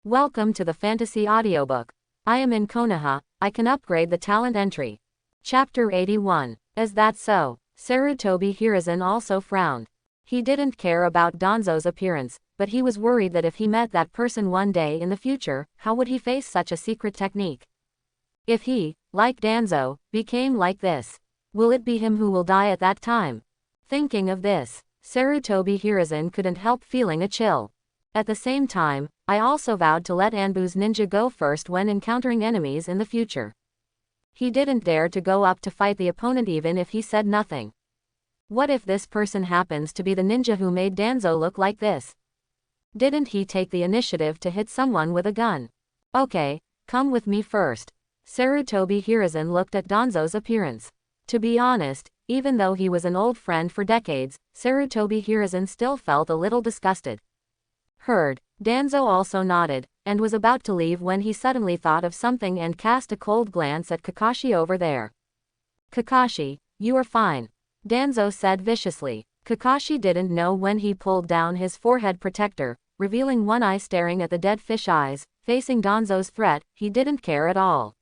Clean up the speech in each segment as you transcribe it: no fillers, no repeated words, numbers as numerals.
Welcome to the Fantasy Audiobook. I am in Konoha, I can upgrade the talent entry. Chapter 81. Is that so? Sarutobi Hiruzen also frowned. He didn't care about Danzo's appearance, but he was worried that if he met that person one day in the future, how would he face such a secret technique? If he, like Danzo, became like this, will it be him who will die at that time? Thinking of this, Sarutobi Hiruzen couldn't help feeling a chill. At the same time, I also vowed to let Anbu's ninja go first when encountering enemies in the future. He didn't dare to go up to fight the opponent even if he said nothing. What if this person happens to be the ninja who made Danzo look like this? Didn't he take the initiative to hit someone with a gun? Okay, come with me first. Sarutobi Hiruzen looked at Danzo's appearance. To be honest, even though he was an old friend for decades, Sarutobi Hiruzen still felt a little disgusted. Heard. Danzo also nodded, and was about to leave when he suddenly thought of something and cast a cold glance at Kakashi over there. Kakashi, you are fine. Danzo said viciously. Kakashi didn't know when he pulled down his forehead protector, revealing one eye staring at the dead fish eyes, facing Danzo's threat. He didn't care at all.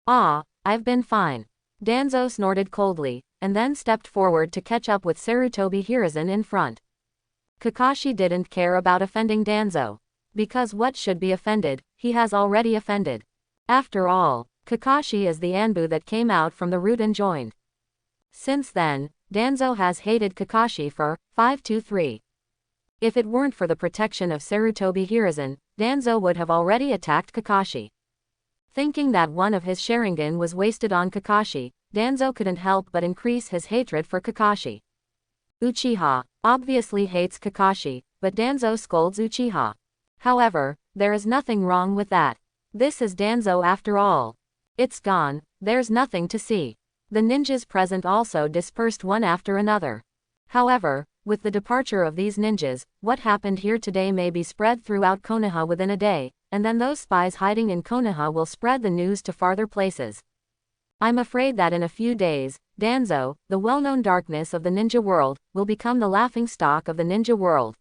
Ah, I've been fine. Danzo snorted coldly, and then stepped forward to catch up with Sarutobi Hiruzen in front. Kakashi didn't care about offending Danzo. Because what should be offended, he has already offended. After all, Kakashi is the Anbu that came out from the root and joined. Since then, Danzo has hated Kakashi for 523. If it weren't for the protection of Sarutobi Hiruzen, Danzo would have already attacked Kakashi. Thinking that one of his Sharingan was wasted on Kakashi, Danzo couldn't help but increase his hatred for Kakashi. Uchiha obviously hates Kakashi, but Danzo scolds Uchiha. However, there is nothing wrong with that. This is Danzo after all. It's gone, there's nothing to see. The ninjas present also dispersed one after another. However, with the departure of these ninjas, what happened here today may be spread throughout Konoha within a day, and then those spies hiding in Konoha will spread the news to farther places. I'm afraid that in a few days, Danzo, the well-known darkness of the ninja world, will become the laughingstock of the ninja world.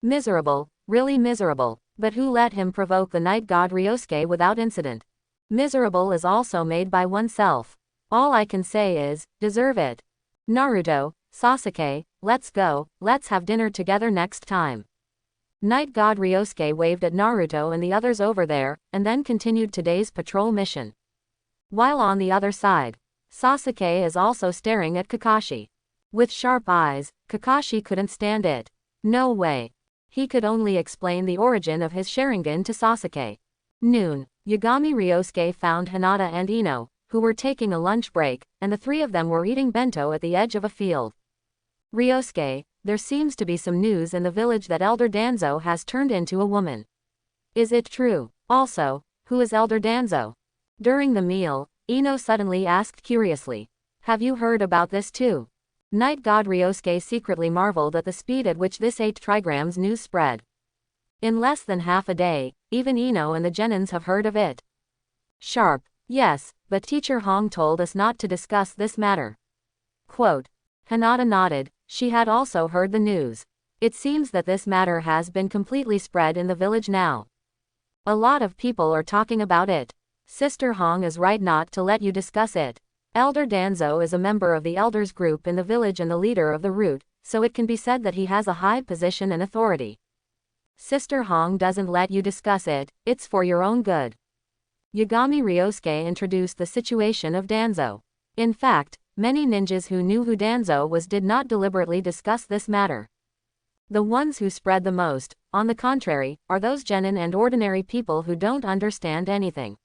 Miserable, really miserable, but who let him provoke the night god Ryosuke without incident? Miserable is also made by oneself. All I can say is, deserve it. Naruto, Sasuke, let's go, let's have dinner together next time. Night god Ryosuke waved at Naruto and the others over there, and then continued today's patrol mission. While on the other side, Sasuke is also staring at Kakashi. With sharp eyes, Kakashi couldn't stand it. No way. He could only explain the origin of his Sharingan to Sasuke. Noon, Yagami Ryosuke found Hinata and Ino, who were taking a lunch break, and the three of them were eating bento at the edge of a field. Ryosuke, there seems to be some news in the village that Elder Danzo has turned into a woman. Is it true? Also, who is Elder Danzo? During the meal, Ino suddenly asked curiously. Have you heard about this too? Night god Ryosuke secretly marveled at the speed at which this 8 trigrams news spread. In less than half a day, even Ino and the Genins have heard of it. Sharp, yes, but Teacher Hong told us not to discuss this matter. Quote. Hinata nodded, she had also heard the news. It seems that this matter has been completely spread in the village now. A lot of people are talking about it. Sister Hong is right not to let you discuss it. Elder Danzo is a member of the elders group in the village and the leader of the root, so it can be said that he has a high position and authority. Sister Hong doesn't let you discuss it, it's for your own good. Yagami Ryosuke introduced the situation of Danzo. In fact, many ninjas who knew who Danzo was did not deliberately discuss this matter. The ones who spread the most, on the contrary, are those genin and ordinary people who don't understand anything.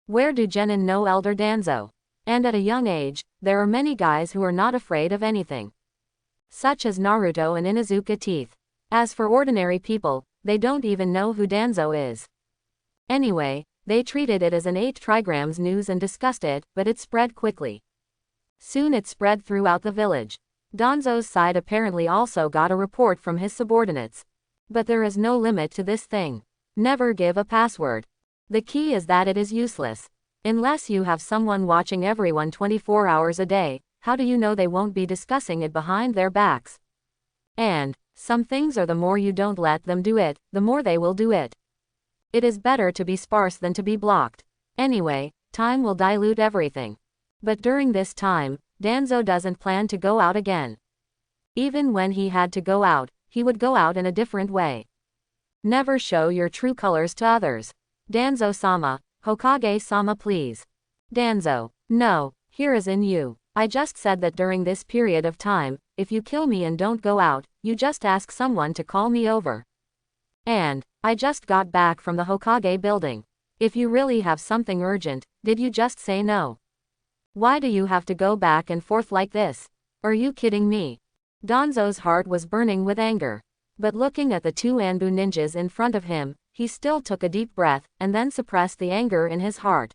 Where do genin know Elder Danzo? And at a young age, there are many guys who are not afraid of anything. Such as Naruto and Inuzuka Teeth. As for ordinary people, they don't even know who Danzo is. Anyway, they treated it as an 8 trigrams news and discussed it, but it spread quickly. Soon it spread throughout the village. Danzo's side apparently also got a report from his subordinates. But there is no limit to this thing. Never give a password. The key is that it is useless. Unless you have someone watching everyone 24 hours a day, how do you know they won't be discussing it behind their backs? And, some things are the more you don't let them do it, the more they will do it. It is better to be sparse than to be blocked. Anyway, time will dilute everything. But during this time, Danzo doesn't plan to go out again. Even when he had to go out, he would go out in a different way. Never show your true colors to others. Danzo-sama, Hokage-sama please. Danzo, no, Hiruzen you. I just said that during this period of time, if you kill me and don't go out, you just ask someone to call me over. And, I just got back from the Hokage building. If you really have something urgent, did you just say no? Why do you have to go back and forth like this? Are you kidding me? Danzo's heart was burning with anger. But looking at the two Anbu ninjas in front of him, he still took a deep breath, and then suppressed the anger in his heart.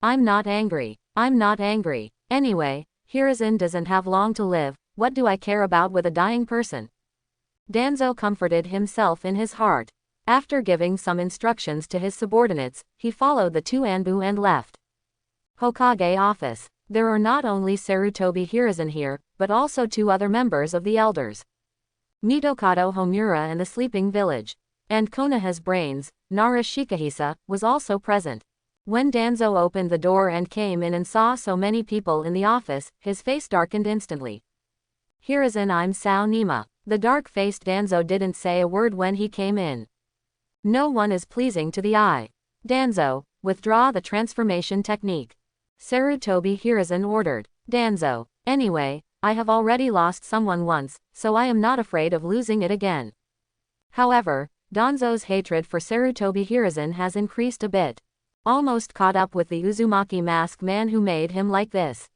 I'm not angry. I'm not angry. Anyway, Hiruzen doesn't have long to live, what do I care about with a dying person? Danzo comforted himself in his heart. After giving some instructions to his subordinates, he followed the two Anbu and left Hokage office. There are not only Sarutobi Hiruzen here, but also two other members of the elders. Mitokado Homura and the sleeping village. And Konoha's brains, Nara Shikahisa, was also present. When Danzo opened the door and came in and saw so many people in the office, his face darkened instantly. Hiruzen, I'm Sao Nima. The dark-faced Danzo didn't say a word when he came in. No one is pleasing to the eye. Danzo, withdraw the transformation technique. Sarutobi Hiruzen ordered. Danzo, anyway, I have already lost someone once, so I am not afraid of losing it again. However, Danzo's hatred for Sarutobi Hiruzen has increased a bit. Almost caught up with the Uzumaki mask man who made him like this.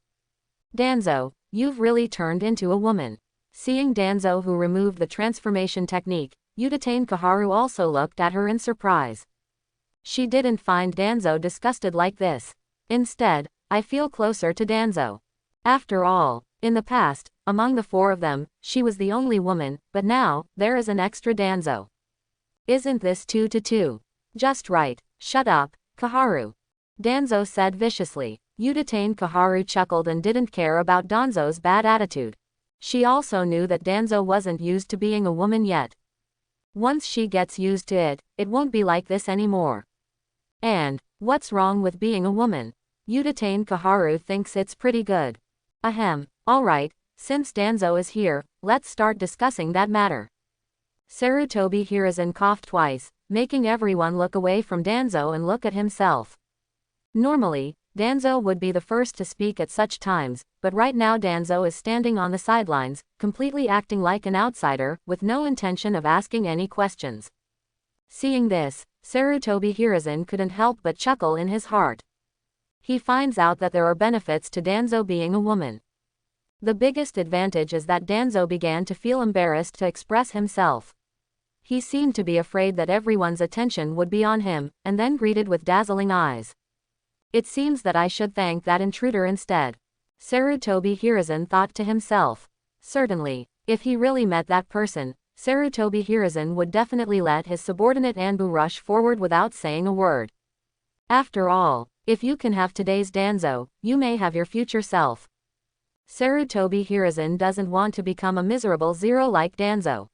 Danzo, you've really turned into a woman. Seeing Danzo who removed the transformation technique, Udatane Kaharu also looked at her in surprise. She didn't find Danzo disgusted like this. Instead, I feel closer to Danzo. After all, in the past, among the four of them, she was the only woman, but now, there is an extra Danzo. Isn't this 2 to 2? Just right, shut up, Kaharu. Danzo said viciously. Udatane Kaharu chuckled and didn't care about Danzo's bad attitude. She also knew that Danzo wasn't used to being a woman yet. Once she gets used to it, it won't be like this anymore. And, what's wrong with being a woman? Udatane Kaharu thinks it's pretty good. Ahem, alright, since Danzo is here, let's start discussing that matter. Sarutobi Hiruzen coughed twice, making everyone look away from Danzo and look at himself. Normally, Danzo would be the first to speak at such times, but right now Danzo is standing on the sidelines, completely acting like an outsider, with no intention of asking any questions. Seeing this, Sarutobi Hiruzen couldn't help but chuckle in his heart. He finds out that there are benefits to Danzo being a woman. The biggest advantage is that Danzo began to feel embarrassed to express himself. He seemed to be afraid that everyone's attention would be on him, and then greeted with dazzling eyes. It seems that I should thank that intruder instead. Sarutobi Hiruzen thought to himself. Certainly, if he really met that person, Sarutobi Hiruzen would definitely let his subordinate Anbu rush forward without saying a word. After all, if you can have today's Danzo, you may have your future self. Sarutobi Hiruzen doesn't want to become a miserable zero like Danzo.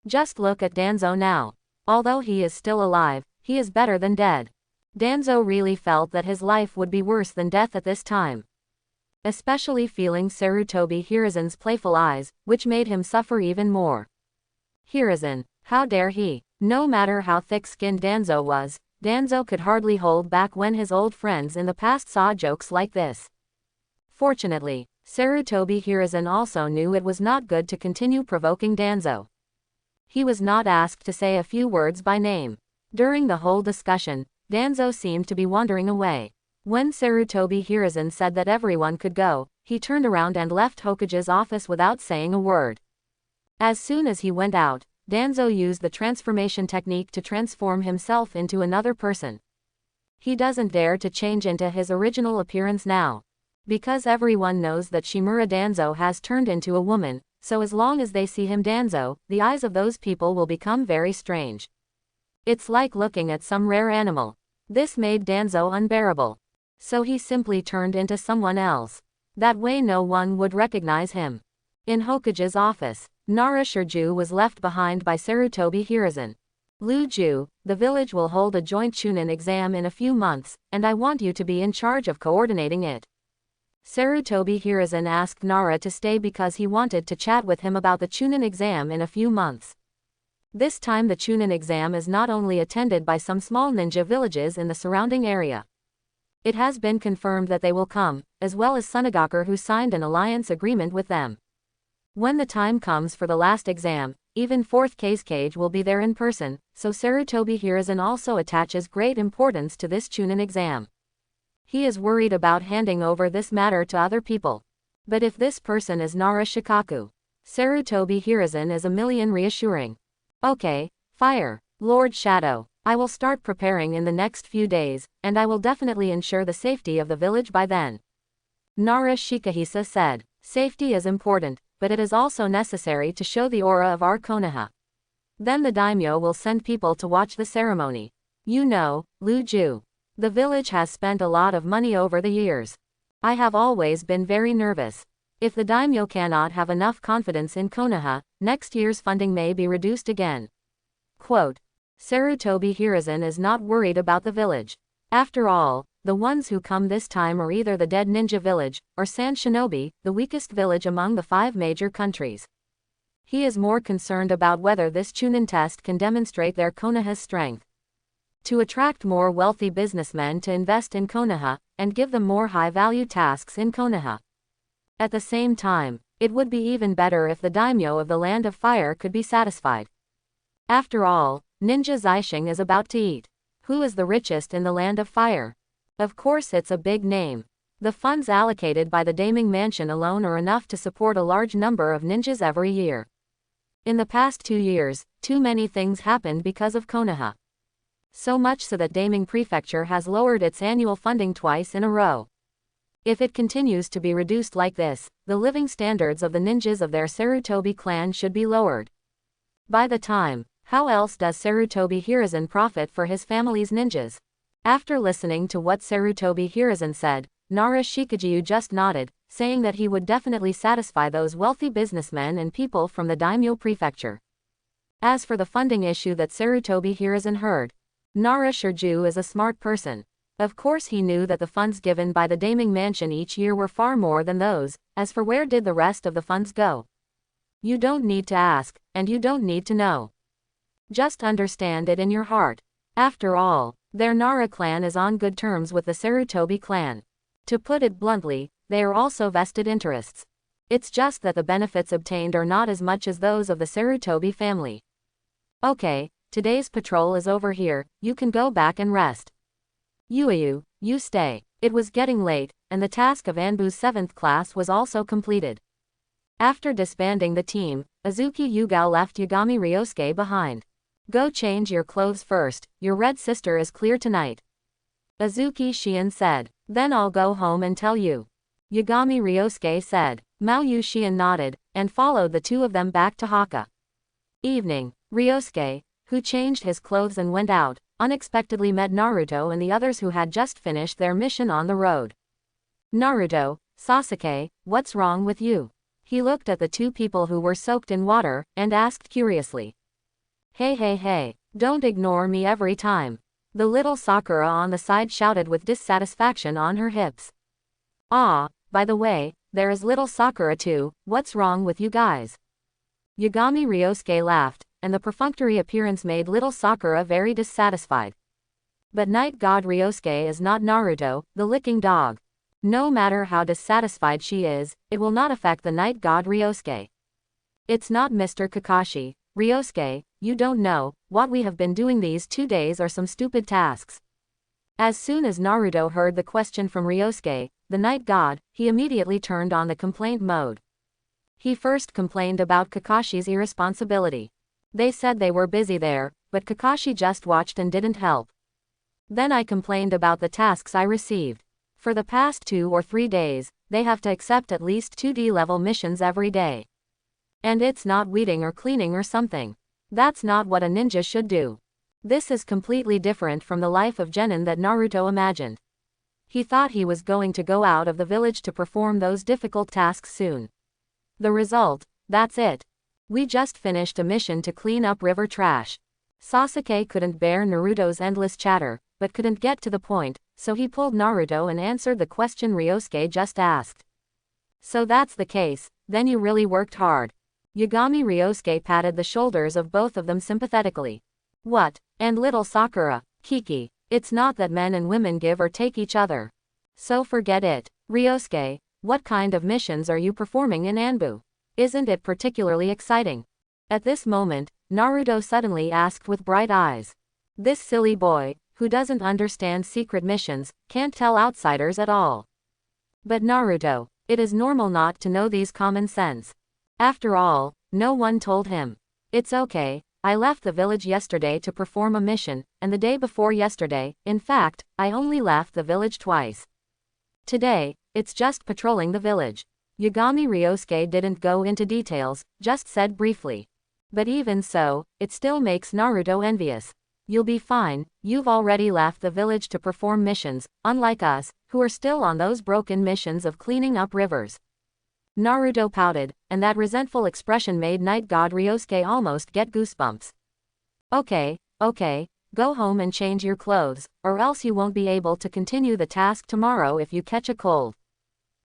Just look at Danzo now. Although he is still alive, he is better than dead. Danzo really felt that his life would be worse than death at this time. Especially feeling Sarutobi Hiruzen's playful eyes, which made him suffer even more. Hiruzen, how dare he? No matter how thick-skinned Danzo was, Danzo could hardly hold back when his old friends in the past saw jokes like this. Fortunately, Sarutobi Hiruzen also knew it was not good to continue provoking Danzo. He was not asked to say a few words by name. During the whole discussion, Danzo seemed to be wandering away. When Sarutobi Hiruzen said that everyone could go, he turned around and left Hokage's office without saying a word. As soon as he went out, Danzo used the transformation technique to transform himself into another person. He doesn't dare to change into his original appearance now. Because everyone knows that Shimura Danzo has turned into a woman, so as long as they see him Danzo, the eyes of those people will become very strange. It's like looking at some rare animal. This made Danzo unbearable. So he simply turned into someone else. That way no one would recognize him. In Hokage's office, Nara Shirju was left behind by Sarutobi Hiruzen. Luju, the village will hold a joint Chunin exam in a few months, and I want you to be in charge of coordinating it. Sarutobi Hiruzen asked Nara to stay because he wanted to chat with him about the Chunin exam in a few months. This time the Chunin exam is not only attended by some small ninja villages in the surrounding area. It has been confirmed that they will come, as well as Tsunade who signed an alliance agreement with them. When the time comes for the last exam, even 4th Cage will be there in person, so Sarutobi Hiruzen also attaches great importance to this Chunin exam. He is worried about handing over this matter to other people. But if this person is Nara Shikaku, Sarutobi Hiruzen is a million reassuring. Okay, fire, Lord Shadow. I will start preparing in the next few days, and I will definitely ensure the safety of the village by then. Nara Shikahisa said, safety is important, but it is also necessary to show the aura of our Konoha. Then the daimyo will send people to watch the ceremony. You know, Luju. The village has spent a lot of money over the years. I have always been very nervous. If the daimyo cannot have enough confidence in Konoha, next year's funding may be reduced again. Quote, Sarutobi Hiruzen is not worried about the village. After all, the ones who come this time are either the dead ninja village, or Sand Shinobi, the weakest village among the 5 major countries. He is more concerned about whether this Chunin test can demonstrate their Konoha's strength. To attract more wealthy businessmen to invest in Konoha, and give them more high-value tasks in Konoha. At the same time, it would be even better if the daimyo of the Land of Fire could be satisfied. After all, Ninja Zaishing is about to eat. Who is the richest in the Land of Fire? Of course it's a big name. The funds allocated by the Daming Mansion alone are enough to support a large number of ninjas every year. In the past 2 years, too many things happened because of Konoha. So much so that Daming Prefecture has lowered its annual funding twice in a row. If it continues to be reduced like this, the living standards of the ninjas of their Sarutobi clan should be lowered. By the time, how else does Sarutobi Hiruzen profit for his family's ninjas? After listening to what Sarutobi Hiruzen said, Nara Shikajiu just nodded, saying that he would definitely satisfy those wealthy businessmen and people from the daimyo prefecture. As for the funding issue that Sarutobi Hiruzen heard, Nara Shirju is a smart person. Of course he knew that the funds given by the Daming Mansion each year were far more than those. As for where did the rest of the funds go? You don't need to ask, and you don't need to know. Just understand it in your heart. After all, their Nara clan is on good terms with the Sarutobi clan. To put it bluntly, they are also vested interests. It's just that the benefits obtained are not as much as those of the Sarutobi family. Okay, today's patrol is over here, you can go back and rest. Yuhi, you stay. It was getting late, and the task of Anbu's 7th class was also completed. After disbanding the team, Azuki Yugao left Yagami Ryosuke behind. Go change your clothes first, your red sister is clear tonight. Azuki Shion said. Then I'll go home and tell you. Yagami Ryosuke said. Maoyu Shion nodded, and followed the two of them back to Haka. Evening, Ryosuke, who changed his clothes and went out, unexpectedly met Naruto and the others who had just finished their mission on the road. Naruto, Sasuke, what's wrong with you? He looked at the two people who were soaked in water, and asked curiously. Hey, don't ignore me every time. The little Sakura on the side shouted with dissatisfaction on her hips. Ah, by the way, there is little Sakura too, what's wrong with you guys? Yagami Ryosuke laughed, and the perfunctory appearance made little Sakura very dissatisfied. But Night God Ryosuke is not Naruto, the licking dog. No matter how dissatisfied she is, it will not affect the Night God Ryosuke. It's not Mr. Kakashi. Ryosuke, you don't know, what we have been doing these 2 days are some stupid tasks. As soon as Naruto heard the question from Ryosuke, the Night God, he immediately turned on the complaint mode. He first complained about Kakashi's irresponsibility. They said they were busy there, but Kakashi just watched and didn't help. Then I complained about the tasks I received. For the past 2 or 3 days, they have to accept at least 2D level missions every day. And it's not weeding or cleaning or something. That's not what a ninja should do. This is completely different from the life of genin that Naruto imagined. He thought he was going to go out of the village to perform those difficult tasks soon. The result, that's it. We just finished a mission to clean up river trash. Sasuke couldn't bear Naruto's endless chatter, but couldn't get to the point, so he pulled Naruto and answered the question Ryosuke just asked. So that's the case, then you really worked hard. Yagami Ryosuke patted the shoulders of both of them sympathetically. What? And little Sakura, Kiki, it's not that men and women give or take each other. So forget it. Ryosuke, what kind of missions are you performing in Anbu? Isn't it particularly exciting? At this moment, Naruto suddenly asked with bright eyes. This silly boy, who doesn't understand secret missions, can't tell outsiders at all. But Naruto, it is normal not to know these common sense. After all, no one told him. It's okay, I left the village yesterday to perform a mission, and the day before yesterday, in fact, I only left the village twice. Today, it's just patrolling the village. Yagami Ryosuke didn't go into details, just said briefly. But even so, it still makes Naruto envious. You'll be fine, you've already left the village to perform missions, unlike us, who are still on those broken missions of cleaning up rivers. Naruto pouted, and that resentful expression made Night God Ryosuke almost get goosebumps. Okay, go home and change your clothes, or else you won't be able to continue the task tomorrow if you catch a cold.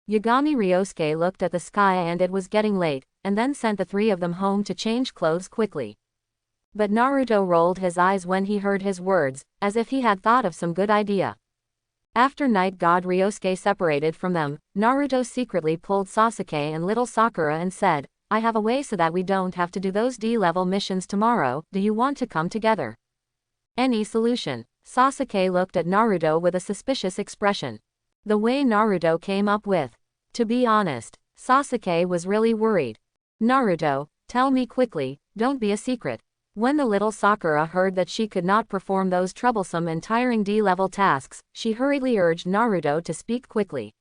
Yagami Ryosuke looked at the sky and it was getting late, and then sent the three of them home to change clothes quickly. But Naruto rolled his eyes when he heard his words, as if he had thought of some good idea. After Night God Ryosuke separated from them, Naruto secretly pulled Sasuke and little Sakura and said, I have a way so that we don't have to do those D-level missions tomorrow, do you want to come together? Any solution? Sasuke looked at Naruto with a suspicious expression. The way Naruto came up with. To be honest, Sasuke was really worried. Naruto, tell me quickly, don't be a secret. When the little Sakura heard that she could not perform those troublesome and tiring D-level tasks, she hurriedly urged Naruto to speak quickly.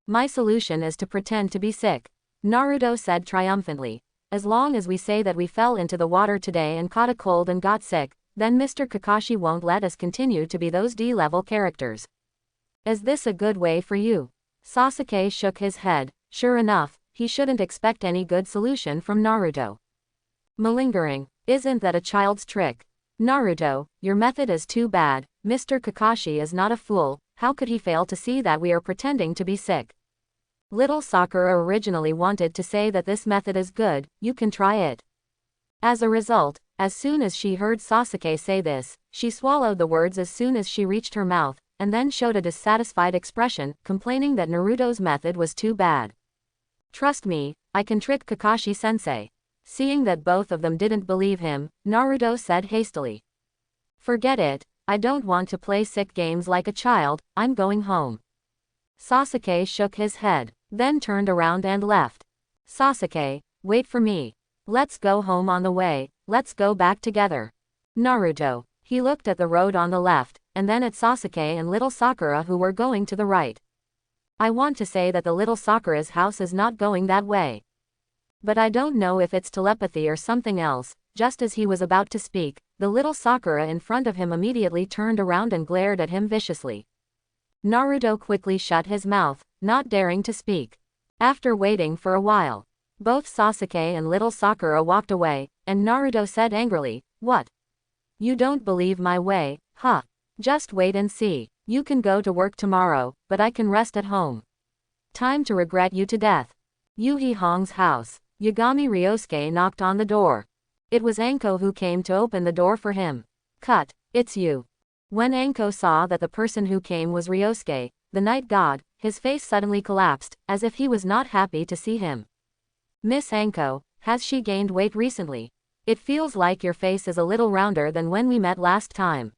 My solution is to pretend to be sick. Naruto said triumphantly. As long as we say that we fell into the water today and caught a cold and got sick, then Mr. Kakashi won't let us continue to be those D-level characters. Is this a good way for you? Sasuke shook his head. Sure enough, he shouldn't expect any good solution from Naruto. Malingering. Isn't that a child's trick? Naruto, your method is too bad. Mr. Kakashi is not a fool, how could he fail to see that we are pretending to be sick? Little Sakura originally wanted to say that this method is good, you can try it. As a result, as soon as she heard Sasuke say this, she swallowed the words as soon as she reached her mouth, and then showed a dissatisfied expression, complaining that Naruto's method was too bad. Trust me, I can trick Kakashi-sensei. Seeing that both of them didn't believe him, Naruto said hastily. Forget it, I don't want to play sick games like a child, I'm going home. Sasuke shook his head, then turned around and left. Sasuke, wait for me. Let's go home on the way, let's go back together. Naruto, he looked at the road on the left, and then at Sasuke and little Sakura who were going to the right. I want to say that the little Sakura's house is not going that way. But I don't know if it's telepathy or something else. Just as he was about to speak, the little Sakura in front of him immediately turned around and glared at him viciously. Naruto quickly shut his mouth, not daring to speak. After waiting for a while, both Sasuke and little Sakura walked away, and Naruto said angrily, What? You don't believe my way, huh? Just wait and see. You can go to work tomorrow, but I can rest at home. Time to regret you to death. Yuhi Hong's house. Yagami Ryosuke knocked on the door. It was Anko who came to open the door for him. Cut, it's you. When Anko saw that the person who came was Ryosuke, the night god, his face suddenly collapsed, as if he was not happy to see him. Miss Anko, has she gained weight recently? It feels like your face is a little rounder than when we met last time.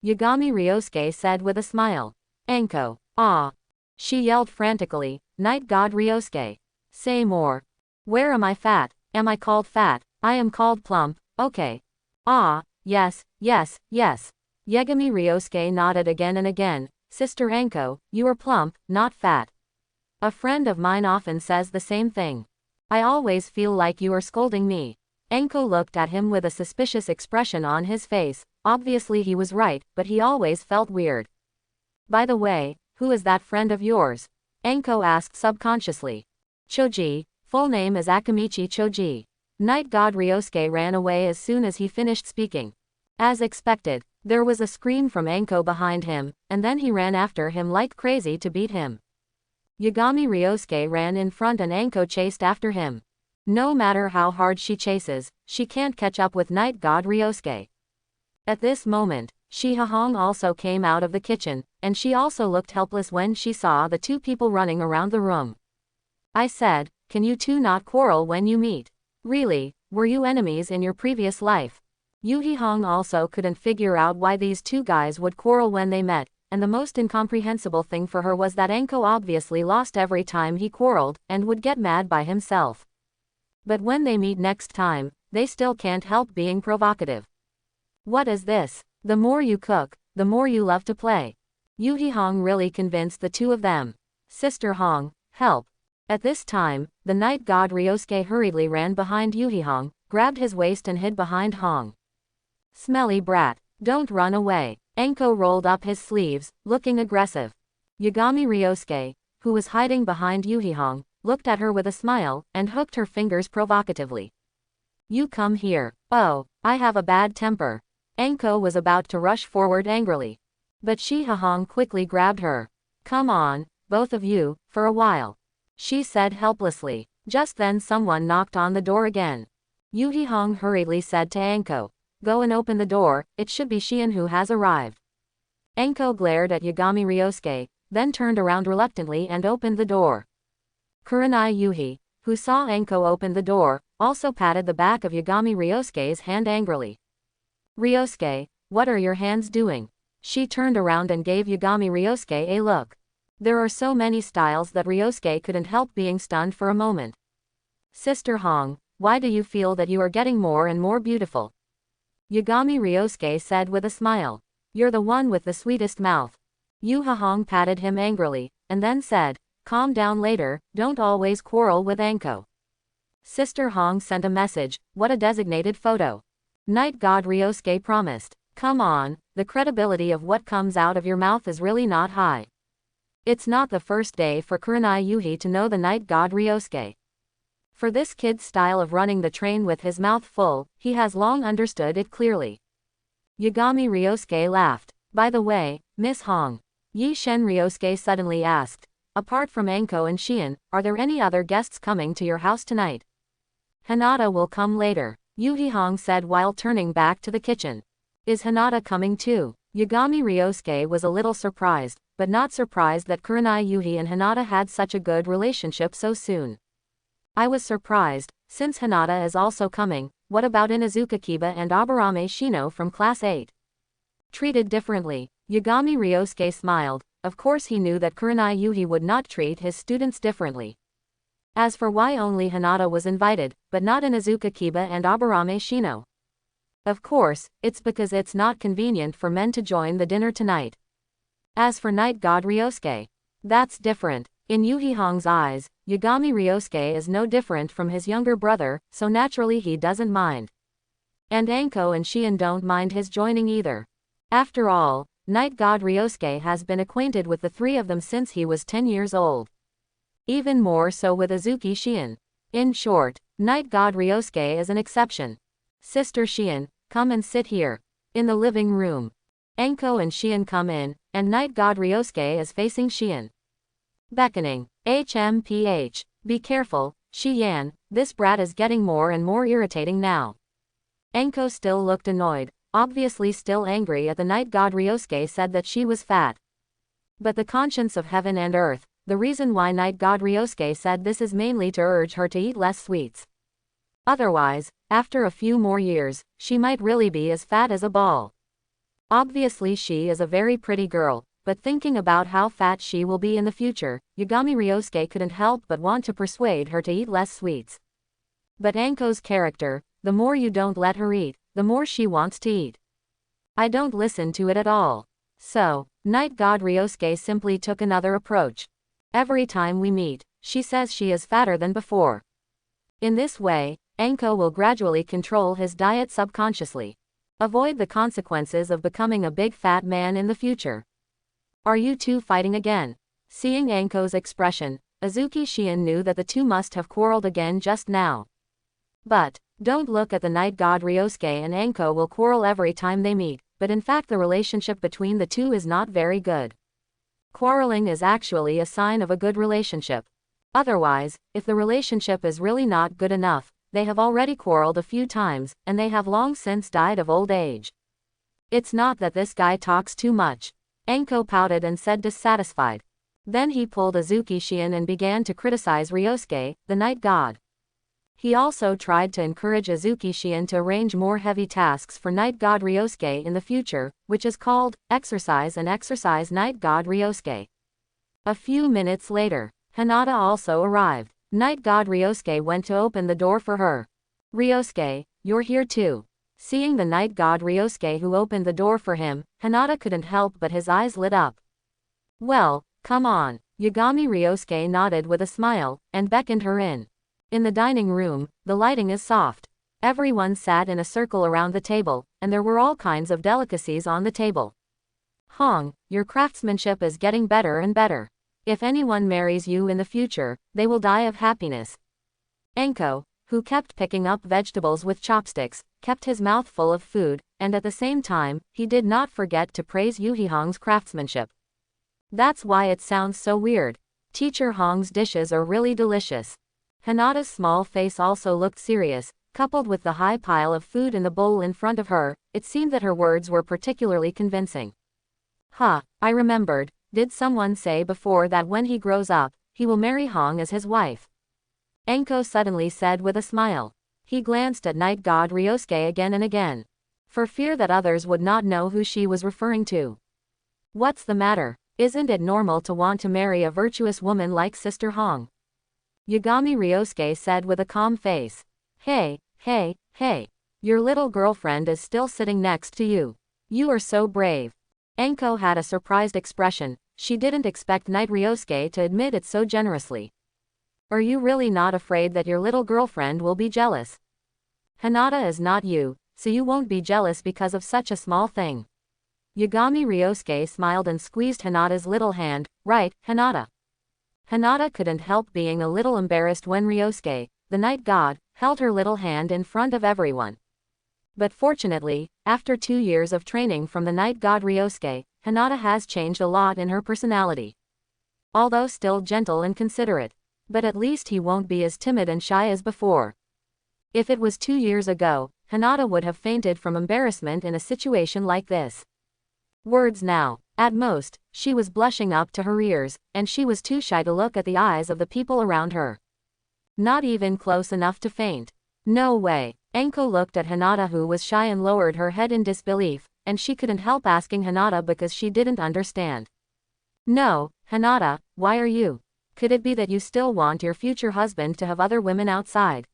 Yagami Ryosuke said with a smile. Anko, ah. She yelled frantically, Night God Ryosuke. Say more. Where am I fat? Am I called fat? I am called plump, okay. Ah, yes. Yagami Ryosuke nodded again and again. Sister Anko, you are plump, not fat. A friend of mine often says the same thing. I always feel like you are scolding me. Anko looked at him with a suspicious expression on his face. Obviously he was right, but he always felt weird. By the way, who is that friend of yours? Anko asked subconsciously. Choji. Full name is Akamichi Choji. Night God Ryosuke ran away as soon as he finished speaking. As expected, there was a scream from Anko behind him, and then he ran after him like crazy to beat him. Yagami Ryosuke ran in front and Anko chased after him. No matter how hard she chases, she can't catch up with Night God Ryosuke. At this moment, Shihahong also came out of the kitchen, and she also looked helpless when she saw the two people running around the room. I said, can you two not quarrel when you meet? Really, were you enemies in your previous life? Yuhi Hong also couldn't figure out why these two guys would quarrel when they met, and the most incomprehensible thing for her was that Anko obviously lost every time he quarreled, and would get mad by himself. But when they meet next time, they still can't help being provocative. What is this? The more you cook, the more you love to play. Yuhi Hong really convinced the two of them. Sister Hong, help. At this time, the Night God Ryosuke hurriedly ran behind Yuhi Hong, grabbed his waist and hid behind Hong. Smelly brat, don't run away. Anko rolled up his sleeves, looking aggressive. Yagami Ryosuke, who was hiding behind Yuhi Hong, looked at her with a smile, and hooked her fingers provocatively. You come here. Oh, I have a bad temper. Anko was about to rush forward angrily. But Shihahong quickly grabbed her. Come on, both of you, for a while. She said helplessly. Just then someone knocked on the door again. Yuhi Hong hurriedly said to Anko, go and open the door, it should be Shion who has arrived. Anko glared at Yagami Ryosuke, then turned around reluctantly and opened the door. Kurenai Yuhi, who saw Anko open the door, also patted the back of Yagami Ryosuke's hand angrily. Ryosuke, what are your hands doing? She turned around and gave Yagami Ryosuke a look. There are so many styles that Ryosuke couldn't help being stunned for a moment. Sister Hong, why do you feel that you are getting more and more beautiful? Yagami Ryosuke said with a smile. You're the one with the sweetest mouth. Yuha Hong patted him angrily, and then said, calm down later, don't always quarrel with Anko. Sister Hong sent a message, what a designated photo. Night God Ryosuke promised. Come on, the credibility of what comes out of your mouth is really not high. It's not the first day for Kurenai Yuhi to know the Night God Ryosuke. For this kid's style of running the train with his mouth full, he has long understood it clearly. Yagami Ryosuke laughed. By the way, Miss Hong. Yi Shen Ryosuke suddenly asked. Apart from Anko and Shion, are there any other guests coming to your house tonight? Hinata will come later, Yuhi Hong said while turning back to the kitchen. Is Hinata coming too? Yagami Ryosuke was a little surprised, but not surprised that Kurenai Yuhi and Hinata had such a good relationship so soon. I was surprised, since Hinata is also coming. What about Inuzuka Kiba and Aburame Shino from Class 8? Treated differently, Yagami Ryosuke smiled. Of course he knew that Kurenai Yuhi would not treat his students differently. As for why only Hinata was invited, but not Inuzuka Kiba and Aburame Shino. Of course, it's because it's not convenient for men to join the dinner tonight. As for Night God Ryosuke, that's different. In Yuhi Hong's eyes, Yagami Ryosuke is no different from his younger brother, so naturally he doesn't mind. And Anko and Shion don't mind his joining either. After all, Night God Ryosuke has been acquainted with the three of them since he was 10 years old. Even more so with Azuki Shion. In short, Night God Ryosuke is an exception. Sister Shion, come and sit here. In the living room. Anko and Shion come in, and Night God Ryosuke is facing Shion. Beckoning. HMPH. Be careful, Shi-yan, this brat is getting more and more irritating now. Anko still looked annoyed, obviously still angry at the Night God Ryosuke said that she was fat. But the conscience of heaven and earth, the reason why Night God Ryosuke said this is mainly to urge her to eat less sweets. Otherwise, after a few more years, she might really be as fat as a ball. Obviously she is a very pretty girl, but thinking about how fat she will be in the future, Yagami Ryosuke couldn't help but want to persuade her to eat less sweets. But Anko's character, the more you don't let her eat, the more she wants to eat. I don't listen to it at all. So, Night God Ryosuke simply took another approach. Every time we meet, she says she is fatter than before. In this way, Anko will gradually control his diet subconsciously. Avoid the consequences of becoming a big fat man in the future. Are you two fighting again? Seeing Anko's expression, Azuki Shion knew that the two must have quarreled again just now. But, Don't look at the night god Ryosuke and Anko will quarrel every time they meet, but in fact the relationship between the two is not very good. Quarreling is actually a sign of a good relationship. Otherwise, if the relationship is really not good enough, they have already quarreled a few times, and they have long since died of old age. It's not that this guy talks too much. Anko pouted and said dissatisfied. Then he pulled Azuki Shion and began to criticize Ryosuke, the night god. He also tried to encourage Azuki Shion to arrange more heavy tasks for night god Ryosuke in the future, which is called exercise and exercise night god Ryosuke. A few minutes later, Hinata also arrived. Night god Ryosuke went to open the door for her. Ryosuke, you're here too. Seeing the night god Ryosuke who opened the door for him, Hinata couldn't help but his eyes lit up. Well, come on. Yagami Ryosuke nodded with a smile, and beckoned her in. In the dining room, the lighting is soft. Everyone sat in a circle around the table, and there were all kinds of delicacies on the table. Hong, your craftsmanship is getting better and better. If anyone marries you in the future, they will die of happiness. Anko, who kept picking up vegetables with chopsticks, kept his mouth full of food, and at the same time, he did not forget to praise Yuhi Hong's craftsmanship. That's why it sounds so weird. Teacher Hong's dishes are really delicious. Hinata's small face also looked serious, coupled with the high pile of food in the bowl in front of her, it seemed that her words were particularly convincing. I remembered, did someone say before that when he grows up, he will marry Hong as his wife? Anko suddenly said with a smile. He glanced at night god Ryosuke again and again, for fear that others would not know who she was referring to. What's the matter? Isn't it normal to want to marry a virtuous woman like Sister Hong? Yagami Ryosuke said with a calm face. Hey. Your little girlfriend is still sitting next to you. You are so brave. Anko had a surprised expression. She didn't expect Knight Ryosuke to admit it so generously. Are you really not afraid that your little girlfriend will be jealous? Hinata is not you, so you won't be jealous because of such a small thing. Yagami Ryosuke smiled and squeezed Hinata's little hand. Right, Hinata. Hinata couldn't help being a little embarrassed when Ryosuke, the night god, held her little hand in front of everyone. But fortunately, after 2 years of training from the night god Ryosuke, Hinata has changed a lot in her personality. Although still gentle and considerate, but at least he won't be as timid and shy as before. If it was 2 years ago, Hinata would have fainted from embarrassment in a situation like this. Words now. At most, she was blushing up to her ears, and she was too shy to look at the eyes of the people around her. Not even close enough to faint. No way. Anko looked at Hinata who was shy and lowered her head in disbelief, and she couldn't help asking Hinata because she didn't understand. No, Hinata, why are you? Could it be that you still want your future husband to have other women outside?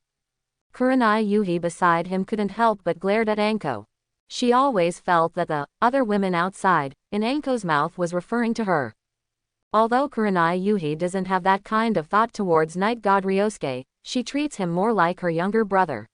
Kurenai Yuhi beside him couldn't help but glared at Anko. She always felt that the other women outside, in Anko's mouth was referring to her. Although Kurenai Yuhi doesn't have that kind of thought towards night god Ryosuke, she treats him more like her younger brother.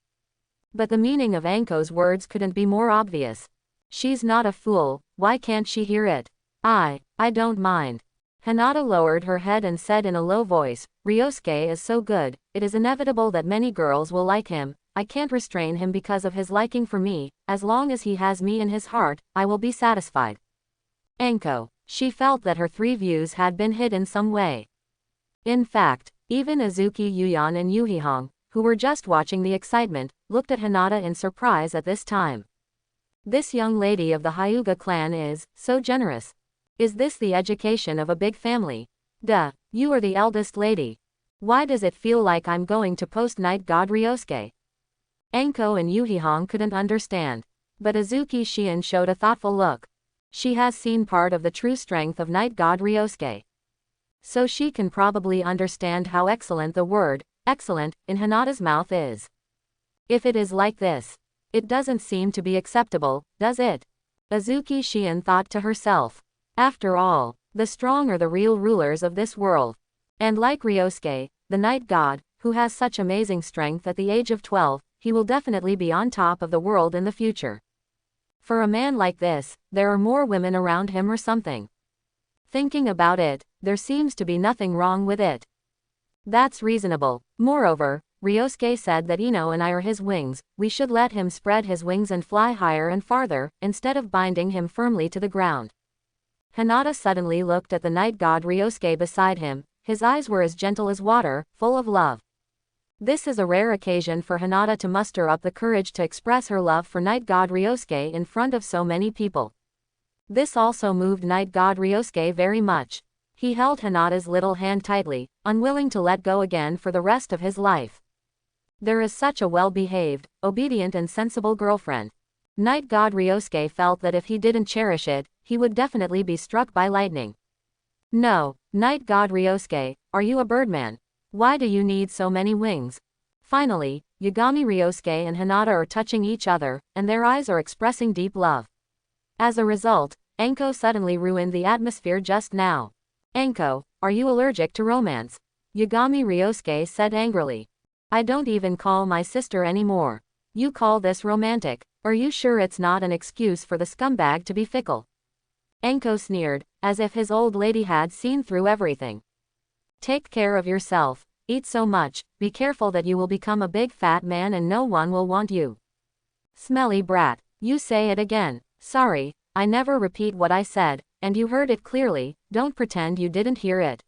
But the meaning of Anko's words couldn't be more obvious. She's not a fool, why can't she hear it? I don't mind. Hinata lowered her head and said in a low voice, Ryosuke is so good, it is inevitable that many girls will like him. I can't restrain him because of his liking for me, as long as he has me in his heart, I will be satisfied. Anko. She felt that her 3 views had been hit in some way. In fact, even Azuki Yuyan and Yuhi Hong, who were just watching the excitement, looked at Hinata in surprise at this time. This young lady of the Hyuga clan is so generous. Is this the education of a big family? Duh, you are the eldest lady. Why does it feel like I'm going to post night god Ryosuke? Anko and Yuhi Hong couldn't understand. But Azuki Shion showed a thoughtful look. She has seen part of the true strength of night god Ryosuke. So she can probably understand how excellent the word, excellent, in Hinata's mouth is. If it is like this, it doesn't seem to be acceptable, does it? Azuki Shion thought to herself. After all, the strong are the real rulers of this world. And like Ryosuke, the night god, who has such amazing strength at the age of 12, he will definitely be on top of the world in the future. For a man like this, there are more women around him or something. Thinking about it, there seems to be nothing wrong with it. That's reasonable. Moreover, Ryosuke said that Ino and I are his wings, we should let him spread his wings and fly higher and farther, instead of binding him firmly to the ground. Hinata suddenly looked at the night god Ryosuke beside him, his eyes were as gentle as water, full of love. This is a rare occasion for Hinata to muster up the courage to express her love for night god Ryosuke in front of so many people. This also moved night god Ryosuke very much. He held Hinata's little hand tightly, unwilling to let go again for the rest of his life. There is such a well-behaved, obedient and sensible girlfriend. Night god Ryosuke felt that if he didn't cherish it, he would definitely be struck by lightning. No, night god Ryosuke, are you a birdman? Why do you need so many wings? Finally, Yagami Ryosuke and Hinata are touching each other, and their eyes are expressing deep love. As a result, Enko suddenly ruined the atmosphere just now. Enko, are you allergic to romance? Yagami Ryosuke said angrily. I don't even call my sister anymore. You call this romantic? Are you sure it's not an excuse for the scumbag to be fickle? Enko sneered, as if his old lady had seen through everything. Take care of yourself, eat so much, be careful that you will become a big fat man and no one will want you. Smelly brat, you say it again. Sorry, I never repeat what I said, and you heard it clearly, don't pretend you didn't hear it.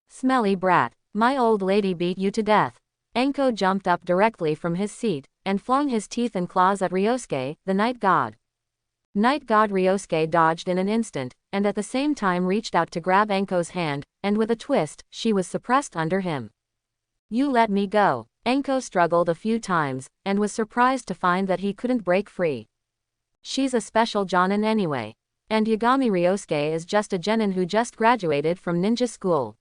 Smelly brat, my old lady beat you to death. Enko jumped up directly from his seat, and flung his teeth and claws at Ryosuke, the night god. Night god Ryosuke dodged in an instant, and at the same time reached out to grab Enko's hand, and with a twist, she was suppressed under him. You let me go. Enko struggled a few times, and was surprised to find that he couldn't break free. She's a special jonin anyway. And Yagami Ryosuke is just a genin who just graduated from ninja school.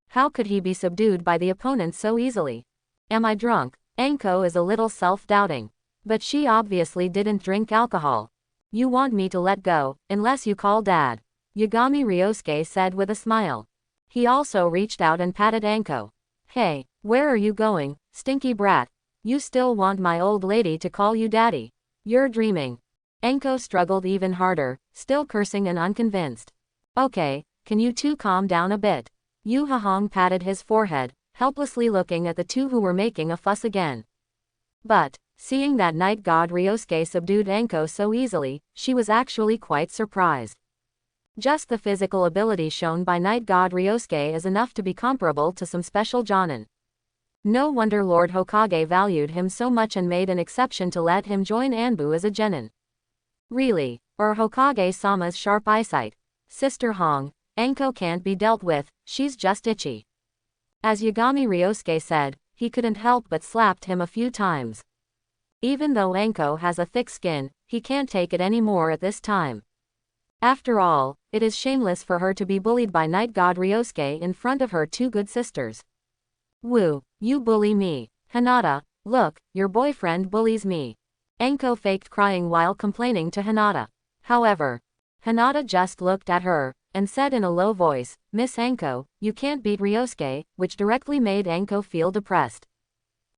How could he be subdued by the opponent so easily? Am I drunk? Enko is a little self-doubting. But she obviously didn't drink alcohol. You want me to let go, unless you call dad. Yagami Ryosuke said with a smile. He also reached out and patted Enko. Hey, where are you going, stinky brat? You still want my old lady to call you daddy? You're dreaming. Enko struggled even harder, still cursing and unconvinced. Okay, can you two calm down a bit? Yu Hahong patted his forehead, helplessly looking at the two who were making a fuss again. But, seeing that night god Ryosuke subdued Enko so easily, she was actually quite surprised. Just the physical ability shown by night god Ryosuke is enough to be comparable to some special jonin. No wonder Lord Hokage valued him so much and made an exception to let him join Anbu as a genin. Really, or Hokage-sama's sharp eyesight. Sister Hong, Enko can't be dealt with, she's just itchy. As Yagami Ryosuke said, he couldn't help but slapped him a few times. Even though Enko has a thick skin, he can't take it anymore at this time. After all, it is shameless for her to be bullied by night god Ryosuke in front of her two good sisters. Woo, you bully me. Hinata, look, your boyfriend bullies me. Enko faked crying while complaining to Hinata. However, Hinata just looked at her, and said in a low voice, Miss Enko, you can't beat Ryosuke, which directly made Enko feel depressed.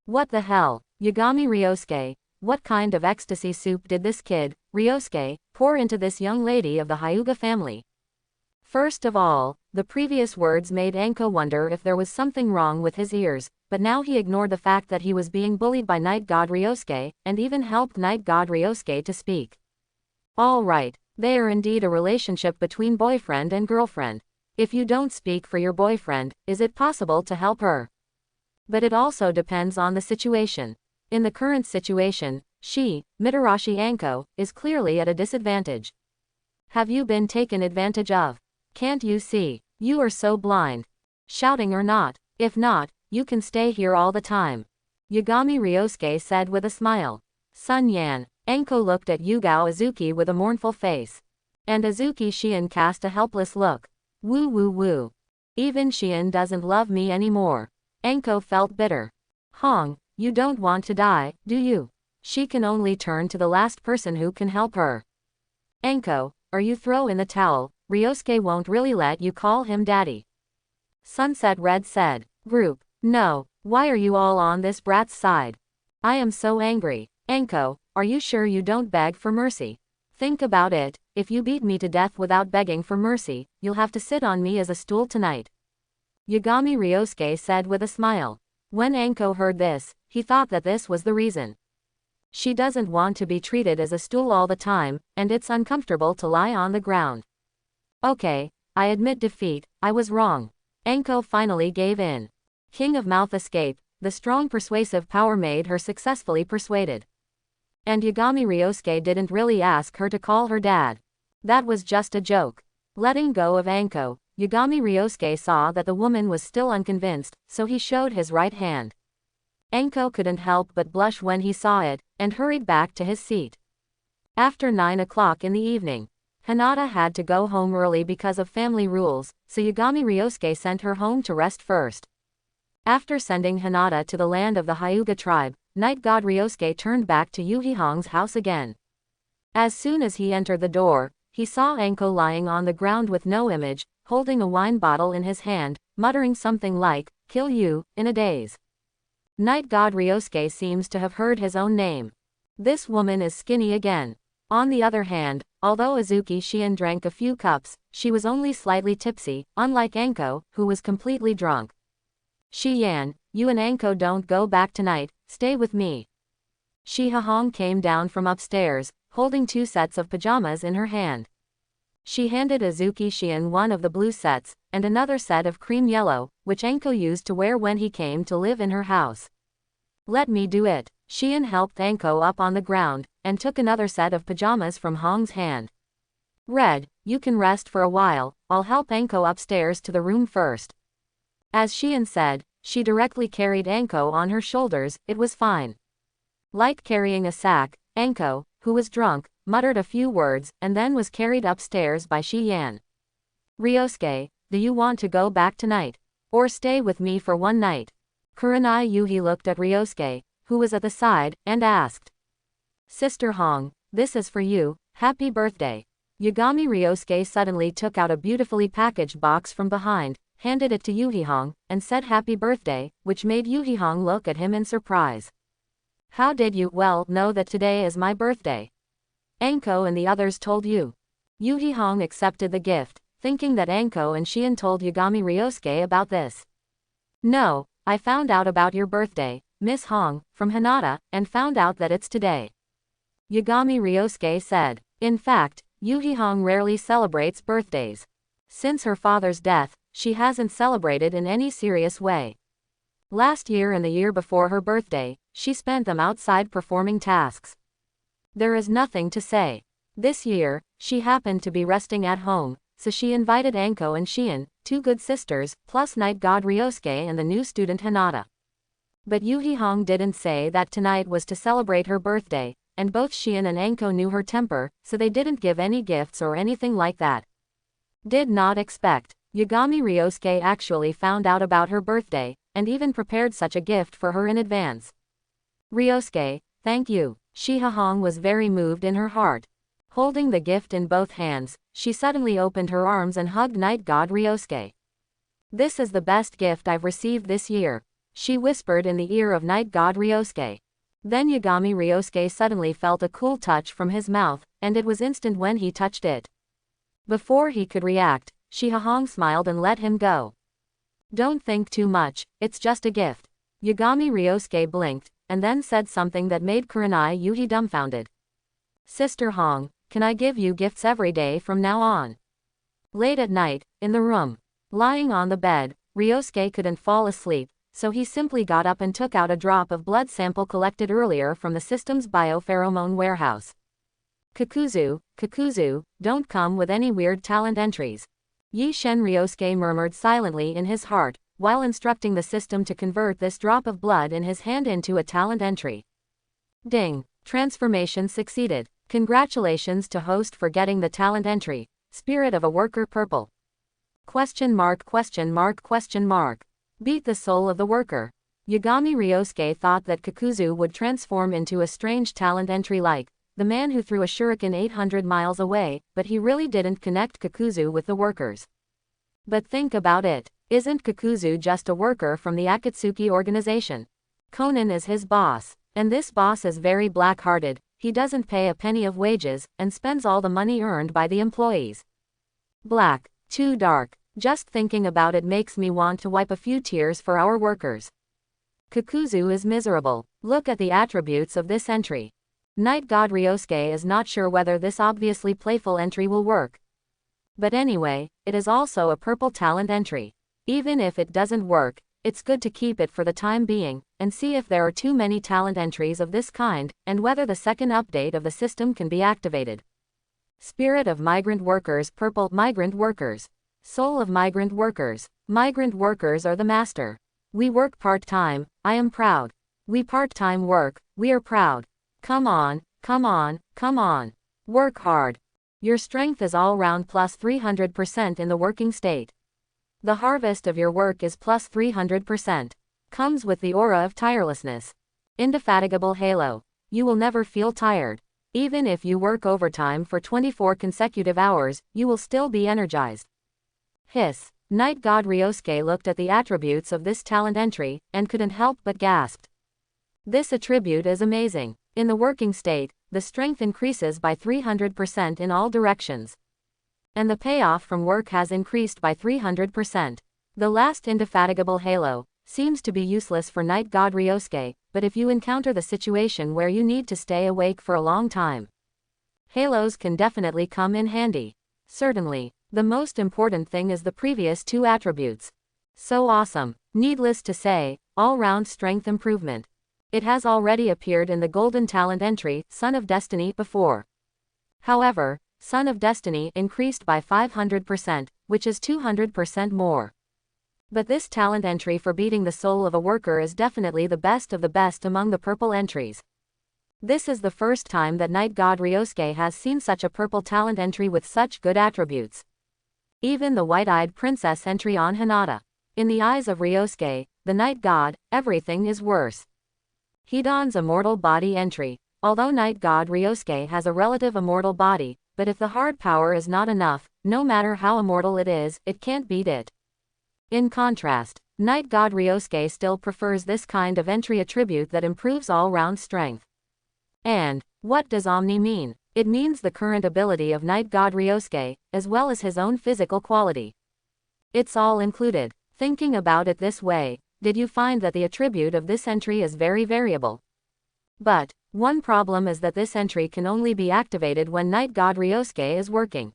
What the hell, Yagami Ryosuke, what kind of ecstasy soup did this kid, Ryosuke, pour into this young lady of the Hyuga family? First of all, the previous words made Enko wonder if there was something wrong with his ears, but now he ignored the fact that he was being bullied by night god Ryosuke, and even helped night god Ryosuke to speak. All right. They are indeed a relationship between boyfriend and girlfriend. If you don't speak for your boyfriend, is it possible to help her? But it also depends on the situation. In the current situation, she, Mitarashi Enko, is clearly at a disadvantage. Have you been taken advantage of? Can't you see? You are so blind. Shouting or not? If not, you can stay here all the time. Yagami Ryosuke said with a smile. Sun Yan. Enko looked at Yugao Azuki with a mournful face. And Azuki Shion cast a helpless look. Woo woo woo. Even Shion doesn't love me anymore. Enko felt bitter. Hong, you don't want to die, do you? She can only turn to the last person who can help her. Enko, or you throw in the towel, Ryosuke won't really let you call him daddy. Sunset Red said. Group, no, why are you all on this brat's side? I am so angry. Enko, are you sure you don't beg for mercy? Think about it, if you beat me to death without begging for mercy, you'll have to sit on me as a stool tonight. Yagami Ryosuke said with a smile. When Anko heard this, he thought that this was the reason. She doesn't want to be treated as a stool all the time, and it's uncomfortable to lie on the ground. Okay, I admit defeat, I was wrong. Anko finally gave in. King of Mouth escaped, the strong persuasive power made her successfully persuaded. And Yagami Ryosuke didn't really ask her to call her dad. That was just a joke. Letting go of Anko, Yagami Ryosuke saw that the woman was still unconvinced, so he showed his right hand. Anko couldn't help but blush when he saw it, and hurried back to his seat. After 9 o'clock in the evening, Hinata had to go home early because of family rules, so Yagami Ryosuke sent her home to rest first. After sending Hinata to the land of the Hyuga tribe, Night God Ryosuke turned back to Yuhi Hong's house again. As soon as he entered the door, he saw Anko lying on the ground with no image, holding a wine bottle in his hand, muttering something like, "Kill you, in a daze." Night God Ryosuke seems to have heard his own name. This woman is skinny again. On the other hand, although Azuki Shion drank a few cups, she was only slightly tipsy, unlike Anko, who was completely drunk. "Shiyan, you and Anko don't go back tonight, stay with me." Shiha Hong came down from upstairs, holding 2 sets of pajamas in her hand. She handed Azuki Shion one of the blue sets, and another set of cream yellow, which Anko used to wear when he came to live in her house. "Let me do it." Shion helped Anko up on the ground, and took another set of pajamas from Hong's hand. "Red, you can rest for a while, I'll help Anko upstairs to the room first." As Shion said, she directly carried Anko on her shoulders, it was fine. Like carrying a sack, Anko, who was drunk, muttered a few words, and then was carried upstairs by Shiyan. "Ryosuke, do you want to go back tonight? Or stay with me for one night?" Kurenai Yuhi looked at Ryosuke, who was at the side, and asked. "Sister Hong, this is for you, happy birthday." Yagami Ryosuke suddenly took out a beautifully packaged box from behind, handed it to Yuhi Hong, and said happy birthday, which made Yuhi Hong look at him in surprise. "How did you, know that today is my birthday? Anko and the others told you?" Yuhi Hong accepted the gift, thinking that Anko and Shion told Yagami Ryosuke about this. "No, I found out about your birthday, Miss Hong, from Hinata, and found out that it's today," Yagami Ryosuke said. In fact, Yuhi Hong rarely celebrates birthdays. Since her father's death, she hasn't celebrated in any serious way. Last year and the year before her birthday, she spent them outside performing tasks. There is nothing to say. This year, she happened to be resting at home, so she invited Anko and Shion, 2 good sisters, plus Night God Ryosuke and the new student Hinata. But Yuhi Hong didn't say that tonight was to celebrate her birthday, and both Shion and Anko knew her temper, so they didn't give any gifts or anything like that. Did not expect. Yagami Ryosuke actually found out about her birthday, and even prepared such a gift for her in advance. "Ryosuke, thank you." Shiha Hong was very moved in her heart. Holding the gift in both hands, she suddenly opened her arms and hugged Night God Ryosuke. "This is the best gift I've received this year," she whispered in the ear of Night God Ryosuke. Then Yagami Ryosuke suddenly felt a cool touch from his mouth, and it was instant when he touched it. Before he could react, Shiha Hong smiled and let him go. "Don't think too much, it's just a gift." Yagami Ryosuke blinked, and then said something that made Kurenai Yuhi dumbfounded. "Sister Hong, can I give you gifts every day from now on?" Late at night, in the room, lying on the bed, Ryosuke couldn't fall asleep, so he simply got up and took out a drop of blood sample collected earlier from the system's biopheromone warehouse. Kakuzu, don't come with any weird talent entries," Yi Shen Ryosuke murmured silently in his heart, while instructing the system to convert this drop of blood in his hand into a talent entry. Ding! Transformation succeeded. Congratulations to host for getting the talent entry. Spirit of a worker purple. ? Beat the soul of the worker. Yagami Ryosuke thought that Kakuzu would transform into a strange talent entry like the man who threw a shuriken 800 miles away, but he really didn't connect Kakuzu with the workers. But think about it. Isn't Kakuzu just a worker from the Akatsuki organization? Konan is his boss, and this boss is very black-hearted. He doesn't pay a penny of wages, and spends all the money earned by the employees. Black. Too dark. Just thinking about it makes me want to wipe a few tears for our workers. Kakuzu is miserable. Look at the attributes of this entry. Night God Ryosuke is not sure whether this obviously playful entry will work. But anyway, it is also a purple talent entry. Even if it doesn't work, it's good to keep it for the time being, and see if there are too many talent entries of this kind, and whether the second update of the system can be activated. Spirit of Migrant Workers, purple. Migrant Workers. Soul of Migrant Workers. Migrant workers are the master. We work part-time, I am proud. We part-time work, we are proud. Come on, come on, come on. Work hard. Your strength is all round plus 300% in the working state. The harvest of your work is plus 300%. Comes with the aura of tirelessness. Indefatigable halo. You will never feel tired. Even if you work overtime for 24 consecutive hours, you will still be energized. Hiss. Night God Ryosuke looked at the attributes of this talent entry, and couldn't help but gasped. This attribute is amazing. In the working state, the strength increases by 300% in all directions. And the payoff from work has increased by 300%. The last indefatigable halo seems to be useless for Night God Ryosuke, but if you encounter the situation where you need to stay awake for a long time, halos can definitely come in handy. Certainly, the most important thing is the previous two attributes. So awesome. Needless to say, all-round strength improvement. It has already appeared in the Golden Talent entry, Son of Destiny, before. However, Son of Destiny increased by 500%, which is 200% more. But this talent entry for beating the soul of a worker is definitely the best of the best among the purple entries. This is the first time that Night God Ryosuke has seen such a purple talent entry with such good attributes. Even the white-eyed princess entry on Hinata. In the eyes of Ryosuke, the Night God, everything is worse. Hidan's immortal body entry. Although Night God Ryosuke has a relative immortal body, but if the hard power is not enough, no matter how immortal it is, it can't beat it. In contrast, Night God Ryosuke still prefers this kind of entry attribute that improves all-round strength. And what does Omni mean? It means the current ability of Night God Ryosuke, as well as his own physical quality. It's all included. Thinking about it this way, did you find that the attribute of this entry is very variable? But one problem is that this entry can only be activated when Night God Ryosuke is working.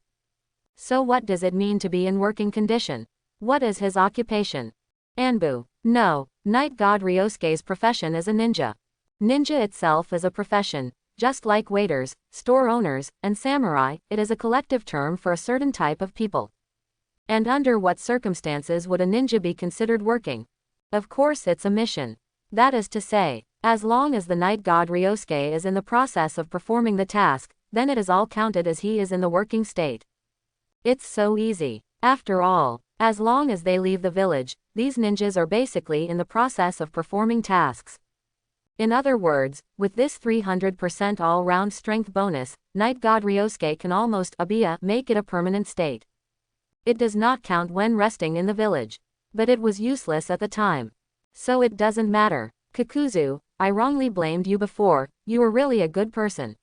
So what does it mean to be in working condition? What is his occupation? Anbu. No, Night God Ryosuke's profession is a ninja. Ninja itself is a profession. Just like waiters, store owners, and samurai, it is a collective term for a certain type of people. And under what circumstances would a ninja be considered working? Of course it's a mission. That is to say, as long as the Night God Ryosuke is in the process of performing the task, then it is all counted as he is in the working state. It's so easy. After all, as long as they leave the village, these ninjas are basically in the process of performing tasks. In other words, with this 300% all-round strength bonus, Night God Ryosuke can almost make it a permanent state. It does not count when resting in the village. But it was useless at the time. So it doesn't matter. Kakuzu, I wrongly blamed you before, you were really a good person.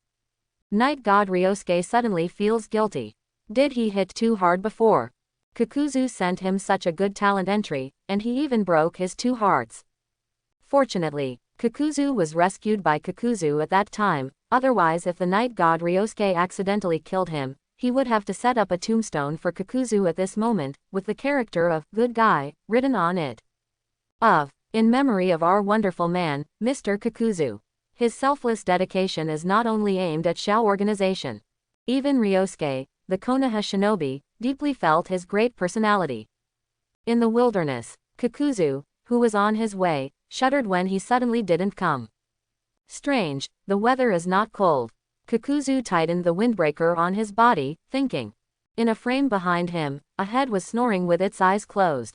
Night God Ryosuke suddenly feels guilty. Did he hit too hard before? Kakuzu sent him such a good talent entry, and he even broke his two hearts. Fortunately, Kakuzu was rescued by Kakuzu at that time, otherwise if the Night God Ryosuke accidentally killed him, he would have to set up a tombstone for Kakuzu at this moment, with the character of good guy written on it. In memory of our wonderful man, Mr. Kakuzu. His selfless dedication is not only aimed at Shao organization. Even Ryosuke, the Konoha shinobi, deeply felt his great personality. In the wilderness, Kakuzu, who was on his way, shuddered when he suddenly didn't come. Strange, the weather is not cold. Kakuzu tightened the windbreaker on his body, thinking. In a frame behind him, a head was snoring with its eyes closed.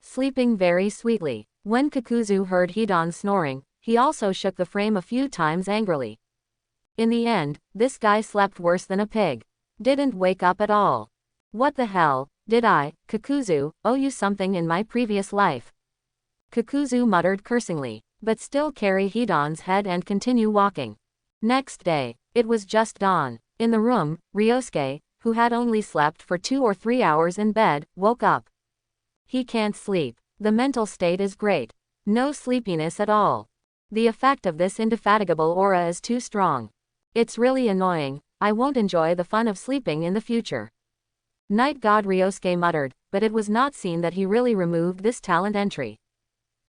Sleeping very sweetly. When Kakuzu heard Hidan snoring, he also shook the frame a few times angrily. In the end, this guy slept worse than a pig. Didn't wake up at all. What the hell, did I, Kakuzu, owe you something in my previous life? Kakuzu muttered cursingly, but still carry Hidan's head and continue walking. Next day, it was just dawn. In the room, Ryosuke, who had only slept for 2 or 3 hours in bed, woke up. He can't sleep. The mental state is great. No sleepiness at all. The effect of this indefatigable aura is too strong. It's really annoying. I won't enjoy the fun of sleeping in the future. Night God Ryosuke muttered, but it was not seen that he really removed this talent entry.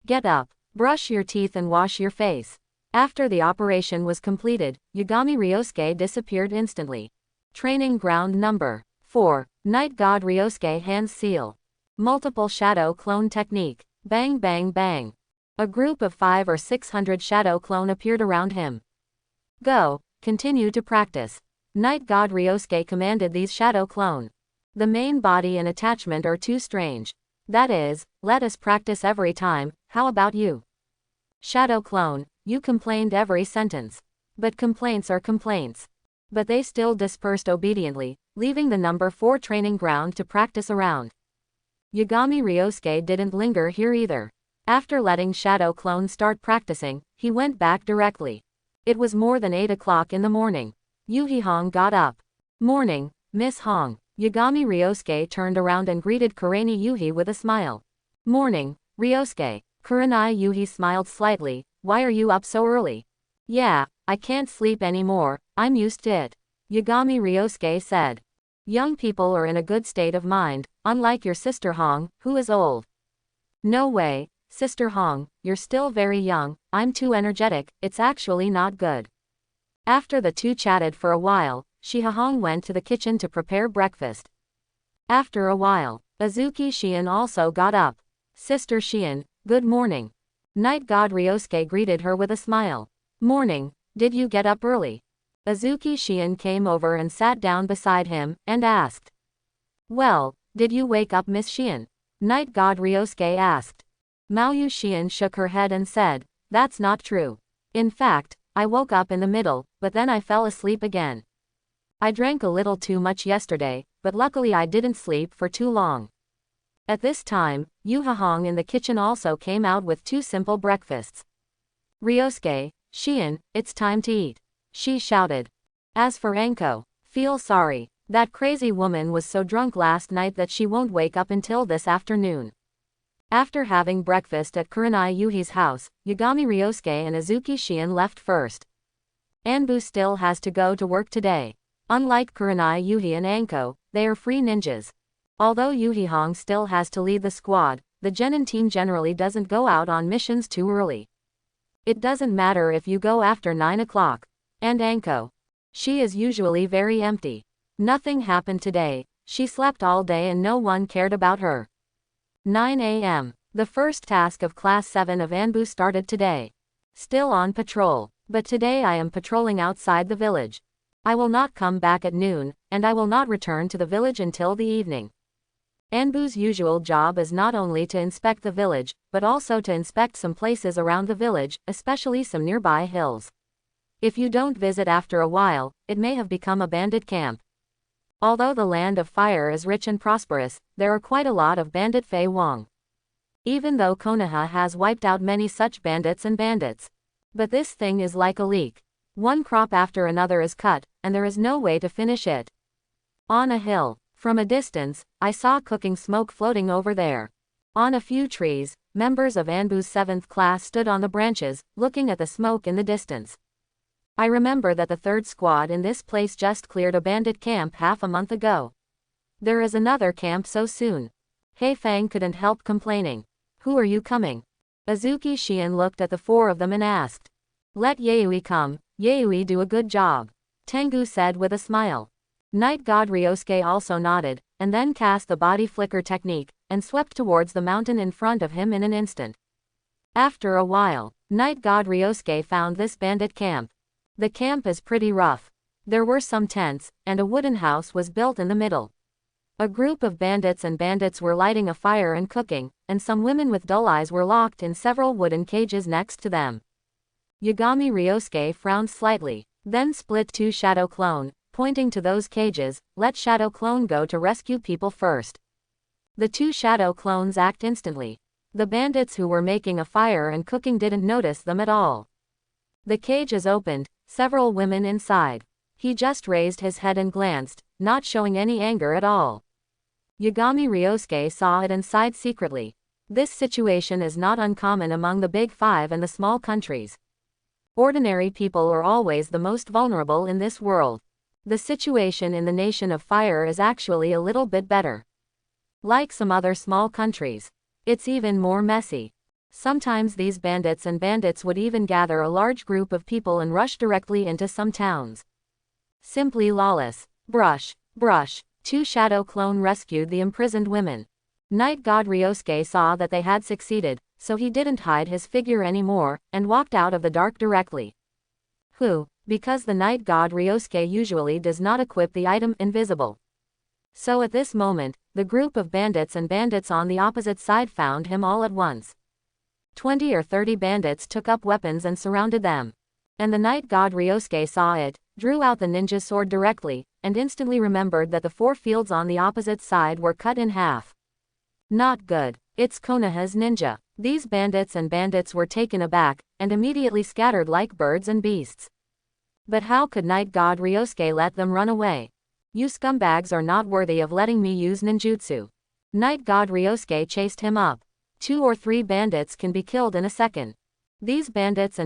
Get up, brush your teeth and wash your face. After the operation was completed, Yagami Ryosuke disappeared instantly. Training ground number 4. Night God Ryosuke hands seal. Multiple shadow clone technique. Bang bang bang. A group of 500 or 600 shadow clone appeared around him. Go, continue to practice. Night God Ryosuke commanded these shadow clone. The main body and attachment are too strange. That is, let us practice every time. How about you? Shadow clone, you complained every sentence. But complaints are complaints. But they still dispersed obediently, leaving the number 4 training ground to practice around. Yagami Ryosuke didn't linger here either. After letting Shadow Clone start practicing, he went back directly. It was more than 8 o'clock in the morning. Yuhi Hong got up. Morning, Miss Hong. Yagami Ryosuke turned around and greeted Kurenai Yuhi with a smile. Morning, Ryosuke. Kurenai Yuhi smiled slightly. Why are you up so early? Yeah, I can't sleep anymore, I'm used to it. Yagami Ryosuke said. Young people are in a good state of mind, unlike your sister Hong, who is old. No way, Sister Hong, you're still very young, I'm too energetic, it's actually not good. After the two chatted for a while, Shiha Hong went to the kitchen to prepare breakfast. After a while, Azuki Shion also got up. Sister Shion, good morning. Night God Ryosuke greeted her with a smile. Morning, did you get up early? Azuki Shion came over and sat down beside him, and asked. Well, did you wake up Miss Shion? Night God Ryosuke asked. Maoyu Shion shook her head and said, that's not true. In fact, I woke up in the middle, but then I fell asleep again. I drank a little too much yesterday, but luckily I didn't sleep for too long. At this time, Yuha Hong in the kitchen also came out with 2 simple breakfasts. Ryosuke, Shion, it's time to eat. She shouted. As for Anko, feel sorry. That crazy woman was so drunk last night that she won't wake up until this afternoon. After having breakfast at Kurenai Yuhi's house, Yagami Ryosuke and Azuki Shion left first. Anbu still has to go to work today. Unlike Kurenai Yuhi and Anko, they are free ninjas. Although Yuhi Hong still has to lead the squad, the Genin team generally doesn't go out on missions too early. It doesn't matter if you go after 9 o'clock. And Anko. She is usually very empty. Nothing happened today, she slept all day and no one cared about her. 9 a.m. The first task of Class 7 of Anbu started today. Still on patrol, but today I am patrolling outside the village. I will not come back at noon, and I will not return to the village until the evening. Anbu's usual job is not only to inspect the village, but also to inspect some places around the village, especially some nearby hills. If you don't visit after a while, it may have become a bandit camp. Although the land of fire is rich and prosperous, there are quite a lot of bandit Fei Wong. Even though Konoha has wiped out many such bandits and bandits. But this thing is like a leek. One crop after another is cut, and there is no way to finish it. On a hill, from a distance, I saw cooking smoke floating over there. On a few trees, members of Anbu's 7th class stood on the branches, looking at the smoke in the distance. I remember that the 3rd squad in this place just cleared a bandit camp half a month ago. There is another camp so soon. Heifang couldn't help complaining. Who are you coming? Azuki Shion looked at the 4 of them and asked. Let Yaoi come, Yaoi do a good job. Tengu said with a smile. Night God Ryosuke also nodded, and then cast the body flicker technique, and swept towards the mountain in front of him in an instant. After a while, Night God Ryosuke found this bandit camp. The camp is pretty rough. There were some tents, and a wooden house was built in the middle. A group of bandits were lighting a fire and cooking, and some women with dull eyes were locked in several wooden cages next to them. Yagami Ryosuke frowned slightly, then split 2 shadow clone, pointing to those cages, let shadow clone go to rescue people first. The 2 shadow clones act instantly. The bandits who were making a fire and cooking didn't notice them at all. The cage is opened, several women inside. He just raised his head and glanced, not showing any anger at all. Yagami Ryosuke saw it and sighed secretly. This situation is not uncommon among the Big Five and the small countries. Ordinary people are always the most vulnerable in this world. The situation in the Nation of Fire is actually a little bit better. Like some other small countries, it's even more messy. Sometimes these bandits would even gather a large group of people and rush directly into some towns. Simply lawless. Brush. 2 Shadow Clone rescued the imprisoned women. Night God Ryosuke saw that they had succeeded, so he didn't hide his figure anymore, and walked out of the dark directly. Because the Night God Ryosuke usually does not equip the item Invisible. So at this moment, the group of bandits on the opposite side found him all at once. 20 or 30 bandits took up weapons and surrounded them. And the Night God Ryosuke saw it, drew out the ninja sword directly, and instantly remembered that the 4 fields on the opposite side were cut in half. Not good. It's Konoha's ninja. These bandits were taken aback, and immediately scattered like birds and beasts. But how could Night God Ryosuke let them run away? You scumbags are not worthy of letting me use ninjutsu. Night God Ryosuke chased him up. 2 or 3 bandits can be killed in a second. These bandits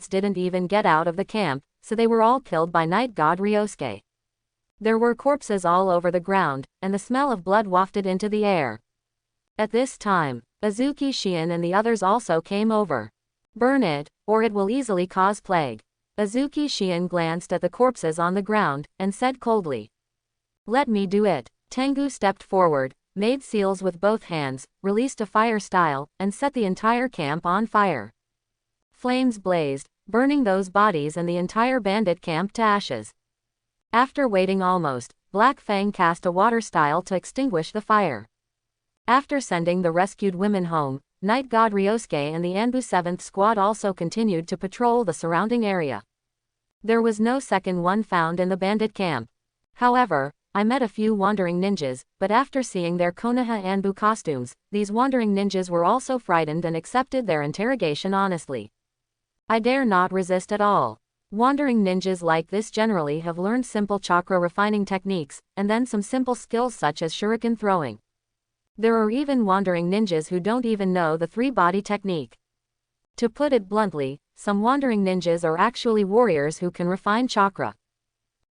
didn't even get out of the camp, so they were all killed by Night God Ryosuke. There were corpses all over the ground, and the smell of blood wafted into the air. At this time, Azuki Shion and the others also came over. Burn it, or it will easily cause plague. Azuki Shion glanced at the corpses on the ground, and said coldly. Let me do it. Tengu stepped forward, made seals with both hands, released a fire style, and set the entire camp on fire. Flames blazed, burning those bodies and the entire bandit camp to ashes. After waiting almost, Black Fang cast a water style to extinguish the fire. After sending the rescued women home, Night God Ryosuke and the Anbu 7th Squad also continued to patrol the surrounding area. There was no second one found in the bandit camp. However, I met a few wandering ninjas, but after seeing their Konoha Anbu costumes, these wandering ninjas were also frightened and accepted their interrogation honestly. I dare not resist at all. Wandering ninjas like this generally have learned simple chakra refining techniques, and then some simple skills such as shuriken throwing. There are even wandering ninjas who don't even know the 3-body technique. To put it bluntly, some wandering ninjas are actually warriors who can refine chakra.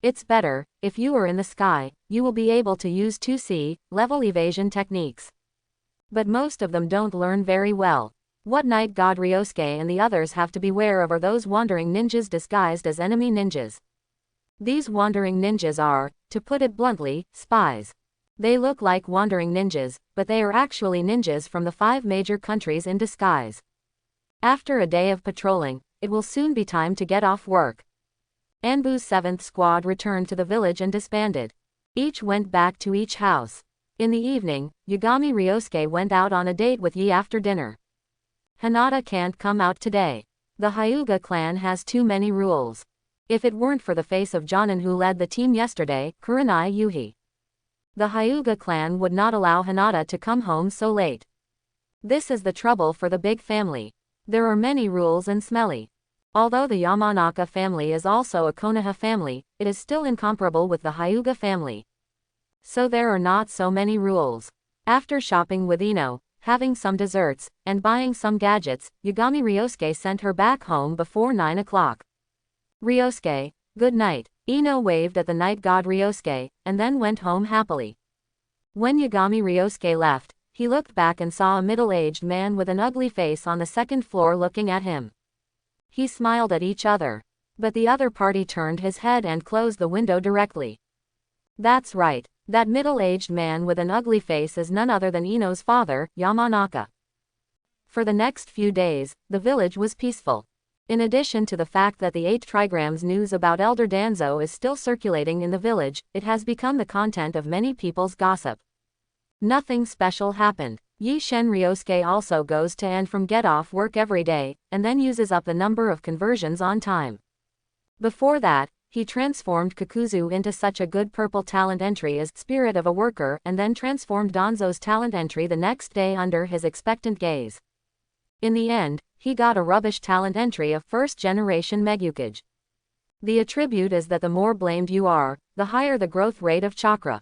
It's better, if you are in the sky, you will be able to use 2C level evasion techniques. But most of them don't learn very well. What Night God Ryosuke and the others have to beware of are those wandering ninjas disguised as enemy ninjas. These wandering ninjas are, to put it bluntly, spies. They look like wandering ninjas, but they are actually ninjas from the 5 major countries in disguise. After a day of patrolling, it will soon be time to get off work. Anbu's 7th Squad returned to the village and disbanded. Each went back to each house. In the evening, Yagami Ryosuke went out on a date with Yi after dinner. Hinata can't come out today. The Hyuga clan has too many rules. If it weren't for the face of Jonin who led the team yesterday, Kurenai Yuhi. The Hyuga clan would not allow Hinata to come home so late. This is the trouble for the big family. There are many rules and smelly. Although the Yamanaka family is also a Konoha family, it is still incomparable with the Hyuga family. So there are not so many rules. After shopping with Ino, having some desserts, and buying some gadgets, Yagami Ryosuke sent her back home before 9 o'clock. Ryosuke, good night. Ino waved at the Night God Ryosuke, and then went home happily. When Yagami Ryosuke left, he looked back and saw a middle-aged man with an ugly face on the 2nd floor looking at him. He smiled at each other. But the other party turned his head and closed the window directly. That's right, that middle-aged man with an ugly face is none other than Ino's father, Yamanaka. For the next few days, the village was peaceful. In addition to the fact that the 8 trigrams news about Elder Danzo is still circulating in the village, it has become the content of many people's gossip. Nothing special happened. Yi Shen Ryosuke also goes to and from get off work every day, and then uses up the number of conversions on time. Before that, he transformed Kakuzu into such a good purple talent entry as Spirit of a Worker and then transformed Danzo's talent entry the next day under his expectant gaze. In the end, he got a rubbish talent entry of 1st generation Megukage. The attribute is that the more blamed you are, the higher the growth rate of chakra.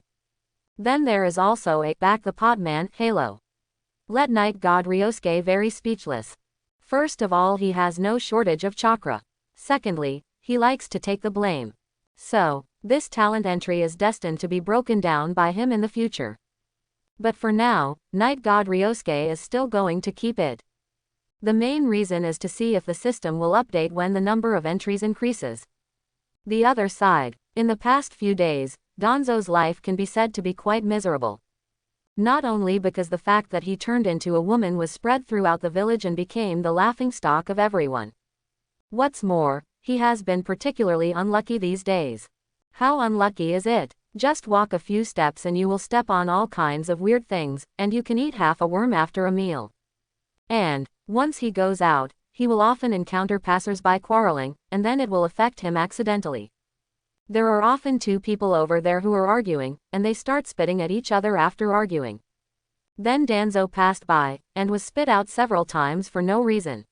Then there is also a Back the Pot Man Halo. let Night God Ryosuke very speechless. First of all, he has no shortage of chakra. Secondly, he likes to take the blame. So, this talent entry is destined to be broken down by him in the future. But for now, Night God Ryosuke is still going to keep it. The main reason is to see if the system will update when the number of entries increases. The other side, in the past few days, Danzo's life can be said to be quite miserable. Not only because the fact that he turned into a woman was spread throughout the village and became the laughingstock of everyone. What's more, he has been particularly unlucky these days. How unlucky is it? Just walk a few steps and you will step on all kinds of weird things, and you can eat half a worm after a meal. And, once he goes out, he will often encounter passers-by quarreling, and then it will affect him accidentally. There are often two people over there who are arguing, and they start spitting at each other after arguing. Then Danzo passed by, and was spit out several times for no reason.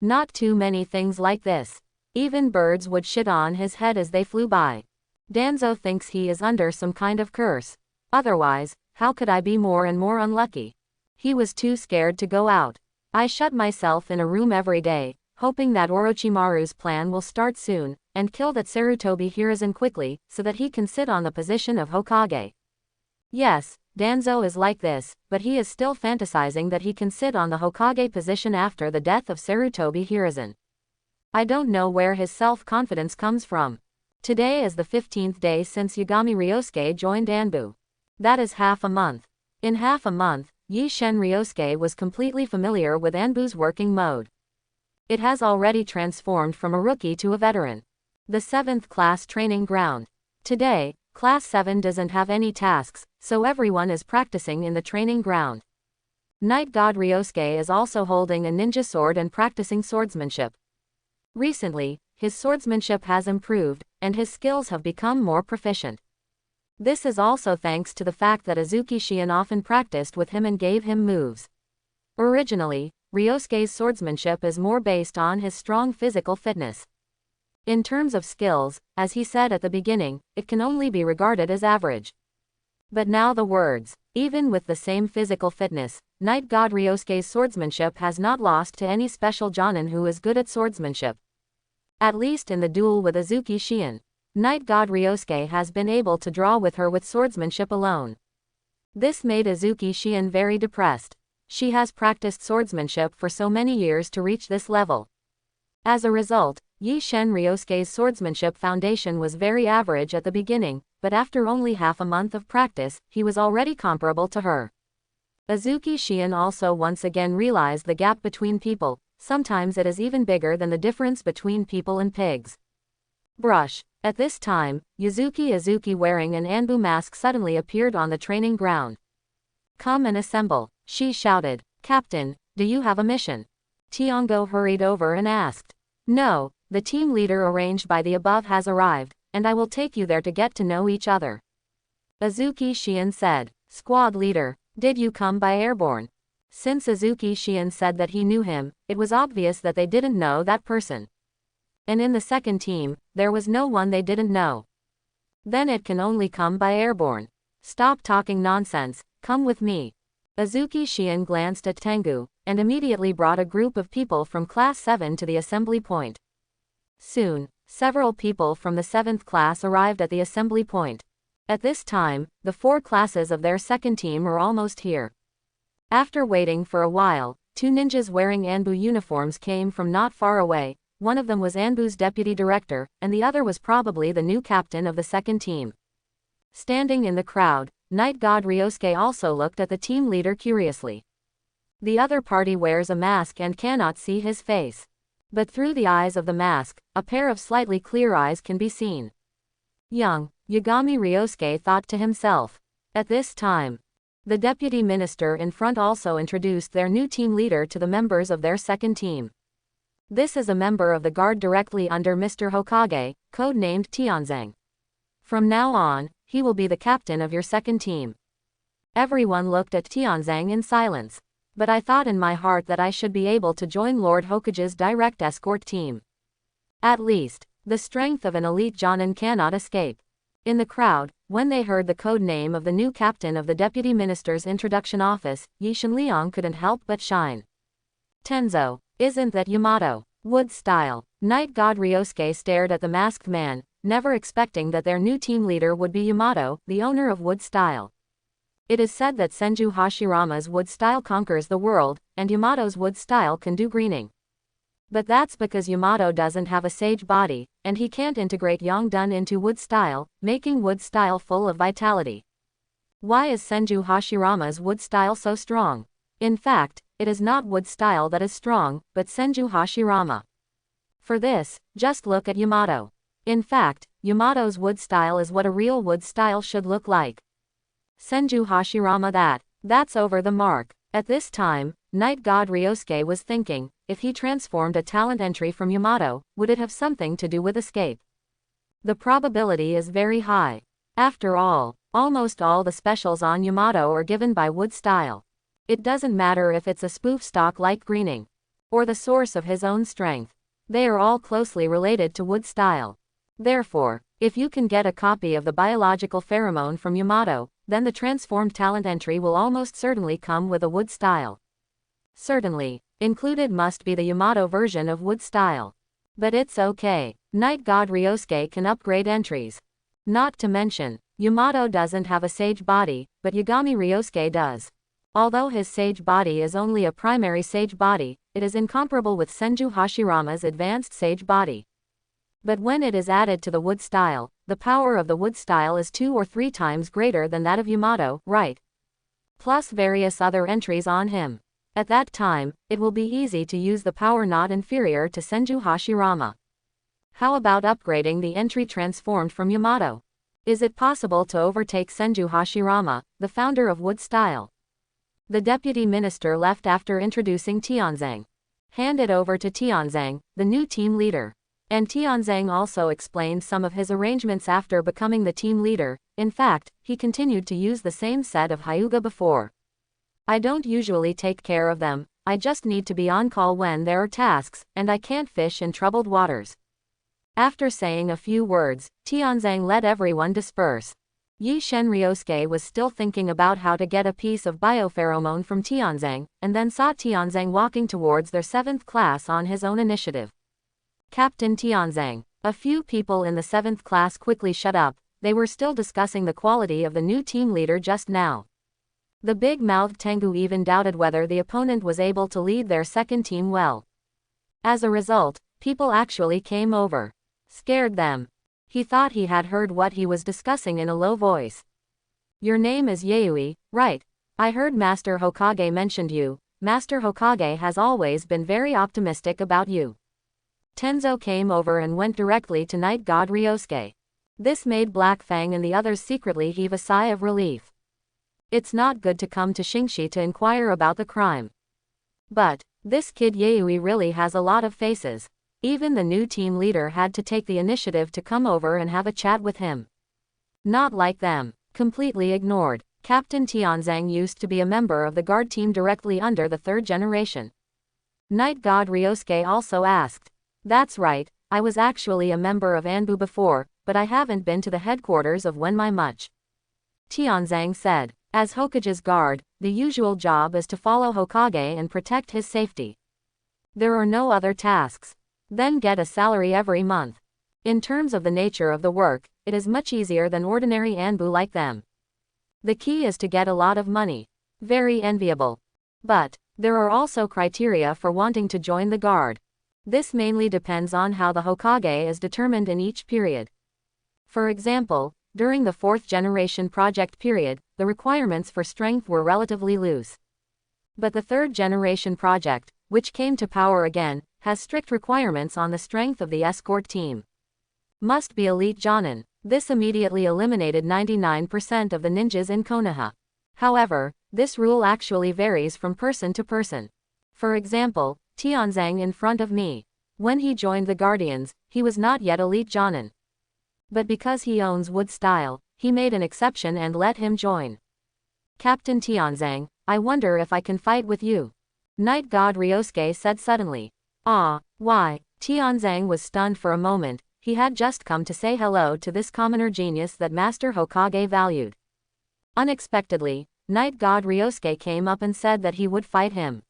Not too many things like this. Even birds would shit on his head as they flew by. Danzo thinks he is under some kind of curse. Otherwise, how could I be more and more unlucky? He was too scared to go out. I shut myself in a room every day, hoping that Orochimaru's plan will start soon, and kill that Sarutobi Hiruzen quickly, so that he can sit on the position of Hokage. Yes, Danzo is like this, but he is still fantasizing that he can sit on the Hokage position after the death of Sarutobi Hiruzen. I don't know where his self-confidence comes from. Today is the 15th day since Yagami Ryosuke joined Anbu. That is half a month. In half a month, Yishen Ryosuke was completely familiar with Anbu's working mode. It has already transformed from a rookie to a veteran. The 7th class training ground. Today, Class 7 doesn't have any tasks, so everyone is practicing in the training ground. Night God Ryosuke is also holding a ninja sword and practicing swordsmanship. Recently, his swordsmanship has improved, and his skills have become more proficient. This is also thanks to the fact that Azuki Shion often practiced with him and gave him moves. Originally, Ryosuke's swordsmanship is more based on his strong physical fitness. In terms of skills, as he said at the beginning, it can only be regarded as average. But now the words, even with the same physical fitness, Night God Ryosuke's swordsmanship has not lost to any special Jonin who is good at swordsmanship. At least in the duel with Azuki Shion, Night God Ryosuke has been able to draw with her with swordsmanship alone. This made Azuki Shion very depressed. She has practiced swordsmanship for so many years to reach this level. As a result, Yishen Ryosuke's swordsmanship foundation was very average at the beginning, but after only half a month of practice, he was already comparable to her. Azuki Shion also once again realized the gap between people. Sometimes it is even bigger than the difference between people and pigs. Brush. At this time, Azuki wearing an Anbu mask suddenly appeared on the training ground. Come and assemble, she shouted. Captain, do you have a mission? Tiongo hurried over and asked. No, the team leader arranged by the above has arrived, and I will take you there to get to know each other. Azuki Shion said. Squad leader, did you come by airborne? Since Azuki Shion said that he knew him, it was obvious that they didn't know that person. And in the second team, there was no one they didn't know. Then it can only come by airborne. Stop talking nonsense, come with me. Azuki Shion glanced at Tengu, and immediately brought a group of people from Class 7 to the assembly point. Soon, several people from the 7th class arrived at the assembly point. At this time, the 4 classes of their second team were almost here. After waiting for a while, 2 ninjas wearing Anbu uniforms came from not far away. One of them was Anbu's deputy director, and the other was probably the new captain of the second team. Standing in the crowd, Night God Ryosuke also looked at the team leader curiously. The other party wears a mask and cannot see his face. But through the eyes of the mask, a pair of slightly clear eyes can be seen. Young, Yagami Ryosuke thought to himself. At this time, the deputy minister in front also introduced their new team leader to the members of their second team. This is a member of the guard directly under Mr. Hokage, codenamed Tianzang. From now on, he will be the captain of your second team. Everyone looked at Tianzang in silence. But I thought in my heart that I should be able to join Lord Hokage's direct escort team. At least, the strength of an elite Jonin cannot escape. In the crowd, when they heard the code name of the new captain of the deputy minister's introduction office, Yi Shenliang couldn't help but shine. Tenzo, isn't that Yamato? Wood style. Night god Ryosuke stared at the masked man, never expecting that their new team leader would be Yamato, the owner of Wood style. It is said that Senju Hashirama's wood style conquers the world, and Yamato's wood style can do greening. But that's because Yamato doesn't have a sage body, and he can't integrate Yongdun into wood style, making wood style full of vitality. Why is Senju Hashirama's wood style so strong? In fact, it is not wood style that is strong, but Senju Hashirama. For this, just look at Yamato. In fact, Yamato's wood style is what a real wood style should look like. Senju Hashirama, that's over the mark. At this time, Night God Ryosuke was thinking, if he transformed a talent entry from Yamato, would it have something to do with escape? The probability is very high. After all, almost all the specials on Yamato are given by wood style. It doesn't matter if it's a spoof stock like greening, or the source of his own strength. They are all closely related to wood style. Therefore, if you can get a copy of the biological pheromone from Yamato, then the transformed talent entry will almost certainly come with a wood style. Certainly, included must be the Yamato version of wood style. But it's okay. Night God Ryosuke can upgrade entries. Not to mention, Yamato doesn't have a sage body, but Yagami Ryosuke does. Although his sage body is only a primary sage body, it is incomparable with Senju Hashirama's advanced sage body. But when it is added to the wood style, the power of the wood style is 2 or 3 times greater than that of Yamato, right? Plus various other entries on him. At that time, it will be easy to use the power not inferior to Senju Hashirama. How about upgrading the entry transformed from Yamato? Is it possible to overtake Senju Hashirama, the founder of wood style? The deputy minister left after introducing Tianzang. Hand it over to Tianzang, the new team leader. And Tianzang also explained some of his arrangements after becoming the team leader. In fact, he continued to use the same set of Hyuga before. I don't usually take care of them, I just need to be on call when there are tasks, and I can't fish in troubled waters. After saying a few words, Tianzang let everyone disperse. Yi Shen Ryosuke was still thinking about how to get a piece of biopheromone from Tianzang, and then saw Tianzang walking towards their 7th class on his own initiative. Captain Tianzang. A few people in the 7th class quickly shut up, they were still discussing the quality of the new team leader just now. The big-mouthed Tengu even doubted whether the opponent was able to lead their second team well. As a result, people actually came over. Scared them. He thought he had heard what he was discussing in a low voice. Your name is Yui, right? I heard Master Hokage mentioned you. Master Hokage has always been very optimistic about you. Tenzo came over and went directly to Night God Ryosuke. This made Black Fang and the others secretly heave a sigh of relief. It's not good to come to Xingxi to inquire about the crime. But this kid Yui really has a lot of faces. Even the new team leader had to take the initiative to come over and have a chat with him. Not like them. Completely ignored. Captain Tianzang used to be a member of the guard team directly under the 3rd generation. Night God Ryosuke also asked. That's right, I was actually a member of Anbu before, but I haven't been to the headquarters of Wenmai much. Tianzang said. As Hokage's guard, the usual job is to follow Hokage and protect his safety. There are no other tasks. Then get a salary every month. In terms of the nature of the work, it is much easier than ordinary Anbu like them. The key is to get a lot of money. Very enviable. But there are also criteria for wanting to join the guard. This mainly depends on how the Hokage is determined in each period. For example, during the 4th generation project period, the requirements for strength were relatively loose. But the 3rd generation project, which came to power again, has strict requirements on the strength of the escort team. Must be elite Jonin. This immediately eliminated 99% of the ninjas in Konoha. However, this rule actually varies from person to person. For example, Tianzang in front of me. When he joined the Guardians, he was not yet elite Jonin. But because he owns wood style, he made an exception and let him join. Captain Tianzang, I wonder if I can fight with you. Night God Ryosuke said suddenly. Ah, why? Tianzang was stunned for a moment. he had just come to say hello to this commoner genius that Master Hokage valued. Unexpectedly, Night God Ryosuke came up and said that he would fight him.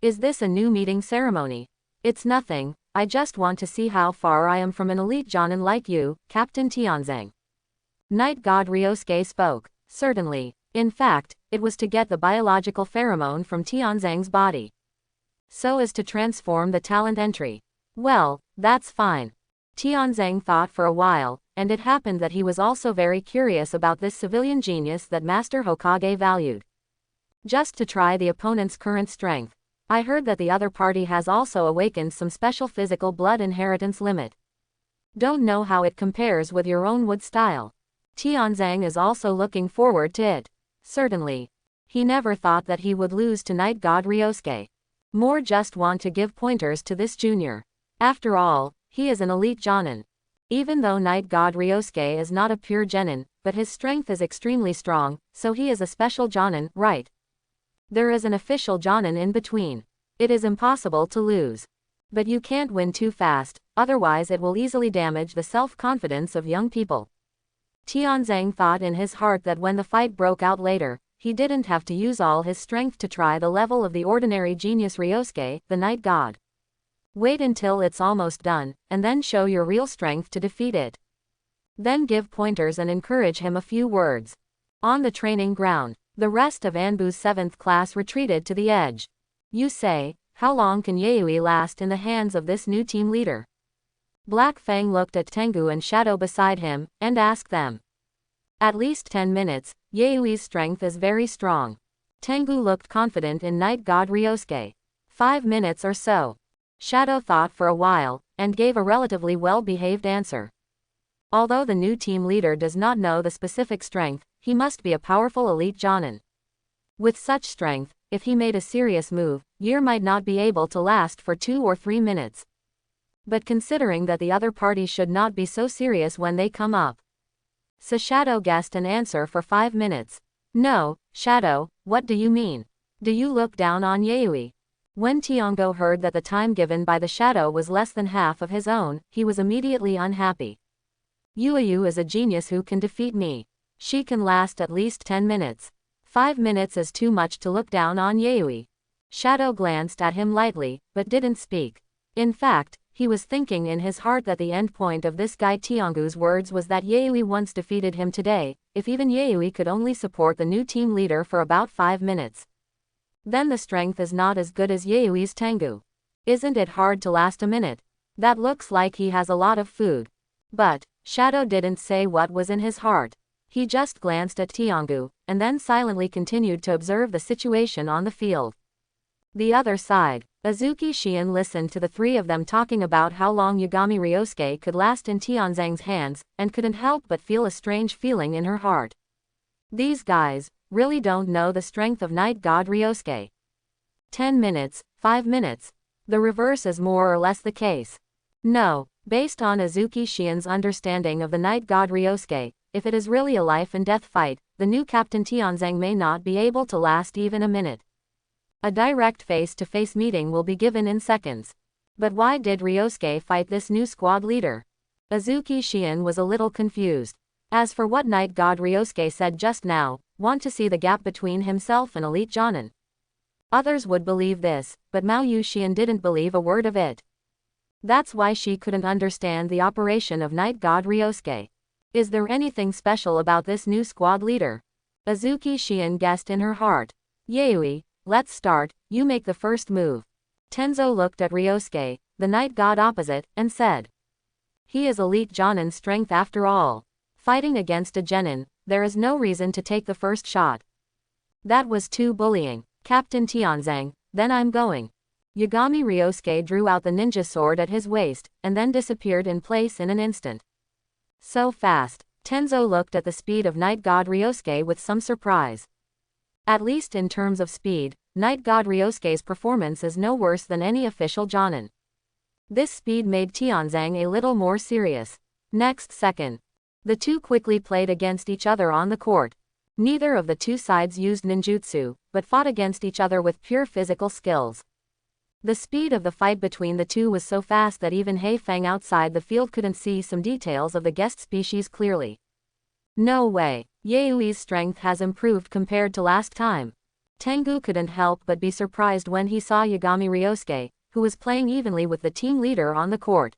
Is this a new meeting ceremony? It's nothing, I just want to see how far I am from an elite Jonin like you, Captain Tianzang. Night God Ryosuke spoke. Certainly. In fact, it was to get the biological pheromone from Tianzang's body, so as to transform the talent entry. Well, that's fine. Tianzang thought for a while, and it happened that he was also very curious about this civilian genius that Master Hokage valued. Just to try the opponent's current strength. I heard that the other party has also awakened some special physical blood inheritance limit. Don't know how it compares with your own wood style. Tianzang is also looking forward to it. Certainly. He never thought that he would lose to Night God Ryosuke. More just want to give pointers to this junior. After all, he is an elite Jonin. Even though Night God Ryosuke is not a pure genin, but his strength is extremely strong, so he is a special Jonin, right? There is an official Jonin in between. It is impossible to lose. But you can't win too fast, otherwise it will easily damage the self-confidence of young people. Tianzang thought in his heart that when the fight broke out later, he didn't have to use all his strength to try the level of the ordinary genius Ryosuke, the night god. Wait until it's almost done, and then show your real strength to defeat it. Then give pointers and encourage him a few words. On the training ground, the rest of Anbu's 7th class retreated to the edge. You say, how long can Yui last in the hands of this new team leader? Black Fang looked at Tengu and Shadow beside him, and asked them. At least 10 minutes, Yui's strength is very strong. Tengu looked confident in Night God Ryosuke. 5 minutes or so. Shadow thought for a while, and gave a relatively well-behaved answer. Although the new team leader does not know the specific strength, he must be a powerful elite Jonin. With such strength, if he made a serious move, Year might not be able to last for 2 or 3 minutes. But considering that the other party should not be so serious when they come up. So Shadow guessed an answer for 5 minutes. No, Shadow, what do you mean? Do you look down on Yui? When Tiango heard that the time given by the Shadow was less than half of his own, he was immediately unhappy. Yuyu is a genius who can defeat me. She can last at least 10 minutes. 5 minutes is too much to look down on Yui. Shadow glanced at him lightly, but didn't speak. In fact, he was thinking in his heart that the end point of this guy Tiangu's words was that Yui once defeated him today, if even Yui could only support the new team leader for about 5 minutes. Then the strength is not as good as Yui's Tengu. Isn't it hard to last a minute? That looks like he has a lot of food. But, Shadow didn't say what was in his heart. He just glanced at Tiangu, and then silently continued to observe the situation on the field. The other side, Azuki Shion listened to the three of them talking about how long Yagami Ryosuke could last in Tianzang's hands, and couldn't help but feel a strange feeling in her heart. These guys really don't know the strength of Night God Ryosuke. 10 minutes, 5 minutes. The reverse is more or less the case. No, based on Azuki Shion's understanding of the Night God Ryosuke, if it is really a life and death fight, the new Captain Tianzang may not be able to last even a minute. A direct face-to-face meeting will be given in seconds. But why did Ryosuke fight this new squad leader? Azuki Shion was a little confused. As for what Night God Ryosuke said just now, want to see the gap between himself and elite Jonin. Others would believe this, but Mao Yu Shion didn't believe a word of it. That's why she couldn't understand the operation of Night God Ryosuke. Is there anything special about this new squad leader? Azuki Shion guessed in her heart. Yui, let's start, you make the first move. Tenzo looked at Ryosuke, the night god opposite, and said. He is elite Jonin strength after all. Fighting against a genin, there is no reason to take the first shot. That was too bullying. Captain Tianzang, then I'm going. Yagami Ryosuke drew out the ninja sword at his waist, and then disappeared in place in an instant. So fast. Tenzo looked at the speed of Night God Ryosuke with some surprise. At least in terms of speed, Night God Ryosuke's performance is no worse than any official Jonin. This speed made Tianzang a little more serious. Next second, the two quickly played against each other on the court. Neither of the two sides used ninjutsu, but fought against each other with pure physical skills. The speed of the fight between the two was so fast that even Hei Feng outside the field couldn't see some details of the guest species clearly. No way, Yui's strength has improved compared to last time. Tengu couldn't help but be surprised when he saw Yagami Ryosuke, who was playing evenly with the team leader on the court.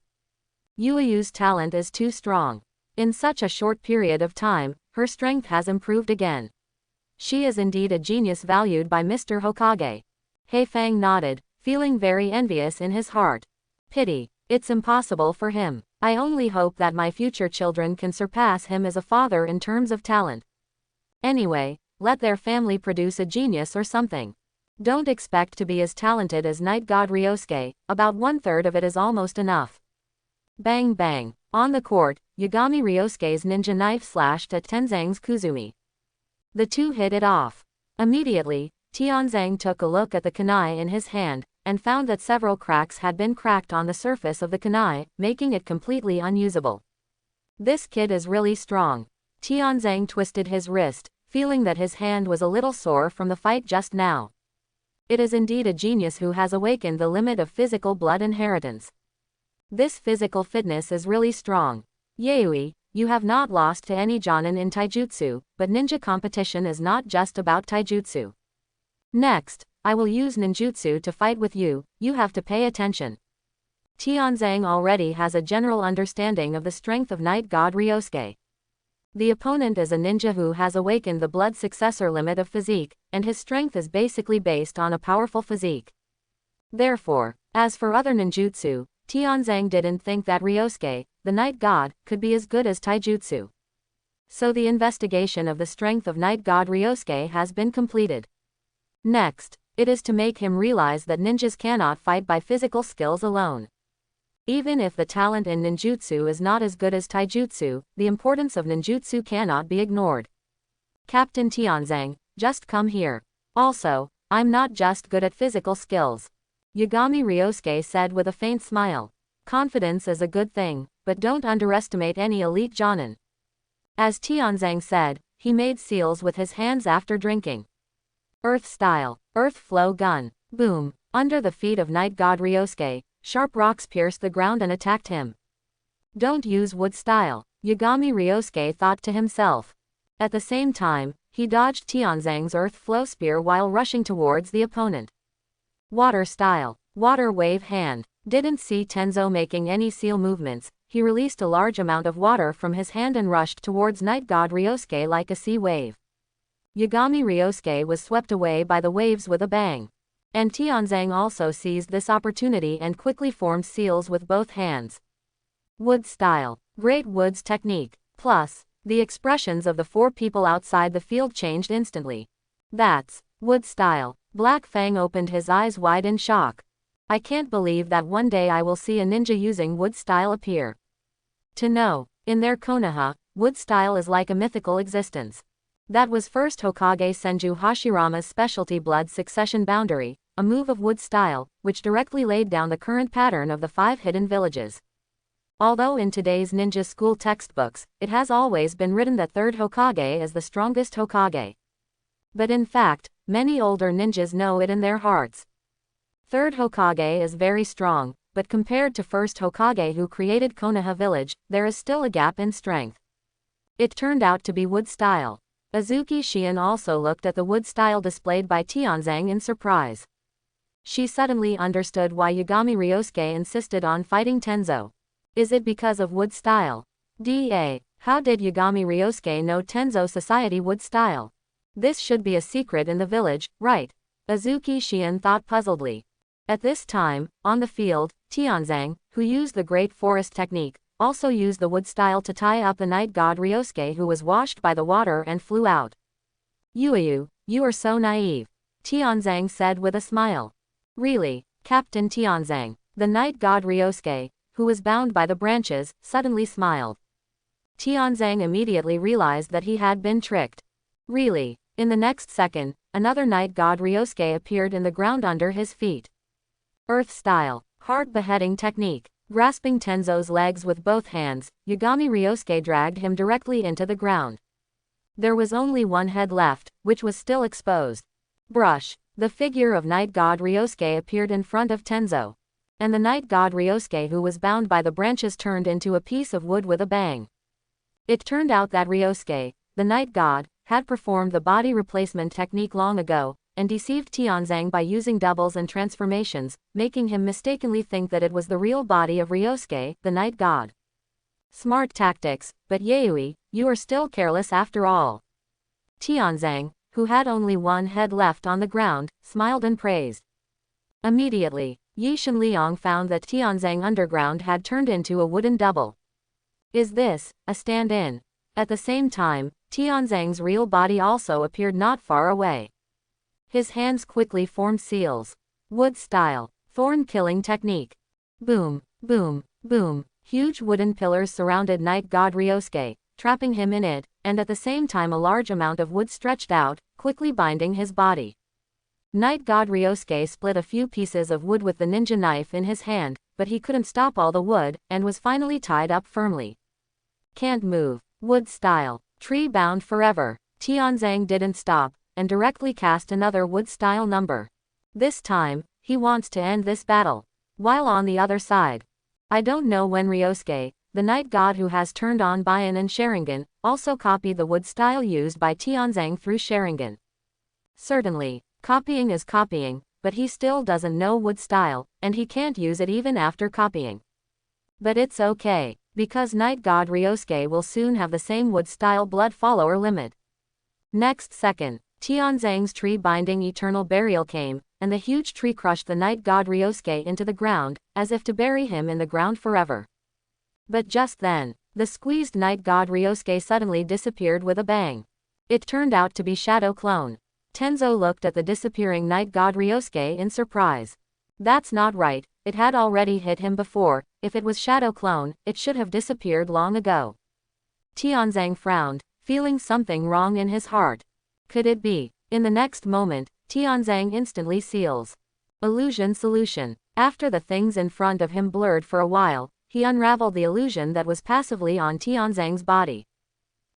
Yui's talent is too strong. In such a short period of time, her strength has improved again. She is indeed a genius valued by Mr. Hokage. Hei Feng nodded, feeling very envious in his heart. Pity, it's impossible for him. I only hope that my future children can surpass him as a father in terms of talent. Anyway, let their family produce a genius or something. Don't expect to be as talented as Night God Ryosuke, about 1/3 of it is almost enough. Bang bang. On the court, Yagami Ryosuke's ninja knife slashed at Tenzang's Kuzumi. The two hit it off. Immediately, Tianzang took a look at the kunai in his hand, and found that several cracks had been cracked on the surface of the kunai, making it completely unusable. This kid is really strong. Tianzang twisted his wrist, feeling that his hand was a little sore from the fight just now. It is indeed a genius who has awakened the limit of physical blood inheritance. This physical fitness is really strong. Yui, you have not lost to any Jonin in taijutsu, but ninja competition is not just about taijutsu. Next, I will use ninjutsu to fight with you, you have to pay attention. Tianzang already has a general understanding of the strength of Night God Ryosuke. The opponent is a ninja who has awakened the blood successor limit of physique, and his strength is basically based on a powerful physique. Therefore, as for other ninjutsu, Tianzang didn't think that Ryosuke, the Night God, could be as good as taijutsu. So the investigation of the strength of Night God Ryosuke has been completed. Next, it is to make him realize that ninjas cannot fight by physical skills alone. Even if the talent in ninjutsu is not as good as taijutsu, the importance of ninjutsu cannot be ignored. Captain Tianzang, just come here. Also, I'm not just good at physical skills. Yagami Ryosuke said with a faint smile. Confidence is a good thing, but don't underestimate any elite Jonin. As Tianzang said, he made seals with his hands after drinking. Earth style, earth flow gun, boom, under the feet of Night God Ryosuke, sharp rocks pierced the ground and attacked him. Don't use wood style, Yagami Ryosuke thought to himself. At the same time, he dodged Tianzang's earth flow spear while rushing towards the opponent. Water style, water wave hand, didn't see Tenzo making any seal movements, he released a large amount of water from his hand and rushed towards Night God Ryosuke like a sea wave. Yagami Ryosuke was swept away by the waves with a bang. And Tianzang also seized this opportunity and quickly formed seals with both hands. Wood style, great woods technique, plus, the expressions of the four people outside the field changed instantly. That's wood style. Black Fang opened his eyes wide in shock. I can't believe that one day I will see a ninja using wood style appear. To know, in their Konoha, wood style is like a mythical existence. That was first Hokage Senju Hashirama's specialty blood succession boundary, a move of wood style, which directly laid down the current pattern of the 5 hidden villages. Although in today's ninja school textbooks, it has always been written that 3rd Hokage is the strongest Hokage. But in fact, many older ninjas know it in their hearts. 3rd Hokage is very strong, but compared to 1st Hokage who created Konoha village, there is still a gap in strength. It turned out to be wood style. Azuki Shion also looked at the wood style displayed by Tianzang in surprise. She suddenly understood why Yagami Ryosuke insisted on fighting Tenzo. Is it because of wood style? How did Yagami Ryosuke know Tenzo society wood style? This should be a secret in the village, right? Azuki Shion thought puzzledly. At this time, on the field, Tianzang, who used the Great Forest technique, also used the wood style to tie up the Night God Ryosuke who was washed by the water and flew out. Yuyu, you are so naive. Tianzang said with a smile. Really, Captain Tianzang, the Night God Ryosuke, who was bound by the branches, suddenly smiled. Tianzang immediately realized that he had been tricked. Really, in the next second, another Night God Ryosuke appeared in the ground under his feet. Earth style, hard beheading technique. Grasping Tenzo's legs with both hands, Yagami Ryosuke dragged him directly into the ground. There was only one head left, which was still exposed. Brush. The figure of Night God Ryosuke appeared in front of Tenzo. And the Night God Ryosuke, who was bound by the branches, turned into a piece of wood with a bang. It turned out that Ryosuke, the Night God, had performed the body replacement technique long ago, and deceived Tianzang by using doubles and transformations, making him mistakenly think that it was the real body of Ryosuke, the Night God. Smart tactics, but Yui, you are still careless after all. Tianzang, who had only one head left on the ground, smiled and praised. Immediately, Yi Shenliang found that Tianzang underground had turned into a wooden double. Is this a stand-in? At the same time, Tianzang's real body also appeared not far away. His hands quickly formed seals. Wood style, thorn killing technique. Boom, boom, boom. Huge wooden pillars surrounded Night God Ryosuke, trapping him in it, and at the same time a large amount of wood stretched out, quickly binding his body. Night God Ryosuke split a few pieces of wood with the ninja knife in his hand, but he couldn't stop all the wood, and was finally tied up firmly. Can't move. Wood style. Tree bound forever. Tianzang didn't stop, and directly cast another wood style number. This time, he wants to end this battle. While on the other side, I don't know when Ryosuke, the Night God who has turned on Bian and Sharingan, also copied the wood style used by Tianzang through Sharingan. Certainly, copying is copying, but he still doesn't know wood style, and he can't use it even after copying. But it's okay, because Night God Ryosuke will soon have the same wood style blood follower limit. Next second, Tianzang's tree binding eternal burial came, and the huge tree crushed the Night God Ryosuke into the ground, as if to bury him in the ground forever. But just then, the squeezed Night God Ryosuke suddenly disappeared with a bang. It turned out to be Shadow Clone. Tenzo looked at the disappearing Night God Ryosuke in surprise. That's not right, it had already hit him before. If it was Shadow Clone, it should have disappeared long ago. Tianzang frowned, feeling something wrong in his heart. Could it be? In the next moment, Tianzang instantly seals. Illusion solution. After the things in front of him blurred for a while, he unraveled the illusion that was passively on Tianzang's body.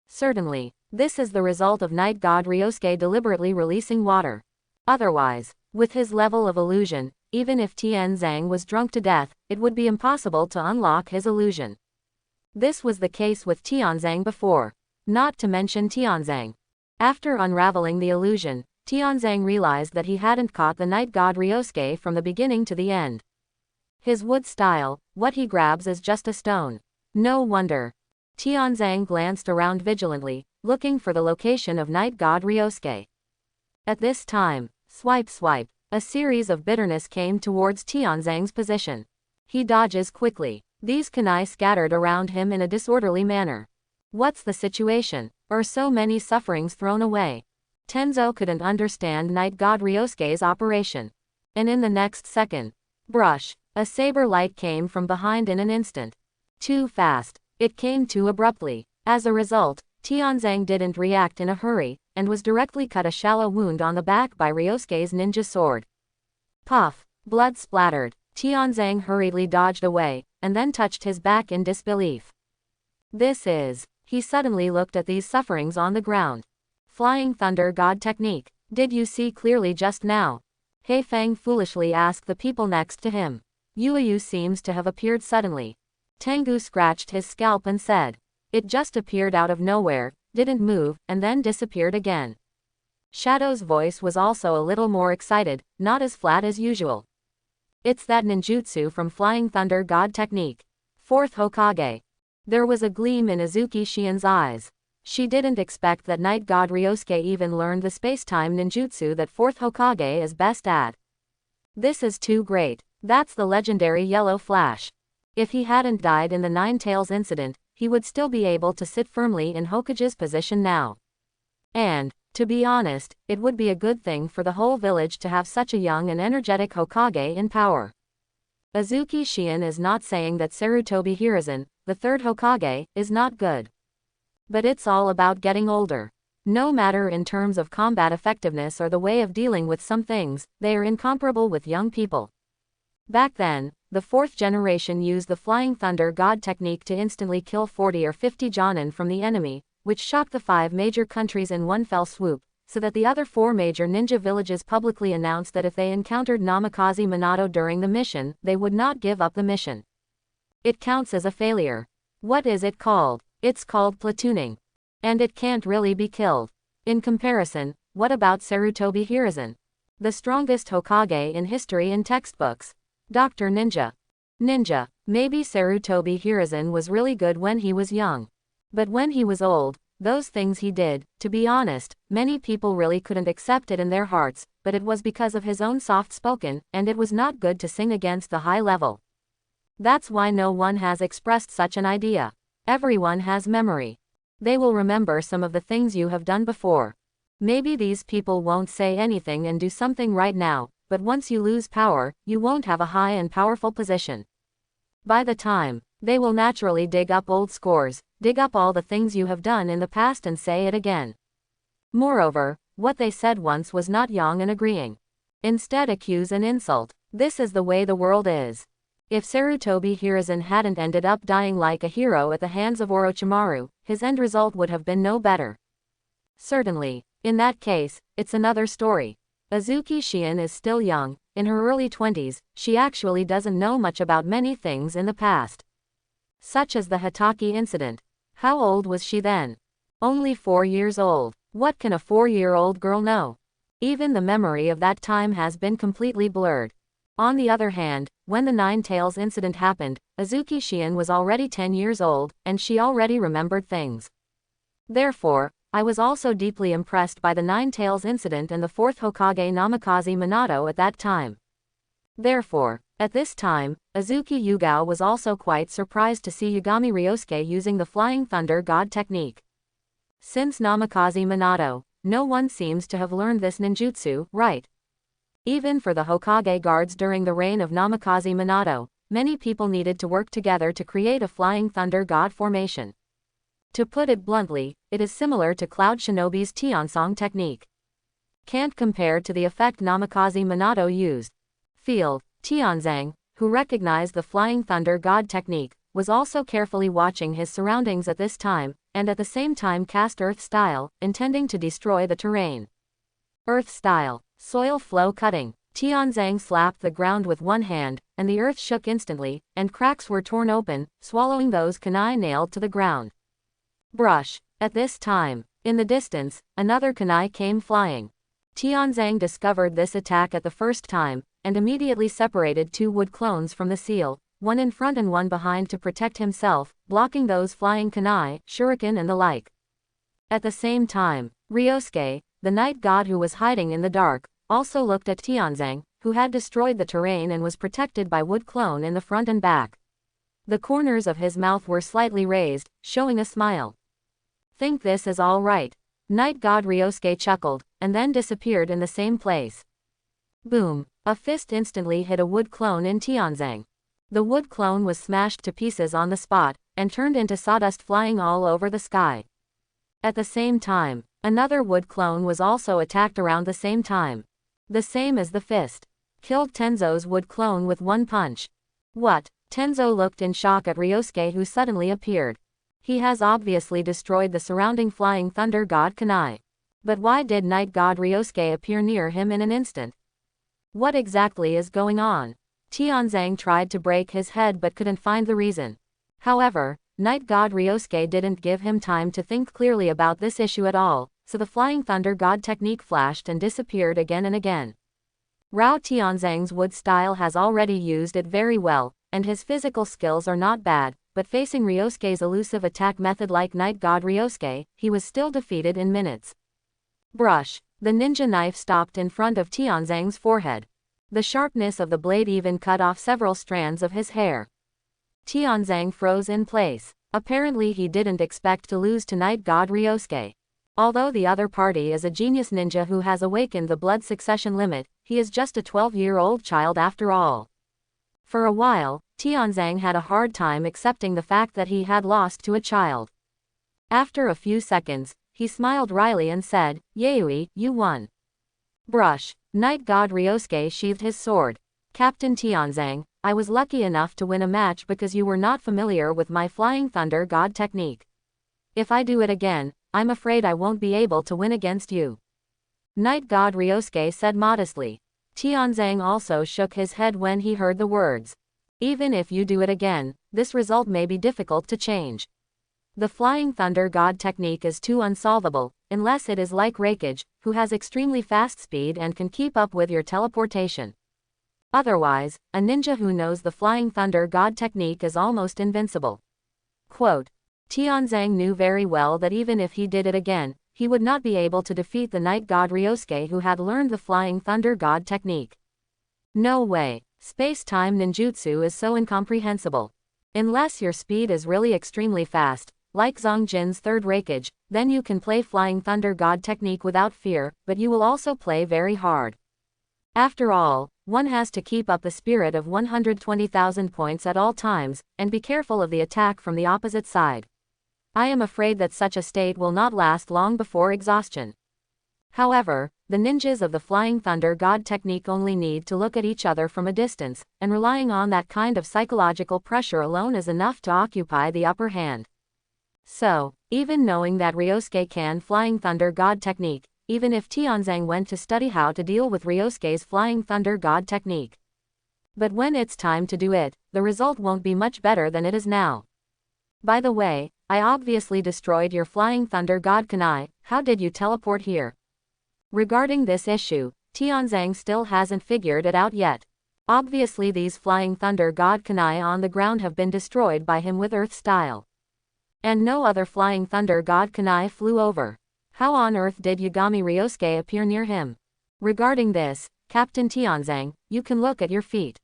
Certainly, this is the result of Night God Ryosuke deliberately releasing water. Otherwise, with his level of illusion, even if Tianzang was drunk to death, it would be impossible to unlock his illusion. This was the case with Tianzang before. Not to mention Tianzang. After unraveling the illusion, Tianzang realized that he hadn't caught the Night God Ryosuke from the beginning to the end. His wood style, what he grabs is just a stone. No wonder. Tianzang glanced around vigilantly, looking for the location of Night God Ryosuke. At this time, swipe swipe, a series of bitterness came towards Tianzang's position. He dodges quickly. These kunai scattered around him in a disorderly manner. What's the situation? Or so many sufferings thrown away? Tenzo couldn't understand Night God Ryosuke's operation. And in the next second, brush, a saber light came from behind in an instant. Too fast. It came too abruptly. As a result, Tianzang didn't react in a hurry, and was directly cut a shallow wound on the back by Ryosuke's ninja sword. Puff. Blood splattered. Tianzang hurriedly dodged away, and then touched his back in disbelief. This is... He suddenly looked at these sufferings on the ground. Flying Thunder God technique. Did you see clearly just now? He Feng foolishly asked the people next to him. Yuyu seems to have appeared suddenly. Tengu scratched his scalp and said. It just appeared out of nowhere, didn't move, and then disappeared again. Shadow's voice was also a little more excited, not as flat as usual. It's that ninjutsu from Flying Thunder God technique. Fourth Hokage. There was a gleam in Azuki Shien's eyes. She didn't expect that Night God Ryosuke even learned the space-time ninjutsu that Fourth Hokage is best at. This is too great. That's the legendary Yellow Flash. If he hadn't died in the Nine Tails incident, he would still be able to sit firmly in Hokage's position now. And, to be honest, it would be a good thing for the whole village to have such a young and energetic Hokage in power. Azuki Shien is not saying that Sarutobi Hiruzen, the third Hokage, is not good. But it's all about getting older. No matter in terms of combat effectiveness or the way of dealing with some things, they are incomparable with young people. Back then, the fourth generation used the Flying Thunder God technique to instantly kill 40 or 50 Jonin from the enemy, which shocked the 5 major countries in one fell swoop, so that the other 4 major ninja villages publicly announced that if they encountered Namikaze Minato during the mission, they would not give up the mission. It counts as a failure. What is it called? It's called platooning. And it can't really be killed. In comparison, what about Sarutobi Hiruzen? The strongest Hokage in history in textbooks. Dr. Ninja. Ninja. Maybe Sarutobi Hiruzen was really good when he was young. But when he was old, those things he did, to be honest, many people really couldn't accept it in their hearts, but it was because of his own soft-spoken, and it was not good to sing against the high level. That's why no one has expressed such an idea. Everyone has memory. They will remember some of the things you have done before. Maybe these people won't say anything and do something right now, but once you lose power, you won't have a high and powerful position. By the time, they will naturally dig up old scores, dig up all the things you have done in the past and say it again. Moreover, what they said once was not young and agreeing. Instead accuse and insult. This is the way the world is. If Sarutobi Hiruzen hadn't ended up dying like a hero at the hands of Orochimaru, his end result would have been no better. Certainly, in that case, it's another story. Azuki Shion is still young, in her early 20s, she actually doesn't know much about many things in the past. Such as the Hitaki incident. How old was she then? Only 4 years old. What can a 4-year-old girl know? Even the memory of that time has been completely blurred. On the other hand, when the Nine Tails incident happened, Azuki Shion was already 10 years old, and she already remembered things. Therefore, I was also deeply impressed by the Nine Tails incident and the 4th Hokage Namikaze Minato at that time. Therefore, at this time, Azuki Yugao was also quite surprised to see Yagami Ryosuke using the Flying Thunder God technique. Since Namikaze Minato, no one seems to have learned this ninjutsu, right? Even for the Hokage guards during the reign of Namikaze Minato, many people needed to work together to create a Flying Thunder God formation. To put it bluntly, it is similar to Cloud Shinobi's Tiansong technique. Can't compare to the effect Namikaze Minato used. Field, Tianzang, who recognized the Flying Thunder God technique, was also carefully watching his surroundings at this time, and at the same time cast Earth Style, intending to destroy the terrain. Earth Style, Soil Flow Cutting. Tianzang slapped the ground with one hand, and the earth shook instantly, and cracks were torn open, swallowing those kunai nailed to the ground. Brush. At this time, in the distance, another kunai came flying. Tianzang discovered this attack at the first time, and immediately separated 2 wood clones from the seal, one in front and one behind to protect himself, blocking those flying kunai, shuriken and the like. At the same time, Ryosuke, the night god who was hiding in the dark, also looked at Tianzang, who had destroyed the terrain and was protected by wood clone in the front and back. The corners of his mouth were slightly raised, showing a smile. Think this is all right. Night god Ryosuke chuckled, and then disappeared in the same place. Boom! A fist instantly hit a wood clone in Tianzang. The wood clone was smashed to pieces on the spot, and turned into sawdust flying all over the sky. At the same time, another wood clone was also attacked around the same time. The same as the fist. Killed Tenzo's wood clone with one punch. What? Tenzo looked in shock at Ryosuke, who suddenly appeared. He has obviously destroyed the surrounding Flying Thunder God kunai. But why did Night God Ryosuke appear near him in an instant? What exactly is going on? Tianzang tried to break his head but couldn't find the reason. However, Night God Ryosuke didn't give him time to think clearly about this issue at all, so the Flying Thunder God technique flashed and disappeared again and again. Rao Tianzang's wood style has already used it very well, and his physical skills are not bad, but facing Ryosuke's elusive attack method like Night God Ryosuke, he was still defeated in minutes. Brush. The ninja knife stopped in front of Tianzang's forehead. The sharpness of the blade even cut off several strands of his hair. Tianzang froze in place. Apparently he didn't expect to lose to Night God Ryosuke. Although the other party is a genius ninja who has awakened the blood succession limit, he is just a 12-year-old child after all. For a while, Tianzang had a hard time accepting the fact that he had lost to a child. After a few seconds, he smiled wryly and said, "Yui, you won." Brush. Night God Ryosuke sheathed his sword. Captain Tianzang, I was lucky enough to win a match because you were not familiar with my Flying Thunder God technique. If I do it again, I'm afraid I won't be able to win against you. Night God Ryosuke said modestly. Tianzang also shook his head when he heard the words. Even if you do it again, this result may be difficult to change. The Flying Thunder God technique is too unsolvable, unless it is like Raikage, who has extremely fast speed and can keep up with your teleportation. Otherwise, a ninja who knows the Flying Thunder God technique is almost invincible. Quote. Tianzang knew very well that even if he did it again, he would not be able to defeat the Night God Ryosuke who had learned the Flying Thunder God technique. No way. Space-time ninjutsu is so incomprehensible. Unless your speed is really extremely fast, like Zongjin's third Raikage, then you can play Flying Thunder God technique without fear, but you will also play very hard. After all, one has to keep up the spirit of 120,000 points at all times, and be careful of the attack from the opposite side. I am afraid that such a state will not last long before exhaustion. However, the ninjas of the Flying Thunder God technique only need to look at each other from a distance, and relying on that kind of psychological pressure alone is enough to occupy the upper hand. So, even knowing that Ryosuke can Flying Thunder God technique, even if Tianzang went to study how to deal with Ryosuke's Flying Thunder God technique. But when it's time to do it, the result won't be much better than it is now. By the way, I obviously destroyed your Flying Thunder God kunai, how did you teleport here? Regarding this issue, Tianzang still hasn't figured it out yet. Obviously these Flying Thunder God kunai on the ground have been destroyed by him with Earth style. And no other Flying Thunder God kunai flew over. How on earth did Yagami Ryosuke appear near him? Regarding this, Captain Tianzang, you can look at your feet.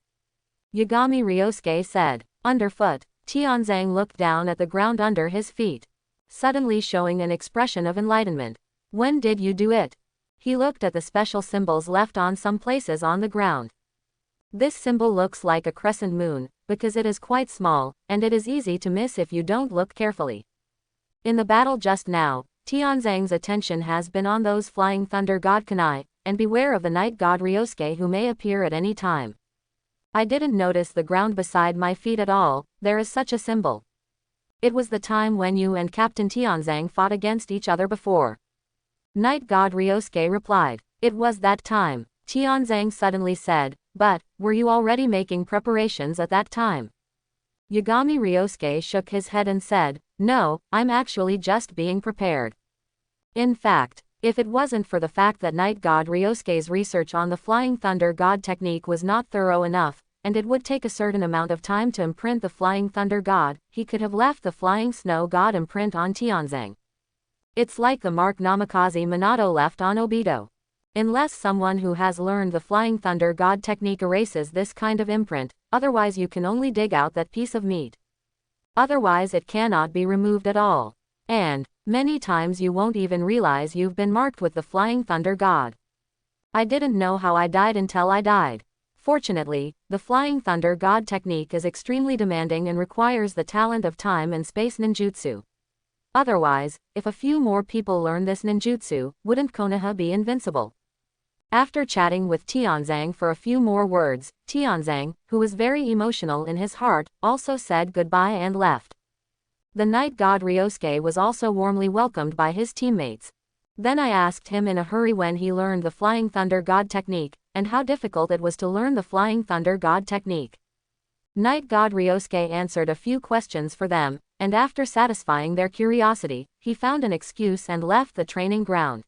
Yagami Ryosuke said. Underfoot. Tianzang looked down at the ground under his feet, suddenly showing an expression of enlightenment. When did you do it? He looked at the special symbols left on some places on the ground. This symbol looks like a crescent moon, because it is quite small, and it is easy to miss if you don't look carefully. In the battle just now, Tianzang's attention has been on those Flying Thunder God kunai, and beware of the Night God Ryosuke who may appear at any time. I didn't notice the ground beside my feet at all, there is such a symbol. It was the time when you and Captain Tianzang fought against each other before. Night God Ryosuke replied. It was that time, Tianzang suddenly said, but, were you already making preparations at that time? Yagami Ryosuke shook his head and said, no, I'm actually just being prepared. In fact, if it wasn't for the fact that Night God Ryosuke's research on the Flying Thunder God technique was not thorough enough, and it would take a certain amount of time to imprint the Flying Thunder God, he could have left the Flying Snow God imprint on Tianzang. It's like the mark Namikaze Minato left on Obito. Unless someone who has learned the Flying Thunder God technique erases this kind of imprint, otherwise you can only dig out that piece of meat. Otherwise it cannot be removed at all. And, many times you won't even realize you've been marked with the Flying Thunder God. I didn't know how I died until I died. Fortunately, the Flying Thunder God technique is extremely demanding and requires the talent of time and space ninjutsu. Otherwise, if a few more people learn this ninjutsu, wouldn't Konoha be invincible? After chatting with Tianzang for a few more words, Tianzang, who was very emotional in his heart, also said goodbye and left. The Night God Ryosuke was also warmly welcomed by his teammates. Then I asked him in a hurry when he learned the Flying Thunder God technique, and how difficult it was to learn the Flying Thunder God technique. Night God Ryosuke answered a few questions for them, and after satisfying their curiosity, he found an excuse and left the training ground.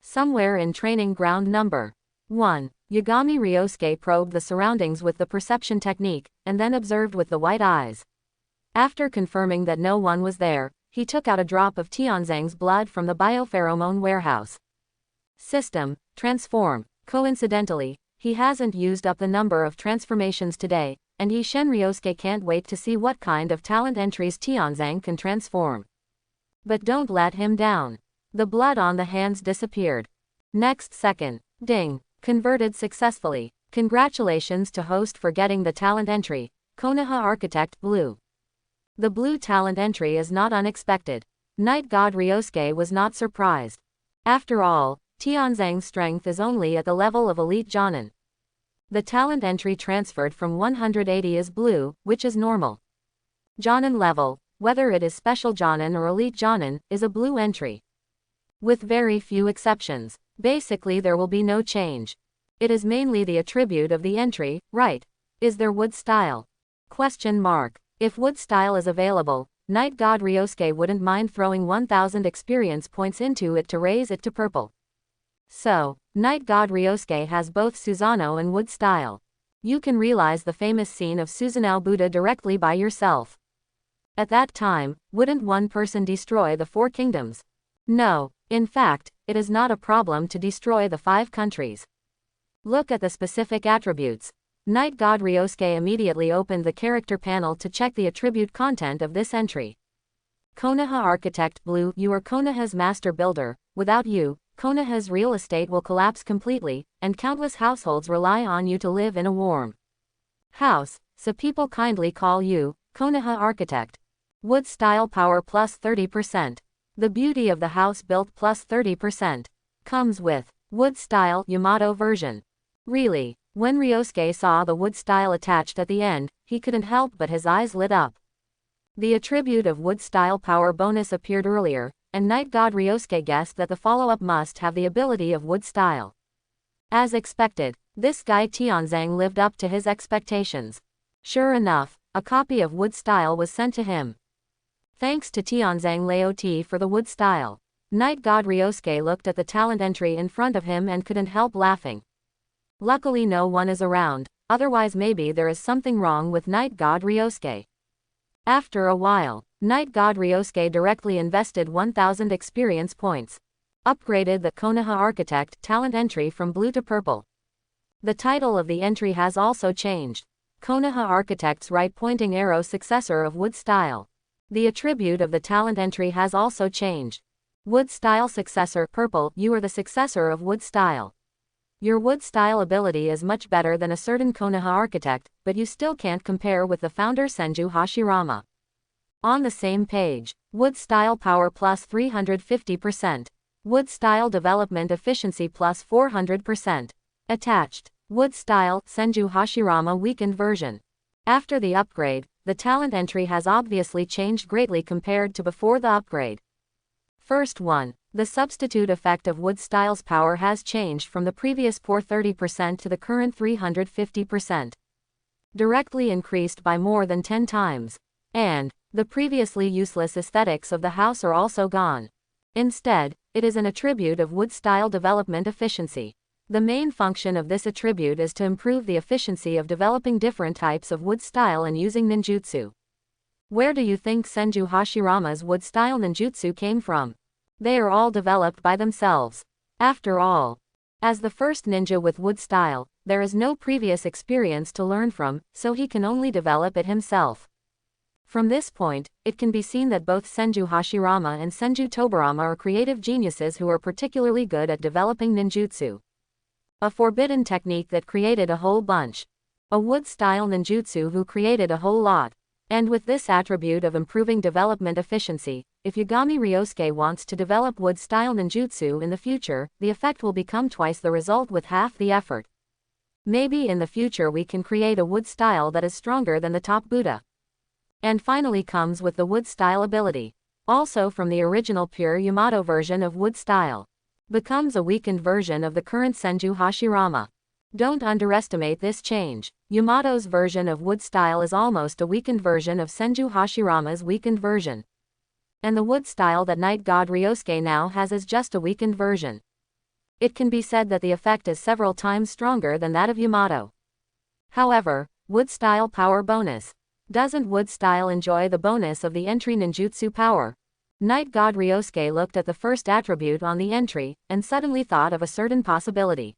Somewhere in training ground number 1, Yagami Ryosuke probed the surroundings with the perception technique, and then observed with the white eyes. After confirming that no one was there, he took out a drop of Tianzang's blood from the biopheromone warehouse. System, transform. Coincidentally, he hasn't used up the number of transformations today, and Yishen Ryosuke can't wait to see what kind of talent entries Tianzang can transform. But don't let him down. The blood on the hands disappeared. Next second, ding, converted successfully. Congratulations to host for getting the talent entry, Konoha Architect Blue. The blue talent entry is not unexpected. Night God Ryosuke was not surprised. After all, Tianzang's strength is only at the level of Elite Jonin. The talent entry transferred from 180 is blue, which is normal. Jonin level, whether it is Special Jonin or Elite Jonin, is a blue entry. With very few exceptions. Basically there will be no change. It is mainly the attribute of the entry, right? Is there wood style? Question mark. If wood style is available, Night God Ryosuke wouldn't mind throwing 1000 experience points into it to raise it to purple. So, Night God Ryosuke has both Susanoo and wood style. You can realize the famous scene of Susanoo Buddha directly by yourself. At that time, wouldn't one person destroy the 4 kingdoms? No, in fact, it is not a problem to destroy the 5 countries. Look at the specific attributes. Night God Ryosuke immediately opened the character panel to check the attribute content of this entry. Konoha Architect Blue. You are Konoha's master builder. Without you, Konoha's real estate will collapse completely, and countless households rely on you to live in a warm house, so people kindly call you Konoha Architect. Wood style power plus 30%. The beauty of the house built plus 30%. Comes with wood style Yamato version. Really, when Ryosuke saw the wood style attached at the end, he couldn't help but his eyes lit up. The attribute of wood style power bonus appeared earlier, and Night God Ryosuke guessed that the follow-up must have the ability of wood style. As expected, this guy Tianzang lived up to his expectations. Sure enough, a copy of wood style was sent to him. Thanks to Tianzang Laoti for the wood style. Night God Ryosuke looked at the talent entry in front of him and couldn't help laughing. Luckily no one is around, otherwise maybe there is something wrong with Night God Ryosuke. After a while, Night God Ryosuke directly invested 1000 experience points. Upgraded the Konoha Architect talent entry from blue to purple. The title of the entry has also changed. Konoha Architect's right pointing arrow successor of wood style. The attribute of the talent entry has also changed. Wood style successor purple. You are the successor of wood style. Your wood style ability is much better than a certain Konoha Architect, but you still can't compare with the founder Senju Hashirama. On the same page, wood style power plus 350%. Wood style development efficiency plus 400%. Attached. Wood style Senju Hashirama weakened version. After the upgrade, the talent entry has obviously changed greatly compared to before the upgrade. First one. The substitute effect of wood style's power has changed from the previous poor 30% to the current 350%. Directly increased by more than 10 times. And the previously useless aesthetics of the house are also gone. Instead, it is an attribute of wood style development efficiency. The main function of this attribute is to improve the efficiency of developing different types of wood style and using ninjutsu. Where do you think Senju Hashirama's wood style ninjutsu came from? They are all developed by themselves. After all, as the first ninja with wood style, there is no previous experience to learn from, so he can only develop it himself. From this point, it can be seen that both Senju Hashirama and Senju Tobarama are creative geniuses who are particularly good at developing ninjutsu. A forbidden technique that created a whole bunch. A wood style ninjutsu who created a whole lot. And with this attribute of improving development efficiency, if Yagami Ryosuke wants to develop wood style ninjutsu in the future, the effect will become twice the result with half the effort. Maybe in the future we can create a wood style that is stronger than the top Buddha. And finally comes with the wood style ability. Also from the original pure Yamato version of wood style. Becomes a weakened version of the current Senju Hashirama. Don't underestimate this change. Yamato's version of wood style is almost a weakened version of Senju Hashirama's weakened version. And the wood style that Night God Ryosuke now has is just a weakened version. It can be said that the effect is several times stronger than that of Yamato. However, wood style power bonus. Doesn't wood style enjoy the bonus of the entry ninjutsu power? Night God Ryosuke looked at the first attribute on the entry, and suddenly thought of a certain possibility.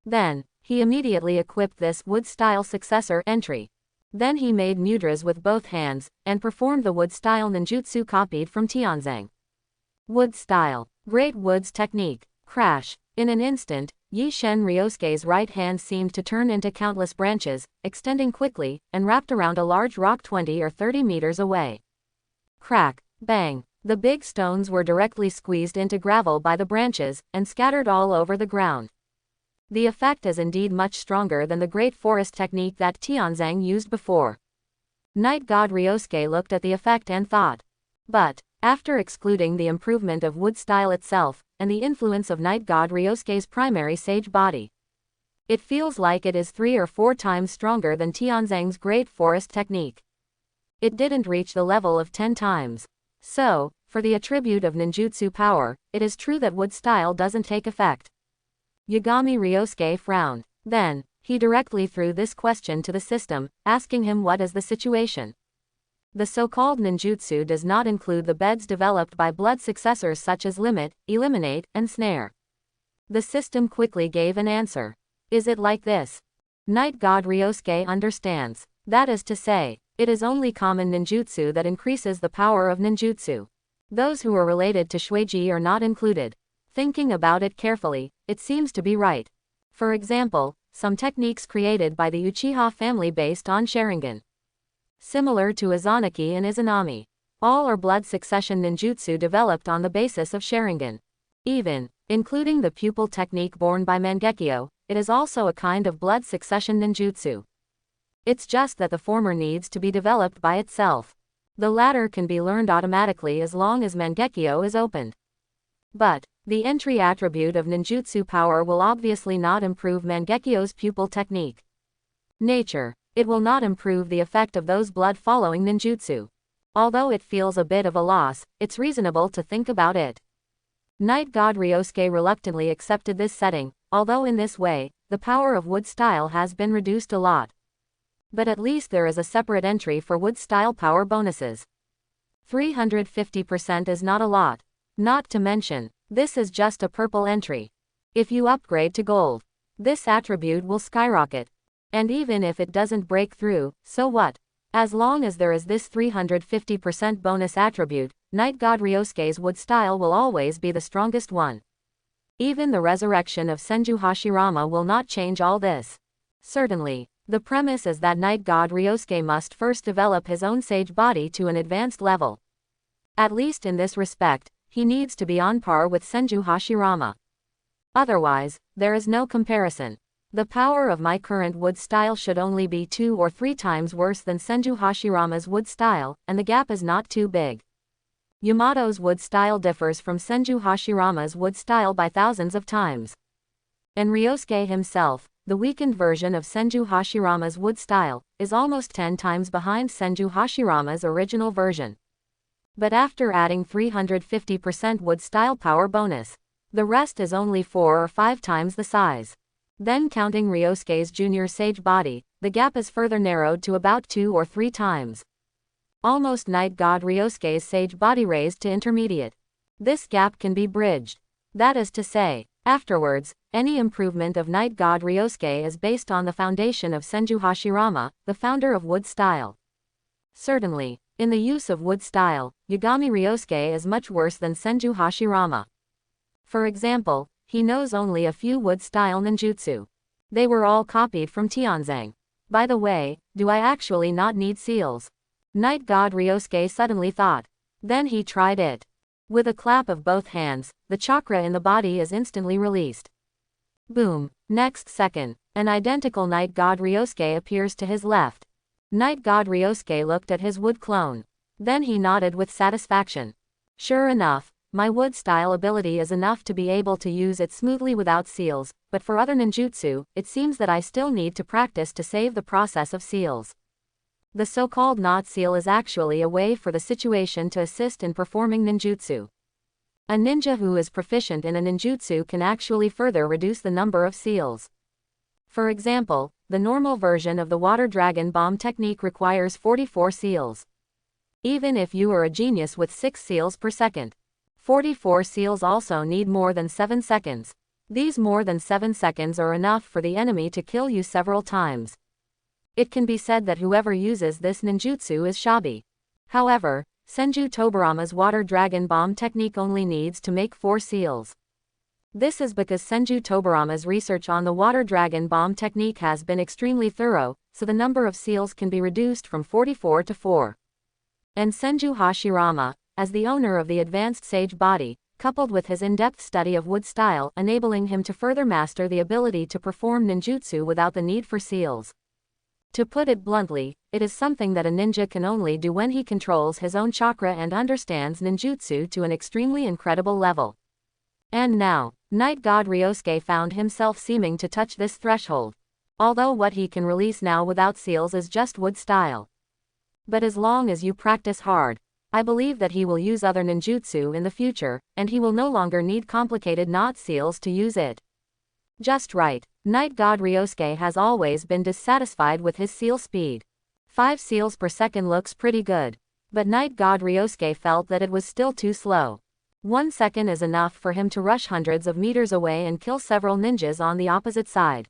Then, he immediately equipped this wood style successor entry. Then he made mudras with both hands, and performed the wood style ninjutsu copied from Tianzang. Wood style. Great Woods technique. Crash. In an instant, Yi Shen Ryosuke's right hand seemed to turn into countless branches, extending quickly, and wrapped around a large rock 20 or 30 meters away. Crack. Bang. The big stones were directly squeezed into gravel by the branches, and scattered all over the ground. The effect is indeed much stronger than the Great Forest technique that Tianzang used before. Night God Ryosuke looked at the effect and thought. But, After excluding the improvement of wood style itself, and the influence of Night God Ryosuke's primary sage body, it feels like it is 3 or 4 times stronger than Tianzang's Great Forest technique. It didn't reach the level of 10 times. So, for the attribute of ninjutsu power, it is true that wood style doesn't take effect. Yagami Ryosuke frowned. Then, he directly threw this question to the system, asking him what is the situation. The so-called ninjutsu does not include the beds developed by blood successors such as limit, eliminate, and snare. The system quickly gave an answer. Is it like this? Night God Ryosuke understands. That is to say, it is only common ninjutsu that increases the power of ninjutsu. Those who are related to Shueiji are not included. Thinking about it carefully, it seems to be right. For example, some techniques created by the Uchiha family based on Sharingan, similar to Izanagi and Izanami, all are blood succession ninjutsu developed on the basis of Sharingan. Even, including the pupil technique born by Mangekyo, it is also a kind of blood succession ninjutsu. It's just that the former needs to be developed by itself. The latter can be learned automatically as long as Mangekyo is opened. But, the entry attribute of ninjutsu power will obviously not improve Mangekyo's pupil technique. Nature. It will not improve the effect of those blood-following ninjutsu. Although it feels a bit of a loss, it's reasonable to think about it. Night God Ryosuke reluctantly accepted this setting, although in this way, the power of wood style has been reduced a lot. But at least there is a separate entry for wood style power bonuses. 350% is not a lot. Not to mention, this is just a purple entry. If you upgrade to gold, this attribute will skyrocket. And even if it doesn't break through, so what? As long as there is this 350% bonus attribute, Night God Ryosuke's wood style will always be the strongest one. Even the resurrection of Senju Hashirama will not change all this. Certainly, the premise is that Night God Ryosuke must first develop his own sage body to an advanced level. At least in this respect, he needs to be on par with Senju Hashirama. Otherwise, there is no comparison. The power of my current wood style should only be 2 or 3 times worse than Senju Hashirama's wood style, and the gap is not too big. Yamato's wood style differs from Senju Hashirama's wood style by thousands of times. And Ryosuke himself, the weakened version of Senju Hashirama's wood style, is almost 10 times behind Senju Hashirama's original version. But after adding 350% wood style power bonus, the rest is only 4 or 5 times the size. Then counting Ryosuke's junior sage body, the gap is further narrowed to about 2 or 3 times. Almost Night God Ryosuke's sage body raised to intermediate. This gap can be bridged. That is to say, afterwards, any improvement of Night God Ryosuke is based on the foundation of Senju Hashirama, the founder of wood style. Certainly, in the use of wood style, Yagami Ryosuke is much worse than Senju Hashirama. For example, he knows only a few wood style ninjutsu. They were all copied from Tianzang. By the way, do I actually not need seals? Night God Ryosuke suddenly thought. Then he tried it. With a clap of both hands, the chakra in the body is instantly released. Boom. Next second, an identical Night God Ryosuke appears to his left. Night God Ryosuke looked at his wood clone. Then he nodded with satisfaction. Sure enough, my wood style ability is enough to be able to use it smoothly without seals, but for other ninjutsu, it seems that I still need to practice to save the process of seals. The so-called not seal is actually a way for the situation to assist in performing ninjutsu. A ninja who is proficient in a ninjutsu can actually further reduce the number of seals. For example, the normal version of the water dragon bomb technique requires 44 seals. Even if you are a genius with 6 seals per second, 44 seals also need more than 7 seconds. These more than 7 seconds are enough for the enemy to kill you several times. It can be said that whoever uses this ninjutsu is shabby. However, Senju Tobarama's water dragon bomb technique only needs to make 4 seals. This is because Senju Tobarama's research on the water dragon bomb technique has been extremely thorough, so the number of seals can be reduced from 44 to 4. And Senju Hashirama, as the owner of the advanced sage body, coupled with his in-depth study of wood style, enabling him to further master the ability to perform ninjutsu without the need for seals. To put it bluntly, it is something that a ninja can only do when he controls his own chakra and understands ninjutsu to an extremely incredible level. And now, Night God Ryosuke found himself seeming to touch this threshold. Although what he can release now without seals is just wood style. But as long as you practice hard, I believe that he will use other ninjutsu in the future, and he will no longer need complicated knot seals to use it. Just right. Night God Ryosuke has always been dissatisfied with his seal speed. 5 seals per second looks pretty good. But Night God Ryosuke felt that it was still too slow. 1 second is enough for him to rush hundreds of meters away and kill several ninjas on the opposite side.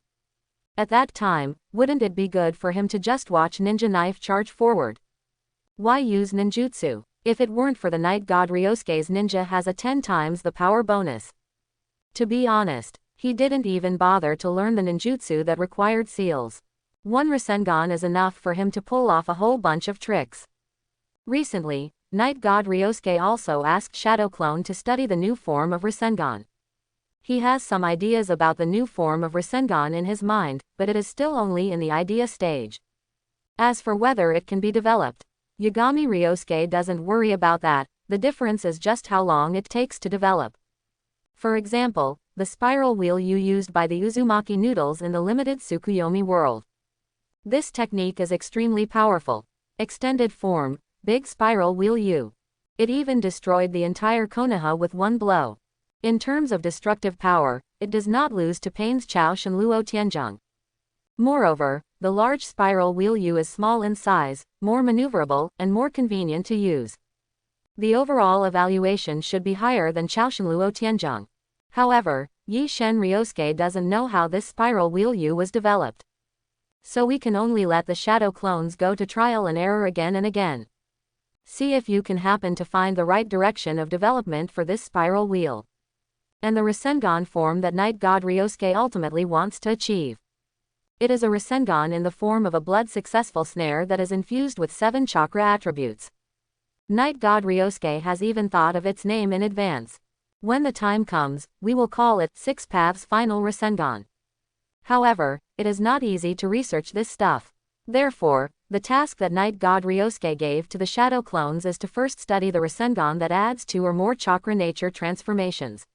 At that time, wouldn't it be good for him to just watch Ninja Knife charge forward? Why use ninjutsu? If it weren't for the Night God Ryosuke's ninja has a 10 times the power bonus. To be honest, he didn't even bother to learn the ninjutsu that required seals. 1 Rasengan is enough for him to pull off a whole bunch of tricks. Recently, Night God Ryosuke also asked Shadow Clone to study the new form of Rasengan. He has some ideas about the new form of Rasengan in his mind, but it is still only in the idea stage. As for whether it can be developed, Yagami Ryosuke doesn't worry about that, the difference is just how long it takes to develop. For example, the spiral wheel U used by the Uzumaki noodles in the limited Tsukuyomi world. This technique is extremely powerful. Extended form, big spiral wheel U. It even destroyed the entire Konoha with one blow. In terms of destructive power, it does not lose to Pain's Chao Shenluo Tianzhong. Moreover, the large spiral wheel U is small in size, more maneuverable, and more convenient to use. The overall evaluation should be higher than Chao Shenluo Tianzhong. However, Yi Shen Ryosuke doesn't know how this spiral wheel U was developed. So we can only let the shadow clones go to trial and error again and again. See if you can happen to find the right direction of development for this spiral wheel. And the Rasengan form that Night God Ryosuke ultimately wants to achieve. It is a Rasengan in the form of a blood-successful snare that is infused with 7 chakra attributes. Night God Ryosuke has even thought of its name in advance. When the time comes, we will call it 6 Paths Final Rasengan. However, it is not easy to research this stuff. Therefore, the task that Night God Ryosuke gave to the shadow clones is to first study the Rasengan that adds 2 or more chakra nature transformations.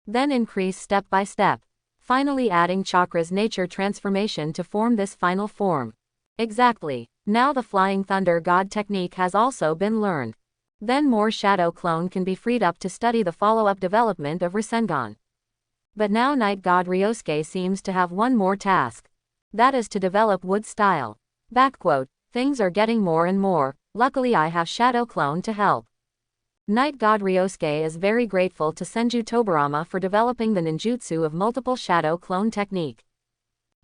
Then increase step by step, finally adding chakra's nature transformation to form this final form. Exactly. Now the Flying Thunder God technique has also been learned. Then more shadow clone can be freed up to study the follow-up development of Rasengan. But now Night God Ryosuke seems to have one more task. That is to develop wood style. Backquote, things are getting more and more, luckily I have shadow clone to help. Night God Ryosuke is very grateful to Senju Tobarama for developing the ninjutsu of multiple shadow clone technique.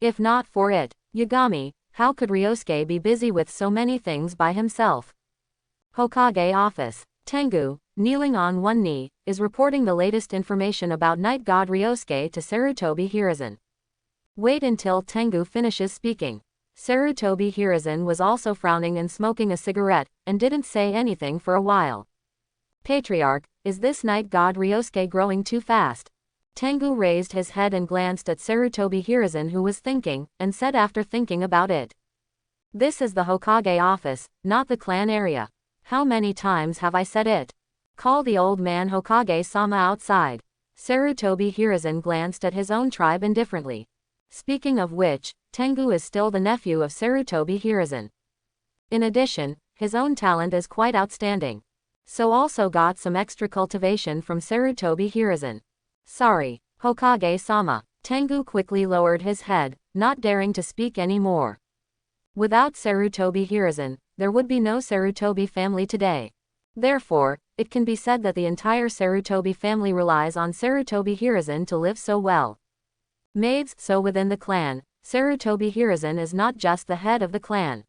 If not for it, Yagami, how could Ryosuke be busy with so many things by himself? Hokage office. Tengu, kneeling on one knee, is reporting the latest information about Night God Ryosuke to Sarutobi Hiruzen. Wait until Tengu finishes speaking. Sarutobi Hiruzen was also frowning and smoking a cigarette, and didn't say anything for a while. Patriarch, is this Night God Ryosuke growing too fast? Tengu raised his head and glanced at Sarutobi Hiruzen, who was thinking, and said after thinking about it. This is the Hokage office, not the clan area. How many times have I said it? Call the old man Hokage-sama outside. Sarutobi Hiruzen glanced at his own tribe indifferently. Speaking of which, Tengu is still the nephew of Sarutobi Hiruzen. In addition, his own talent is quite outstanding. So also got some extra cultivation from Sarutobi Hiruzen. Sorry, Hokage-sama. Tengu quickly lowered his head, not daring to speak any more. Without Sarutobi Hiruzen, there would be no Sarutobi family today. Therefore, it can be said that the entire Sarutobi family relies on Sarutobi Hiruzen to live so well. Maids, so within the clan, Sarutobi Hiruzen is not just the head of the clan.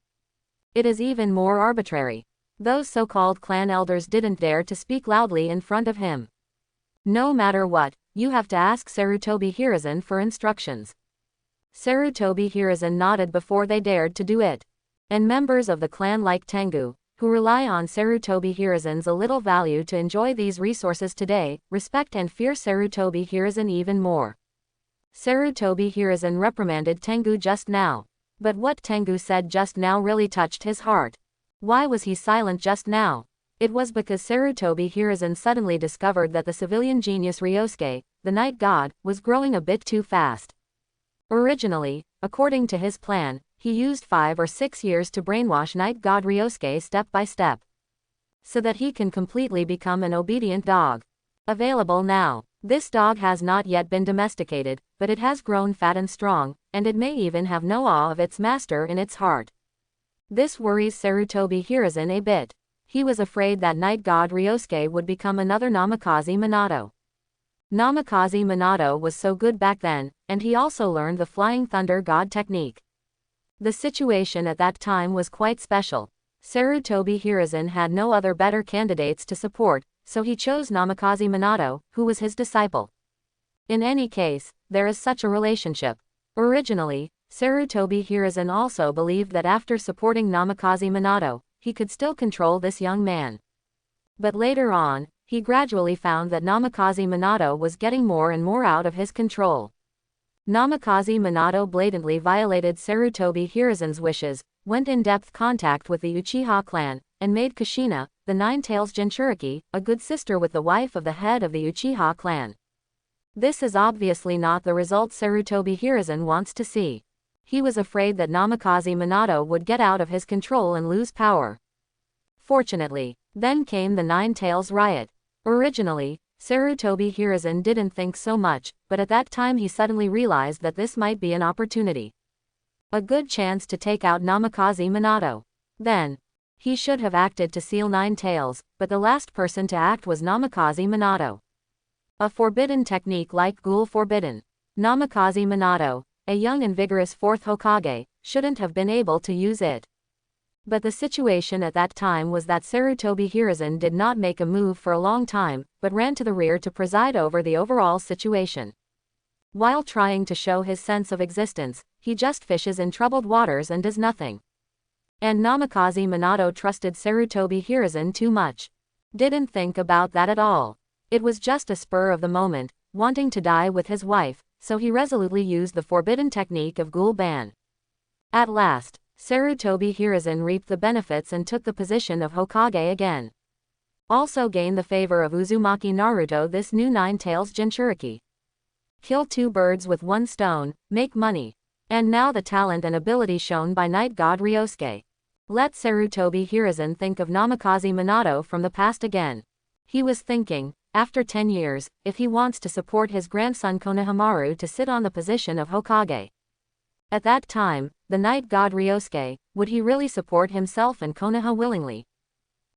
It is even more arbitrary. Those so-called clan elders didn't dare to speak loudly in front of him. No matter what, you have to ask Sarutobi Hiruzen for instructions. Sarutobi Hiruzen nodded before they dared to do it. And members of the clan like Tengu, who rely on Sarutobi Hiruzen's a little value to enjoy these resources today, respect and fear Sarutobi Hiruzen even more. Sarutobi Hiruzen reprimanded Tengu just now. But what Tengu said just now really touched his heart. Why was he silent just now? It was because Sarutobi Hiruzen suddenly discovered that the civilian genius Ryosuke, the night god, was growing a bit too fast. Originally, according to his plan, he used 5 or 6 years to brainwash night god Ryosuke step by step, so that he can completely become an obedient dog. Available now. This dog has not yet been domesticated, but it has grown fat and strong, and it may even have no awe of its master in its heart. This worries Sarutobi Hiruzen a bit. He was afraid that night god Ryosuke would become another Namikaze Minato. Namikaze Minato was so good back then, and he also learned the Flying Thunder God technique. The situation at that time was quite special. Sarutobi Hiruzen had no other better candidates to support, so he chose Namikaze Minato, who was his disciple. In any case, there is such a relationship. Originally, Sarutobi Hiruzen also believed that after supporting Namikaze Minato, he could still control this young man. But later on, he gradually found that Namikaze Minato was getting more and more out of his control. Namikaze Minato blatantly violated Sarutobi Hiruzen's wishes, went in depth contact with the Uchiha clan, and made Kushina, the Nine-Tails Jinchuriki, a good sister with the wife of the head of the Uchiha clan. This is obviously not the result Sarutobi Hiruzen wants to see. He was afraid that Namikaze Minato would get out of his control and lose power. Fortunately, then came the Nine-Tails riot. Originally, Sarutobi Hiruzen didn't think so much, but at that time he suddenly realized that this might be an opportunity. A good chance to take out Namikaze Minato. Then, he should have acted to seal Nine-Tails, but the last person to act was Namikaze Minato. A forbidden technique like Ghoul Forbidden. Namikaze Minato, a young and vigorous 4th Hokage, shouldn't have been able to use it. But the situation at that time was that Sarutobi Hiruzen did not make a move for a long time, but ran to the rear to preside over the overall situation. While trying to show his sense of existence, he just fishes in troubled waters and does nothing. And Namikaze Minato trusted Sarutobi Hiruzen too much. Didn't think about that at all. It was just a spur of the moment, wanting to die with his wife, so he resolutely used the forbidden technique of Ghoul Ban. At last, Sarutobi Hiruzen reaped the benefits and took the position of Hokage again. Also gained the favor of Uzumaki Naruto, this new Nine-Tails Jinchuriki. Kill 2 birds with 1 stone, make money. And now the talent and ability shown by Night God Ryosuke. Let Sarutobi Hiruzen think of Namikaze Minato from the past again. He was thinking, after 10 years, if he wants to support his grandson Konohamaru to sit on the position of Hokage. At that time, the Night God Ryosuke, would he really support himself and Konoha willingly?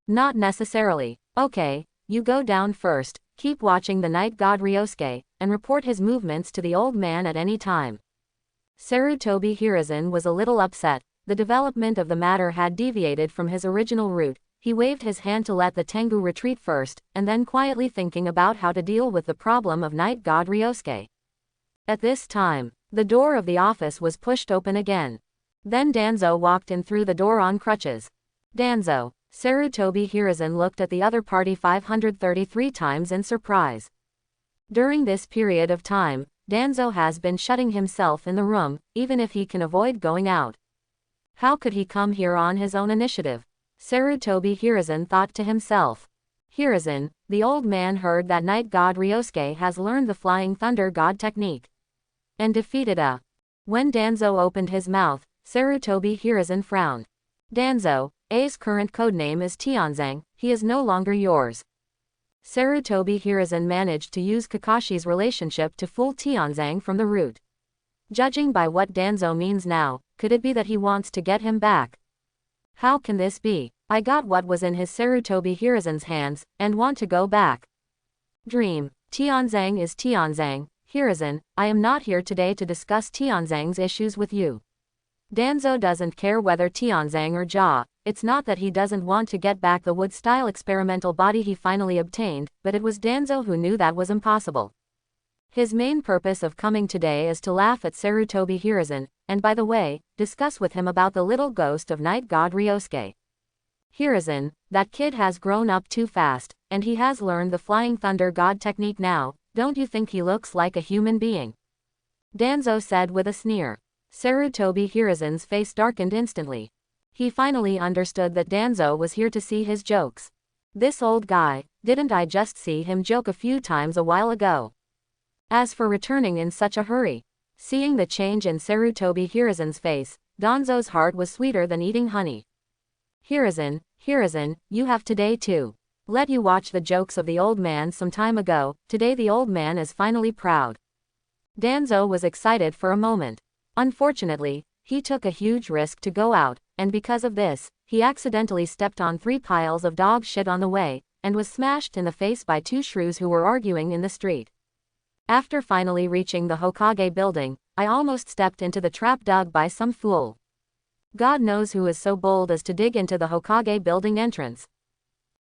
Not necessarily. Okay, you go down first, keep watching the Night God Ryosuke, and report his movements to the old man at any time. Sarutobi Hiruzen was a little upset. The development of the matter had deviated from his original route. He waved his hand to let the Tengu retreat first, and then quietly thinking about how to deal with the problem of Night God Ryosuke. At this time, the door of the office was pushed open again. Then Danzo walked in through the door on crutches. Danzo. Sarutobi Hiruzen looked at the other party 533 times in surprise. During this period of time, Danzo has been shutting himself in the room, even if he can avoid going out. How could he come here on his own initiative? Sarutobi Hiruzen thought to himself. Hiruzen, the old man heard that Night God Ryosuke has learned the Flying Thunder God technique. And defeated a. When Danzo opened his mouth, Sarutobi Hiruzen frowned. Danzo, A's current codename is Tianzang, he is no longer yours. Sarutobi Hiruzen managed to use Kakashi's relationship to fool Tianzang from the root. Judging by what Danzo means now, could it be that he wants to get him back? How can this be? I got what was in his Sarutobi Hiruzen's hands, and want to go back. Dream. Tianzang is Tianzang. Hiruzen, I am not here today to discuss Tianzang's issues with you. Danzo doesn't care whether Tianzang or Ja, it's not that he doesn't want to get back the wood-style experimental body he finally obtained, but it was Danzo who knew that was impossible. His main purpose of coming today is to laugh at Sarutobi Hiruzen, and by the way, discuss with him about the little ghost of Night God Ryosuke. Hiruzen, that kid has grown up too fast, and he has learned the Flying Thunder God technique now, don't you think he looks like a human being? Danzo said with a sneer. Sarutobi Hiruzen's face darkened instantly. He finally understood that Danzo was here to see his jokes. This old guy, didn't I just see him joke a few times a while ago? As for returning in such a hurry, seeing the change in Sarutobi Hiruzen's face, Danzo's heart was sweeter than eating honey. Hiruzen, you have today too. Let you watch the jokes of the old man some time ago, today the old man is finally proud. Danzo was excited for a moment. Unfortunately, he took a huge risk to go out, and because of this, he accidentally stepped on 3 piles of dog shit on the way, and was smashed in the face by 2 shrews who were arguing in the street. After finally reaching the Hokage building, I almost stepped into the trap dug by some fool. God knows who is so bold as to dig into the Hokage building entrance.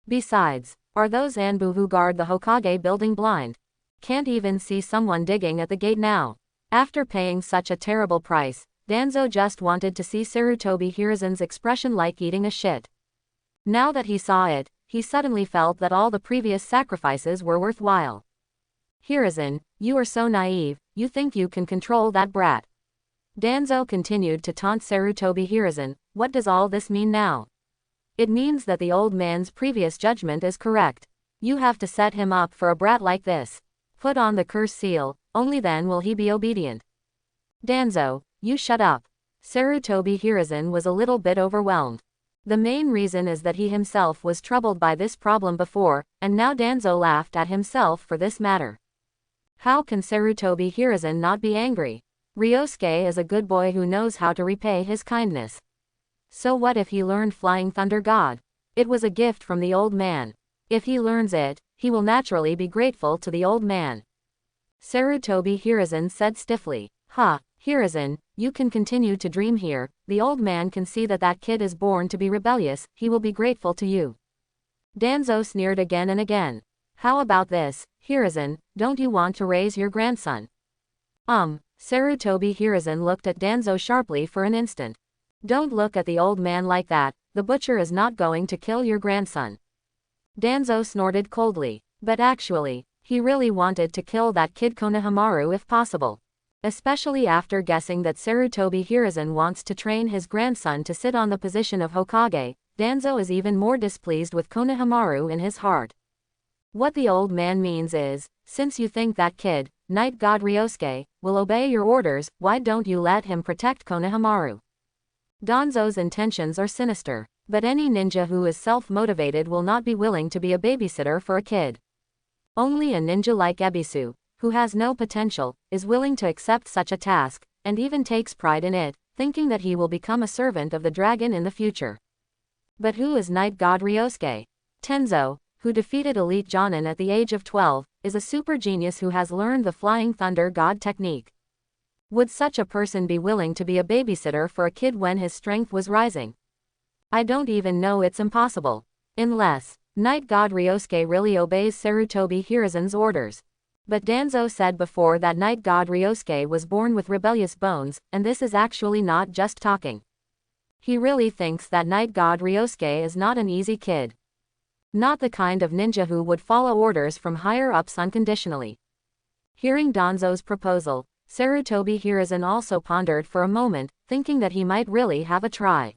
Besides, are those Anbu who guard the Hokage building blind? Can't even see someone digging at the gate now. After paying such a terrible price, Danzo just wanted to see Sarutobi Hiruzen's expression like eating a shit. Now that he saw it, he suddenly felt that all the previous sacrifices were worthwhile. Hiruzen, you are so naive, you think you can control that brat. Danzo continued to taunt Sarutobi Hiruzen. What does all this mean now? It means that the old man's previous judgment is correct. You have to set him up for a brat like this. Put on the curse seal, only then will he be obedient. Danzo, you shut up. Sarutobi Hiruzen was a little bit overwhelmed. The main reason is that he himself was troubled by this problem before, and now Danzo laughed at himself for this matter. How can Sarutobi Hiruzen not be angry? Ryosuke is a good boy who knows how to repay his kindness. So what if he learned Flying Thunder God? It was a gift from the old man. If he learns it, he will naturally be grateful to the old man. Sarutobi Hiruzen said stiffly. Hiruzen, you can continue to dream here, the old man can see that that kid is born to be rebellious, he will be grateful to you. Danzo sneered again and again. How about this, Hiruzen, don't you want to raise your grandson? Sarutobi Hiruzen looked at Danzo sharply for an instant. Don't look at the old man like that, the butcher is not going to kill your grandson. Danzo snorted coldly, but actually, he really wanted to kill that kid Konohamaru if possible. Especially after guessing that Sarutobi Hiruzen wants to train his grandson to sit on the position of Hokage, Danzo is even more displeased with Konohamaru in his heart. What the old man means is, since you think that kid, Night God Ryosuke, will obey your orders, why don't you let him protect Konohamaru? Danzo's intentions are sinister, but any ninja who is self-motivated will not be willing to be a babysitter for a kid. Only a ninja like Ebisu, who has no potential, is willing to accept such a task, and even takes pride in it, thinking that he will become a servant of the dragon in the future. But who is Night God Ryosuke? Tenzo, who defeated Elite Jonin at the age of 12, is a super genius who has learned the Flying Thunder God technique. Would such a person be willing to be a babysitter for a kid when his strength was rising? I don't even know, it's impossible. Unless Night God Ryosuke really obeys Sarutobi Hiruzen's orders. But Danzo said before that Night God Ryosuke was born with rebellious bones, and this is actually not just talking. He really thinks that Night God Ryosuke is not an easy kid. Not the kind of ninja who would follow orders from higher-ups unconditionally. Hearing Danzo's proposal, Sarutobi Hiruzen also pondered for a moment, thinking that he might really have a try.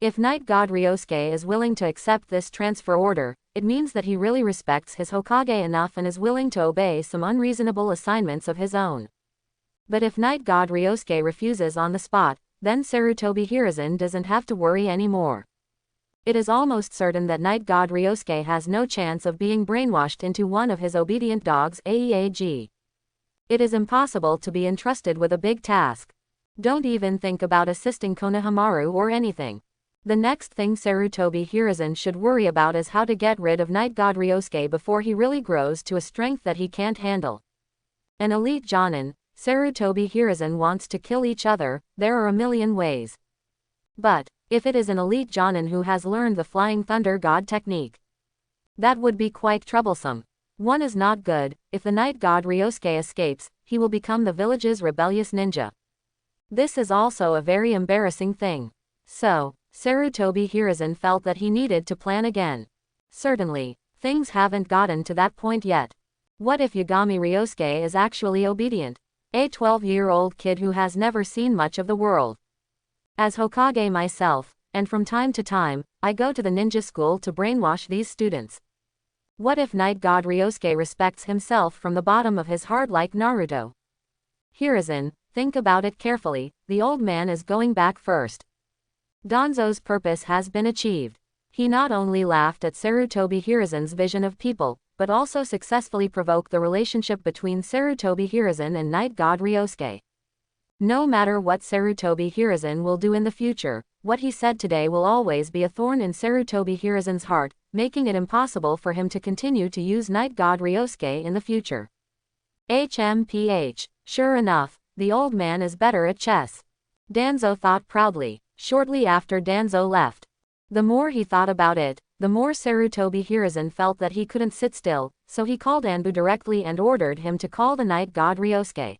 If Night God Ryosuke is willing to accept this transfer order, it means that he really respects his Hokage enough and is willing to obey some unreasonable assignments of his own. But if Night God Ryosuke refuses on the spot, then Sarutobi Hiruzen doesn't have to worry anymore. It is almost certain that Night God Ryosuke has no chance of being brainwashed into one of his obedient dogs AEAG. It is impossible to be entrusted with a big task. Don't even think about assisting Konohamaru or anything. The next thing Sarutobi Hiruzen should worry about is how to get rid of Night God Ryosuke before he really grows to a strength that he can't handle. An elite Jonin, Sarutobi Hiruzen wants to kill each other, there are a million ways. But if it is an elite Jonin who has learned the Flying Thunder God technique, that would be quite troublesome. One is not good. If the Night God Ryosuke escapes, he will become the village's rebellious ninja. This is also a very embarrassing thing. So, Sarutobi Hiruzen felt that he needed to plan again. Certainly, things haven't gotten to that point yet. What if Yagami Ryosuke is actually obedient? A 12-year-old kid who has never seen much of the world. As Hokage myself, and from time to time, I go to the ninja school to brainwash these students. What if Night God Ryosuke respects himself from the bottom of his heart like Naruto? Hiruzen, think about it carefully, the old man is going back first. Danzo's purpose has been achieved. He not only laughed at Sarutobi Hiruzen's vision of people, but also successfully provoked the relationship between Sarutobi Hiruzen and Night God Ryosuke. No matter what Sarutobi Hiruzen will do in the future, what he said today will always be a thorn in Sarutobi Hiruzen's heart, making it impossible for him to continue to use Night God Ryosuke in the future. HMPH. Sure enough, the old man is better at chess. Danzo thought proudly, shortly after Danzo left. The more he thought about it, the more Sarutobi Hiruzen felt that he couldn't sit still, so he called Anbu directly and ordered him to call the Night God Ryosuke.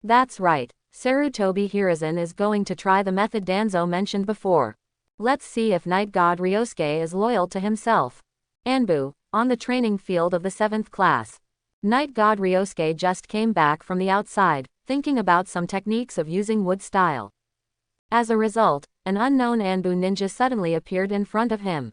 That's right, Sarutobi Hiruzen is going to try the method Danzo mentioned before. Let's see if Night God Ryosuke is loyal to himself. Anbu, on the training field of the 7th class. Night God Ryosuke just came back from the outside, thinking about some techniques of using wood style. As a result, an unknown Anbu ninja suddenly appeared in front of him.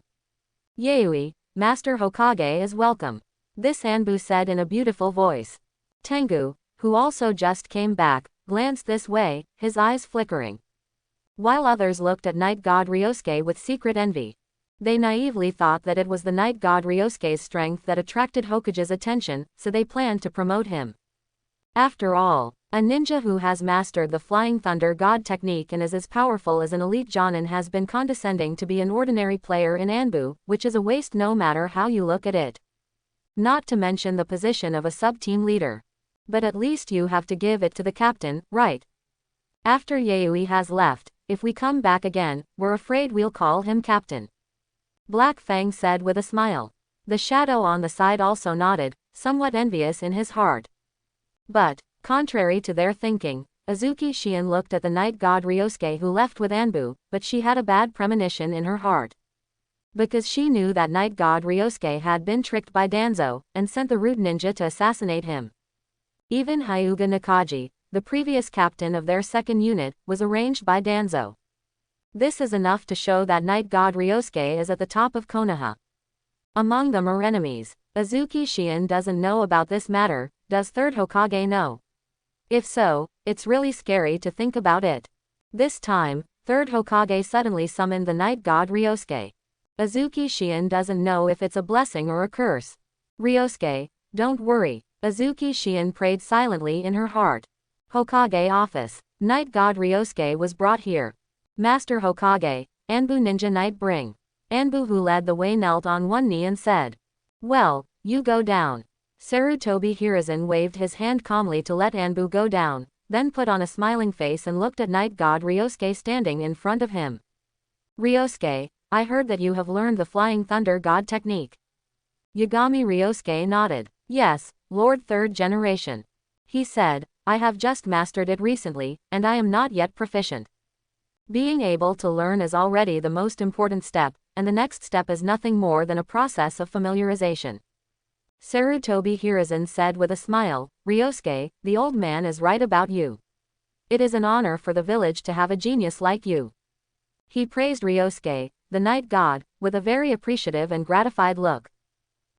Yui, Master Hokage is welcome. This Anbu said in a beautiful voice. Tengu, who also just came back, glanced this way, his eyes flickering. While others looked at Night God Ryosuke with secret envy. They naively thought that it was the Night God Ryosuke's strength that attracted Hokage's attention, so they planned to promote him. After all, a ninja who has mastered the Flying Thunder God technique and is as powerful as an elite Jonin has been condescending to be an ordinary player in Anbu, which is a waste no matter how you look at it. Not to mention the position of a sub-team leader. But at least you have to give it to the captain, right? After Yui has left, if we come back again, we're afraid we'll call him captain. Black Fang said with a smile. The shadow on the side also nodded, somewhat envious in his heart. But, contrary to their thinking, Azuki Shion looked at the Night God Ryosuke who left with Anbu, but she had a bad premonition in her heart. Because she knew that Night God Ryosuke had been tricked by Danzo, and sent the root ninja to assassinate him. Even Hyuga Nakaji, the previous captain of their second unit, was arranged by Danzo. This is enough to show that Night God Ryosuke is at the top of Konoha. Among them are enemies. Azuki Shion doesn't know about this matter, does third Hokage know? If so, it's really scary to think about it. This time, third Hokage suddenly summoned the Night God Ryosuke. Azuki Shion doesn't know if it's a blessing or a curse. Ryosuke, don't worry, Azuki Shion prayed silently in her heart. Hokage office. Night God Ryosuke was brought here. Master Hokage, Anbu Ninja Knight bring. Anbu who led the way knelt on one knee and said. Well, you go down. Sarutobi Hiruzen waved his hand calmly to let Anbu go down, then put on a smiling face and looked at Night God Ryosuke standing in front of him. Ryosuke, I heard that you have learned the Flying Thunder God technique. Yagami Ryosuke nodded. Yes, Lord Third Generation. He said, I have just mastered it recently, and I am not yet proficient. Being able to learn is already the most important step, and the next step is nothing more than a process of familiarization. Sarutobi Hiruzen said with a smile, Ryosuke, the old man is right about you. It is an honor for the village to have a genius like you. He praised Ryosuke, the Night God, with a very appreciative and gratified look.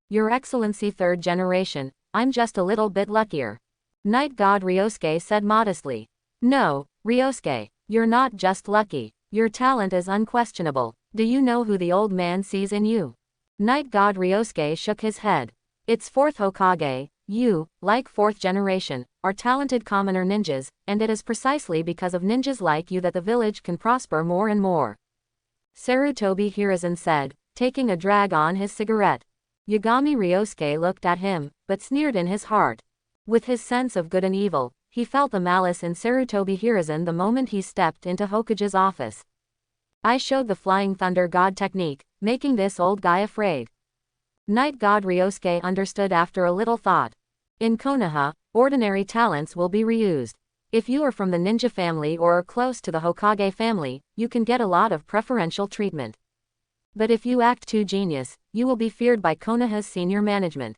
Your Excellency Third Generation, I'm just a little bit luckier. Night God Ryosuke said modestly. No, Ryosuke, you're not just lucky. Your talent is unquestionable. Do you know who the old man sees in you? Night God Ryosuke shook his head. It's fourth Hokage. You, like fourth generation, are talented commoner ninjas, and it is precisely because of ninjas like you that the village can prosper more and more. Sarutobi Hiruzen said, taking a drag on his cigarette. Yagami Ryosuke looked at him, but sneered in his heart. With his sense of good and evil, he felt the malice in Sarutobi Hiruzen the moment he stepped into Hokage's office. I showed the Flying Thunder God technique, making this old guy afraid. Night God Ryosuke understood after a little thought. In Konoha, ordinary talents will be reused. If you are from the ninja family or are close to the Hokage family, you can get a lot of preferential treatment. But if you act too genius, you will be feared by Konoha's senior management.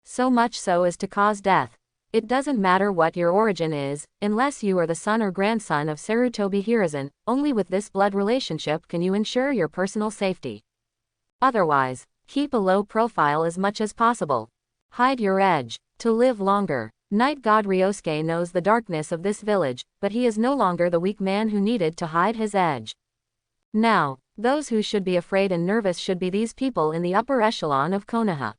So much so as to cause death. It doesn't matter what your origin is, unless you are the son or grandson of Sarutobi Hiruzen, only with this blood relationship can you ensure your personal safety. Otherwise, keep a low profile as much as possible. Hide your edge. To live longer. Night God Ryosuke knows the darkness of this village, but he is no longer the weak man who needed to hide his edge. Now, those who should be afraid and nervous should be these people in the upper echelon of Konoha.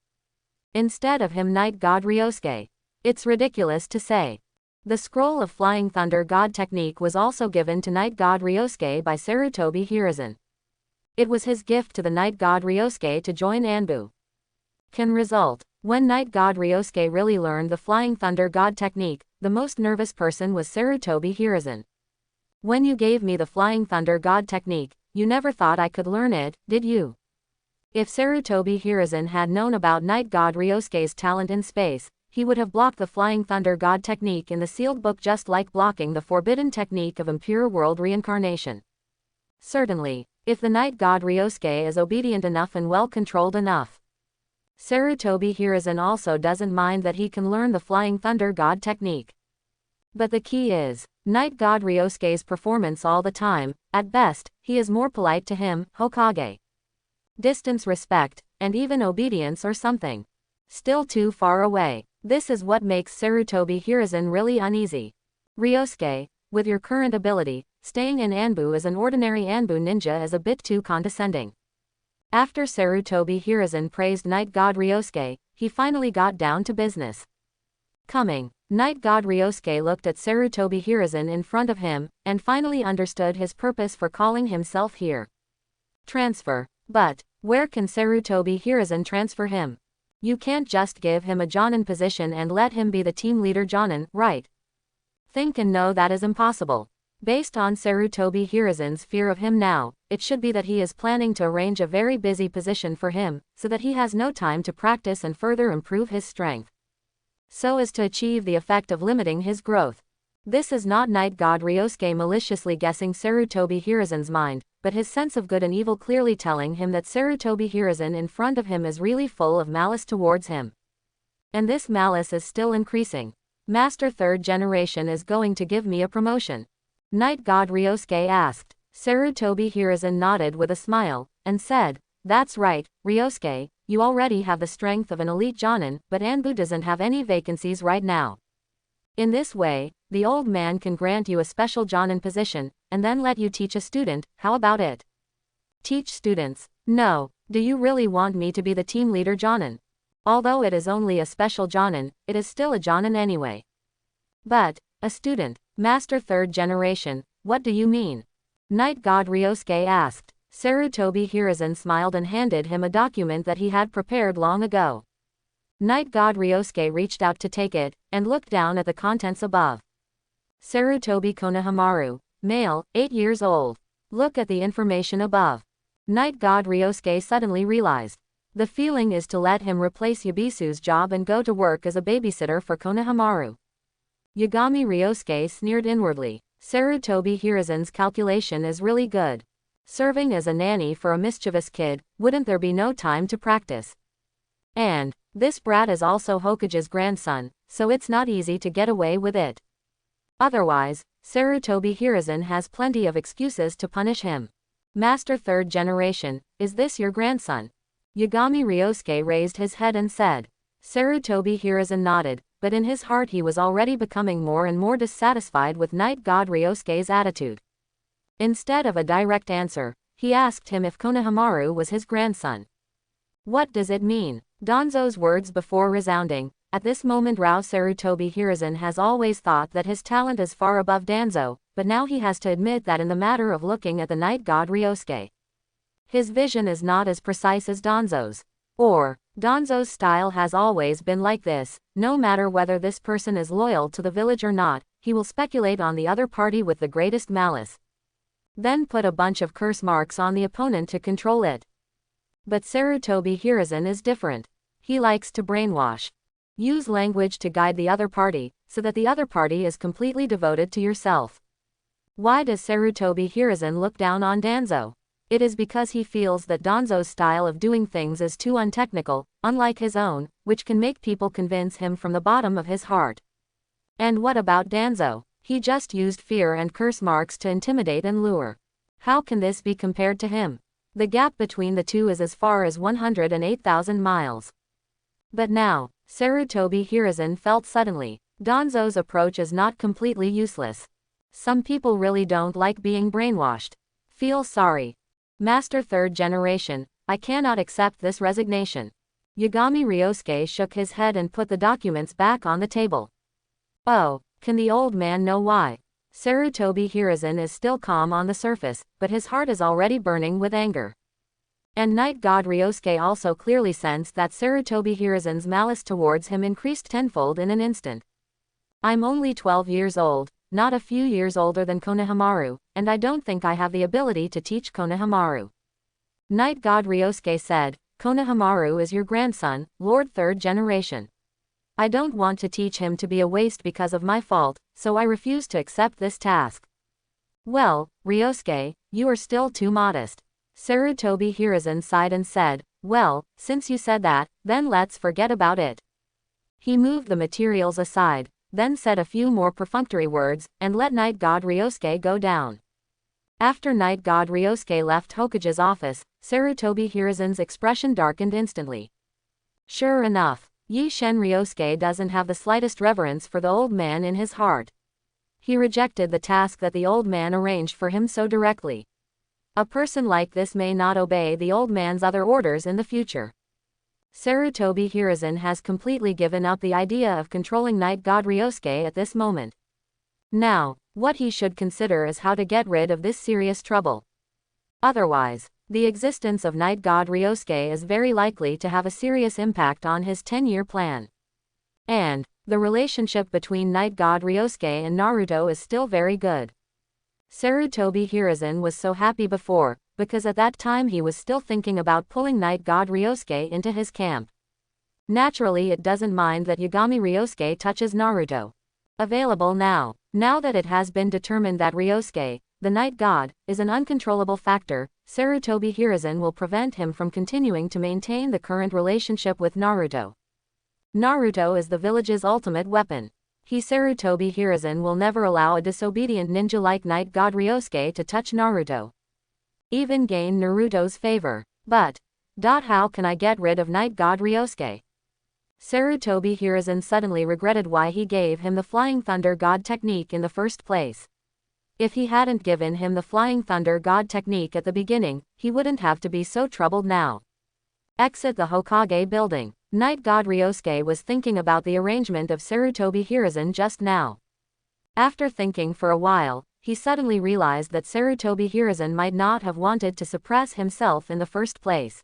Instead of him Night God Ryosuke. It's ridiculous to say. The scroll of Flying Thunder God technique was also given to Night God Ryosuke by Sarutobi Hiruzen. It was his gift to the Night God Ryosuke to join Anbu. Can result. When Night God Ryosuke really learned the Flying Thunder God technique, the most nervous person was Sarutobi Hiruzen. When you gave me the Flying Thunder God technique, you never thought I could learn it, did you? If Sarutobi Hiruzen had known about Night God Ryosuke's talent in space, he would have blocked the Flying Thunder God technique in the sealed book just like blocking the forbidden technique of impure world reincarnation. Certainly, if the Night God Ryosuke is obedient enough and well controlled enough. Sarutobi Hiruzen also doesn't mind that he can learn the Flying Thunder God technique. But the key is, Night God Ryosuke's performance all the time. At best, he is more polite to him, Hokage. Distance respect, and even obedience or something. Still too far away. This is what makes Sarutobi Hiruzen really uneasy. Ryosuke, with your current ability, staying in Anbu as an ordinary Anbu ninja is a bit too condescending. After Sarutobi Hiruzen praised Night God Ryosuke, he finally got down to business. Coming, Night God Ryosuke looked at Sarutobi Hiruzen in front of him, and finally understood his purpose for calling himself here. Transfer. But, where can Sarutobi Hiruzen transfer him? You can't just give him a Jonin position and let him be the team leader Jonin, right? Think and know that is impossible. Based on Sarutobi Hiruzen's fear of him now, it should be that he is planning to arrange a very busy position for him, so that he has no time to practice and further improve his strength. So as to achieve the effect of limiting his growth. This is not Night God Ryosuke maliciously guessing Sarutobi Hiruzen's mind, but his sense of good and evil clearly telling him that Sarutobi Hiruzen in front of him is really full of malice towards him. And this malice is still increasing. Master Third Generation is going to give me a promotion. Night God Ryosuke asked. Sarutobi Hiruzen nodded with a smile, and said, that's right, Ryosuke, you already have the strength of an elite Jonin, but Anbu doesn't have any vacancies right now. In this way, the old man can grant you a special Jonin position, and then let you teach a student. How about it? Teach students? No, do you really want me to be the team leader Jonin? Although it is only a special Jonin, it is still a Jonin anyway. But, a student, Master Third Generation, what do you mean? Night God Ryosuke asked. Sarutobi Hiruzen smiled and handed him a document that he had prepared long ago. Night God Ryosuke reached out to take it, and looked down at the contents above. Sarutobi Konohamaru, male, 8 years old. Look at the information above. Night God Ryosuke suddenly realized. The feeling is to let him replace Yabisu's job and go to work as a babysitter for Konohamaru. Yagami Ryosuke sneered inwardly. Sarutobi Hiruzen's calculation is really good. Serving as a nanny for a mischievous kid, wouldn't there be no time to practice? And, this brat is also Hokage's grandson, so it's not easy to get away with it. Otherwise, Sarutobi Hiruzen has plenty of excuses to punish him. Master Third Generation, is this your grandson? Yagami Ryosuke raised his head and said. Sarutobi Hiruzen nodded, but in his heart he was already becoming more and more dissatisfied with Night God Ryosuke's attitude. Instead of a direct answer, he asked him if Konohamaru was his grandson. What does it mean? Danzo's words before resounding. At this moment Sarutobi Hiruzen has always thought that his talent is far above Danzo, but now he has to admit that in the matter of looking at the Night God Ryosuke. His vision is not as precise as Danzo's. Or, Danzo's style has always been like this, no matter whether this person is loyal to the village or not, he will speculate on the other party with the greatest malice. Then put a bunch of curse marks on the opponent to control it. But Sarutobi Hiruzen is different. He likes to brainwash. Use language to guide the other party, so that the other party is completely devoted to yourself. Why does Sarutobi Hiruzen look down on Danzo? It is because he feels that Danzo's style of doing things is too untechnical, unlike his own, which can make people convince him from the bottom of his heart. And what about Danzo? He just used fear and curse marks to intimidate and lure. How can this be compared to him? The gap between the two is as far as 108,000 miles. But now, Sarutobi Hiruzen felt suddenly, Danzo's approach is not completely useless. Some people really don't like being brainwashed. Feel sorry. Master third generation, I cannot accept this resignation. Yagami Ryosuke shook his head and put the documents back on the table. Oh, can the old man know why? Sarutobi Hiruzen is still calm on the surface, but his heart is already burning with anger. And Night God Ryosuke also clearly sensed that Sarutobi Hiruzen's malice towards him increased tenfold in an instant. I'm only 12 years old, not a few years older than Konohamaru, and I don't think I have the ability to teach Konohamaru. Night God Ryosuke said, Konohamaru is your grandson, Lord third generation. I don't want to teach him to be a waste because of my fault, so I refuse to accept this task. Well, Ryosuke, you are still too modest. Sarutobi Hiruzen sighed and said, well, since you said that, then let's forget about it. He moved the materials aside, then said a few more perfunctory words, and let Night God Ryosuke go down. After Night God Ryosuke left Hokage's office, Sarutobi Hiruzen's expression darkened instantly. Sure enough, Yi Shen Ryosuke doesn't have the slightest reverence for the old man in his heart. He rejected the task that the old man arranged for him so directly. A person like this may not obey the old man's other orders in the future. Sarutobi Hiruzen has completely given up the idea of controlling Night God Ryosuke at this moment. Now, what he should consider is how to get rid of this serious trouble. Otherwise, the existence of Night God Ryosuke is very likely to have a serious impact on his 10-year plan. And, the relationship between Night God Ryosuke and Naruto is still very good. Sarutobi Hiruzen was so happy before, because at that time he was still thinking about pulling Night God Ryosuke into his camp. Naturally it doesn't mind that Yagami Ryosuke touches Naruto. Available now. Now that it has been determined that Ryosuke, the Night God, is an uncontrollable factor, Sarutobi Hiruzen will prevent him from continuing to maintain the current relationship with Naruto. Naruto is the village's ultimate weapon. Sarutobi Hiruzen will never allow a disobedient ninja like Night God Ryosuke to touch Naruto. Even gain Naruto's favor. But, how can I get rid of Night God Ryosuke? Sarutobi Hiruzen suddenly regretted why he gave him the Flying Thunder God technique in the first place. If he hadn't given him the Flying Thunder God technique at the beginning, he wouldn't have to be so troubled now. Exit the Hokage building. Night God Ryosuke was thinking about the arrangement of Sarutobi Hiruzen just now. After thinking for a while, he suddenly realized that Sarutobi Hiruzen might not have wanted to suppress himself in the first place.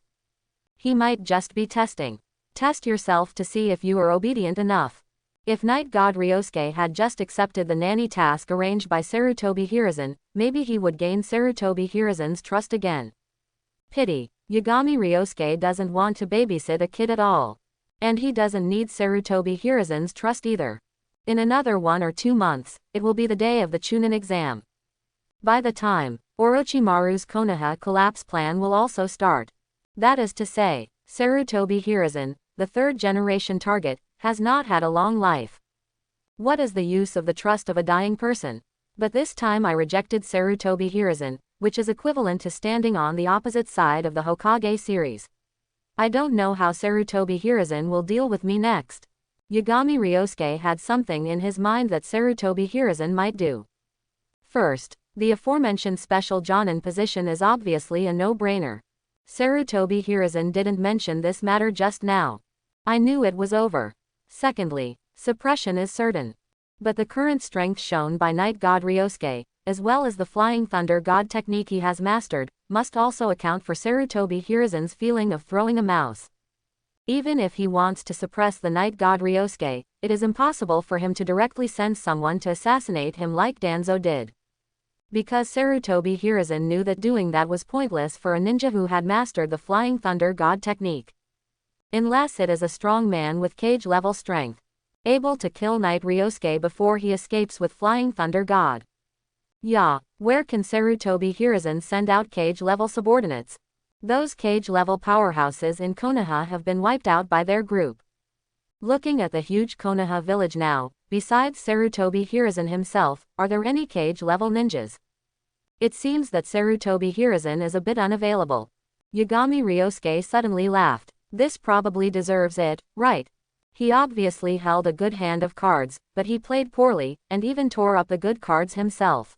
He might just be testing. Test yourself to see if you are obedient enough. If Night God Ryosuke had just accepted the nanny task arranged by Sarutobi Hiruzen, maybe he would gain Sarutobi Hiruzen's trust again. Pity. Yagami Ryosuke doesn't want to babysit a kid at all. And he doesn't need Sarutobi Hiruzen's trust either. In another 1 or 2 months, it will be the day of the Chunin exam. By the time, Orochimaru's Konoha collapse plan will also start. That is to say, Sarutobi Hiruzen, the third-generation target, has not had a long life. What is the use of the trust of a dying person? But this time I rejected Sarutobi Hiruzen, which is equivalent to standing on the opposite side of the Hokage series. I don't know how Sarutobi Hiruzen will deal with me next. Yagami Ryosuke had something in his mind that Sarutobi Hiruzen might do. First, the aforementioned special Jonin position is obviously a no-brainer. Sarutobi Hiruzen didn't mention this matter just now. I knew it was over. Secondly, suppression is certain. But the current strength shown by Night God Ryosuke, as well as the Flying Thunder God technique he has mastered, must also account for Sarutobi Hiruzen's feeling of throwing a mouse. Even if he wants to suppress the Night God Ryosuke, it is impossible for him to directly send someone to assassinate him like Danzo did. Because Sarutobi Hiruzen knew that doing that was pointless for a ninja who had mastered the Flying Thunder God technique. Unless it is a strong man with cage-level strength, able to kill Night Ryosuke before he escapes with Flying Thunder God. Yeah, where can Sarutobi Hiruzen send out cage-level subordinates? Those cage-level powerhouses in Konoha have been wiped out by their group. Looking at the huge Konoha village now, besides Sarutobi Hiruzen himself, are there any cage-level ninjas? It seems that Sarutobi Hiruzen is a bit unavailable. Yagami Ryosuke suddenly laughed. This probably deserves it, right? He obviously held a good hand of cards, but he played poorly, and even tore up the good cards himself.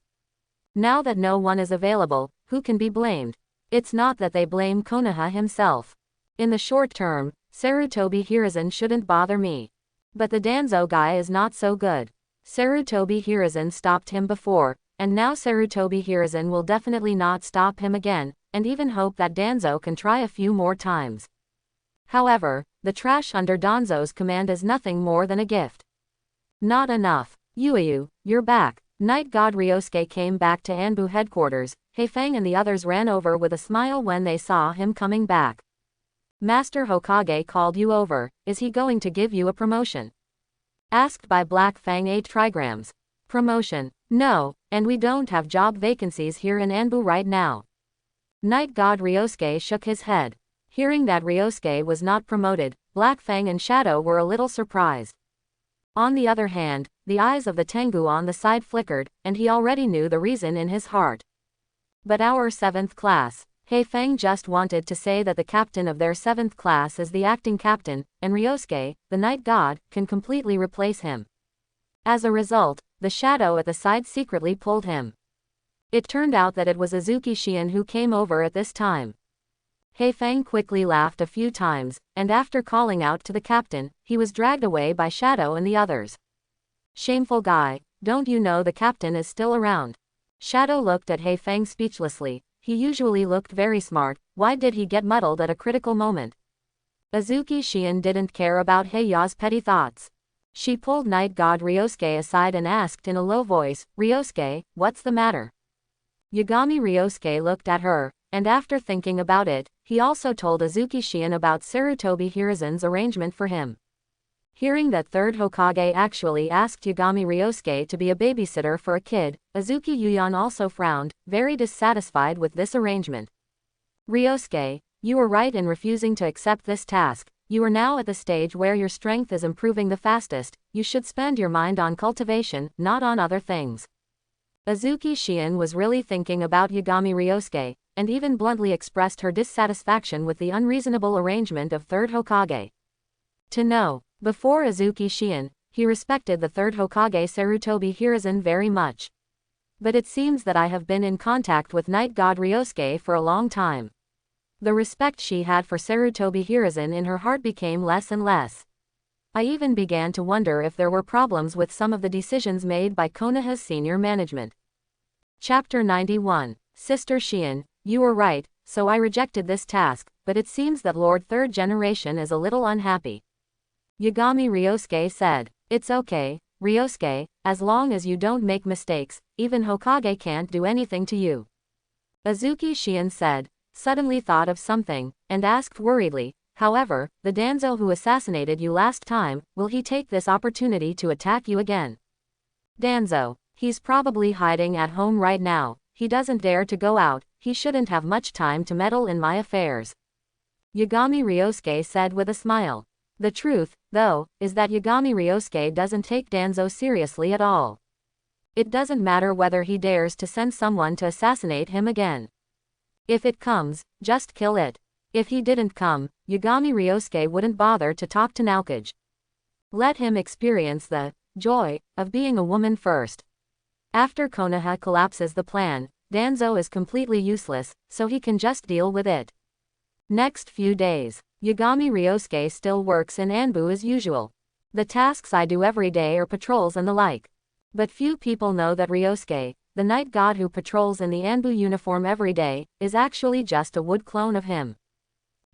Now that no one is available, who can be blamed? It's not that they blame Konoha himself. In the short term, Sarutobi Hiruzen shouldn't bother me. But the Danzo guy is not so good. Sarutobi Hiruzen stopped him before, and now Sarutobi Hiruzen will definitely not stop him again, and even hope that Danzo can try a few more times. However, the trash under Danzo's command is nothing more than a gift. Not enough. Yuhi, you're back. Night God Ryosuke came back to Anbu headquarters. Heifeng and the others ran over with a smile when they saw him coming back. Master Hokage called you over. Is he going to give you a promotion? Asked by Black Fang 8 trigrams. Promotion? No, and we don't have job vacancies here in Anbu right now. Night God Ryosuke shook his head. Hearing that Ryosuke was not promoted, Black Fang and Shadow were a little surprised. On the other hand, the eyes of the Tengu on the side flickered, and he already knew the reason in his heart. But our 7th class. Heifeng just wanted to say that the captain of their 7th class is the acting captain, and Ryosuke, the night god, can completely replace him. As a result, the shadow at the side secretly pulled him. It turned out that it was Azuki Shion who came over at this time. Heifeng quickly laughed a few times, and after calling out to the captain, he was dragged away by Shadow and the others. Shameful guy, don't you know the captain is still around? Shadow looked at Heifeng speechlessly. He usually looked very smart, why did he get muddled at a critical moment? Azuki Shion didn't care about Heiya's petty thoughts. She pulled Night God Ryosuke aside and asked in a low voice, Ryosuke, what's the matter? Yagami Ryosuke looked at her, and after thinking about it, he also told Azuki Shion about Sarutobi Hiruzen's arrangement for him. Hearing that third Hokage actually asked Yagami Ryosuke to be a babysitter for a kid, Azuki Yuyan also frowned, very dissatisfied with this arrangement. Ryosuke, you were right in refusing to accept this task. You are now at the stage where your strength is improving the fastest. You should spend your mind on cultivation, not on other things. Azuki Shion was really thinking about Yagami Ryosuke, and even bluntly expressed her dissatisfaction with the unreasonable arrangement of third Hokage. To know, before Azuki Shion, he respected the third Hokage Sarutobi Hiruzen very much. But it seems that I have been in contact with Night God Ryosuke for a long time. The respect she had for Sarutobi Hiruzen in her heart became less and less. I even began to wonder if there were problems with some of the decisions made by Konoha's senior management. Chapter 91. Sister Shion, you were right, so I rejected this task, but it seems that Lord Third Generation is a little unhappy. Yagami Ryosuke said, It's okay, Ryosuke, as long as you don't make mistakes, even Hokage can't do anything to you. Azuki Shion said, suddenly thought of something, and asked worriedly, however, the Danzo who assassinated you last time, will he take this opportunity to attack you again? Danzo, he's probably hiding at home right now, he doesn't dare to go out, he shouldn't have much time to meddle in my affairs. Yagami Ryosuke said with a smile. The truth, though, is that Yagami Ryosuke doesn't take Danzo seriously at all. It doesn't matter whether he dares to send someone to assassinate him again. If it comes, just kill it. If he didn't come, Yagami Ryosuke wouldn't bother to talk to Naokage. Let him experience the joy of being a woman first. After Konoha collapses the plan, Danzo is completely useless, so he can just deal with it. Next few days, Yagami Ryosuke still works in Anbu as usual. The tasks I do every day are patrols and the like. But few people know that Ryosuke, the night god who patrols in the Anbu uniform every day, is actually just a wood clone of him.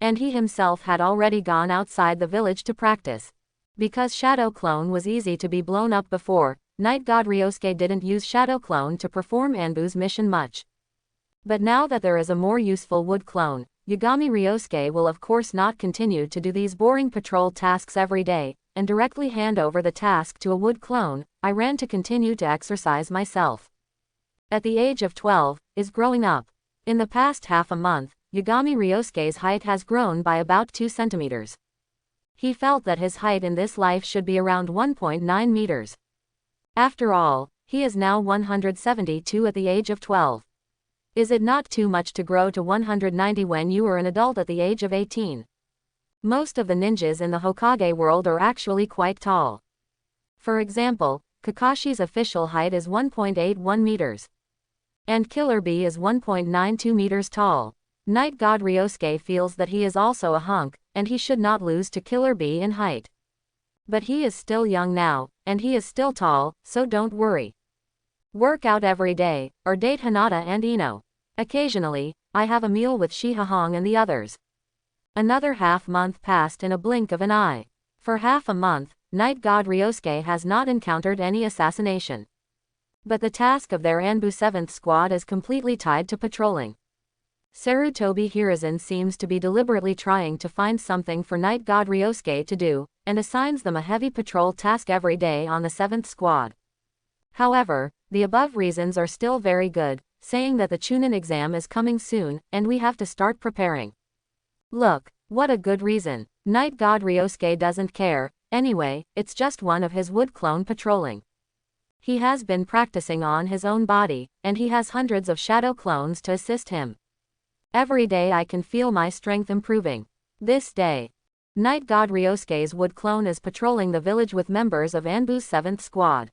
And he himself had already gone outside the village to practice. Because Shadow Clone was easy to be blown up before, Night God Ryosuke didn't use Shadow Clone to perform Anbu's mission much. But now that there is a more useful wood clone, Yagami Ryosuke will of course not continue to do these boring patrol tasks every day, and directly hand over the task to a wood clone. I ran to continue to exercise myself. At the age of 12, is growing up. In the past half a month, Yagami Ryosuke's height has grown by about 2 centimeters. He felt that his height in this life should be around 1.9 meters. After all, he is now 172 at the age of 12. Is it not too much to grow to 190 when you are an adult at the age of 18? Most of the ninjas in the Hokage world are actually quite tall. For example, Kakashi's official height is 1.81 meters. And Killer Bee is 1.92 meters tall. Night God Ryosuke feels that he is also a hunk, and he should not lose to Killer Bee in height. But he is still young now, and he is still tall, so don't worry. Work out every day, or date Hinata and Ino. Occasionally, I have a meal with Shihahong and the others. Another half-month passed in a blink of an eye. For half a month, Night God Ryosuke has not encountered any assassination. But the task of their Anbu 7th squad is completely tied to patrolling. Sarutobi Hiruzen seems to be deliberately trying to find something for Night God Ryosuke to do, and assigns them a heavy patrol task every day on the 7th squad. However, the above reasons are still very good, saying that the Chunin exam is coming soon, and we have to start preparing. Look, what a good reason. Night God Ryosuke doesn't care, anyway, it's just one of his wood clone patrolling. He has been practicing on his own body, and he has hundreds of shadow clones to assist him. Every day I can feel my strength improving. This day, Night God Ryosuke's wood clone is patrolling the village with members of Anbu's 7th squad.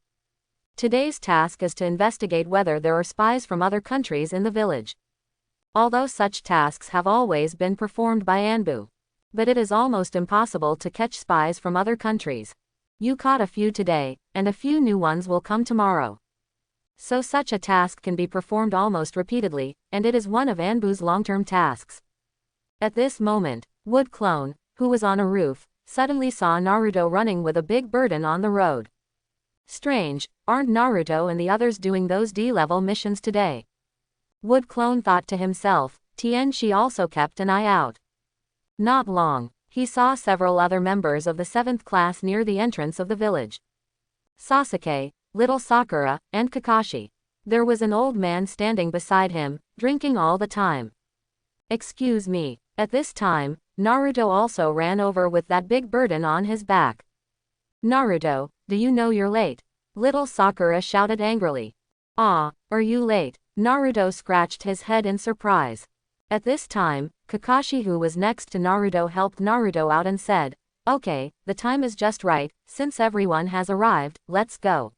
Today's task is to investigate whether there are spies from other countries in the village. Although such tasks have always been performed by Anbu. But it is almost impossible to catch spies from other countries. You caught a few today, and a few new ones will come tomorrow. So such a task can be performed almost repeatedly, and it is one of Anbu's long-term tasks. At this moment, Wood Clone, who was on a roof, suddenly saw Naruto running with a big burden on the road. Strange, aren't Naruto and the others doing those D-level missions today? Wood Clone thought to himself. Tianchi also kept an eye out. Not long, he saw several other members of the 7th class near the entrance of the village. Sasuke, little Sakura, and Kakashi. There was an old man standing beside him, drinking all the time. Excuse me. At this time, Naruto also ran over with that big burden on his back. Naruto, do you know you're late? Little Sakura shouted angrily. Ah, are you late? Naruto scratched his head in surprise. At this time, Kakashi, who was next to Naruto, helped Naruto out and said, "Okay, the time is just right, since everyone has arrived, let's go."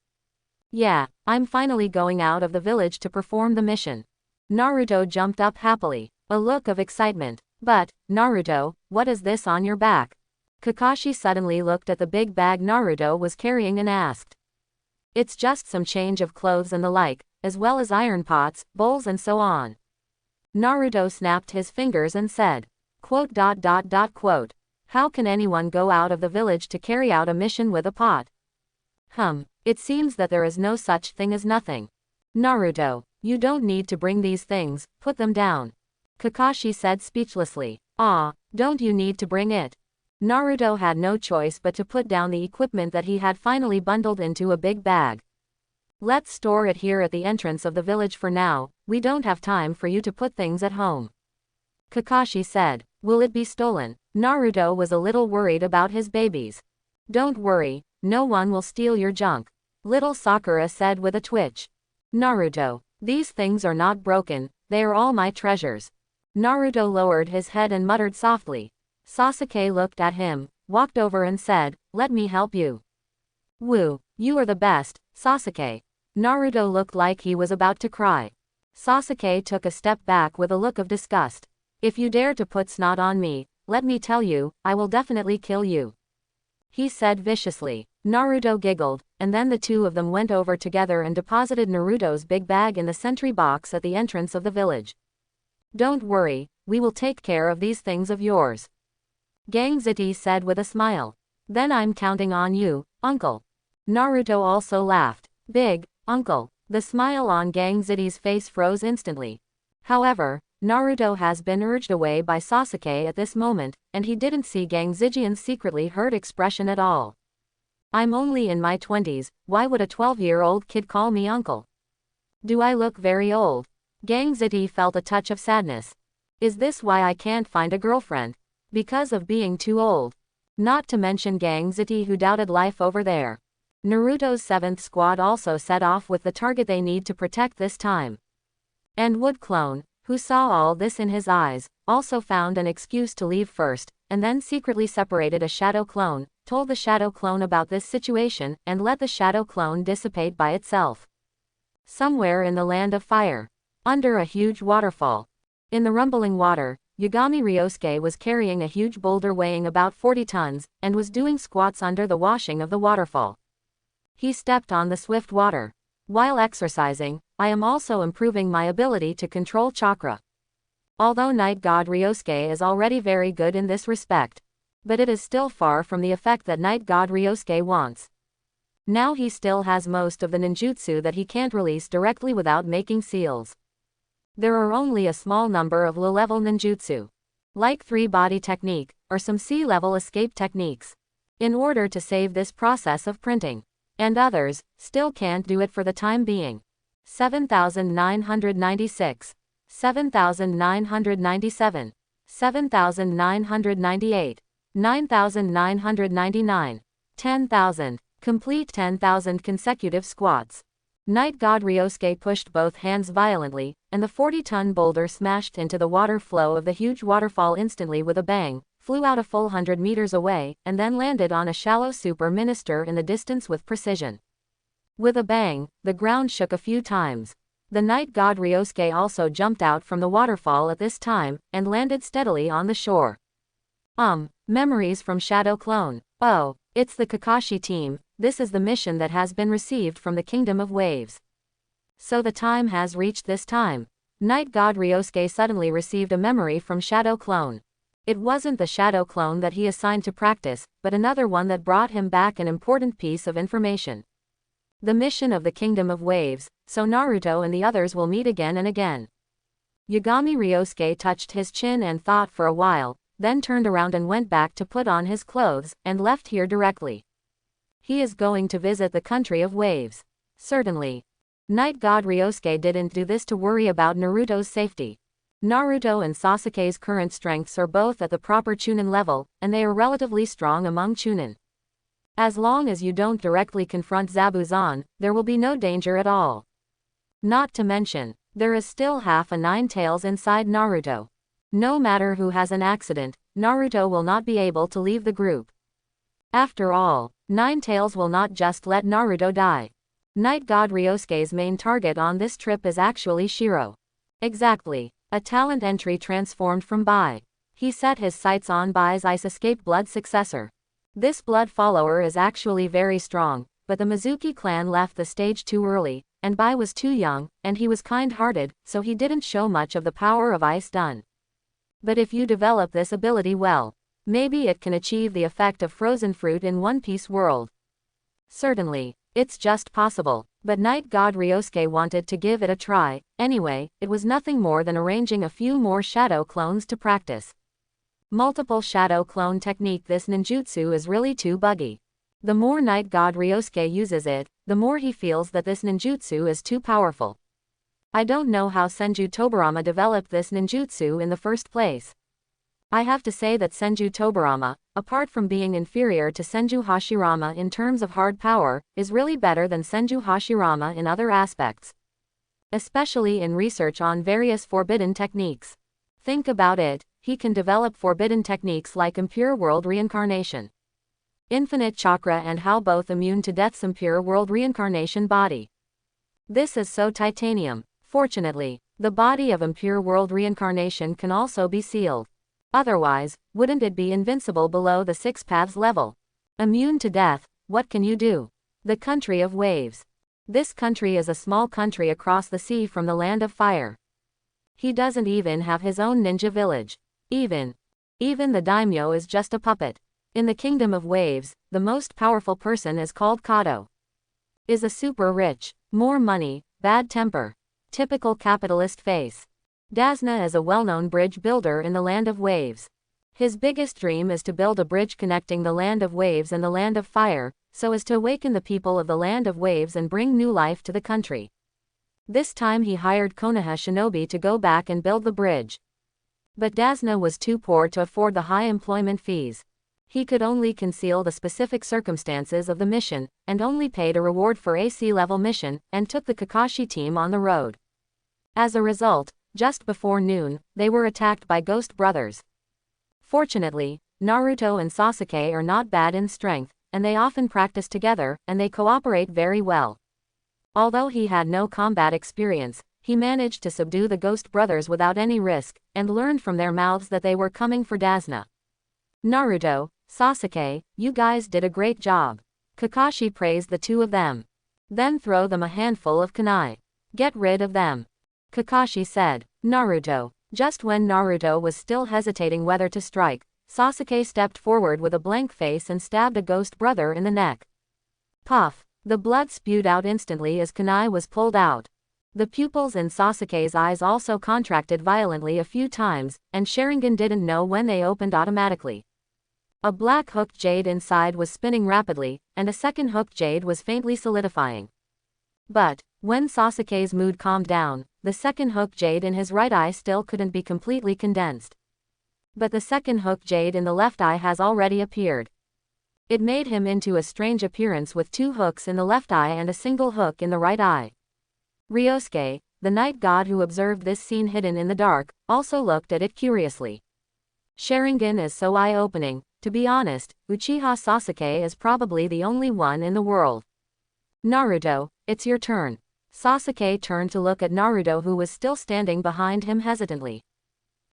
Yeah, I'm finally going out of the village to perform the mission. Naruto jumped up happily, a look of excitement. But, Naruto, what is this on your back? Kakashi suddenly looked at the big bag Naruto was carrying and asked. It's just some change of clothes and the like, as well as iron pots, bowls and so on. Naruto snapped his fingers and said, quote. How can anyone go out of the village to carry out a mission with a pot? It seems that there is no such thing as nothing. Naruto, you don't need to bring these things, put them down. Kakashi said speechlessly. Ah, don't you need to bring it? Naruto had no choice but to put down the equipment that he had finally bundled into a big bag. Let's store it here at the entrance of the village for now, we don't have time for you to put things at home. Kakashi said. Will it be stolen? Naruto was a little worried about his babies. Don't worry, no one will steal your junk. Little Sakura said with a twitch. Naruto, these things are not broken, they are all my treasures. Naruto lowered his head and muttered softly. Sasuke looked at him, walked over and said, let me help you. Woo, you are the best, Sasuke. Naruto looked like he was about to cry. Sasuke took a step back with a look of disgust. If you dare to put snot on me, let me tell you, I will definitely kill you. He said viciously. Naruto giggled, and then the two of them went over together and deposited Naruto's big bag in the sentry box at the entrance of the village. Don't worry, we will take care of these things of yours. Gang Ziti said with a smile. Then I'm counting on you, uncle. Naruto also laughed. Big, uncle. The smile on Gang Ziti's face froze instantly. However, Naruto has been urged away by Sasuke at this moment, and he didn't see Gang Zijian's secretly hurt expression at all. I'm only in my 20s, why would a 12-year-old kid call me uncle? Do I look very old? Gang Ziti felt a touch of sadness. Is this why I can't find a girlfriend? Because of being too old? Not to mention Gang Ziti, who doubted life over there. Naruto's 7th squad also set off with the target they need to protect this time. And Wood Clone, who saw all this in his eyes, also found an excuse to leave first, and then secretly separated a shadow clone, told the shadow clone about this situation, and let the shadow clone dissipate by itself. Somewhere in the land of fire, under a huge waterfall, in the rumbling water, Yagami Ryosuke was carrying a huge boulder weighing about 40 tons, and was doing squats under the washing of the waterfall. He stepped on the swift water. While exercising, I am also improving my ability to control chakra. Although Night God Ryosuke is already very good in this respect, but it is still far from the effect that Night God Ryosuke wants. Now he still has most of the ninjutsu that he can't release directly without making seals. There are only a small number of low-level ninjutsu, like 3-body technique, or some C-level escape techniques, in order to save this process of printing. And others, still can't do it for the time being. 7,996. 7,997. 7,998. 9,999. 10,000. Complete 10,000 consecutive squats. Night God Ryosuke pushed both hands violently, and the 40-ton boulder smashed into the water flow of the huge waterfall instantly with a bang, flew out a full 100 meters away, and then landed on a shallow super minister in the distance with precision. With a bang, the ground shook a few times. The Night God Ryosuke also jumped out from the waterfall at this time, and landed steadily on the shore. Memories from Shadow Clone. Oh, it's the Kakashi team. This is the mission that has been received from the Kingdom of Waves. So the time has reached this time. Night God Ryosuke suddenly received a memory from Shadow Clone. It wasn't the Shadow Clone that he assigned to practice, but another one that brought him back an important piece of information. The mission of the Kingdom of Waves, so Naruto and the others will meet again and again. Yagami Ryosuke touched his chin and thought for a while, then turned around and went back to put on his clothes, and left here directly. He is going to visit the country of waves. Certainly. Night God Ryosuke didn't do this to worry about Naruto's safety. Naruto and Sasuke's current strengths are both at the proper Chunin level, and they are relatively strong among Chunin. As long as you don't directly confront Zabuza, there will be no danger at all. Not to mention, there is still half a Nine Tails inside Naruto. No matter who has an accident, Naruto will not be able to leave the group. After all, Nine Tails will not just let Naruto die. Night God Ryosuke's main target on this trip is actually Shiro. Exactly. A talent entry transformed from Bai. He set his sights on Bai's Ice Escape Blood successor. This blood follower is actually very strong, but the Mizuki clan left the stage too early, and Bai was too young, and he was kind-hearted, so he didn't show much of the power of Ice Done. But if you develop this ability well, maybe it can achieve the effect of frozen fruit in One Piece world. Certainly, it's just possible, but Night God Ryosuke wanted to give it a try. Anyway, it was nothing more than arranging a few more shadow clones to practice. Multiple shadow clone technique. This ninjutsu is really too buggy. The more Night God Ryosuke uses it, the more he feels that this ninjutsu is too powerful. I don't know how Senju Tobarama developed this ninjutsu in the first place. I have to say that Senju Tobarama, apart from being inferior to Senju Hashirama in terms of hard power, is really better than Senju Hashirama in other aspects. Especially in research on various forbidden techniques. Think about it, he can develop forbidden techniques like impure world reincarnation, infinite chakra, and how both immune to death's impure world reincarnation body. This is so titanium. Fortunately, the body of impure world reincarnation can also be sealed. Otherwise, wouldn't it be invincible below the 6 paths level? Immune to death, what can you do? The country of waves. This country is a small country across the sea from the land of fire. He doesn't even have his own ninja village. Even the daimyo is just a puppet. In the kingdom of waves, the most powerful person is called Kato. Is a super rich, more money, bad temper. Typical capitalist face. Dasna is a well-known bridge builder in the land of waves. His biggest dream is to build a bridge connecting the land of waves and the land of fire, so as to awaken the people of the land of waves and bring new life to the country. This time he hired Konoha shinobi to go back and build the bridge. But Dasna was too poor to afford the high employment fees. He could only conceal the specific circumstances of the mission, and only paid a reward for a C-level mission, and took the Kakashi team on the road. As a result, just before noon, they were attacked by Ghost Brothers. Fortunately, Naruto and Sasuke are not bad in strength, and they often practice together, and they cooperate very well. Although he had no combat experience, he managed to subdue the Ghost Brothers without any risk, and learned from their mouths that they were coming for Dasna. Naruto, Sasuke, you guys did a great job. Kakashi praised the two of them. Then throw them a handful of kunai. Get rid of them. Kakashi said. Naruto. Just when Naruto was still hesitating whether to strike, Sasuke stepped forward with a blank face and stabbed a Ghost Brother in the neck. Puff. The blood spewed out instantly as kunai was pulled out. The pupils in Sasuke's eyes also contracted violently a few times, and Sharingan didn't know when they opened automatically. A black hooked jade inside was spinning rapidly, and a second hooked jade was faintly solidifying. But, when Sasuke's mood calmed down, the second hooked jade in his right eye still couldn't be completely condensed. But the second hooked jade in the left eye has already appeared. It made him into a strange appearance with two hooks in the left eye and a single hook in the right eye. Ryosuke, the night god who observed this scene hidden in the dark, also looked at it curiously. Sharingan is so eye-opening. To be honest, Uchiha Sasuke is probably the only one in the world. Naruto, it's your turn. Sasuke turned to look at Naruto, who was still standing behind him hesitantly.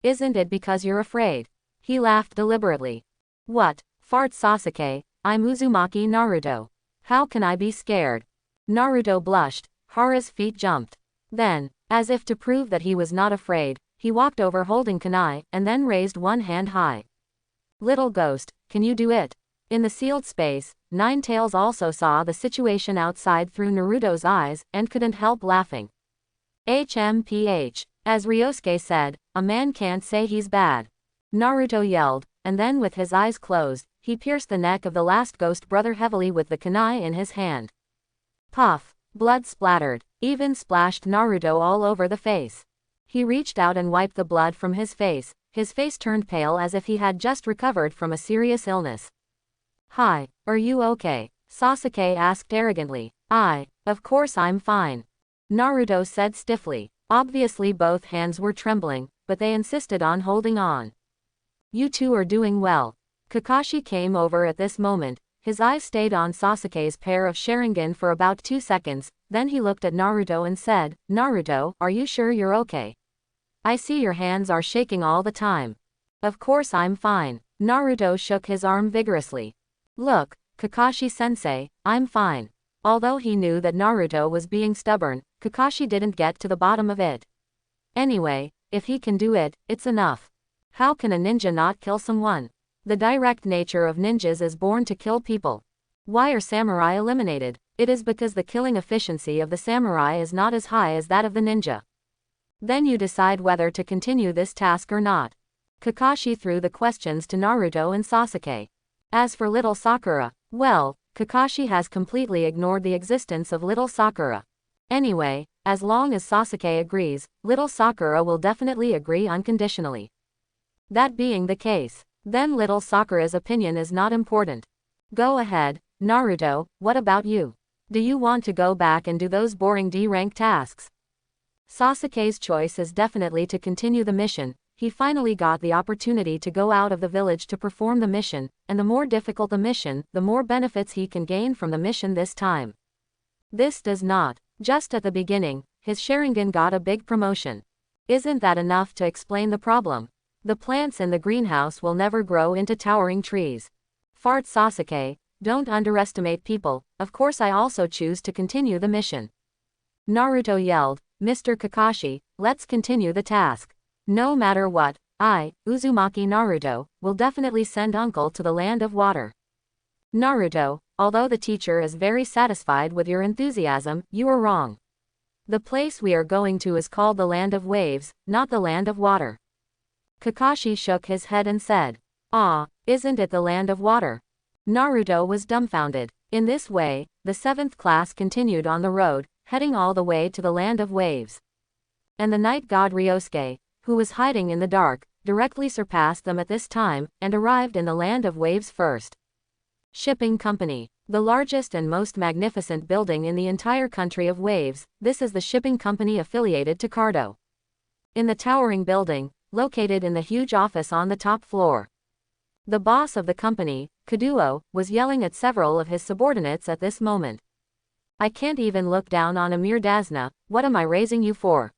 Isn't it because you're afraid? He laughed deliberately. What? Farts Sasuke, I'm Uzumaki Naruto. How can I be scared? Naruto blushed. Hara's feet jumped. Then, as if to prove that he was not afraid, he walked over holding kunai, and then raised one hand high. Little ghost, can you do it? In the sealed space, Nine Tails also saw the situation outside through Naruto's eyes, and couldn't help laughing. HMPH. As Ryosuke said, a man can't say he's bad. Naruto yelled, and then with his eyes closed, he pierced the neck of the last Ghost Brother heavily with the kunai in his hand. Puff. Blood splattered, even splashed Naruto all over the face. He reached out and wiped the blood from his face. His face turned pale as if he had just recovered from a serious illness. Hi, are you okay? Sasuke asked arrogantly. Of course I'm fine. Naruto said stiffly. Obviously both hands were trembling, but they insisted on holding on. You two are doing well. Kakashi came over at this moment. His eyes stayed on Sasuke's pair of Sharingan for about 2 seconds, then he looked at Naruto and said, Naruto, are you sure you're okay? I see your hands are shaking all the time. Of course I'm fine. Naruto shook his arm vigorously. Look, Kakashi-sensei, I'm fine. Although he knew that Naruto was being stubborn, Kakashi didn't get to the bottom of it. Anyway, if he can do it, it's enough. How can a ninja not kill someone? The direct nature of ninjas is born to kill people. Why are samurai eliminated? It is because the killing efficiency of the samurai is not as high as that of the ninja. Then you decide whether to continue this task or not. Kakashi threw the questions to Naruto and Sasuke. As for little Sakura, well, Kakashi has completely ignored the existence of little Sakura. Anyway, as long as Sasuke agrees, little Sakura will definitely agree unconditionally. That being the case, then little Sakura's opinion is not important. Go ahead, Naruto, what about you? Do you want to go back and do those boring D-rank tasks? Sasuke's choice is definitely to continue the mission. He finally got the opportunity to go out of the village to perform the mission, and the more difficult the mission, the more benefits he can gain from the mission this time. This does not. Just at the beginning, his Sharingan got a big promotion. Isn't that enough to explain the problem? The plants in the greenhouse will never grow into towering trees. Fart Sasuke, don't underestimate people, of course I also choose to continue the mission. Naruto yelled, Mr. Kakashi, let's continue the task. No matter what, I, Uzumaki Naruto, will definitely send uncle to the land of water. Naruto, although the teacher is very satisfied with your enthusiasm, you are wrong. The place we are going to is called the land of waves, not the land of water. Kakashi shook his head and said, isn't it the land of water? Naruto was dumbfounded. In this way, the 7th class continued on the road, heading all the way to the land of waves. And the night god Ryosuke, who was hiding in the dark, directly surpassed them at this time, and arrived in the land of waves first. Shipping Company. The largest and most magnificent building in the entire country of waves, this is the shipping company affiliated to Cardo. In the towering building, located in the huge office on the top floor. The boss of the company, Kaduo, was yelling at several of his subordinates at this moment. I can't even look down on Amir Dasna, what am I raising you for?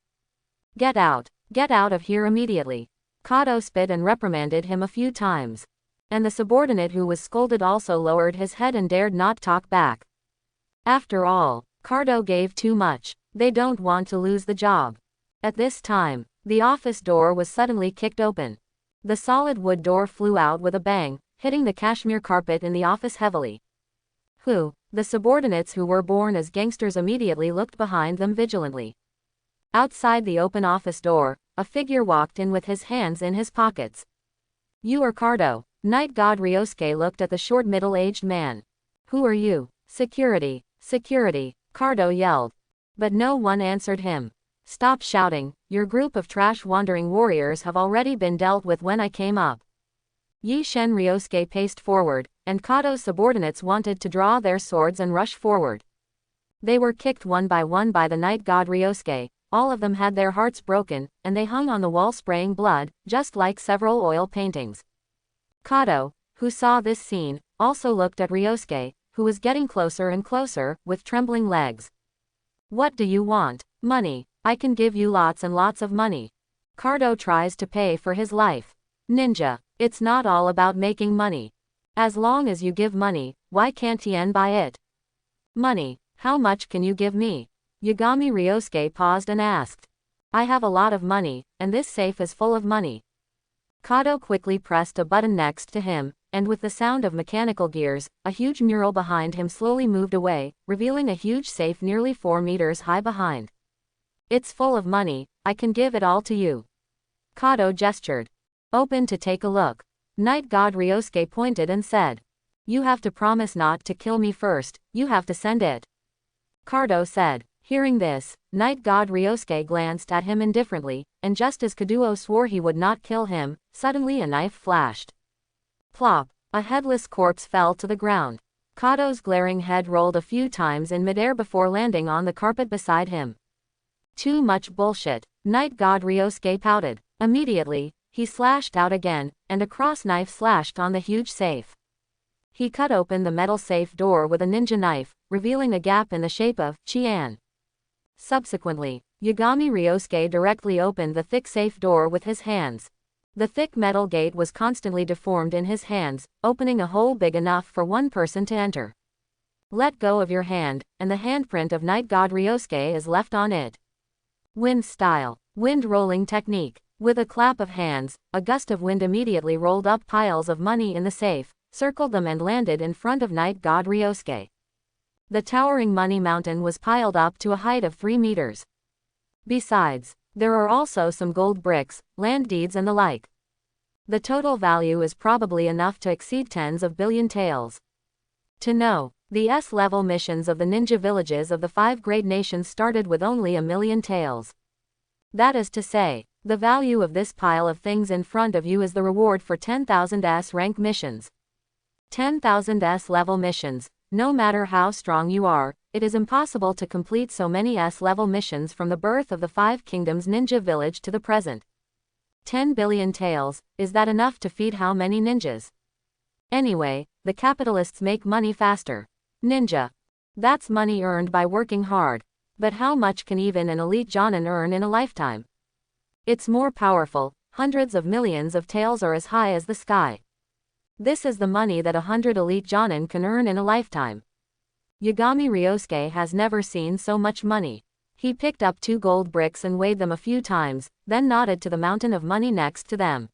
Get out of here immediately. Kato spit and reprimanded him a few times. And the subordinate who was scolded also lowered his head and dared not talk back. After all, Cardo gave too much. They don't want to lose the job. At this time, the office door was suddenly kicked open. The solid wood door flew out with a bang, hitting the cashmere carpet in the office heavily. The subordinates who were born as gangsters immediately looked behind them vigilantly. Outside the open office door, a figure walked in with his hands in his pockets. You are Cardo. Night God Ryosuke looked at the short middle-aged man. Who are you? Security, Cardo yelled. But no one answered him. Stop shouting, your group of trash wandering warriors have already been dealt with when I came up. Yi Shen Ryosuke paced forward, and Kato's subordinates wanted to draw their swords and rush forward. They were kicked one by the night god Ryosuke, all of them had their hearts broken, and they hung on the wall spraying blood, just like several oil paintings. Kato, who saw this scene, also looked at Ryosuke, who was getting closer and closer, with trembling legs. What do you want? Money. I can give you lots and lots of money. Cardo tries to pay for his life. Ninja, it's not all about making money. As long as you give money, why can't Tien buy it? Money, how much can you give me? Yagami Ryosuke paused and asked. I have a lot of money, and this safe is full of money. Kato quickly pressed a button next to him, and with the sound of mechanical gears, a huge mural behind him slowly moved away, revealing a huge safe nearly 4 meters high behind. It's full of money, I can give it all to you. Kato gestured. Open to take a look. Night God Ryosuke pointed and said. You have to promise not to kill me first, you have to send it. Cardo said. Hearing this, Night God Ryosuke glanced at him indifferently, and just as Kaduo swore he would not kill him, suddenly a knife flashed. Plop! A headless corpse fell to the ground. Kato's glaring head rolled a few times in midair before landing on the carpet beside him. Too much bullshit. Night God Ryosuke pouted. Immediately, he slashed out again, and a cross knife slashed on the huge safe. He cut open the metal safe door with a ninja knife, revealing a gap in the shape of Qian. Subsequently, Yagami Ryosuke directly opened the thick safe door with his hands. The thick metal gate was constantly deformed in his hands, opening a hole big enough for one person to enter. Let go of your hand, and the handprint of Night God Ryosuke is left on it. Wind style. Wind rolling technique. With a clap of hands, a gust of wind immediately rolled up piles of money in the safe, circled them and landed in front of Night God Ryosuke. The towering money mountain was piled up to a height of 3 meters. Besides, there are also some gold bricks, land deeds and the like. The total value is probably enough to exceed tens of billion taels. To know, the S-level missions of the ninja villages of the 5 great nations started with only 1,000,000 taels. That is to say, the value of this pile of things in front of you is the reward for 10,000 S-rank missions. 10,000 S-level missions. No matter how strong you are, it is impossible to complete so many S-level missions from the birth of the 5 Kingdoms ninja village to the present. 10 billion taels, is that enough to feed how many ninjas? Anyway, the capitalists make money faster. Ninja. That's money earned by working hard. But how much can even an elite jonin earn in a lifetime? It's more powerful, hundreds of millions of taels are as high as the sky. This is the money that 100 elite jonin can earn in a lifetime. Yagami Ryosuke has never seen so much money. He picked up 2 gold bricks and weighed them a few times, then nodded to the mountain of money next to them.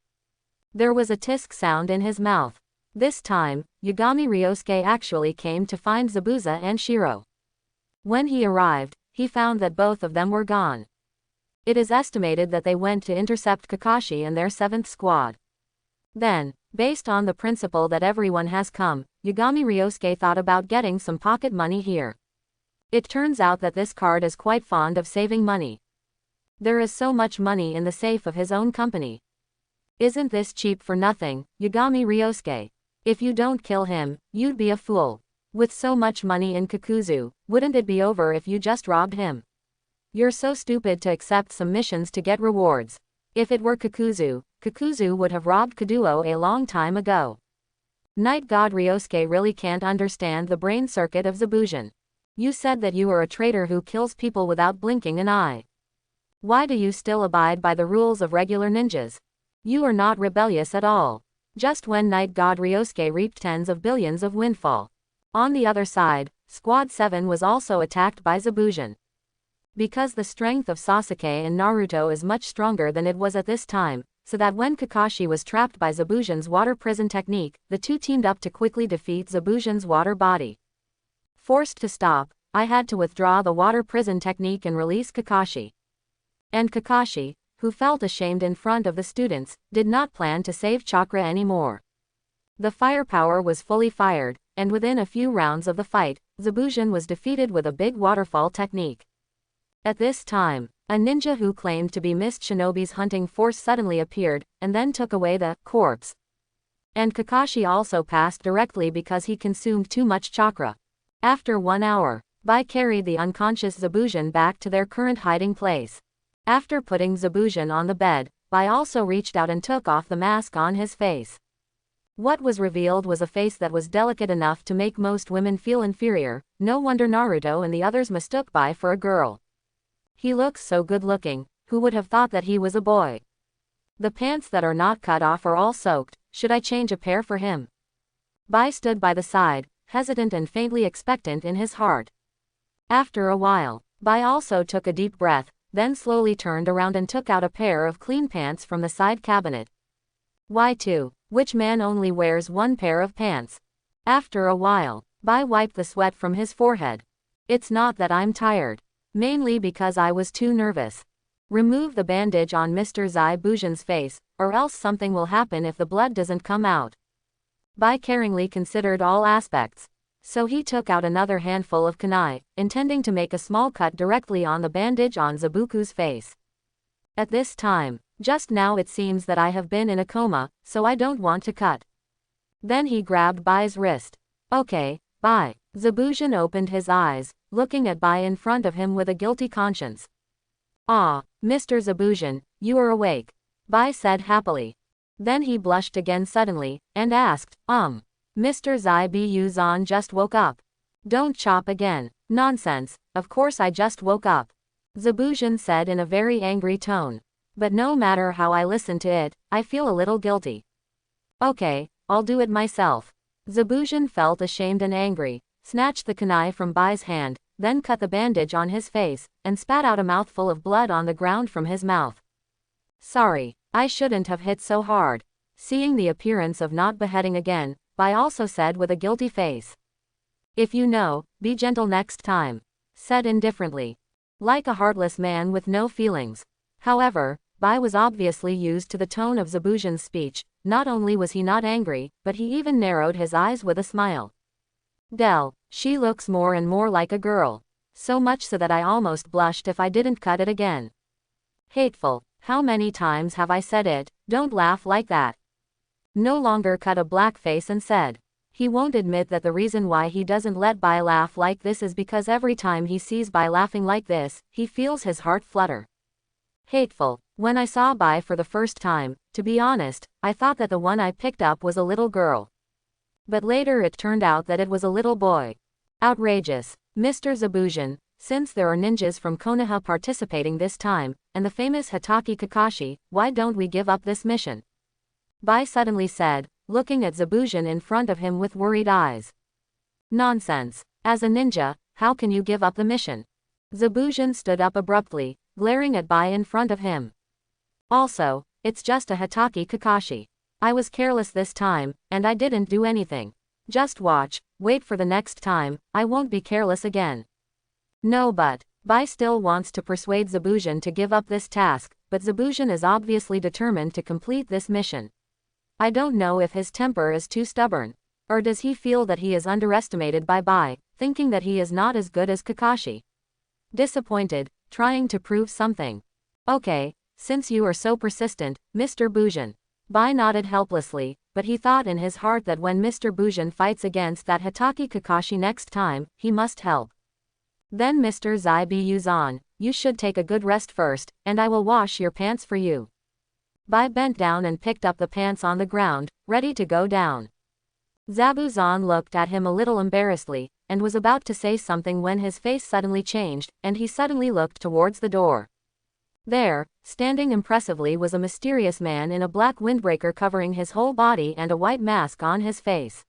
There was a tisk sound in his mouth. This time, Yagami Ryosuke actually came to find Zabuza and Shiro. When he arrived, he found that both of them were gone. It is estimated that they went to intercept Kakashi and their 7th squad. Then, based on the principle that everyone has come, Yagami Ryosuke thought about getting some pocket money here. It turns out that this card is quite fond of saving money. There is so much money in the safe of his own company. Isn't this cheap for nothing, Yagami Ryosuke? If you don't kill him, you'd be a fool. With so much money in Kakuzu, wouldn't it be over if you just robbed him? You're so stupid to accept some missions to get rewards. If it were Kakuzu, Kakuzu would have robbed Kaduo a long time ago. Night God Ryosuke really can't understand the brain circuit of Zabuza. You said that you are a traitor who kills people without blinking an eye. Why do you still abide by the rules of regular ninjas? You are not rebellious at all. Just when Night God Ryosuke reaped tens of billions of windfall. On the other side, Squad 7 was also attacked by Zabuza. Because the strength of Sasuke and Naruto is much stronger than it was at this time, so that when Kakashi was trapped by Zabuza's water prison technique, the two teamed up to quickly defeat Zabuza's water body. Forced to stop, I had to withdraw the water prison technique and release Kakashi. And Kakashi, who felt ashamed in front of the students, did not plan to save Chakra anymore. The firepower was fully fired, and within a few rounds of the fight, Zabuza was defeated with a big waterfall technique. At this time, a ninja who claimed to be Mist Shinobi's hunting force suddenly appeared, and then took away the corpse. And Kakashi also passed directly because he consumed too much chakra. After 1 hour, Bai carried the unconscious Zabuza back to their current hiding place. After putting Zabuza on the bed, Bai also reached out and took off the mask on his face. What was revealed was a face that was delicate enough to make most women feel inferior. No wonder Naruto and the others mistook Bai for a girl. He looks so good-looking, who would have thought that he was a boy? The pants that are not cut off are all soaked, should I change a pair for him? Bai stood by the side, hesitant and faintly expectant in his heart. After a while, Bai also took a deep breath, then slowly turned around and took out a pair of clean pants from the side cabinet. Why two? Which man only wears one pair of pants? After a while, Bai wiped the sweat from his forehead. It's not that I'm tired. Mainly because I was too nervous. Remove the bandage on Mr. Zabuza's face, or else something will happen if the blood doesn't come out. Bai caringly considered all aspects. So he took out another handful of kunai, intending to make a small cut directly on the bandage on Zabuku's face. At this time, just now it seems that I have been in a coma, so I don't want to cut. Then he grabbed Bai's wrist. Okay, Bai. Zabuza opened his eyes, looking at Bai in front of him with a guilty conscience. Ah, Mr. Zabuza, you are awake, Bai said happily. Then he blushed again suddenly, and asked, Mr. Zabuza just woke up. Don't chop again. Nonsense, of course I just woke up. Zabuza said in a very angry tone. But no matter how I listen to it, I feel a little guilty. Okay, I'll do it myself. Zabuza felt ashamed and angry, snatched the kunai from Bai's hand, then cut the bandage on his face, and spat out a mouthful of blood on the ground from his mouth. Sorry, I shouldn't have hit so hard. Seeing the appearance of not beheading again, Bai also said with a guilty face. If you know, be gentle next time. Said indifferently. Like a heartless man with no feelings. However, Bai was obviously used to the tone of Zabuza's speech. Not only was he not angry, but he even narrowed his eyes with a smile. Dell, she looks more and more like a girl. So much so that I almost blushed if I didn't cut it again. Hateful, how many times have I said it? Don't laugh like that. No longer cut a black face and said. He won't admit that the reason why he doesn't let Bai laugh like this is because every time he sees Bai laughing like this, he feels his heart flutter. Hateful, when I saw Bai for the first time, to be honest, I thought that the one I picked up was a little girl. But later it turned out that it was a little boy. Outrageous. Mr. Zabuza, since there are ninjas from Konoha participating this time, and the famous Hatake Kakashi, why don't we give up this mission? Bai suddenly said, looking at Zabuza in front of him with worried eyes. Nonsense. As a ninja, how can you give up the mission? Zabuza stood up abruptly, glaring at Bai in front of him. Also, it's just a Hatake Kakashi. I was careless this time, and I didn't do anything. Just watch, wait for the next time, I won't be careless again. No, but Bai still wants to persuade Zabuza to give up this task, but Zabuza is obviously determined to complete this mission. I don't know if his temper is too stubborn, or does he feel that he is underestimated by Bai, thinking that he is not as good as Kakashi. Disappointed, trying to prove something. Okay, since you are so persistent, Mr. Bujin. Bai nodded helplessly, but he thought in his heart that when Mr. Bujin fights against that Hitaki Kakashi next time, he must help. Then Mr. Zabuza, you should take a good rest first, and I will wash your pants for you. Bai bent down and picked up the pants on the ground, ready to go down. Zabuza looked at him a little embarrassedly, and was about to say something when his face suddenly changed, and he suddenly looked towards the door. There, standing impressively, was a mysterious man in a black windbreaker covering his whole body and a white mask on his face.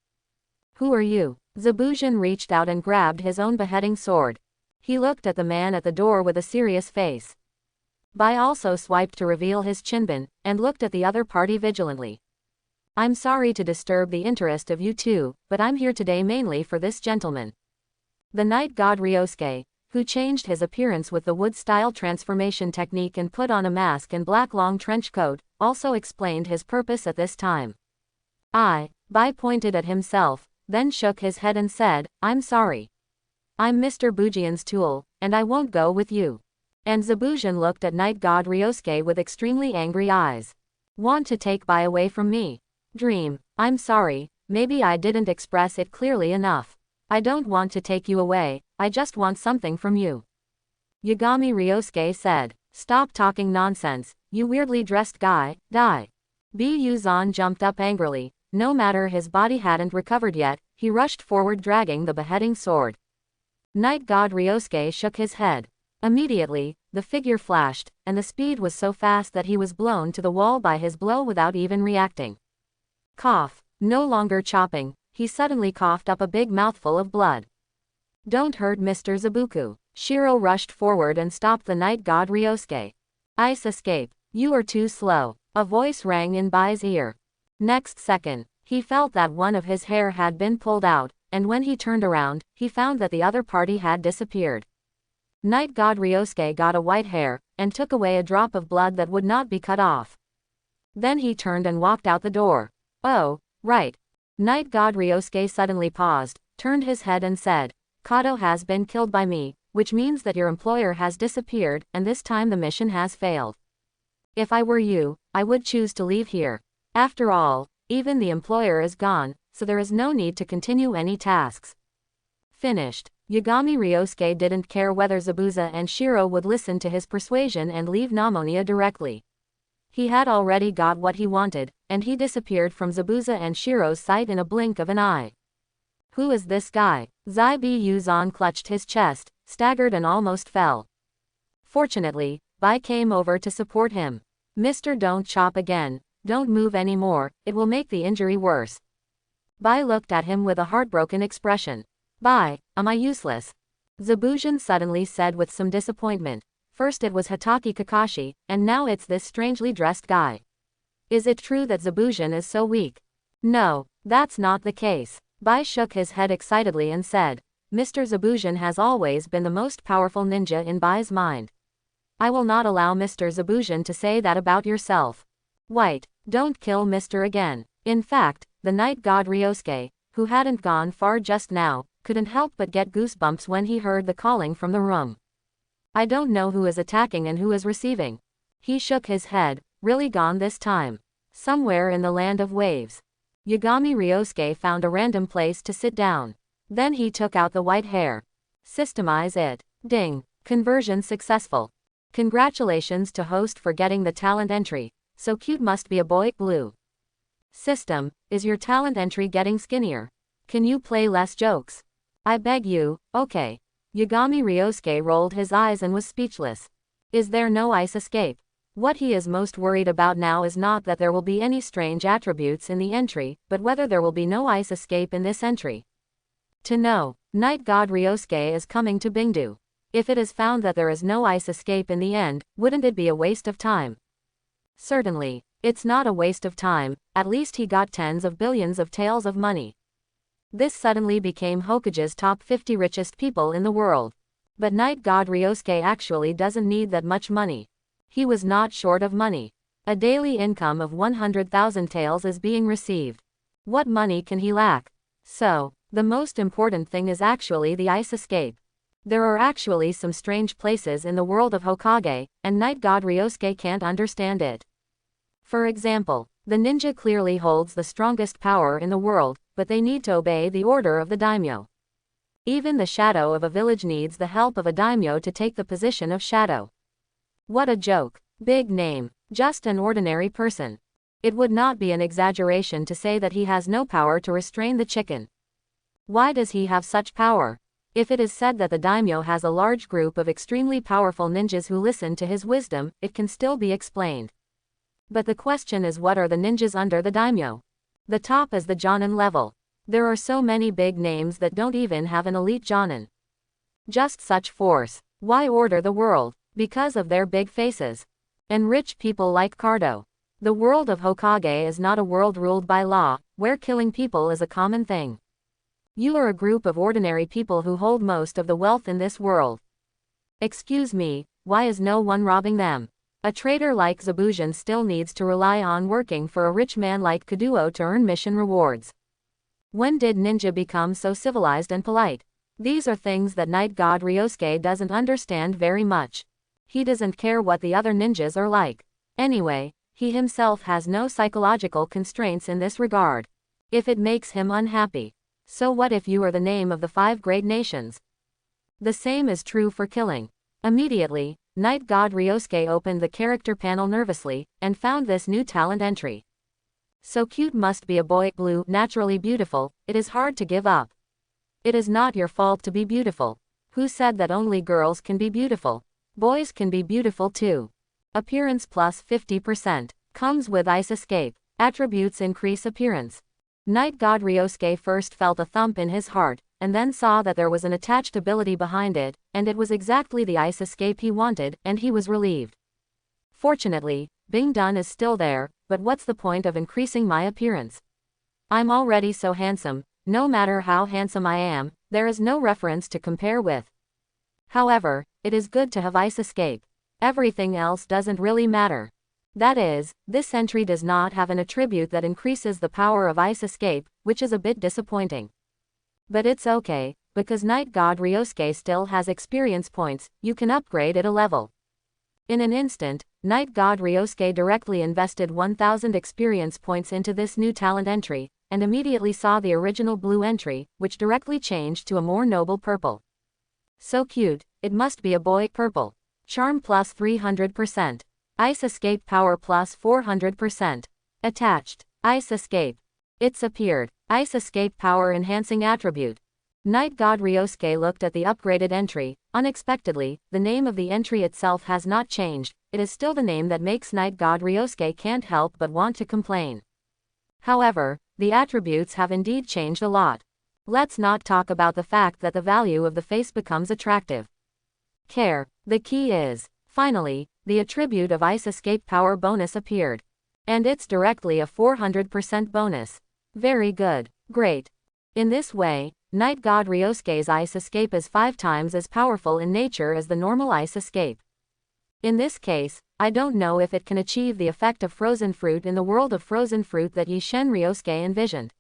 Who are you? Zabuza reached out and grabbed his own beheading sword. He looked at the man at the door with a serious face. Bai also swiped to reveal his chinbin, and looked at the other party vigilantly. I'm sorry to disturb the interest of you two, but I'm here today mainly for this gentleman. The night god Ryosuke, who changed his appearance with the wood-style transformation technique and put on a mask and black long trench coat, also explained his purpose at this time. Bai pointed at himself, then shook his head and said, I'm sorry. I'm Mr. Bujin's tool, and I won't go with you. And Zabuza looked at night god Ryosuke with extremely angry eyes. Want to take Bai away from me? Dream, I'm sorry, maybe I didn't express it clearly enough. I don't want to take you away, I just want something from you. Yagami Ryosuke said. Stop talking nonsense, you weirdly dressed guy, die. Buzan jumped up angrily. No matter his body hadn't recovered yet, he rushed forward dragging the beheading sword. Night god Ryosuke shook his head. Immediately, the figure flashed, and the speed was so fast that he was blown to the wall by his blow without even reacting. Cough. No longer chopping, he suddenly coughed up a big mouthful of blood. Don't hurt Mr. Zabuku. Shiro rushed forward and stopped the night god Ryosuke. Ice escape. You are too slow. A voice rang in Bai's ear. Next second, he felt that one of his hair had been pulled out, and when he turned around, he found that the other party had disappeared. Night god Ryosuke got a white hair, and took away a drop of blood that would not be cut off. Then he turned and walked out the door. Oh, right. Night god Ryosuke suddenly paused, turned his head and said, Kato has been killed by me, which means that your employer has disappeared, and this time the mission has failed. If I were you, I would choose to leave here. After all, even the employer is gone, so there is no need to continue any tasks. Finished. Yagami Ryosuke didn't care whether Zabuza and Shiro would listen to his persuasion and leave Namonia directly. He had already got what he wanted, and he disappeared from Zabuza and Shiro's sight in a blink of an eye. Who is this guy? Zabuza clutched his chest, staggered and almost fell. Fortunately, Bai came over to support him. Mister, don't chop again, don't move anymore, it will make the injury worse. Bai looked at him with a heartbroken expression. Bai, am I useless? Zabuza suddenly said with some disappointment. First it was Hitaki Kakashi, and now it's this strangely dressed guy. Is it true that Zabuza is so weak? No, that's not the case. Bai shook his head excitedly and said, Mr. Zabuza has always been the most powerful ninja in Bai's mind. I will not allow Mr. Zabuza to say that about yourself. White, don't kill Mr. again. In fact, the night god Ryosuke, who hadn't gone far just now, couldn't help but get goosebumps when he heard the calling from the room. I don't know who is attacking and who is receiving. He shook his head, really gone this time. Somewhere in the land of waves. Yagami Ryosuke found a random place to sit down. Then he took out the white hair. Systemize it. Ding. Conversion successful. Congratulations to host for getting the talent entry. So cute must be a boy. Blue. System, is your talent entry getting skinnier? Can you play less jokes? I beg you, okay. Yagami Ryosuke rolled his eyes and was speechless. Is there no ice escape? What he is most worried about now is not that there will be any strange attributes in the entry, but whether there will be no ice escape in this entry. To know, night god Ryosuke is coming to Bingdu. If it is found that there is no ice escape in the end, wouldn't it be a waste of time? Certainly, it's not a waste of time, at least he got tens of billions of taels of money. This suddenly became Hokage's top 50 richest people in the world. But night god Ryosuke actually doesn't need that much money. He was not short of money. A daily income of 100,000 taels is being received. What money can he lack? So, the most important thing is actually the ice escape. There are actually some strange places in the world of Hokage, and night god Ryosuke can't understand it. For example, The ninja clearly holds the strongest power in the world, but they need to obey the order of the daimyo. Even the shadow of a village needs the help of a daimyo to take the position of shadow. What a joke. Big name. Just an ordinary person. It would not be an exaggeration to say that he has no power to restrain the chicken. Why does he have such power? If it is said that the daimyo has a large group of extremely powerful ninjas who listen to his wisdom, it can still be explained. But the question is, what are the ninjas under the daimyo? The top is the jonin level. There are so many big names that don't even have an elite jonin. Just such force. Why order the world? Because of their big faces. And rich people like Cardo. The world of Hokage is not a world ruled by law, where killing people is a common thing. You are a group of ordinary people who hold most of the wealth in this world. Excuse me, why is no one robbing them? A trader like Zabuza still needs to rely on working for a rich man like Kaduo to earn mission rewards. When did ninja become so civilized and polite? These are things that Night God Ryosuke doesn't understand very much. He doesn't care what the other ninjas are like. Anyway, he himself has no psychological constraints in this regard. If it makes him unhappy. So what if you are the name of the 5 great nations? The same is true for killing. Immediately, Night God Ryosuke opened the character panel nervously, and found this new talent entry. So cute must be a boy, blue, naturally beautiful, it is hard to give up. It is not your fault to be beautiful. Who said that only girls can be beautiful? Boys can be beautiful too. Appearance plus 50%. Comes with ice escape. Attributes increase appearance. Night God Ryosuke first felt a thump in his heart, and then saw that there was an attached ability behind it, and it was exactly the ice escape he wanted, and he was relieved. Fortunately, Bing Dun is still there, but what's the point of increasing my appearance? I'm already so handsome, no matter how handsome I am, there is no reference to compare with. However, it is good to have ice escape. Everything else doesn't really matter. That is, this entry does not have an attribute that increases the power of ice escape, which is a bit disappointing. But it's okay, because Night God Ryosuke still has experience points, you can upgrade it a level. In an instant, Night God Ryosuke directly invested 1000 experience points into this new talent entry, and immediately saw the original blue entry, which directly changed to a more noble purple. So cute, it must be a boy. Purple. Charm plus 300%. Ice escape power plus 400%. Attached. Ice escape. It's appeared. Ice escape power enhancing attribute. Night God Ryosuke looked at the upgraded entry. Unexpectedly, the name of the entry itself has not changed, it is still the name that makes Night God Ryosuke can't help but want to complain. However, the attributes have indeed changed a lot. Let's not talk about the fact that the value of the face becomes attractive. Care. The key is, finally, the attribute of ice escape power bonus appeared. And it's directly a 400% bonus. Very good. Great. In this way, Night God Ryosuke's ice escape is 5 times as powerful in nature as the normal ice escape. In this case, I don't know if it can achieve the effect of frozen fruit in the world of frozen fruit that Yishen Ryosuke envisioned.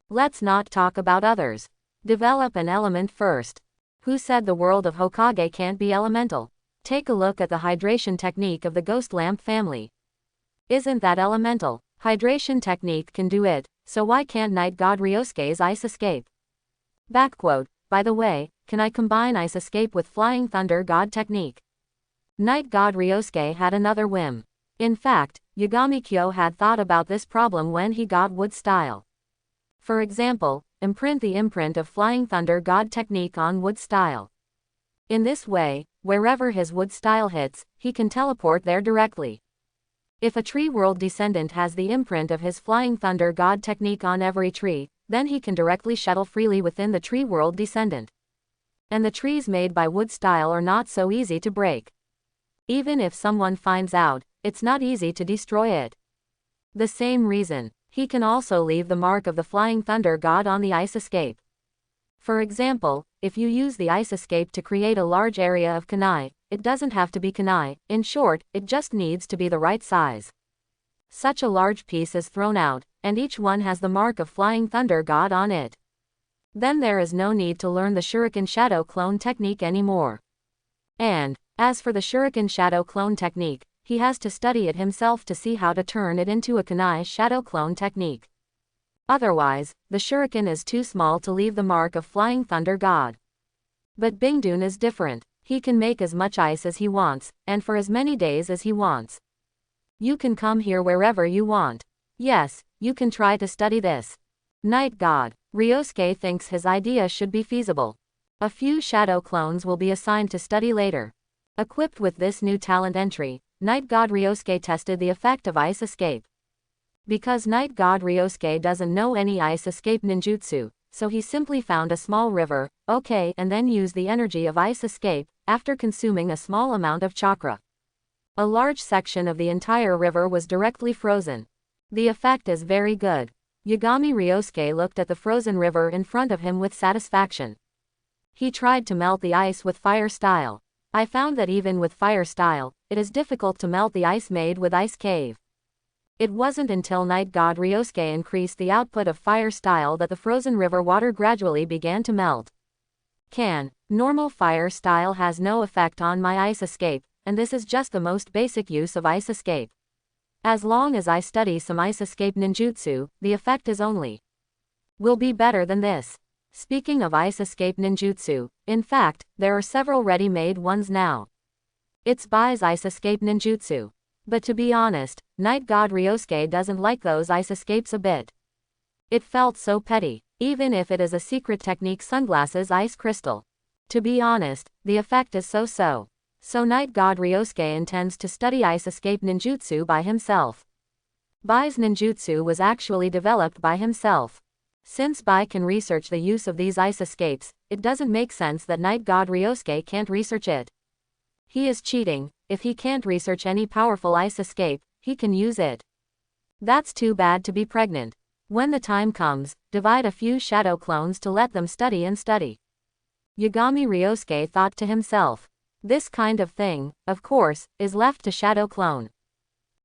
Let's not talk about others. Develop an element first. Who said the world of Hokage can't be elemental? Take a look at the hydration technique of the ghost lamp family. Isn't that elemental? Hydration technique can do it, so why can't Night God Ryosuke's ice escape? Backquote, by the way, can I combine ice escape with flying thunder god technique? Night God Ryosuke had another whim. In fact, Yagami Kyo had thought about this problem when he got wood style. For example, imprint the imprint of flying thunder god technique on wood style. In this way, wherever his wood style hits, he can teleport there directly. If a tree world descendant has the imprint of his flying thunder god technique on every tree, then he can directly shuttle freely within the tree world descendant. And the trees made by wood style are not so easy to break. Even if someone finds out, it's not easy to destroy it. The same reason, he can also leave the mark of the flying thunder god on the ice escape. For example, if you use the ice escape to create a large area of kunai, it doesn't have to be kunai, in short, it just needs to be the right size. Such a large piece is thrown out, and each one has the mark of flying thunder god on it. Then there is no need to learn the shuriken shadow clone technique anymore. And, as for the shuriken shadow clone technique, he has to study it himself to see how to turn it into a kunai shadow clone technique. Otherwise, the shuriken is too small to leave the mark of Flying Thunder God. But Bingdun is different. He can make as much ice as he wants, and for as many days as he wants. You can come here wherever you want. Yes, you can try to study this. Night God. Ryosuke thinks his idea should be feasible. A few shadow clones will be assigned to study later. Equipped with this new talent entry, Night God Ryosuke tested the effect of ice escape. Because Night God Ryosuke doesn't know any ice escape ninjutsu, so he simply found a small river, and then used the energy of ice escape, after consuming a small amount of chakra. A large section of the entire river was directly frozen. The effect is very good. Yagami Ryosuke looked at the frozen river in front of him with satisfaction. He tried to melt the ice with fire style. I found that even with fire style, it is difficult to melt the ice made with ice cave. It wasn't until Night God Ryosuke increased the output of fire style that the frozen river water gradually began to melt. Normal fire style has no effect on my ice escape, and this is just the most basic use of ice escape. As long as I study some ice escape ninjutsu, the effect is only will be better than this. Speaking of ice escape ninjutsu, in fact, there are several ready-made ones now. It's Bai's ice escape ninjutsu. But to be honest, Night God Ryosuke doesn't like those ice escapes a bit. It felt so petty, even if it is a secret technique sunglasses ice crystal. To be honest, the effect is so-so. So Night God Ryosuke intends to study ice escape ninjutsu by himself. Bai's ninjutsu was actually developed by himself. Since Bai can research the use of these ice escapes, it doesn't make sense that Night God Ryosuke can't research it. He is cheating. If he can't research any powerful ice escape, he can use it. That's too bad to be pregnant. When the time comes, divide a few shadow clones to let them study and study. Yagami Ryosuke thought to himself. This kind of thing, of course, is left to shadow clone.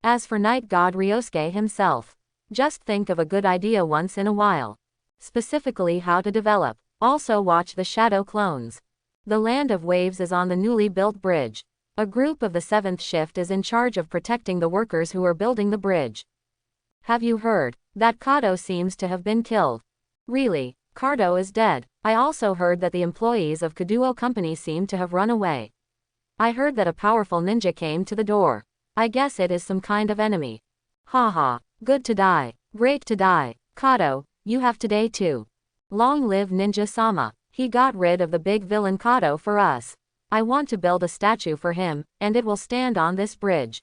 As for Night God Ryosuke himself, just think of a good idea once in a while. Specifically how to develop. Also watch the shadow clones. The Land of Waves is on the newly built bridge. A group of the 7th shift is in charge of protecting the workers who are building the bridge. Have you heard that Kato seems to have been killed? Really, Kato is dead. I also heard that the employees of Kaduo Company seem to have run away. I heard that a powerful ninja came to the door. I guess it is some kind of enemy. Haha, good to die. Great to die. Kato, you have today too. Long live Ninja-sama. He got rid of the big villain Kato for us. I want to build a statue for him, and it will stand on this bridge.